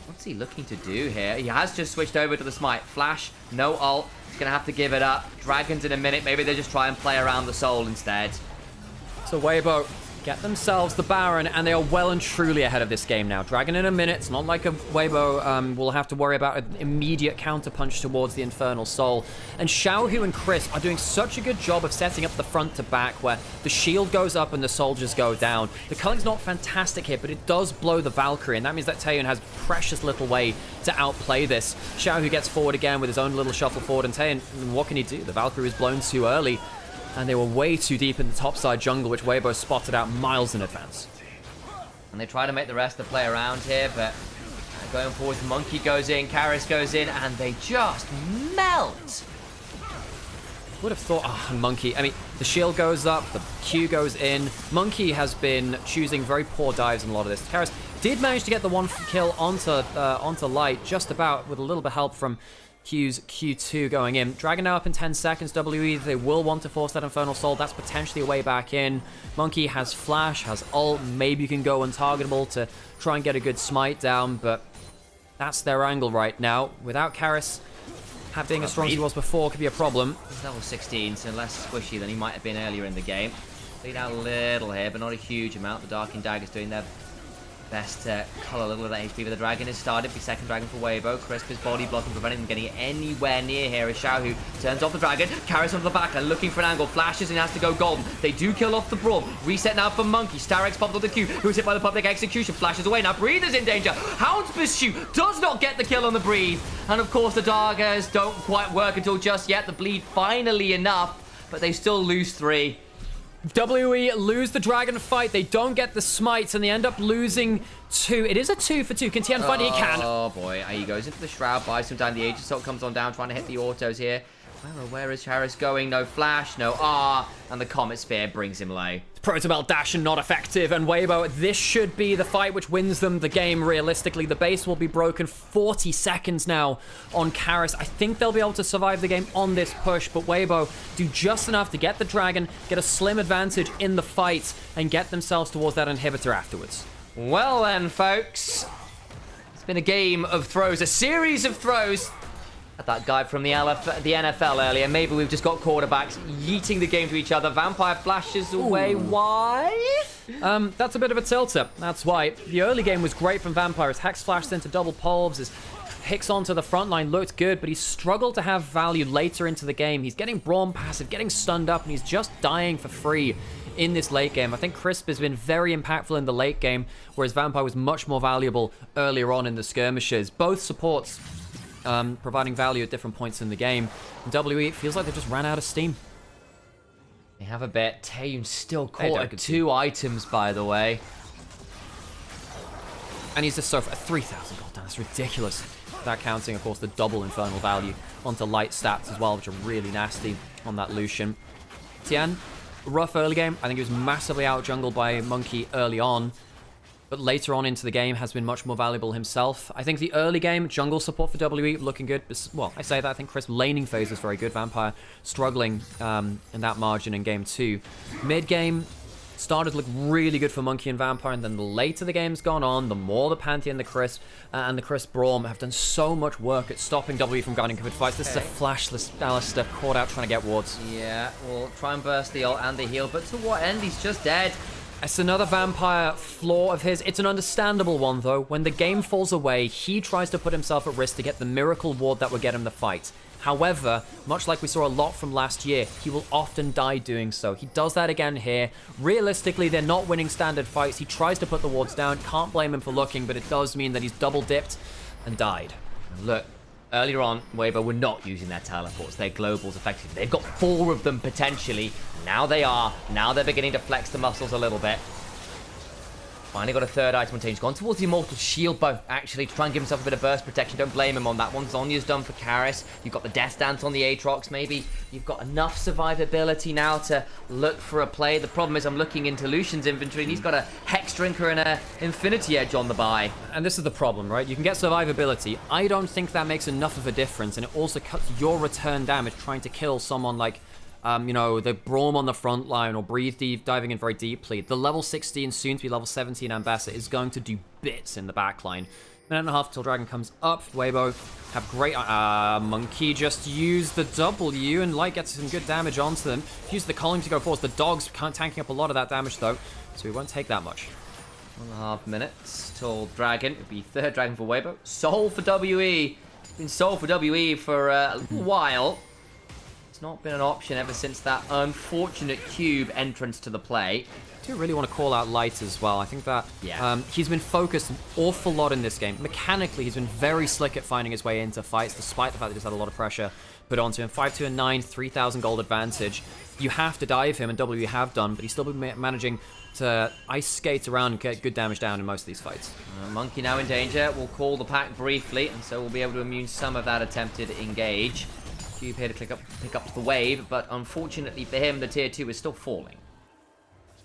What's he looking to do here? He has just switched over to the smite. Flash, no ult. He's going to have to give it up. Dragons in a minute. Maybe they just try and play around the soul instead. So Weibo get themselves the Baron, and they are well and truly ahead of this game now. Dragon in a minute. It's not like a Weibo will have to worry about an immediate counterpunch towards the Infernal Soul. And Xiaohu and Crisp are doing such a good job of setting up the front to back, where the shield goes up and the soldiers go down. The culling's not fantastic here, but it does blow the Valkyrie, and that means that Taeyun has precious little way to outplay this. Xiaohu gets forward again with his own little shuffle forward, and Taeyun, what can he do? The Valkyrie was blown too early, and they were way too deep in the topside jungle, which Weibo spotted out miles in advance. And they try to make the rest of the play around here, but going forward, Monkey goes in, Karis goes in, and they just melt. Would have thought, Monkey, I mean, the shield goes up, the Q goes in. Monkey has been choosing very poor dives in a lot of this. Karis did manage to get the 1 kill onto Light, just about, with a little bit of help from Q's Q2 going in. Dragon now up in 10 seconds. WE, they will want to force that Infernal Soul. That's potentially a way back in. Monkey has flash, has ult. Maybe you can go untargetable to try and get a good smite down, but that's their angle right now. Without Karis being as strong as he was before could be a problem. He's level 16, so less squishy than he might have been earlier in the game. Lead out a little here, but not a huge amount. The Darking Dagger's doing their best to cull a little of that HP, but the Dragon is started. Be second Dragon for Weibo. Crisp is body blocking, preventing them getting anywhere near here as Xiaohu turns off the Dragon, carries onto the back and looking for an angle, flashes and has to go golden. They do kill off the Braum. Reset now for Monkey. Starex popped on the Q, who was hit by the public execution, flashes away. Now Breathe is in danger. Hound's pursuit does not get the kill on the Breathe. And of course the daggers don't quite work until just yet. The bleed finally enough, but they still lose 3. WE lose the Dragon fight. They don't get the smites, and they end up losing 2. It is a 2 for 2. Can Tian fight? He can. Oh boy, he goes into the Shroud, buys some time. The Age Assault comes on down, trying to hit the autos here. Where is Harris going? No flash, no R, and the Comet Spear brings him low. Protobelt dash and not effective, and Weibo, this should be the fight which wins them the game realistically. The base will be broken. 40 seconds now on Karis. I think they'll be able to survive the game on this push, but Weibo do just enough to get the Dragon, get a slim advantage in the fight, and get themselves towards that inhibitor afterwards. Well then, folks, it's been a game of throws, a series of throws. At that guy from the NFL earlier. Maybe we've just got quarterbacks yeeting the game to each other. Vampire flashes away. Ooh. Why? That's a bit of a tilter. That's why. The early game was great from Vampire. His Hex flashed into double pulves. His Hicks onto the front line looked good, but he struggled to have value later into the game. He's getting Braum passive, getting stunned up, and he's just dying for free in this late game. I think Crisp has been very impactful in the late game, whereas Vampire was much more valuable earlier on in the skirmishes. Both supports providing value at different points in the game. WE feels like they just ran out of steam. They have a bit. Taeyun still caught at 2 items, by the way. And he's just so for 3,000 gold down. That's ridiculous. That counting, of course, the double infernal value onto light stats as well, which are really nasty on that Lucian. Tian, rough early game. I think he was massively out-jungled by Monkey early on. But later on into the game has been much more valuable himself. I think the early game, jungle support for WE looking good. Well, I say that, I think Crisp laning phase was very good. Vampire struggling in that margin in game 2. Mid-game started to look really good for Monkey and Vampire, and then the later the game's gone on, the more the Pantheon, the Crisp, and the Crisp Braum have done so much work at stopping WE from guarding covered fights. This is a flashless Alistair caught out trying to get wards. Yeah, we'll try and burst the ult and the heal, but to what end? He's just dead. It's another vampire flaw of his. It's an understandable one, though. When the game falls away, he tries to put himself at risk to get the miracle ward that will get him the fight. However, much like we saw a lot from last year, he will often die doing so. He does that again here. Realistically, they're not winning standard fights. He tries to put the wards down. Can't blame him for looking, but it does mean that he's double dipped and died. And look, earlier on, Weibo were not using their teleports, their globals effectively. They've got 4 of them potentially. Now they are. Now they're beginning to flex the muscles a little bit. Finally got a third item on team. He's gone towards the Immortal Shield bow, actually, to try and give himself a bit of burst protection. Don't blame him on that one. Zonya's done for Karis. You've got the Death Dance on the Aatrox, maybe. You've got enough survivability now to look for a play. The problem is I'm looking into Lucian's inventory, and he's got a Hex Drinker and a Infinity Edge on the buy. And this is the problem, right? You can get survivability. I don't think that makes enough of a difference, and it also cuts your return damage trying to kill someone like you know, the Braum on the front line or Breathe Deep diving in very deeply. The level 16, soon to be level 17 Ambassador is going to do bits in the backline. Minute and a half till Dragon comes up. Weibo have great... Monkey just used the W, and Light gets some good damage onto them. Use the Calling to go forward. The Dog's tanking up a lot of that damage, though, so he won't take that much. 1.5 minutes till Dragon. It'll be third Dragon for Weibo. Soul for WE. Been sold for WE for a little while. It's not been an option ever since that unfortunate cube entrance to the play. I do really want to call out Light as well. I think that he's been focused an awful lot in this game. Mechanically, he's been very slick at finding his way into fights, despite the fact that he's had a lot of pressure put onto him. 5-2 and 9, 3,000 gold advantage. You have to dive him, and W have done, but he's still been managing to ice skate around and get good damage down in most of these fights. Monkey now in danger. We'll call the pack briefly, and so we'll be able to immune some of that attempted engage. Cube here to pick up the wave, but unfortunately for him, the tier 2 is still falling.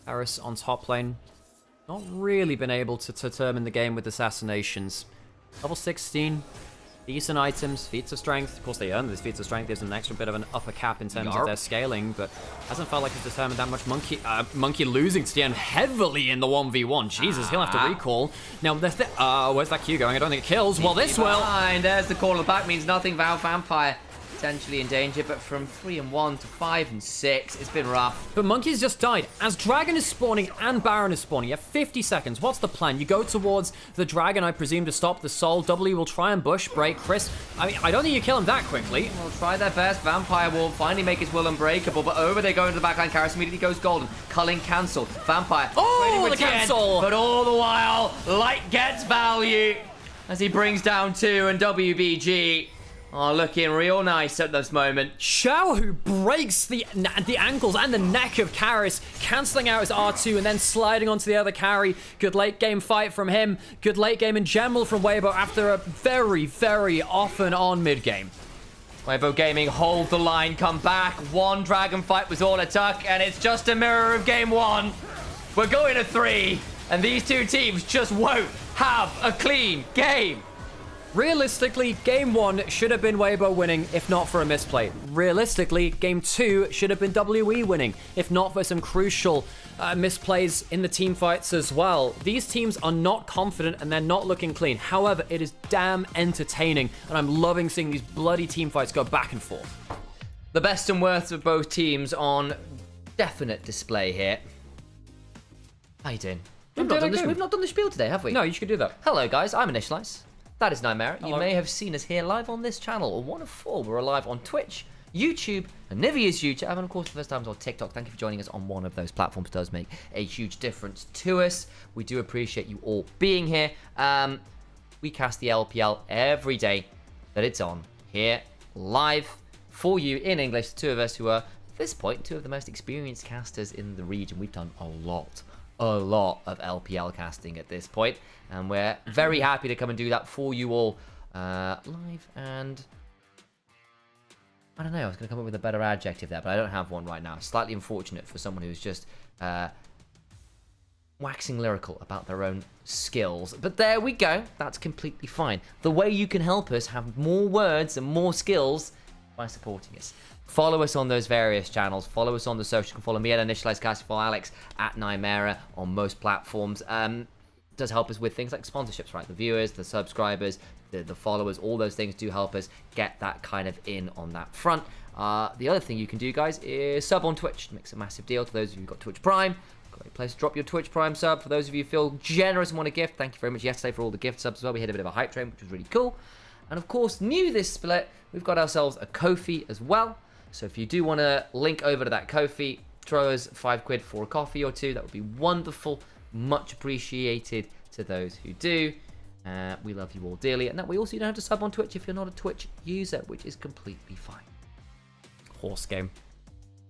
Harris on top lane. Not really been able to determine the game with assassinations. Level 16. Decent items, feats of strength. Of course, they earn these feats of strength. Gives them an extra bit of an upper cap in terms of their scaling, but hasn't felt like it's determined that much. Monkey losing to Tien heavily in the 1v1. Jesus, he'll have to recall. Now, where's that Q going? I don't think it kills. Well, this will. There's the call of the back. Means nothing. Vampire potentially in danger, but from 3 and 1 to 5 and 6, it's been rough. But Monkey's just died. As Dragon is spawning and Baron is spawning, you have 50 seconds. What's the plan? You go towards the Dragon, I presume, to stop the Soul. W will try and bush break Chris. I mean, I don't think you kill him that quickly. We'll try their best. Vampire will finally make his will unbreakable, but over they go into the backline. Karis immediately goes golden. Culling cancelled. Vampire. Oh, the cancel! But all the while, Light gets value as he brings down 2, and WBG are looking real nice at this moment. Shao, who breaks the ankles and the neck of Karis, cancelling out his R2 and then sliding onto the other carry. Good late game fight from him. Good late game in general from Weibo after a very, very off and on mid game. Weibo Gaming hold the line, come back. One Dragon fight was all it took, and it's just a mirror of game 1. We're going to 3, and these two teams just won't have a clean game. Realistically, game 1 should have been Weibo winning, if not for a misplay. Realistically, game 2 should have been WE winning, if not for some crucial misplays in the team fights as well. These teams are not confident and they're not looking clean. However, it is damn entertaining, and I'm loving seeing these bloody team fights go back and forth. The best and worst of both teams definite display here. How you doing? We've not done the spiel today, have we? No, you should do that. Hello, guys. I'm Initialise. That is Nymaera. You may have seen us here live on this channel, or one of 4. We're live on Twitch, YouTube, and Nivea's YouTube, and of course, the first time on TikTok. Thank you for joining us on one of those platforms. It does make a huge difference to us. We do appreciate you all being here. We cast the LPL every day that it's on here, live for you in English. The 2 of us who are, at this point, 2 of the most experienced casters in the region. We've done a lot of LPL casting at this point, and we're very happy to come and do that for you all live. And I don't know, I was going to come up with a better adjective there, but I don't have one right now. Slightly unfortunate for someone who's just waxing lyrical about their own skills, but there we go. That's completely fine. The way you can help us have more words and more skills by supporting us. Follow us on those various channels. Follow us on the social. You can follow me at Initialise, follow Alex at Nymaera on most platforms. It does help us with things like sponsorships, right? The viewers, the subscribers, the followers, all those things do help us get that kind of in on that front. The other thing you can do, guys, is sub on Twitch. It makes a massive deal to those of you who've got Twitch Prime. Great place to drop your Twitch Prime sub. For those of you who feel generous and want a gift, thank you very much yesterday for all the gift subs as well. We hit a bit of a hype train, which was really cool. And of course, new this split, we've got ourselves a Ko-fi as well. So if you do want to link over to that Ko-fi, throw us £5 for a coffee or two. That would be wonderful. Much appreciated to those who do. We love you all dearly. And that we also don't have to sub on Twitch if you're not a Twitch user, which is completely fine. Horse game.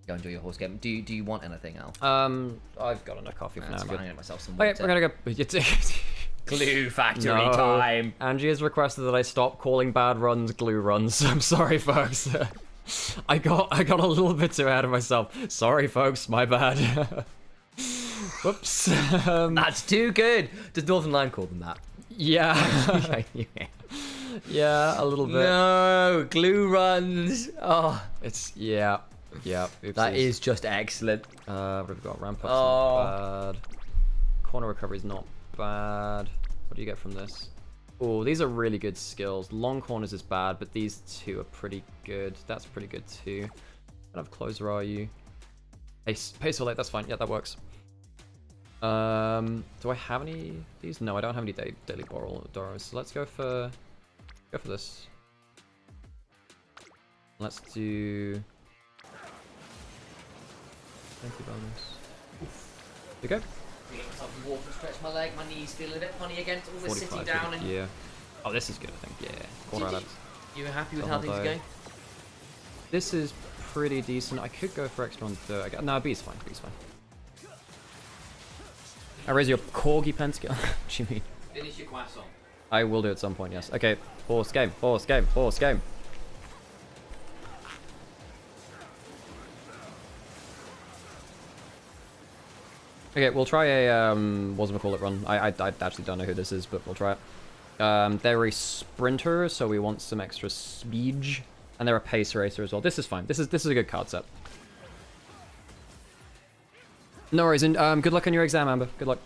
Go enjoy your horse game. Do you want anything else? I've got enough coffee for now. I'm gonna get myself some water. water. Okay, we're gonna go. Glue factory time. Angie has requested that I stop calling bad runs glue runs. I'm sorry, folks. I got a little bit too ahead of myself. Sorry, folks. My bad. Whoops. That's too good. Does Northern Line call them that? Yeah. Yeah, a little bit. No, glue runs. Oh, it's yeah. Oopsies. That is just excellent. What have we got? Ramp up's not bad. Corner recovery is not bad. What do you get from this? Oh, these are really good skills. Long corners is bad, but these two are pretty good. That's pretty good too. What kind of closer are you? Pace or late, that's fine. Yeah, that works. Do I have any of these? No, I don't have any daily borrows. So let's go for this. Let's do 20 bonus. There you go. Get myself some water, stretch my leg, my knees feel a bit funny again. Always sitting 45, down and yeah. Oh, this is good, I think. Yeah. Corner islands. You were happy with how things are going? This is pretty decent. I could go for extra on the. No, B's fine. B's fine. I raise your corgi pentakill. What do you mean? Finish your croissant. I will do at some point, yes. Okay, horse game, horse game, horse game. Okay, we'll try a, whatchamacallit run. I actually don't know who this is, but we'll try it. They're a sprinter, so we want some extra speed. And they're a pace racer as well. This is fine. This is a good card set. No worries, and good luck on your exam, Amber. Good luck.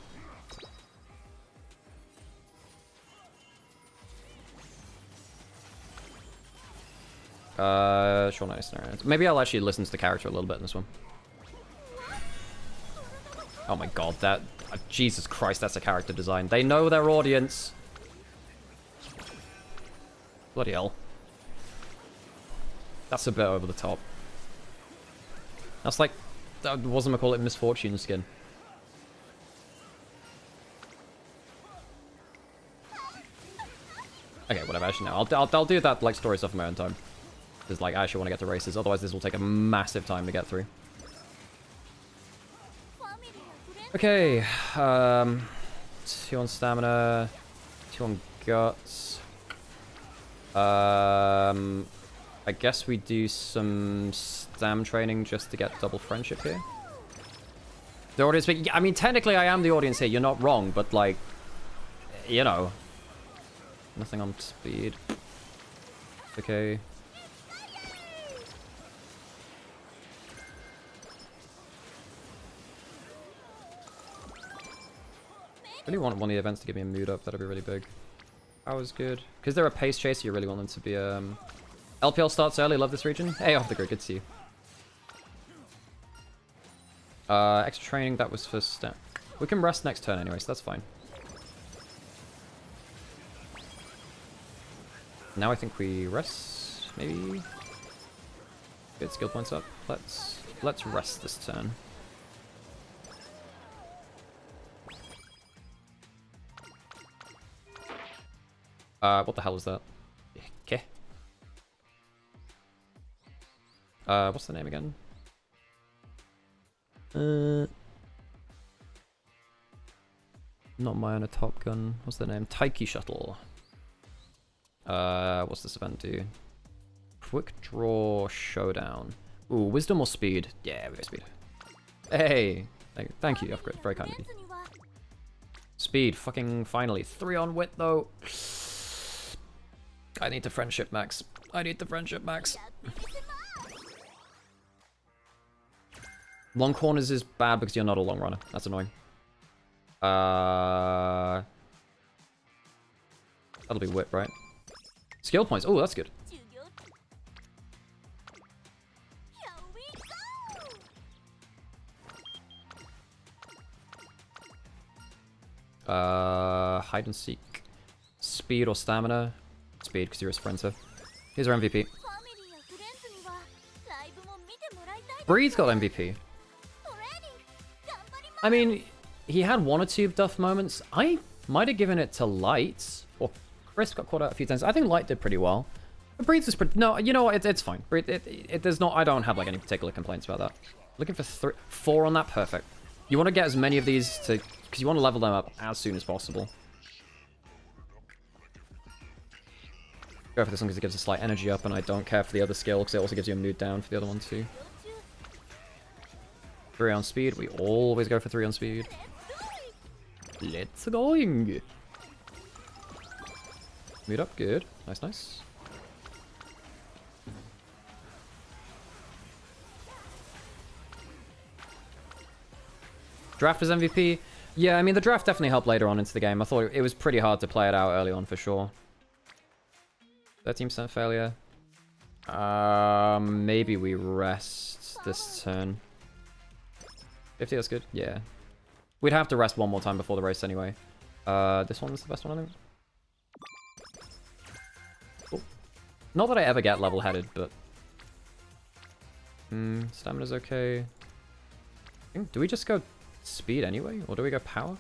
Sure, nice. Maybe I'll actually listen to the character a little bit in this one. Oh my god, that... Jesus Christ, that's a character design. They know their audience. Bloody hell. That's a bit over the top. That's like... That wasn't call it misfortune skin. Okay, whatever. Actually, no. I'll do that like story stuff in my own time. Because like I actually want to get to races. Otherwise, this will take a massive time to get through. Okay. 2 on stamina. 2 on guts. I guess we do some stam training just to get double friendship here. The audience, I mean, technically I am the audience here. You're not wrong, but like, you know, nothing on speed. Okay. Really want one of the events to give me a mood up. That'd be really big. That was good. Because they're a pace chaser, you really want them to be LPL starts early, love this region. Hey, off the grid, good to see you. Extra training, that was for stamp. We can rest next turn anyway, so that's fine. Now I think we rest, maybe? Get skill points up. Let's rest this turn. What the hell is that? Okay. What's the name again? Not mine, a Top Gun. What's the name? Taiki Shuttle. What's this event do? Quick Draw Showdown. Ooh, wisdom or speed? Yeah, we go speed. Hey! Thank you, upgrade. Very kind of you. Speed, fucking finally. 3 on wit, though. I need the friendship max. I need the friendship max. Long corners is bad because you're not a long runner. That's annoying. That'll be whip, right? Skill points. Oh, that's good. Hide and seek. Speed or stamina? Speed, because you're a sprinter. Here's our MVP. Bree's got MVP. I mean, he had one or two duff moments. I might have given it to Light, or Chris got caught out a few times. I think Light did pretty well. But Breeze was pretty... No, you know what? It's fine. There's not... I don't have like any particular complaints about that. Looking for 4 on that. Perfect. You want to get as many of these to... Because you want to level them up as soon as possible. Go for this one because it gives a slight energy up, and I don't care for the other skill because it also gives you a mood down for the other one too. 3 on speed. We always go for 3 on speed. Let's going. Mood up. Good. Nice, nice. Draft is MVP. Yeah, I mean, the draft definitely helped later on into the game. I thought it was pretty hard to play it out early on for sure. 13% failure. Maybe we rest this turn. 50, that's good. Yeah. We'd have to rest one more time before the race anyway. This one's the best one, I think. Cool. Not that I ever get level-headed, but... Stamina's okay. Do we just go speed anyway? Or do we go power?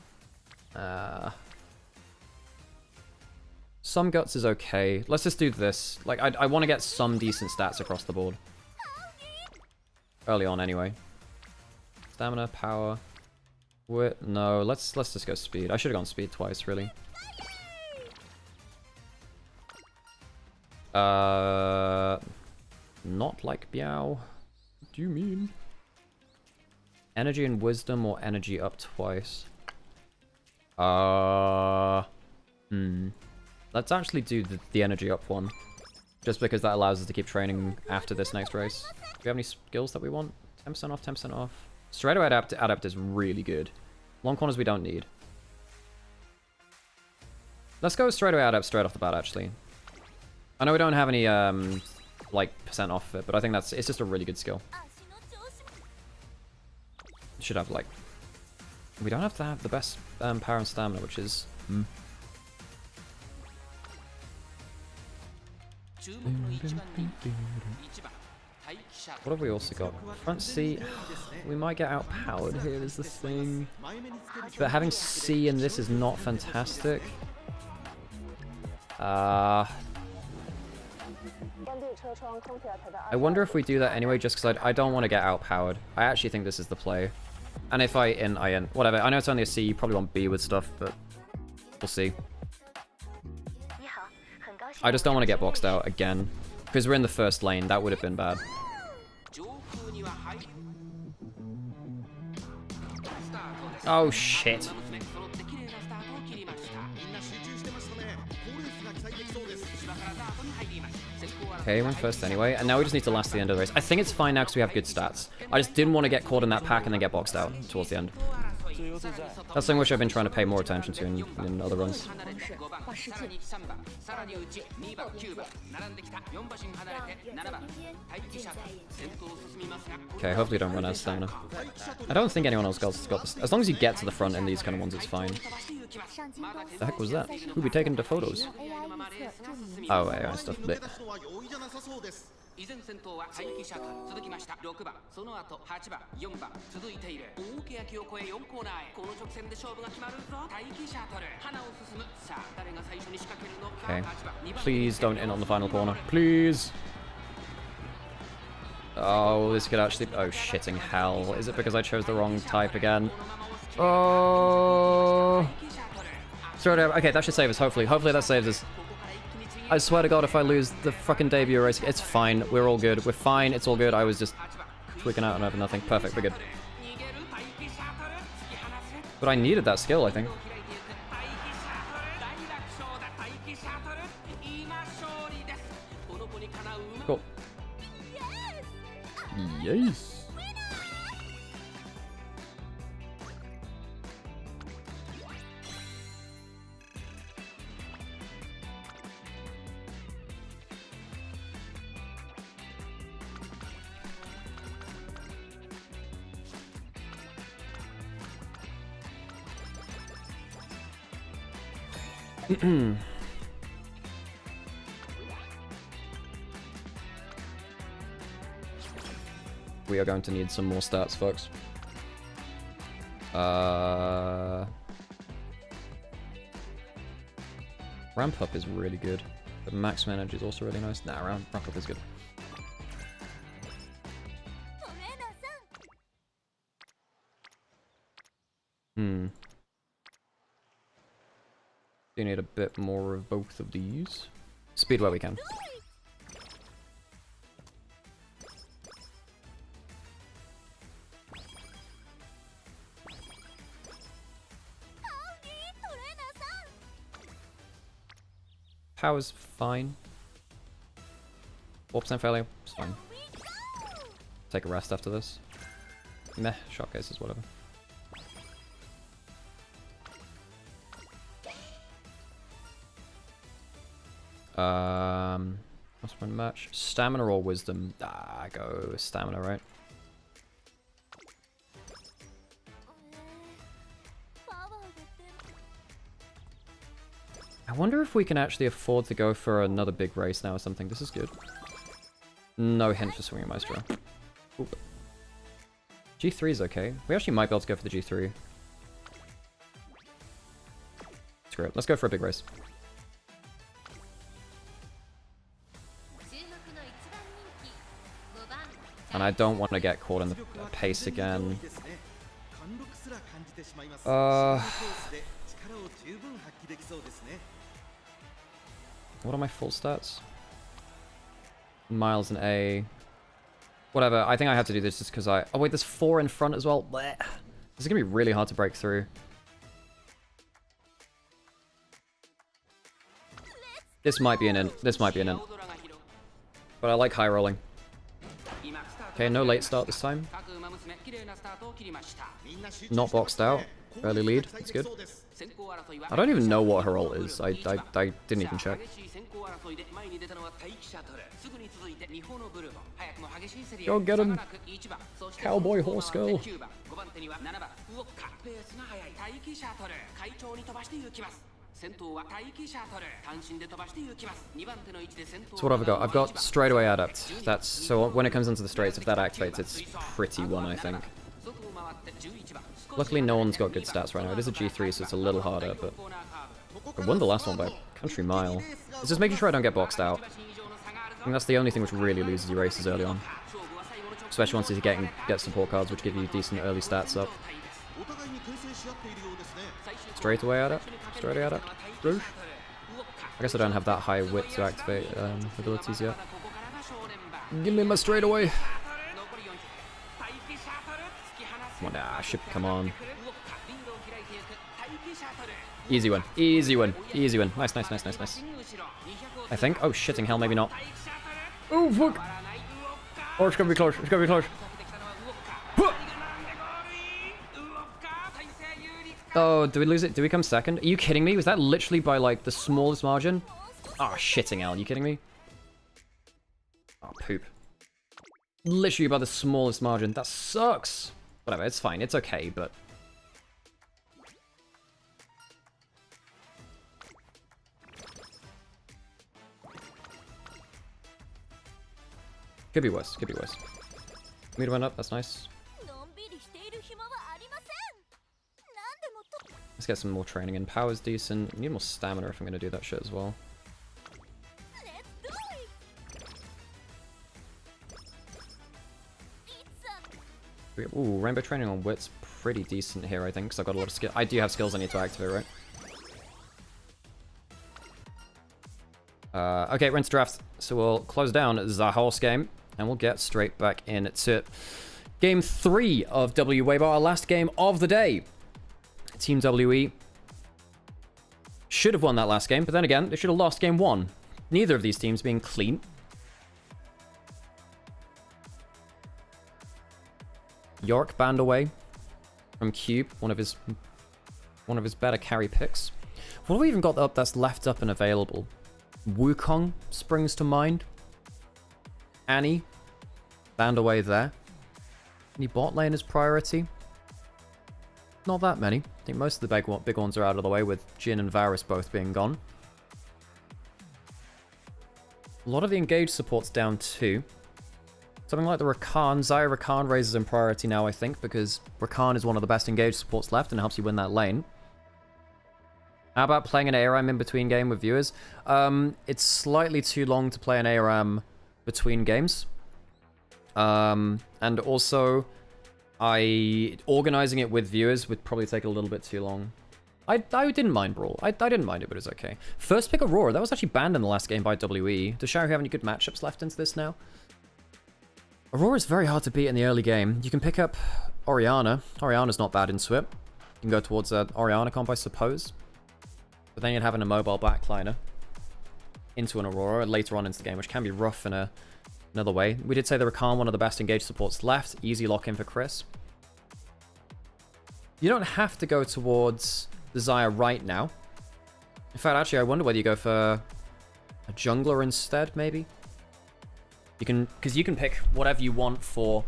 Some guts is okay. Let's just do this. Like, I want to get some decent stats across the board. Early on, anyway. Stamina, power. No, let's just go speed. I should have gone speed twice, really. Not like Biao. What do you mean? Energy and wisdom or energy up twice? Let's actually do the energy up one. Just because that allows us to keep training after this next race. Do we have any skills that we want? 10% off, 10% off. Straight away adapt is really good. Long corners we don't need. Let's go straight away adapt straight off the bat, actually. I know we don't have any, like, percent off of it, but I think it's just a really good skill. Should have, like... We don't have to have the best power and stamina, which is... What have we also got? Front C. We might get outpowered here is the thing. But having C in this is not fantastic. I wonder if we do that anyway, just because I don't want to get outpowered. I actually think this is the play. And if I in. Whatever. I know it's only a C, you probably want B with stuff, but we'll see. I just don't want to get boxed out again. Because we're in the first lane, that would have been bad. Oh shit. Okay, we're in first anyway, and now we just need to last the end of the race. I think it's fine now because we have good stats. I just didn't want to get caught in that pack and then get boxed out towards the end. That's something which I've been trying to pay more attention to in other runs. Okay, hopefully don't run out of stamina. I don't think anyone else got this. As long as you get to the front in these kind of ones, it's fine. The heck was that? Who'll be taking the photos? Oh, AI stuff. Bit. Okay. Please don't end on the final corner. Please. Oh, this could actually... Oh, shitting hell. Is it because I chose the wrong type again? Oh. Okay, that should save us, hopefully. Hopefully that saves us. I swear to God, if I lose the fucking debut race, it's fine. We're all good. We're fine. It's all good. I was just tweaking out and over nothing. Perfect. We're good. But I needed that skill, I think. Cool. Yes. We are going to need some more stats, folks. Ramp up is really good. But max manage is also really nice. Nah, ramp up is good. You need a bit more of both of these. Speed where we can. Power's fine. 4% failure, it's fine. Take a rest after this. Meh, shot cases, whatever. What's my match? Stamina or wisdom? Ah, go stamina, right? I wonder if we can actually afford to go for another big race now or something. This is good. No hint for swinging Maestro. Oop. G3 is okay. We actually might be able to go for the G3. Screw it. Let's go for a big race. And I don't want to get caught in the pace again. What are my full stats? Miles and A. Whatever, I think I have to do this just because I... Oh wait, there's 4 in front as well. Blech. This is going to be really hard to break through. This might be an int. This might be an int. But I like high rolling. Okay, no late start this time. Not boxed out. Early lead. That's good. I don't even know what her ult is. I didn't even check. Go get him! Cowboy horse girl! So what have I got? I've got straightaway adept. That's so when it comes into the straights, if that activates, it's pretty one, I think. Luckily, no one's got good stats right now. It is a G3, so it's a little harder, but I won the last one by a country mile. It's just making sure I don't get boxed out. I think that's the only thing which really loses you races early on, especially once you get support cards, which give you decent early stats up. Straightaway adept. Straightaway adept. Rouge. I guess I don't have that high wit to activate abilities yet. Give me my straightaway. Come on, ah, ship, come on. Easy win. Easy win. Easy win. Nice, nice, nice, nice, nice. I think. Oh, shitting hell, maybe not. Oh, fuck. Oh, it's gonna be close. It's gonna be close. Oh, did we lose it? Did we come second? Are you kidding me? Was that literally by, like, the smallest margin? Oh, shitting hell. Are you kidding me? Oh, poop. Literally by the smallest margin. That sucks. Whatever, it's fine. It's okay, but... Could be worse. Could be worse. Meter went up. That's nice. Let's get some more training in. Power's decent. I need more stamina if I'm going to do that shit as well. Ooh, rainbow training on wit's pretty decent here, I think, because I've got a lot of skill. I do have skills I need to activate, right? Okay, rinse draft. So we'll close down the horse game, and we'll get straight back into game 3 of WBG, our last game of the day. Team WE should have won that last game, but then again, they should have lost game 1. Neither of these teams being clean. York banned away from Cube, one of his better carry picks. What have we even got up that's left up and available? Wukong springs to mind. Annie banned away there. Any bot lane as priority? Not that many. I think most of the big ones are out of the way, with Jhin and Varus both being gone. A lot of the engaged support's down too. Something like the Rakan. Xayah Rakan raises in priority now, I think, because Rakan is one of the best engaged supports left and helps you win that lane. How about playing an ARAM in between game with viewers? It's slightly too long to play an ARAM between games. And also, organizing it with viewers would probably take a little bit too long. I didn't mind Brawl. I didn't mind it, but it was okay. First pick Aurora. That was actually banned in the last game by WE. Does Xiao have any good matchups left into this now? Aurora is very hard to beat in the early game. You can pick up Orianna. Orianna's not bad into it. You can go towards Orianna comp, I suppose. But then you'd have an immobile backliner into an Aurora later on into the game, which can be rough in another way. We did say the Rakan, one of the best engaged supports left. Easy lock-in for Chris. You don't have to go towards the Xayah right now. In fact, actually, I wonder whether you go for a jungler instead, maybe? You can, because you can pick whatever you want for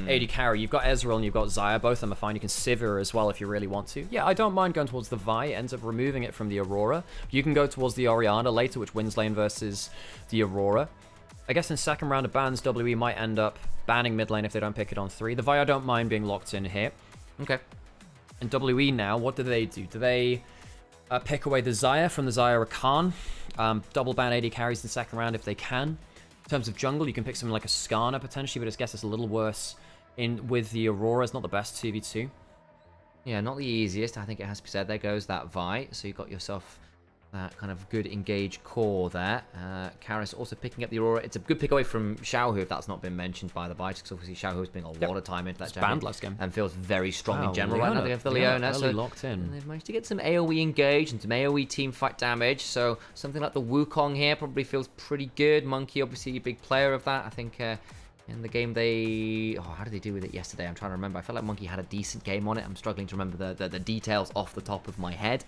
AD carry. You've got Ezreal and you've got Xayah. Both of them are fine. You can Sivir as well if you really want to. Yeah, I don't mind going towards the Vi. It ends up removing it from the Aurora. You can go towards the Orianna later, which wins lane versus the Aurora. I guess in second round of bans, WE might end up banning mid lane if they don't pick it on 3. The Vi I don't mind being locked in here. Okay. And WE now, what do they do? Do they pick away the Xayah from the Xayah Rakan? Double ban AD carries in the second round if they can. In terms of jungle, you can pick something like a Skarner potentially, but I guess it's a little worse with the Aurora. It's not the best 2v2. Yeah, not the easiest. I think it has to be said. There goes that Vi. So you've got yourself that kind of good engaged core there. Karis also picking up the Aurora. It's a good pick away from Xiaohu, if that's not been mentioned by the Bytes, because obviously Xiaohu's been a lot of time into that banned last game and feels very strong in general right now against the Leona. So locked in. And they've managed to get some AoE engaged and some AoE team fight damage. So something like the Wukong here probably feels pretty good. Monkey obviously a big player of that. I think in the game they... Oh, how did they do with it yesterday? I'm trying to remember. I felt like Monkey had a decent game on it. I'm struggling to remember the details off the top of my head.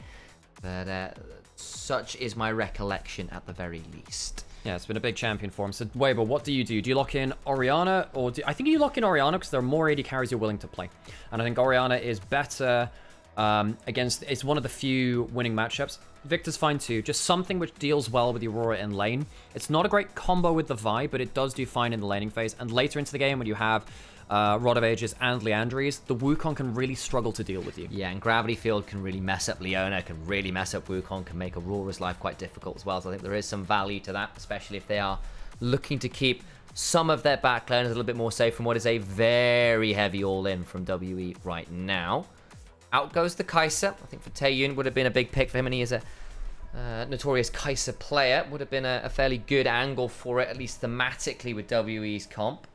But such is my recollection at the very least. Yeah, it's been a big champion for him. So, Weber, what do you do? Do you lock in Orianna? Or I think you lock in Orianna because there are more AD carries you're willing to play. And I think Orianna is better against... It's one of the few winning matchups. Victor's fine too. Just something which deals well with the Aurora in lane. It's not a great combo with the Vi, but it does do fine in the laning phase. And later into the game when you have... Rod of Ages and Leandries, the Wukong can really struggle to deal with you. Yeah, and Gravity Field can really mess up Leona, can really mess up Wukong, can make Aurora's life quite difficult as well. So I think there is some value to that, especially if they are looking to keep some of their backline a little bit more safe from what is a very heavy all-in from WE right now. Out goes the Kai'Sa. I think for Taeyun would have been a big pick for him, and he is a notorious Kai'Sa player. Would have been a fairly good angle for it, at least thematically with WE's comp.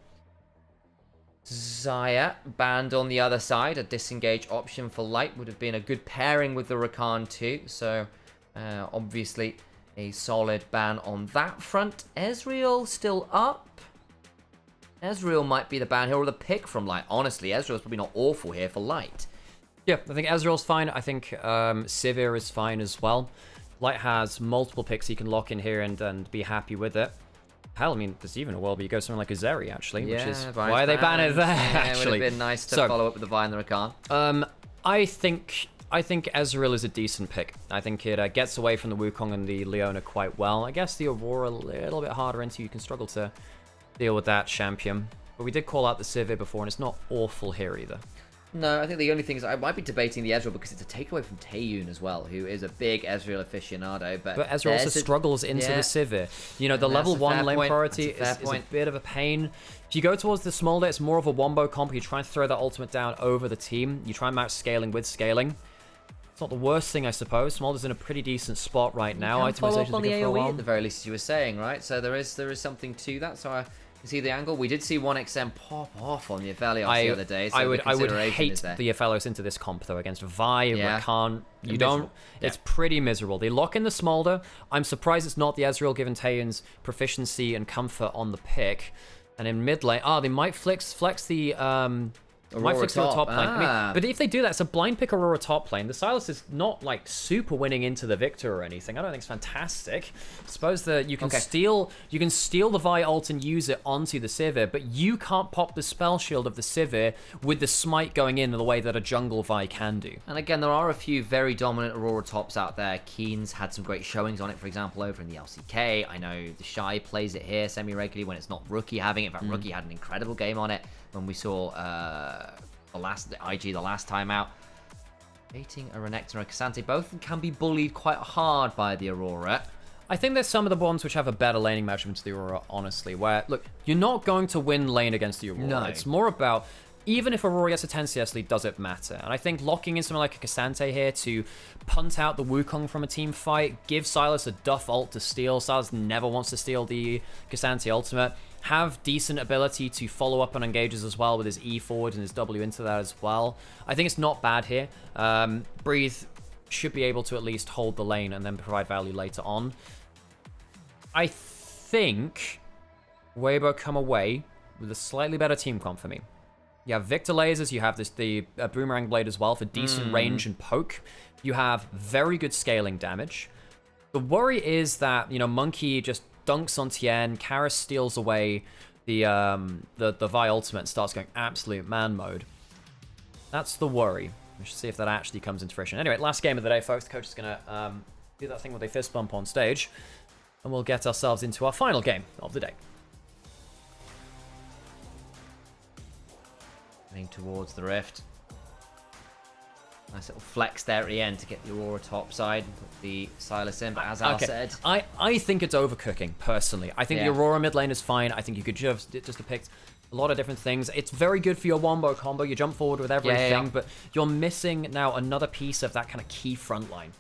Xayah banned on the other side. A disengage option for Light would have been a good pairing with the Rakan too. So obviously a solid ban on that front. Ezreal still up. Ezreal might be the ban here or the pick from Light. Honestly, Ezreal's probably not awful here for Light. Yeah, I think Ezreal's fine. I think Sivir is fine as well. Light has multiple picks he can lock in here and be happy with it. Hell, I mean, there's even a world where you go something like a Zeri, actually, which is why they ban it there, actually. It would have been nice to follow up with the Vi and the Rakan. I think Ezreal is a decent pick. I think it gets away from the Wukong and the Leona quite well. I guess the Aurora a little bit harder into. You can struggle to deal with that champion. But we did call out the Sivir before, and it's not awful here either. No, I think the only thing is I might be debating the Ezreal because it's a takeaway from Taeyun as well, who is a big Ezreal aficionado. But Ezreal also struggles into the Sivir. You know, the level 1 lane priority is a bit of a pain. If you go towards the Smolder, it's more of a wombo comp. You try and throw that ultimate down over the team. You try and match scaling with scaling. It's not the worst thing, I suppose. Smolder's in a pretty decent spot right now. Itemization's been good for a while. At the very least, as you were saying, right? So there is something to that. So I see the angle. We did see 1XM pop off on the Aphelios the other day. So I would hate the Aphelios into this comp though against Vi, Rakan. You don't. It's pretty miserable. They lock in the Smolder. I'm surprised it's not the Ezreal given Taeyun's proficiency and comfort on the pick. And in mid lane, they might flex the Might flick to the top lane. I mean, Ah. but if they do that, it's a blind pick Aurora top lane. The Sylas is not like super winning into the Victor or anything. I don't think it's fantastic. I suppose that you can steal the Vi ult and use it onto the Sivir, but you can't pop the spell shield of the Sivir with the smite going in the way that a jungle Vi can do. And again, there are a few very dominant Aurora tops out there. Keen's had some great showings on it, for example, over in the LCK. I know the Shy plays it here semi-regularly when it's not Rookie having it. In fact, Rookie had an incredible game on it when we saw the IG the last time out. Dating a Renekton or a Cassante, both of them can be bullied quite hard by the Aurora. I think there's some of the ones which have a better laning matchup to the Aurora, honestly, where, look, you're not going to win lane against the Aurora. No. It's more about, even if Aurora gets a 10 CS lead, does it matter? And I think locking in something like a Cassante here to punt out the Wukong from a team fight, give Sylas a Duff ult to steal. Sylas never wants to steal the Cassante ultimate. Have decent ability to follow up on engages as well with his E forward and his W into that as well. I think it's not bad here. Breathe should be able to at least hold the lane and then provide value later on. I think Weibo come away with a slightly better team comp for me. You have Victor lasers, you have the Boomerang Blade as well for decent range and poke. You have very good scaling damage. The worry is that, you know, Monkey just dunks on Tien, Karis steals away the Vi ultimate and starts going absolute man mode. That's the worry. We should see if that actually comes into fruition. Anyway, last game of the day, folks. The coach is going to do that thing with a fist bump on stage. And we'll get ourselves into our final game of the day. Heading towards the Rift. Nice little flex there at the end to get the Aurora top side and put the Sylas in, but as Al said... I think it's overcooking, personally. I think the Aurora mid lane is fine. I think you could just depict a lot of different things. It's very good for your wombo combo. You jump forward with everything, but you're missing now another piece of that kind of key front line.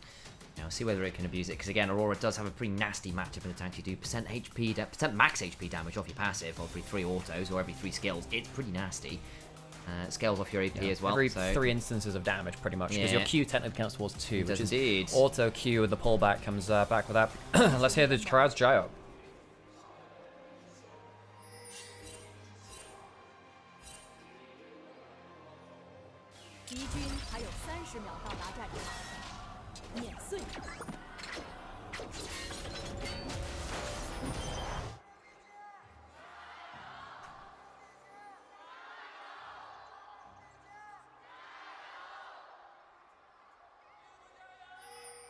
Now, see whether it can abuse it, because again, Aurora does have a pretty nasty matchup in the tank. You do percent max HP damage off your passive every 3 autos or every 3 skills. It's pretty nasty. Scales off your AP as well. Every 3 instances of damage, pretty much, because your Q technically counts towards 2, which is indeed. Auto Q with the pullback comes back with that. Let's hear the crowd's Gyro.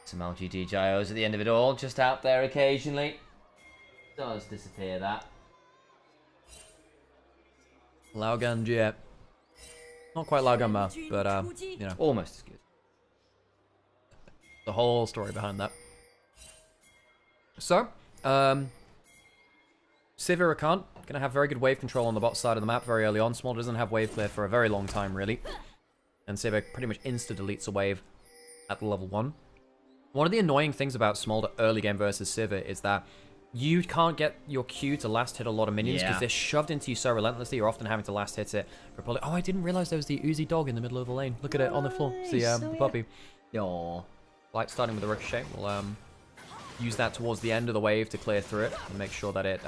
Some LGD gyros at the end of it all, just out there occasionally. Does disappear that. Laogan Jet. Not quite Laogan Ma, but you know. Almost as good. The whole story behind that. So, Sivir Rakan, gonna have very good wave control on the bot side of the map very early on. Smolder doesn't have wave clear for a very long time, really. And Sivir pretty much insta-deletes a wave at level 1. One of the annoying things about Smolder early game versus Sivir is that you can't get your Q to last hit a lot of minions because they're shoved into you so relentlessly. You're often having to last hit it for probably... Oh, I didn't realize there was the Uzi dog in the middle of the lane. Look at it on the floor. It's the puppy. Aww. Like starting with the Ricochet. We'll use that towards the end of the wave to clear through it and make sure that it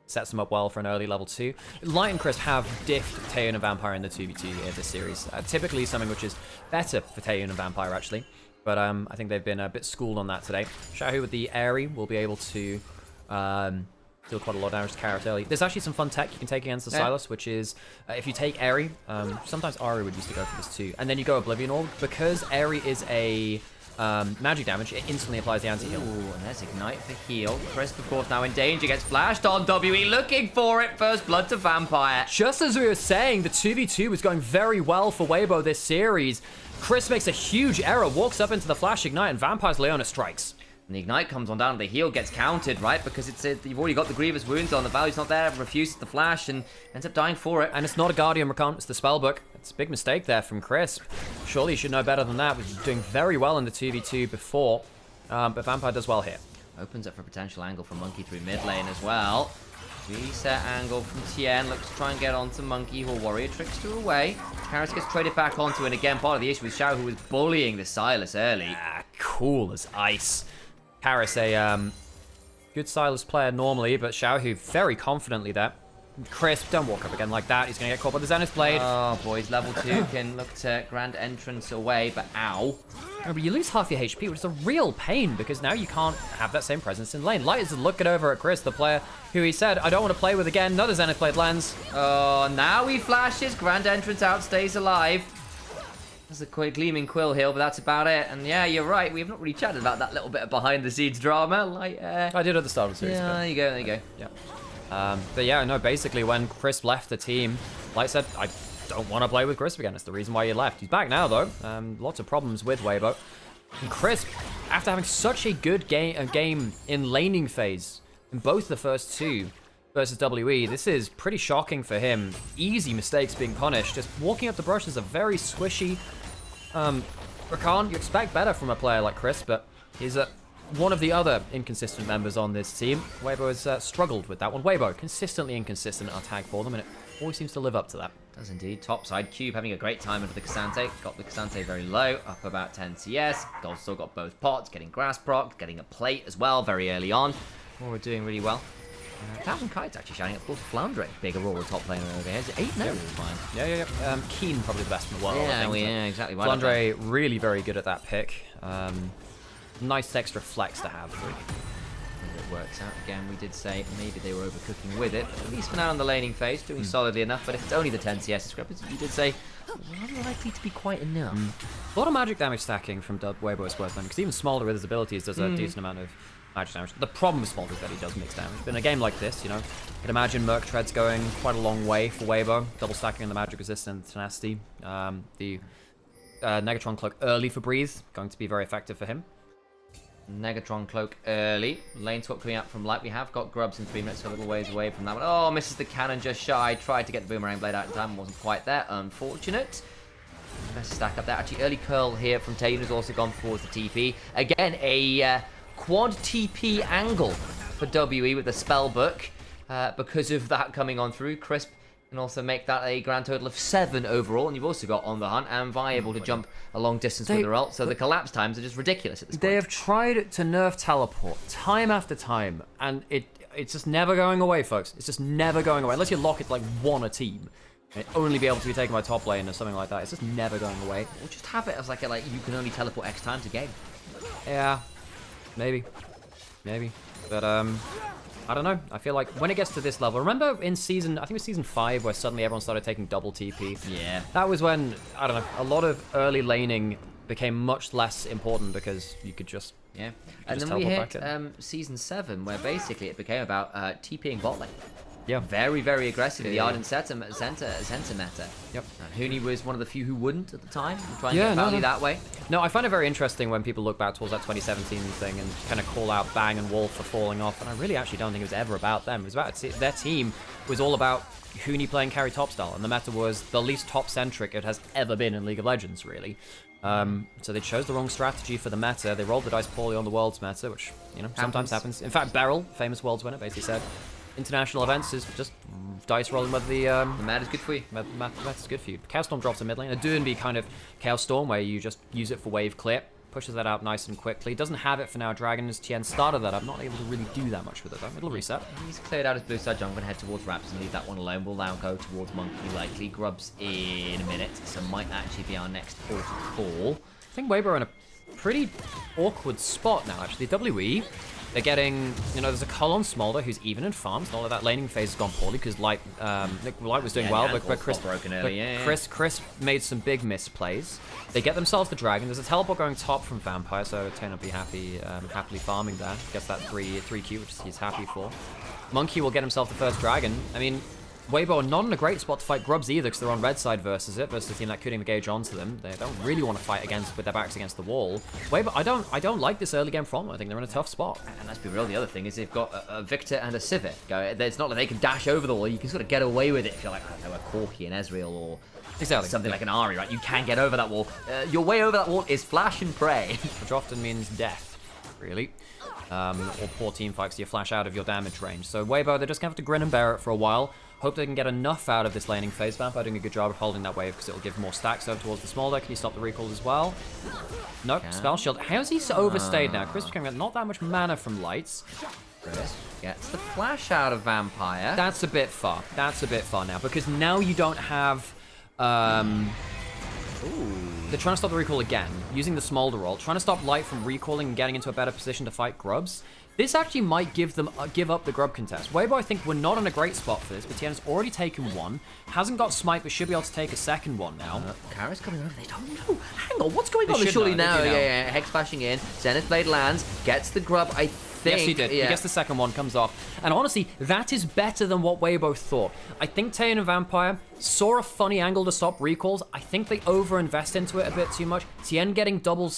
sets them up well for an early level 2. Light and Crisp have diffed Taeyeon and Vampire in the 2v2 in this series. Typically something which is better for Taeyeon and Vampire, actually. But I think they've been a bit schooled on that today. Xiaohu with the Airy will be able to deal quite a lot of damage to Carrot early. There's actually some fun tech you can take against the Sylas, which is if you take Airy, sometimes Ari would used to go for this too, and then you go Oblivion Orb, because Airy is a magic damage, it instantly applies the anti-heal. Ooh, and there's Ignite for heal. Crisp, of course, now in danger, gets flashed on WE, looking for it. First blood to Vampire. Just as we were saying, the 2v2 was going very well for Weibo this series. Chris makes a huge error, walks up into the flash Ignite, and Vampire's Leona strikes. And the Ignite comes on down, the heal gets counted, right? Because you've already got the Grievous Wounds on, the value's not there, refuses the flash, and ends up dying for it. And it's not a Guardian Recon, it's the Spellbook. It's a big mistake there from Crisp. Surely he should know better than that, was doing very well in the 2v2 before. But Vampire does well here. Opens up for a potential angle from Monkey through mid lane as well. Reset angle from Tien, looks to try and get onto Monkey, who'll Warrior Trickster away. Karis gets traded back onto, and again, part of the issue with Xiao, who was bullying the Sylas early. Cool as ice. Karis, a good Sylas player normally, but Xiaohu very confidently there. Crisp, don't walk up again like that. He's going to get caught by the Zenith Blade. Oh, boys, level 2 can look to grand entrance away, but ow. Remember, you lose half your HP, which is a real pain because now you can't have that same presence in lane. Light is looking over at Chris, the player who he said, I don't want to play with again. Another Zenith Blade lands. Oh, now he flashes. Grand entrance out, stays alive. There's a quick gleaming quill here, but that's about it. And yeah, you're right. We have not really chatted about that little bit of behind-the-scenes drama. Like, I did at the start of the series. Yeah, there you go, there you go. Yeah. But yeah, no, basically when Chris left the team, Light said, I don't want to play with Crisp again. It's the reason why he left. He's back now, though. Lots of problems with Weibo. And Crisp, after having such a good game in laning phase in both the first two versus WE, this is pretty shocking for him. Easy mistakes being punished. Just walking up the brush is a very squishy Rakan. You expect better from a player like Chris, but he's one of the other inconsistent members on this team. Weibo has struggled with that one. Weibo, consistently inconsistent at tag for them, and it always seems to live up to that. Does indeed. Topside, Cube having a great time under the Cassante. Got the Cassante very low, up about 10 CS. Also got both pots, getting grass proc, getting a plate as well very early on. Oh, we're doing really well. 1,000 Kites actually shining up. Of course, Flandre, big Aurora top player over here. 8 no, fine. Yeah. Keen, probably the best in the world. Yeah, I think, yeah, exactly. Flandre, really very good at that pick. Nice extra flex to have. Really. It works out. Again, we did say maybe they were overcooking with it. But at least for now in the laning phase, doing solidly enough. But if it's only the 10 CS discrepancy, you did say unlikely to be quite enough. A lot of magic damage stacking from Weibo is worth them, because even Smolder with his abilities does a decent amount of magic damage. The problem with Smolder is that he does mix damage. But in a game like this, you know, you can imagine Merc Tread's going quite a long way for Weibo. Double stacking on the magic resistance tenacity. The Negatron Cloak early for Breathe, going to be very effective for him. Negatron Cloak early. Lane swap coming out from Light. We have got Grubs in 3 minutes, so a little ways away from that one. Oh, misses the cannon just shy. Tried to get the Boomerang Blade out in time. Wasn't quite there. Unfortunate. Best stack up there. Actually, early curl here from Taylor has also gone forward to TP. Again, a quad TP angle for WE with the spell book. Because of that coming on through. Crisp can also make that a grand total of 7 overall. And you've also got On the Hunt and Vi able to jump a long distance with their ult. So the collapse times are just ridiculous at this point. They have tried to nerf teleport time after time, and it's just never going away, folks. It's just never going away. Unless you lock it like one a team. And only be able to be taken by top lane or something like that. It's just never going away. Or just have it as like you can only teleport X times a game. Yeah. Maybe. But I don't know. I feel like when it gets to this level, remember in season, I think it was season 5, where suddenly everyone started taking double TP? Yeah. That was when, I don't know, a lot of early laning became much less important because you could just and then we hit season 7, where basically it became about TPing bot lane. Yeah. Very, very aggressive. The Ardent center meta. Yep. And Huni was one of the few who wouldn't at the time. Try and get value that way. No, I find it very interesting when people look back towards that 2017 thing and kind of call out Bang and Wolf for falling off. And I really actually don't think it was ever about them. It was about their team was all about Huni playing carry top style. And the meta was the least top-centric it has ever been in League of Legends, really. So they chose the wrong strategy for the meta. They rolled the dice poorly on the Worlds meta, which, you know, sometimes happens. In fact, Beryl, famous Worlds winner, basically said, international events is just dice rolling with the mat is good for you. That's good for you. Chaos Storm drops a mid lane. A Doonby kind of Chaos Storm where you just use it for wave clear. Pushes that out nice and quickly. Doesn't have it for now. Dragon's Tien started that up. Not able to really do that much with it though. It'll reset. He's cleared out his blue side jungle and head towards Raptors and leave that one alone. We'll now go towards Monkey likely. Grubs in a minute. So might actually be our next port of call. I think Weibo are in a pretty awkward spot now actually. WE. They're getting, you know, there's a Cull on Smolder who's even in farms. Not that that laning phase has gone poorly because Light was doing well, but Chris made some big misplays. They get themselves the dragon. There's a teleport going top from Vampire, so Tane will be happily farming there. Gets that 3Q, which he's happy for. Monkey will get himself the first dragon. I mean, Weibo are not in a great spot to fight Grubs either because they're on red side versus a team that could engage onto them. They don't really want to fight with their backs against the wall. Weibo, I don't like this early game from them. I think they're in a tough spot. And let's be real, the other thing is they've got a Victor and a Civic. It's not like they can dash over the wall. You can sort of get away with it if you're like, I don't know, a Corki and Ezreal or something like an Ahri, right? You can get over that wall. Your way over that wall is flash and pray. Which often means death, really. Or poor team fights, you flash out of your damage range. So Weibo, they're just going to have to grin and bear it for a while. Hope they can get enough out of this laning phase. Vampire doing a good job of holding that wave because it'll give more stacks over towards the Smolder. Can you stop the recalls as well? Nope, spell shield. How's he so overstayed now? Chris becoming not that much mana from Lights. Chris gets the flash out of Vampire. That's a bit far. That's a bit far now, because now you don't have... They're trying to stop the recall again, using the Smolder roll, trying to stop Light from recalling and getting into a better position to fight Grubs. This actually might give up the Grub contest. Weibo, I think we're not in a great spot for this, but Tien's already taken one, hasn't got Smite, but should be able to take a second one now. Kara's coming over, they don't know. Hang on, what's going on? Surely now. Yeah, Hex flashing in, Zenith Blade lands, gets the Grub, I think. Yes, he did. Yeah. He gets the second one, comes off. And honestly, that is better than what Weibo thought. I think Tien and Vampire saw a funny angle to stop recalls. I think they over-invest into it a bit too much. Tien getting double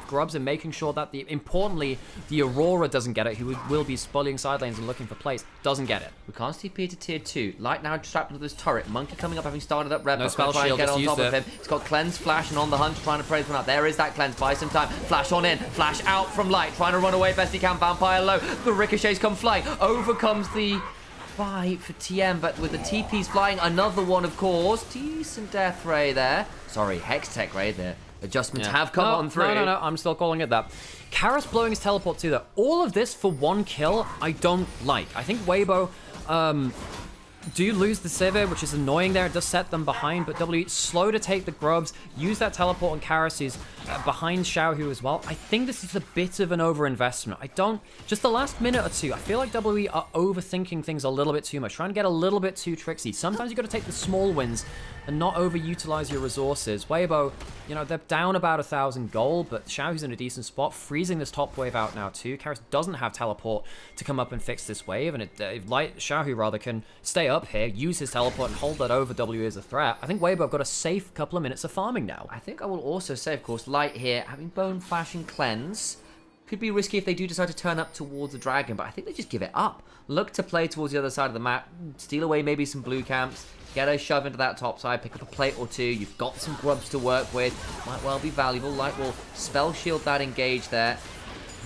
Grubs and making sure that, importantly, the Aurora doesn't get it, who will be spulling side lanes and looking for plays, doesn't get it. We can't TP to tier 2. Light now trapped into this turret. Monkey coming up, having started up Red. No spell shield, get just on top used of him. He's got Cleanse, Flash, and on the hunt, trying to pray this one out. There is that Cleanse. Buy some time. Flash on in. Flash out from Light. Trying to run away best he can. Vampire low. The ricochets come flying. Over comes the fight for TM, but with the TPs flying, another one, of course. Decent death ray there. Sorry, Hex Tech Ray there. Adjustments have come on through. No, I'm still calling it that. Karis blowing his teleport too, though. All of this for one kill, I don't like. I think Weibo do lose the Sivir, which is annoying there. It does set them behind, but W slow to take the Grubs, use that teleport on Karis, who's behind Xiaohu as well. I think this is a bit of an overinvestment. Just the last minute or two, I feel like WE are overthinking things a little bit too much, trying to get a little bit too tricksy. Sometimes you got to take the small wins and not overutilize your resources. Weibo, they're down about 1,000 gold, but Xiaohu's in a decent spot, freezing this top wave out now too. Karis doesn't have teleport to come up and fix this wave, and Xiaohu rather can stay up here, use his teleport, and hold that over W as a threat. I think Weibo have got a safe couple of minutes of farming now. I think I will also say, of course, Light here, having Bone Flash and Cleanse, could be risky if they do decide to turn up towards the Dragon, but I think they just give it up. Look to play towards the other side of the map, steal away maybe some blue camps, get a shove into that top side, pick up a plate or two. You've got some Grubs to work with. Might well be valuable. Light will spell shield that engage there.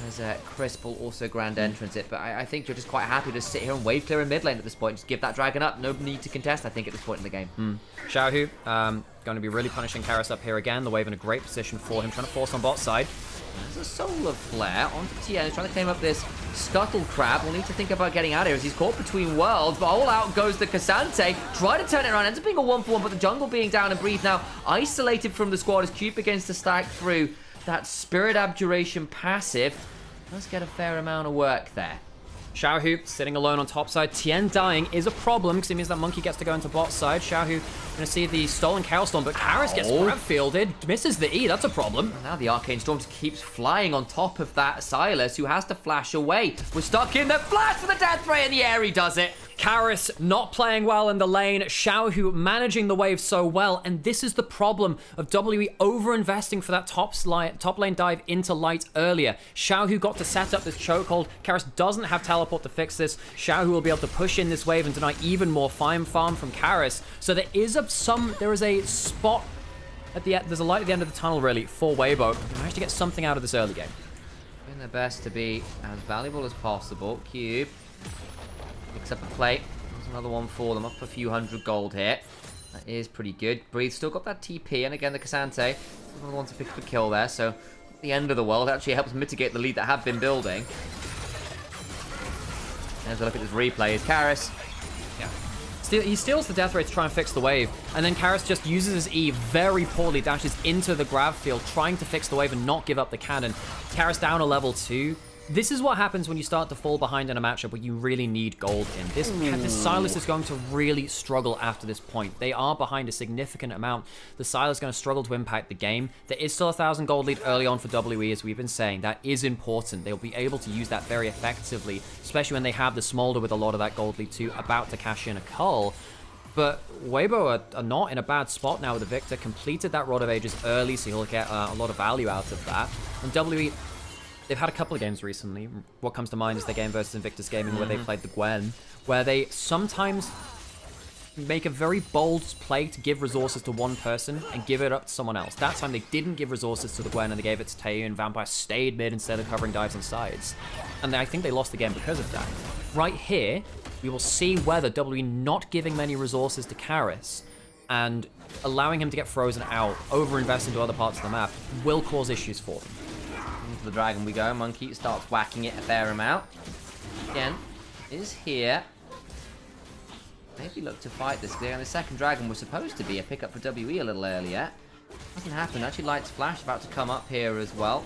As Crisp will also grand entrance it. But I think you're just quite happy to sit here and wave clear in mid lane at this point. Just give that Dragon up. No need to contest, I think, at this point in the game. Xiaohu going to be really punishing Karis up here again. The wave in a great position for him, trying to force on bot side. There's a Solar Flare onto Tien. He's trying to claim up this Scuttle Crab. We'll need to think about getting out of here as he's caught between worlds. But all out goes the Cassante. Try to turn it around. Ends up being a 1-for-1, but the jungle being down and breathed now. Isolated from the squad as Cube begins to stack through. That Spirit Abjuration passive does get a fair amount of work there. Xiaohu sitting alone on top side. Tien dying is a problem because it means that Monkey gets to go into bot side. Xiaohu going to see the stolen Cow Storm, but Karis gets grab fielded, misses the E. That's a problem. And now the Arcane Storm just keeps flying on top of that Silas, who has to flash away. We're stuck in the flash for the death ray, and the air he does it. Karis not playing well in the lane, Xiaohu managing the wave so well, and this is the problem of WE over-investing for that top lane dive into Light earlier. Xiaohu got to set up this chokehold. Karis doesn't have teleport to fix this. Xiaohu will be able to push in this wave and deny even more farm from Karis. So there is a spot at the end, there's a light at the end of the tunnel really for Weibo. They managed to get something out of this early game. Doing their best to be as valuable as possible. Cube picks up a plate. There's another one for them, up a few hundred gold here. That is pretty good. Breathe still got that TP, and again the Cassante, another one to pick up a kill there. So at the end of the world, actually helps mitigate the lead that have been building. As I look at this replay, is Karis. He steals the death ray to try and fix the wave, and then Karis just uses his E very poorly, dashes into the grab field, trying to fix the wave and not give up the cannon. Karis down a level 2. This is what happens when you start to fall behind in a matchup where you really need gold in. This Silas is going to really struggle after this point. They are behind a significant amount. The Silas is going to struggle to impact the game. There is still 1,000 gold lead early on for WE, as we've been saying. That is important. They'll be able to use that very effectively, especially when they have the Smolder with a lot of that gold lead too, about to cash in a cull. But Weibo are not in a bad spot now with the Victor. Completed that Rod of Ages early, so he'll get a lot of value out of that. And WE, they've had a couple of games recently. What comes to mind is their game versus Invictus Gaming where they played the Gwen, where they sometimes make a very bold play to give resources to one person and give it up to someone else. That time they didn't give resources to the Gwen and they gave it to Taeyu, and Vampire stayed mid instead of covering dives on sides. And I think they lost the game because of that. Right here, we will see whether WE not giving many resources to Karis and allowing him to get frozen out, over-invest into other parts of the map, will cause issues for them. Into the Dragon we go. Monkey starts whacking it a fair amount. Again, is here. Maybe look to fight this. And the second dragon was supposed to be a pickup for WE a little earlier. Hasn't happened. Actually, Light's Flash about to come up here as well.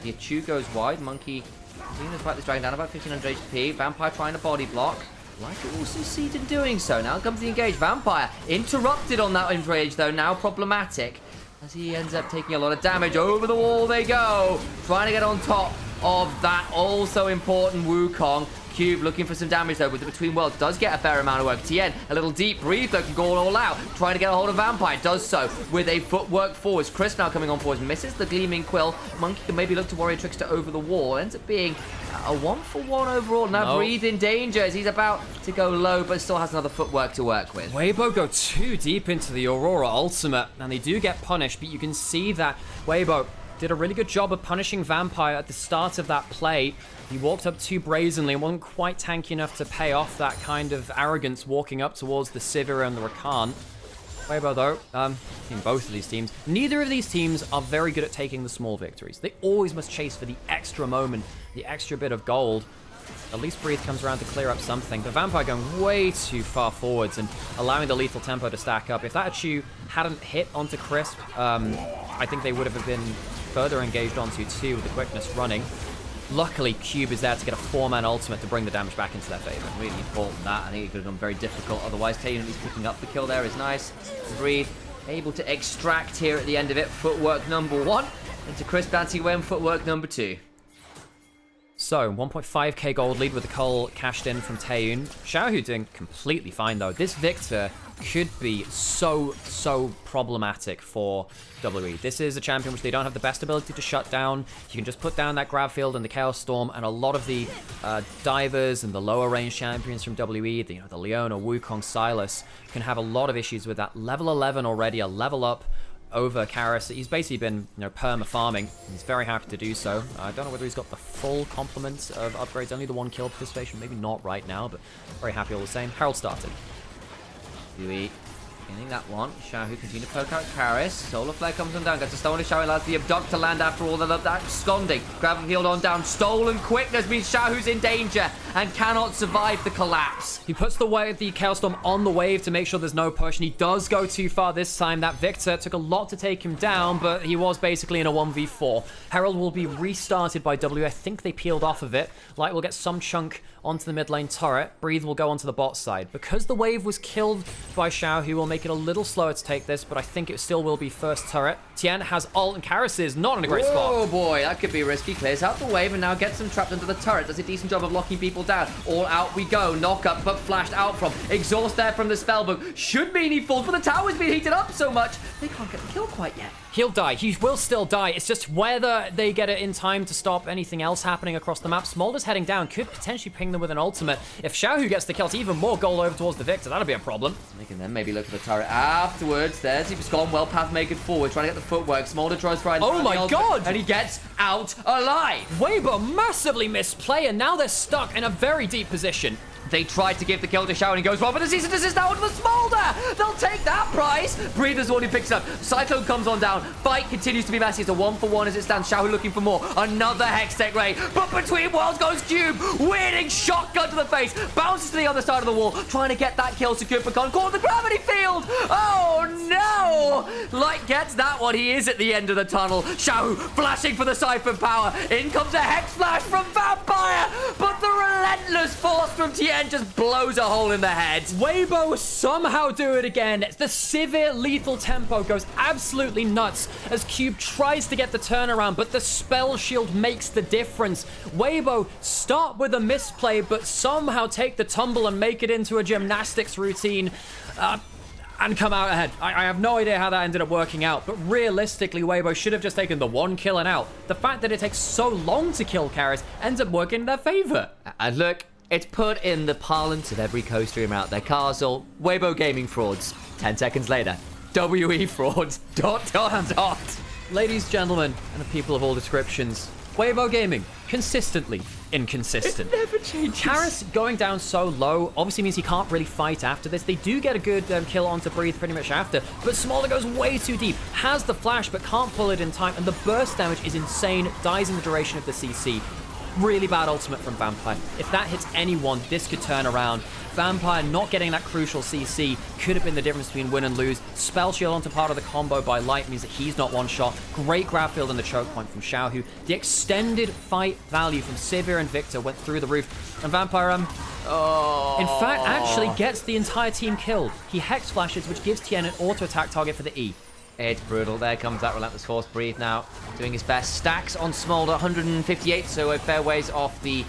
The Achu goes wide. Monkey continuing to fight this dragon down about 1500 HP. Vampire trying to body block. Light will succeed in doing so. Now comes the engage. Vampire interrupted on that enrage though. Now problematic as he ends up taking a lot of damage. Over the wall they go. Trying to get on top of that also important Wukong. Cube looking for some damage though with the Between Worlds. Does get a fair amount of work. Tien, a little deep breathe though, can go all out. Trying to get a hold of Vampire. Does so with a footwork forwards. Chris now coming on forwards. Misses the Gleaming Quill. Monkey can maybe look to Warrior Trickster over the wall. Ends up being a 1-for-1 overall. Now Breathe in danger as he's about to go low, but still has another footwork to work with. Weibo go too deep into the Aurora ultimate, and they do get punished, but you can see that Weibo did a really good job of punishing Vampire at the start of that play. He walked up too brazenly and wasn't quite tanky enough to pay off that kind of arrogance walking up towards the Sivir and the Rakan. Weibo though, in both of these teams, neither of these teams are very good at taking the small victories. They always must chase for the extra moment, the extra bit of gold. At least Breathe comes around to clear up something. The Vampire going way too far forwards and allowing the lethal tempo to stack up. If that Achu hadn't hit onto Crisp, I think they would have been further engaged onto too with the quickness running. Luckily, Cube is there to get a 4-man ultimate to bring the damage back into their favor. Really important that. I think it could have gone very difficult. Otherwise, Taylor at least picking up the kill there is nice. Breathe, able to extract here at the end of it. Footwork number 1 into Crisp anti-win. Footwork number 2. So, 1.5k gold lead with the cull cashed in from Taeyun. Xiaohu doing completely fine though. This Victor could be so problematic for WE. This is a champion which they don't have the best ability to shut down. You can just put down that grab field and the Chaos Storm, and a lot of the divers and the lower range champions from WE, the Leona, Wukong, Silas, can have a lot of issues with that. Level 11 already, a level up over Karis. He's basically been, perma farming. He's very happy to do so. I don't know whether he's got the full complement of upgrades, only the 1 kill participation, maybe not right now, but very happy all the same. Herald started. Dewey getting that one. Xiaohu continue to poke out Karis. Solar Flare comes on down. Gets a stone to Xiaohu. Allows the Abductor land after all that absconding. Grab field on down. Stolen quickness means Xiaohu's in danger and cannot survive the collapse. He puts the Chaos Storm on the wave to make sure there's no push, and he does go too far this time. That Victor took a lot to take him down, but he was basically in a 1v4. Herald will be restarted by W. I think they peeled off of it. Light will get some chunk onto the mid lane turret. Breathe will go onto the bot side. Because the wave was killed by Xiao, he will make it a little slower to take this, but I think it still will be first turret. Tien has ult, and Karis is not in a great spot. Oh boy, that could be risky. Clears out the wave and now gets them trapped into the turret. Does a decent job of locking people down. All out we go. Knock up, but flashed out from. Exhaust there from the spellbook. Should mean he falls, but the tower's been heated up so much, they can't get the kill quite yet. He'll die. He will still die. It's just whether they get it in time to stop anything else happening across the map. Smolder's heading down. Could potentially ping them with an ultimate. If Xiaohu gets the kill, it's even more goal over towards the Victor. That'll be a problem. They can then maybe look for the turret afterwards. There's he's gone well path making forward, trying to get the footwork. Smolder tries to oh my god! And he gets out alive. Weibo massively misplay, and now they're stuck in a very deep position. They tried to give the kill to Xiao and he goes well, but the cease and desist now onto the Smolder! They'll take that prize! Breather's the one who picks up. Cyclone comes on down. Fight continues to be messy. It's a 1-for-1 as it stands. Xiao looking for more. Another Hextech Ray. But Between Worlds goes Cube. Weirding shotgun to the face. Bounces to the other side of the wall. Trying to get that kill secured for Con. Caught the gravity field! Oh no! Light gets that one. He is at the end of the tunnel. Xiao flashing for the Siphon power. In comes a Hex Flash from Vampire! But the relentless force from Tien just blows a hole in the head. Weibo somehow do it again. The Sivir lethal tempo goes absolutely nuts as Cube tries to get the turnaround, but the spell shield makes the difference. Weibo start with a misplay, but somehow take the tumble and make it into a gymnastics routine. And come out ahead. I have no idea how that ended up working out, but realistically, Weibo should have just taken the 1 kill and out. The fact that it takes so long to kill Karis ends up working in their favor. And look, it's put in the parlance of every co-streamer out there. Castle, Weibo gaming frauds. 10 seconds later, WE frauds. ... Ladies, gentlemen, and people of all descriptions, Weibo gaming, consistently inconsistent. It never changes. Karis going down so low obviously means he can't really fight after this. They do get a good kill onto Breathe pretty much after, but Smolder goes way too deep, has the flash but can't pull it in time, and the burst damage is insane, dies in the duration of the CC. Really bad ultimate from Vampire. If that hits anyone, this could turn around. Vampire not getting that crucial CC could have been the difference between win and lose. Spell shield onto part of the combo by Light means that he's not one shot. Great grab field and the choke point from Xiaohu. The extended fight value from Sivir and Victor went through the roof. And Vampire, in fact, actually gets the entire team killed. He Hex flashes, which gives Tien an auto-attack target for the E. It's brutal. There comes that Relentless Force Breathe now, doing his best. Stacks on Smolder, 158, so a fair ways off the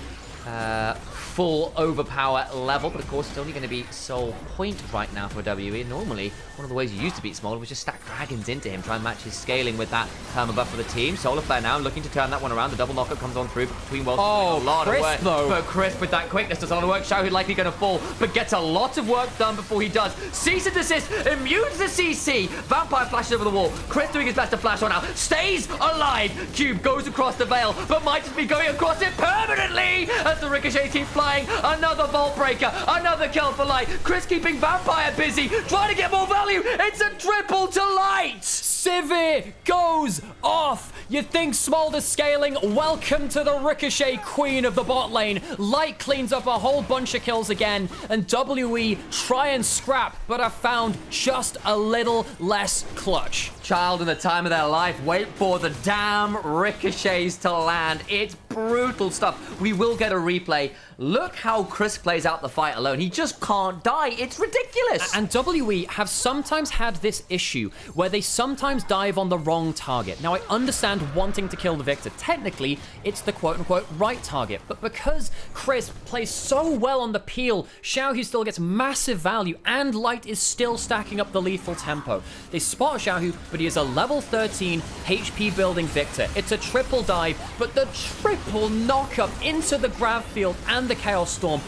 full overpower level, but of course it's only going to be sole point right now for WE. Normally, one of the ways you used to beat Smolder was just stack dragons into him, try and match his scaling with that perma buff for the team. Solar Flare now looking to turn that one around. The double knockup comes on through between worlds. Oh, a lot Crisp, of work, though. but Crisp with that quickness does a lot of work. Xiaohu likely going to fall, but gets a lot of work done before he does. Cease and desist, immune to the CC. Vampire flashes over the wall. Crisp doing his best to flash on now. Stays alive. Cube goes across the veil, but might just be going across it permanently as the Ricochet team flying. Another Vault Breaker, another kill for Light. Chris keeping Vampire busy, trying to get more value. It's a triple to Light. Sivir goes off. You think Smolder's scaling? Welcome to the Ricochet queen of the bot lane. Light cleans up a whole bunch of kills again, and WE try and scrap, but are found just a little less clutch. Child in the time of their life, wait for the damn ricochets to land. It's brutal stuff. We will get a replay. Look how Chris plays out the fight alone. He just can't die. It's ridiculous. And WE have sometimes had this issue where they sometimes dive on the wrong target. Now, I understand wanting to kill the Victor. Technically, it's the quote-unquote right target. But because Chris plays so well on the peel, Xiaohu still gets massive value, and Light is still stacking up the lethal tempo. They spot Xiaohu, but he is a level 13 HP building Victor. It's a triple dive, but the triple knockup into the grab field and the Chaos Storm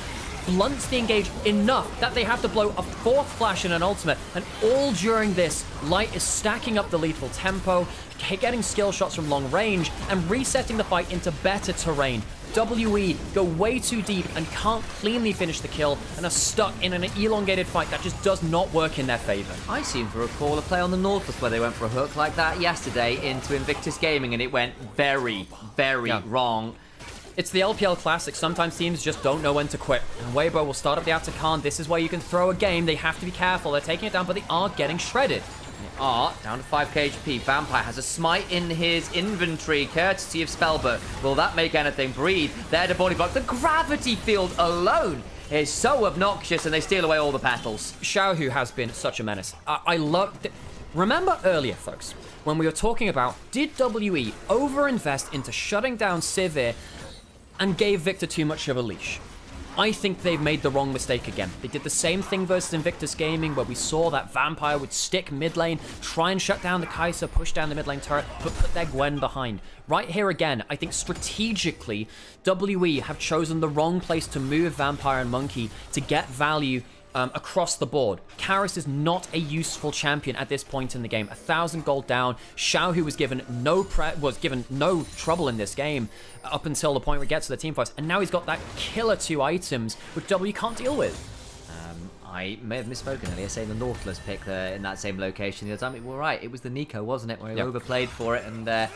blunts the engage enough that they have to blow a fourth flash and an ultimate, and all during this, Light is stacking up the lethal tempo, getting skill shots from long range, and resetting the fight into better terrain. WE go way too deep and can't cleanly finish the kill and are stuck in an elongated fight that just does not work in their favor. I seem to recall a play on the Nautilus where they went for a hook like that yesterday into Invictus Gaming, and it went very, very wrong. It's the LPL classic. Sometimes teams just don't know when to quit. And Weibo will start up the Atakan. This is where you can throw a game. They have to be careful. They're taking it down, but they are getting shredded. They are down to 5k HP. Vampire has a smite in his inventory, courtesy of Spellbook. Will that make anything? Breathe. There to body block. The gravity field alone is so obnoxious, and they steal away all the petals. Xiaohu has been such a menace. I love... Remember earlier, folks, when we were talking about, did WE overinvest into shutting down Sivir and gave Victor too much of a leash? I think they've made the wrong mistake again. They did the same thing versus Invictus Gaming, where we saw that Vampire would stick mid lane, try and shut down the Kai'Sa, push down the mid lane turret, but put their Gwen behind. Right here again, I think strategically, WE have chosen the wrong place to move Vampire and Monkey to get value across the board. Karis is not a useful champion at this point in the game. 1,000 gold down. Xiaohu was given no trouble in this game up until the point where he gets to the team fights, and now he's got that killer 2 items which W can't deal with. I may have misspoken earlier, saying the Nautilus pick in that same location the other time. We're right, it was the Nico, wasn't it, where he overplayed for it and got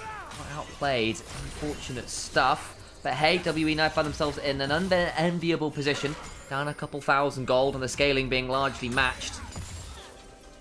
outplayed. Unfortunate stuff. But hey, WE now find themselves in an unenviable position, down a couple thousand gold, and the scaling being largely matched.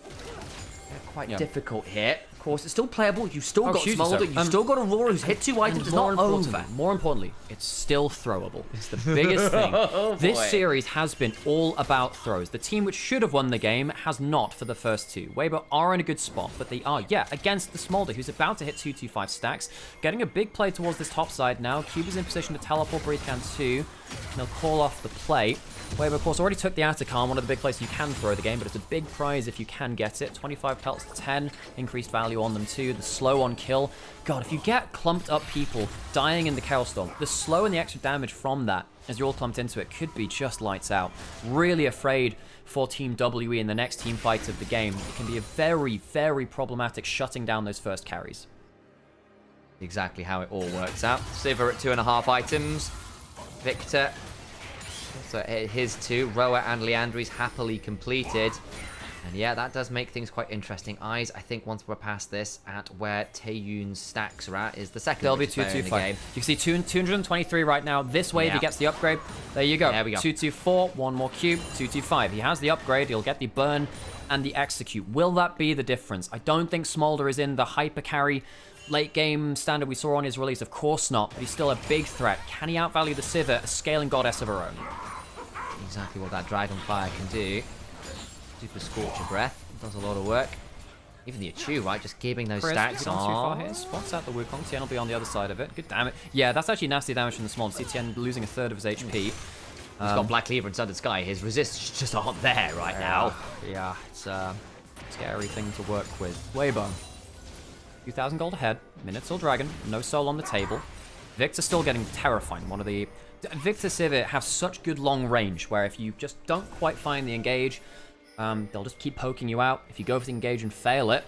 They're quite difficult here. Of course, it's still playable. You've still got Smolder. You've still got Aurora, who's hit 2 items. It's not over. More importantly, it's still throwable. It's the biggest thing. This series has been all about throws. The team which should have won the game has not for the first 2. Weibo are in a good spot, but they are, against the Smolder, who's about to hit 225 stacks. Getting a big play towards this top side now. Cube is in position to teleport Breathe Can 2. And they'll call off the play. Weibo, of course, already took the Atakan, one of the big places you can throw the game, but it's a big prize if you can get it. 25 pelts to 10, increased value on them too. The slow on kill. God, if you get clumped up people dying in the Chaos Storm, the slow and the extra damage from that, as you're all clumped into it, could be just lights out. Really afraid for Team WE in the next team fight of the game. It can be a very, very problematic shutting down those first carries. Exactly how it all works out. Sivir at 2.5 items. Victor... So his 2, Roa and Leandri's happily completed. And yeah, that does make things quite interesting. Eyes, I think once we're past this, at where Taeyun's stacks are at, is the second. There'll be richest player in the game. 225. You can see 223 right now. This wave, he gets the upgrade. There you go. There we go. 224, one more cube, 225. He has the upgrade. He'll get the burn and the execute. Will that be the difference? I don't think Smolder is in the hyper carry late game standard we saw on his release. Of course not, but he's still a big threat. Can he outvalue the Sivir, a scaling goddess of her own? Exactly what that Dragonfire can do. Super Scorcher Breath does a lot of work. Even the Achu, right? Just keeping those stacks on. Too far here. Spots out the Wukong. Tien will be on the other side of it. Good damage. Yeah, that's actually nasty damage from the small. See Tien losing a third of his HP. He's got Black Cleaver and Sundered Sky. His resists just aren't there right now. Yeah, it's a scary thing to work with. Weibo. 2,000 gold ahead. Minotaur Dragon. No soul on the table. Victor's still getting terrifying. One of the... Victor Sivir have such good long range where if you just don't quite find the engage, they'll just keep poking you out. If you go for the engage and fail it,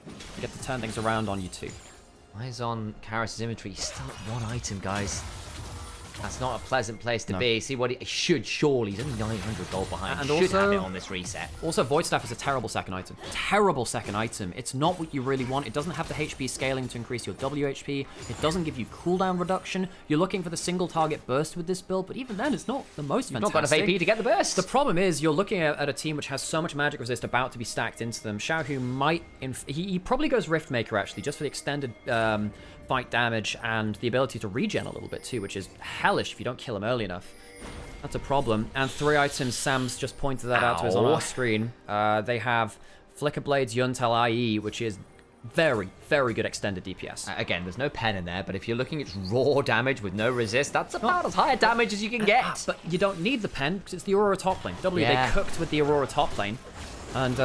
you get to turn things around on you too. Eyes on Karis' inventory. He's still at 1 item, guys. That's not a pleasant place to be. See what he should surely. He's only 900 gold behind. And should also, have it on this reset. Also, Void Staff is a terrible second item. Terrible second item. It's not what you really want. It doesn't have the HP scaling to increase your WHP. It doesn't give you cooldown reduction. You're looking for the single target burst with this build, but even then, it's not the most fantastic. Not got enough AP to get the burst. The problem is you're looking at a team which has so much magic resist about to be stacked into them. Xiaohu might... He probably goes Riftmaker, actually, just for the extended... fight damage and the ability to regen a little bit too, which is hellish if you don't kill him early enough. That's a problem. And 3 items, Sam's just pointed that out to us on our screen. They have Flicker Blades, Yuntal IE, which is very, very good extended DPS. Again, there's no pen in there, but if you're looking at raw damage with no resist, that's about as high a damage as you can get. But you don't need the pen because it's the Aurora top lane. They cooked with the Aurora top lane. And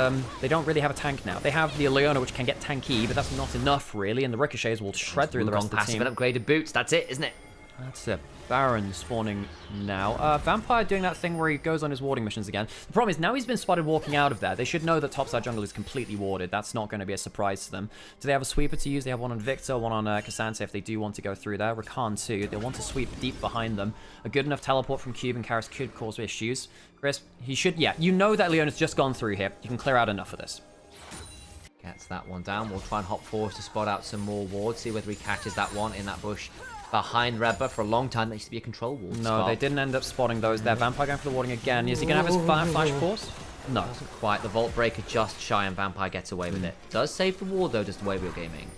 they don't really have a tank now. They have the Leona, which can get tanky, but that's not enough, really. And the Ricochets will shred through the rest of the team. Passive and upgraded boots. That's it, isn't it? That's it. Baron spawning now. Vampire doing that thing where he goes on his warding missions again. The problem is now he's been spotted walking out of there. They should know that topside jungle is completely warded. That's not going to be a surprise to them. Do they have a sweeper to use? They have one on Victor, one on Cassandra if they do want to go through there. Rakan too. They want to sweep deep behind them. A good enough teleport from Cube and Karis could cause issues. Chris, he should... Yeah, you know that Leona's just gone through here. You can clear out enough of this. Gets that one down. We'll try and hop forward to spot out some more wards. See whether he catches that one in that bush behind Redbuff. For a long time, there used to be a control ward. No, they didn't end up spotting those there. Vampire going for the warding again. Is he going to have his flash force? No. Doesn't quite. The Vault Breaker just shy and Vampire gets away with it. Does save the ward though, just the way we're gaming.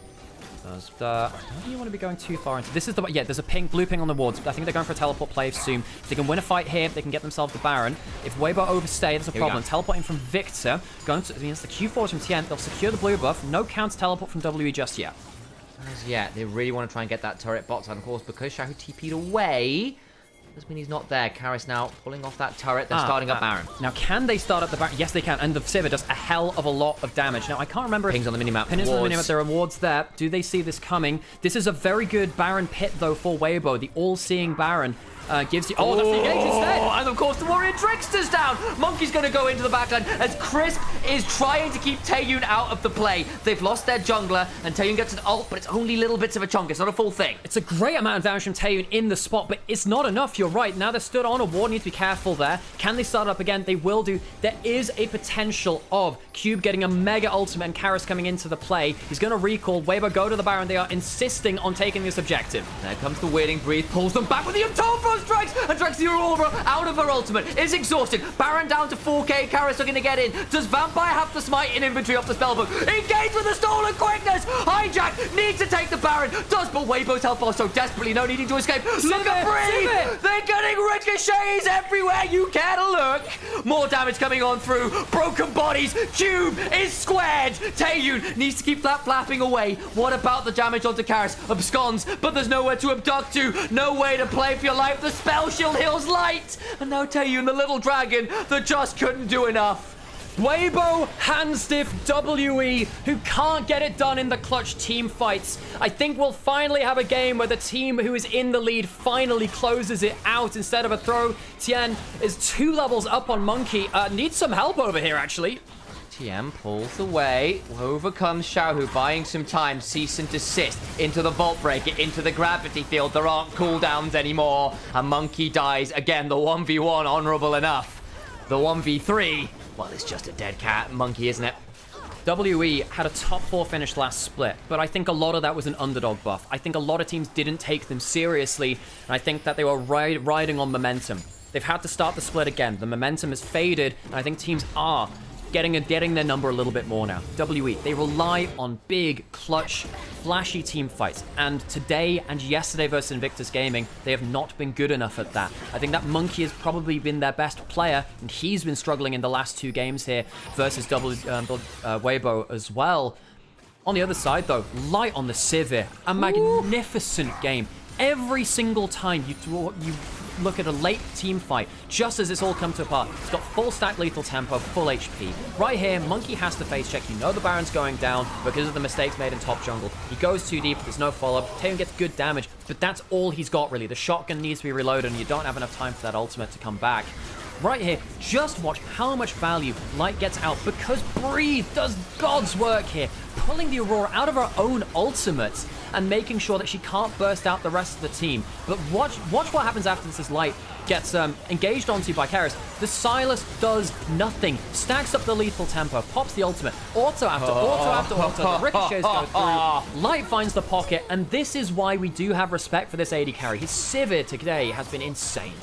I don't think you want to be going too far into this. Is the there's a blue ping on the wards. I think they're going for a teleport play soon. If they can win a fight here, they can get themselves the Baron. If Weibo overstay, there's a problem. Teleporting from Victor, going to against the Q4s from Tien. They'll secure the blue buff. No counter teleport from WE just yet. Yeah, they really want to try and get that turret bot side. Of course, because Xiaohu TP'd away, doesn't mean he's not there. Karis now pulling off that turret. They're starting up Baron. Now, can they start up the Baron? Yes, they can. And the Sivir does a hell of a lot of damage. Now, I can't remember. Pings on the minimap. Pings on the minimap. There are wards there. Do they see this coming? This is a very good Baron pit, though, for Weibo. The all-seeing Baron gives you... Oh, that's the engage instead. And, of course, the Warrior Trickster's down. Monkey's going to go into the backline as Crisp is trying to keep Taeyun out of the play. They've lost their jungler, and Taeyun gets an ult, but it's only little bits of a chunk. It's not a full thing. It's a great amount of damage from Taeyun in the spot, but it's not enough. You're right. Now they're stood on a ward. Need to be careful there. Can they start up again? They will do. There is a potential of Cube getting a mega ultimate and Karis coming into the play. He's going to recall. Weibo go to the Baron. They are insisting on taking this objective. There comes the Waiting Breathe. Pulls them back with the Untold Frost Strikes and drags the Aurora out of her ultimate. Is exhausted. Baron down to 4k. Karis looking to get in. Does Vampire have the smite in inventory off the spellbook? Engage with the stolen quickness. Hijack needs to take the Baron. Does, but Weibo's health bar so desperately no needing to escape. Look at free. They're getting ricochets everywhere you care to look. More damage coming on through. Broken bodies. Cube is squared. Taeyun needs to keep that flapping away. What about the damage onto Karis? Absconds, but there's nowhere to abduct to. No way to play for your life. The spell shield heals light. And now Taeyun, the little dragon that just couldn't do enough. Weibo, Handstiff, WE, who can't get it done in the clutch team fights. I think we'll finally have a game where the team who is in the lead finally closes it out instead of a throw. Tien is 2 levels up on Monkey. Needs some help over here, actually. Tien pulls away. Over comes Xiaohu, buying some time. Cease and desist into the Vault Breaker, into the gravity field. There aren't cooldowns anymore. And Monkey dies. Again, the 1v1 honorable enough. The 1v3 Well, it's just a dead cat monkey, isn't it? WE had a top 4 finish last split, but I think a lot of that was an underdog buff. I think a lot of teams didn't take them seriously, and I think that they were riding on momentum. They've had to start the split again. The momentum has faded, and I think teams are getting their number a little bit more now. WE, they rely on big, clutch, flashy team fights, and today and yesterday versus Invictus Gaming, they have not been good enough at that. I think that Monkey has probably been their best player, and he's been struggling in the last 2 games here versus Weibo as well. On the other side, though, light on the Sivir, a magnificent game. Every single time you look at a late team fight, just as it's all come to a part, it's got full stack lethal tempo, full HP. Right here, Monkey has to face check. You know the Baron's going down because of the mistakes made in top jungle. He goes too deep, there's no follow-up. Taeyeon gets good damage, but that's all he's got really. The shotgun needs to be reloaded, and you don't have enough time for that ultimate to come back. Right here, just watch how much value Light gets out because Breathe does God's work here, pulling the Aurora out of her own ultimates and making sure that she can't burst out the rest of the team. But watch what happens after this as Light gets engaged onto by Karis. The Silas does nothing, stacks up the lethal tempo, pops the ultimate, auto after auto, the ricochets go through, Light finds the pocket, and this is why we do have respect for this AD carry. His Sivir today has been insane.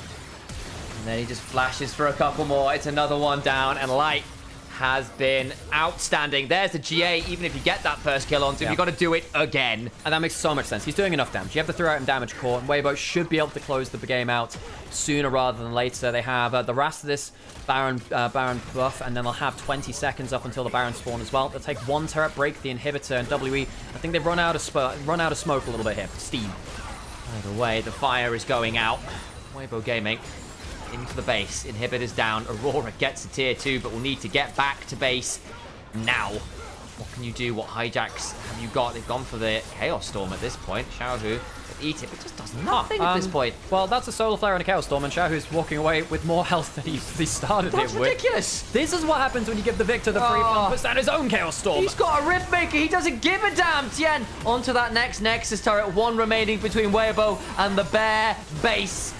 And then he just flashes for a couple more. It's another one down, and Light has been outstanding. There's the GA. Even if you get that first kill onto him, you've got to do it again. And that makes so much sense. He's doing enough damage. You have to throw out him damage core, and Weibo should be able to close the game out sooner rather than later. They have the rest of this Baron buff, and then they'll have 20 seconds up until the Baron spawn as well. They'll take 1 turret, break the inhibitor, and WE, I think they've run out of smoke a little bit here. Steam. Either way, the fire is going out. Weibo Gaming into the base. Inhibitor's down. Aurora gets a tier 2, but will need to get back to base now. What can you do? What hijacks have you got? They've gone for the Chaos Storm at this point. Xiaohu eat it, but just does nothing at this point. Well, that's a Solar Flare and a Chaos Storm, and Xiaohu's walking away with more health than he started That's it with. ridiculous! This is what happens when you give the Victor the free and puts down his own Chaos Storm. He's got a Rift Maker. He doesn't give a damn. Tien onto that next Nexus turret. 1 remaining between Weibo and the Bear base.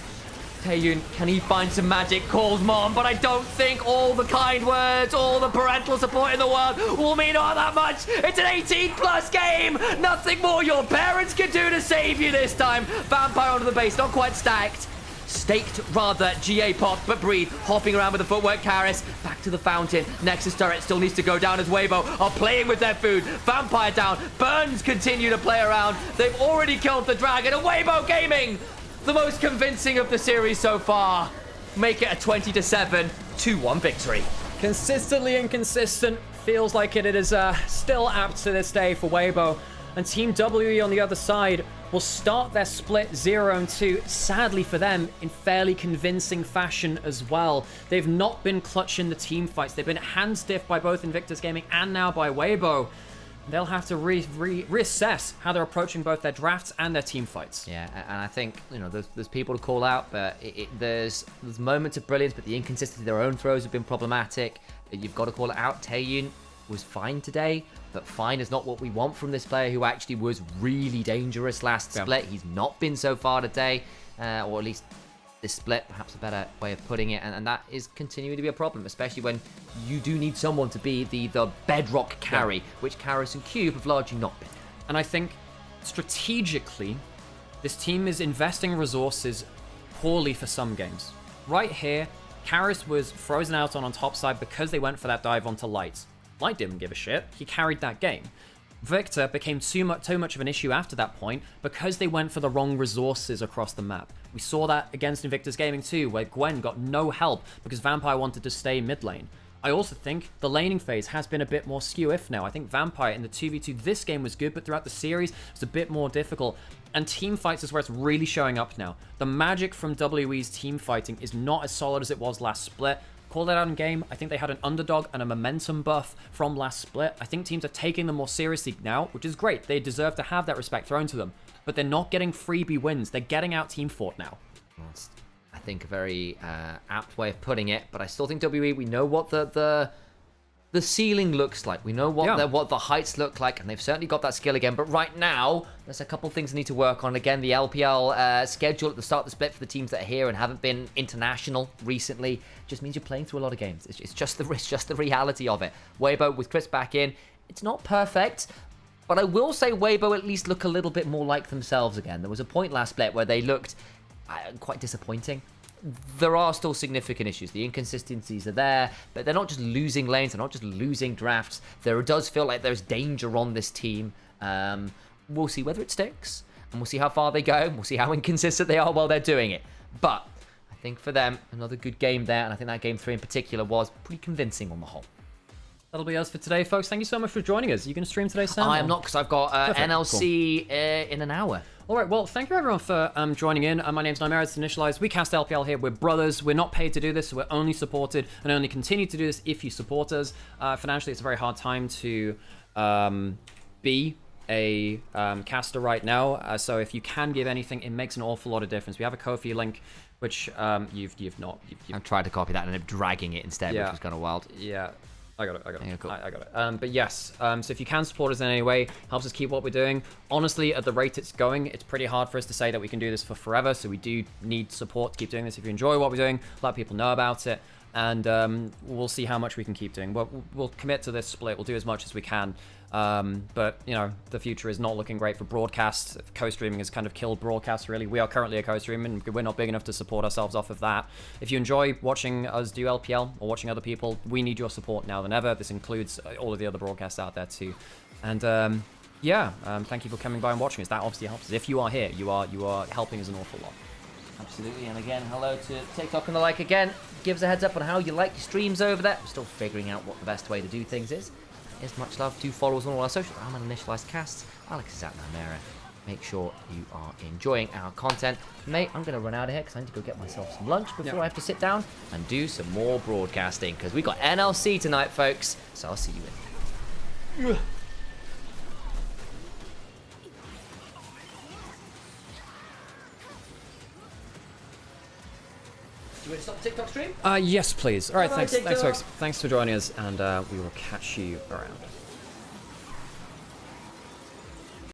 Taeyeon, can he find some magic? Calls Mom, but I don't think all the kind words, all the parental support in the world will mean all that much. It's an 18+ game. Nothing more your parents can do to save you this time. Vampire onto the base, not quite stacked. Staked, rather. GA pop, but Breathe. Hopping around with the footwork. Karis, back to the fountain. Nexus turret still needs to go down as Weibo are playing with their food. Vampire down. Burns continue to play around. They've already killed the dragon. And Weibo Gaming, the most convincing of the series so far, make it a 20-7, 2-1 victory. Consistently inconsistent. Feels like it is still apt to this day for Weibo. And Team WE on the other side will start their split 0-2, sadly for them, in fairly convincing fashion as well. They've not been clutch in the team fights. They've been hand stiff by both Invictus Gaming and now by Weibo. They'll have to reassess how they're approaching both their drafts and their team fights. Yeah, and I think, you know, there's people to call out, but there's moments of brilliance, but the inconsistency of their own throws have been problematic. You've got to call it out. Taeyeon was fine today, but fine is not what we want from this player who actually was really dangerous last split. He's not been so far today, or at least this split, perhaps a better way of putting it, and that is continuing to be a problem, especially when you do need someone to be the bedrock carry, which Karis and Cube have largely not been. And I think strategically, this team is investing resources poorly for some games. Right here, Karis was frozen out on top side because they went for that dive onto Light. Light didn't give a shit. He carried that game. Victor became too much of an issue after that point because they went for the wrong resources across the map. We saw that against Invictus Gaming too, where Gwen got no help because Vampire wanted to stay mid lane. I also think the laning phase has been a bit more skew-if now. I think Vampire in the 2v2 this game was good, but throughout the series, it's a bit more difficult. And team fights is where it's really showing up now. The magic from WE's team fighting is not as solid as it was last split. Called that out in game. I think they had an underdog and a momentum buff from last split. I think teams are taking them more seriously now, which is great. They deserve to have that respect thrown to them. But they're not getting freebie wins. They're getting out team fought now. That's, I think, a very apt way of putting it. But I still think WE, we know what the the ceiling looks like. We know what the heights look like, and they've certainly got that skill again. But right now, there's a couple things they need to work on. Again, the LPL schedule at the start of the split for the teams that are here and haven't been international recently just means you're playing through a lot of games. It's just the reality of it. Weibo with Chris back in, it's not perfect, but I will say Weibo at least look a little bit more like themselves again. There was a point last split where they looked quite disappointing. There are still significant issues. The inconsistencies are there, but they're not just losing lanes, they're not just losing drafts. There does feel like there's danger on this team. We'll see whether it sticks, and we'll see how far they go, and we'll see how inconsistent they are while they're doing it. But I think for them, another good game there, and I think that game 3 in particular was pretty convincing on the whole. That'll be us for today, folks. Thank you so much for joining us. Are you going to stream today, Sam? I am not, because I've got NLC in an hour. All right, well, thank you everyone for joining in. My name's Nymaera Initialise. We cast LPL here. We're brothers. We're not paid to do this, so we're only supported and only continue to do this if you support us. Financially, it's a very hard time to be a caster right now. So if you can give anything, it makes an awful lot of difference. We have a Ko-fi link, which you've not. I've tried to copy that and ended up dragging it instead, which was kind of wild. Yeah. I got it. Yeah, cool. I got it. But yes, so if you can support us in any way, helps us keep what we're doing. Honestly, at the rate it's going, it's pretty hard for us to say that we can do this for forever. So we do need support to keep doing this. If you enjoy what we're doing, let people know about it. And we'll see how much we can keep doing. We'll commit to this split. We'll do as much as we can. But, you know, the future is not looking great for broadcast. Co-streaming has kind of killed broadcast, really. We are currently a co-streamer, and we're not big enough to support ourselves off of that. If you enjoy watching us do LPL or watching other people, we need your support now than ever. This includes all of the other broadcasts out there, too. And, thank you for coming by and watching us. That obviously helps us. If you are here, you are helping us an awful lot. Absolutely, and again, hello to TikTok and the like again. Give us a heads up on how you like your streams over there. We're still figuring out what the best way to do things is. There's much love to follow us on all our socials. I'm an Initialized Casts. Alex is at Nymaera. Make sure you are enjoying our content. Mate, I'm going to run out of here because I need to go get myself some lunch before I have to sit down and do some more broadcasting, because we got NLC tonight, folks. So I'll see you in. Do you want to stop the TikTok stream? Yes, please. All right, Bye, thanks, TikTok. folks. Thanks for joining us, and we will catch you around.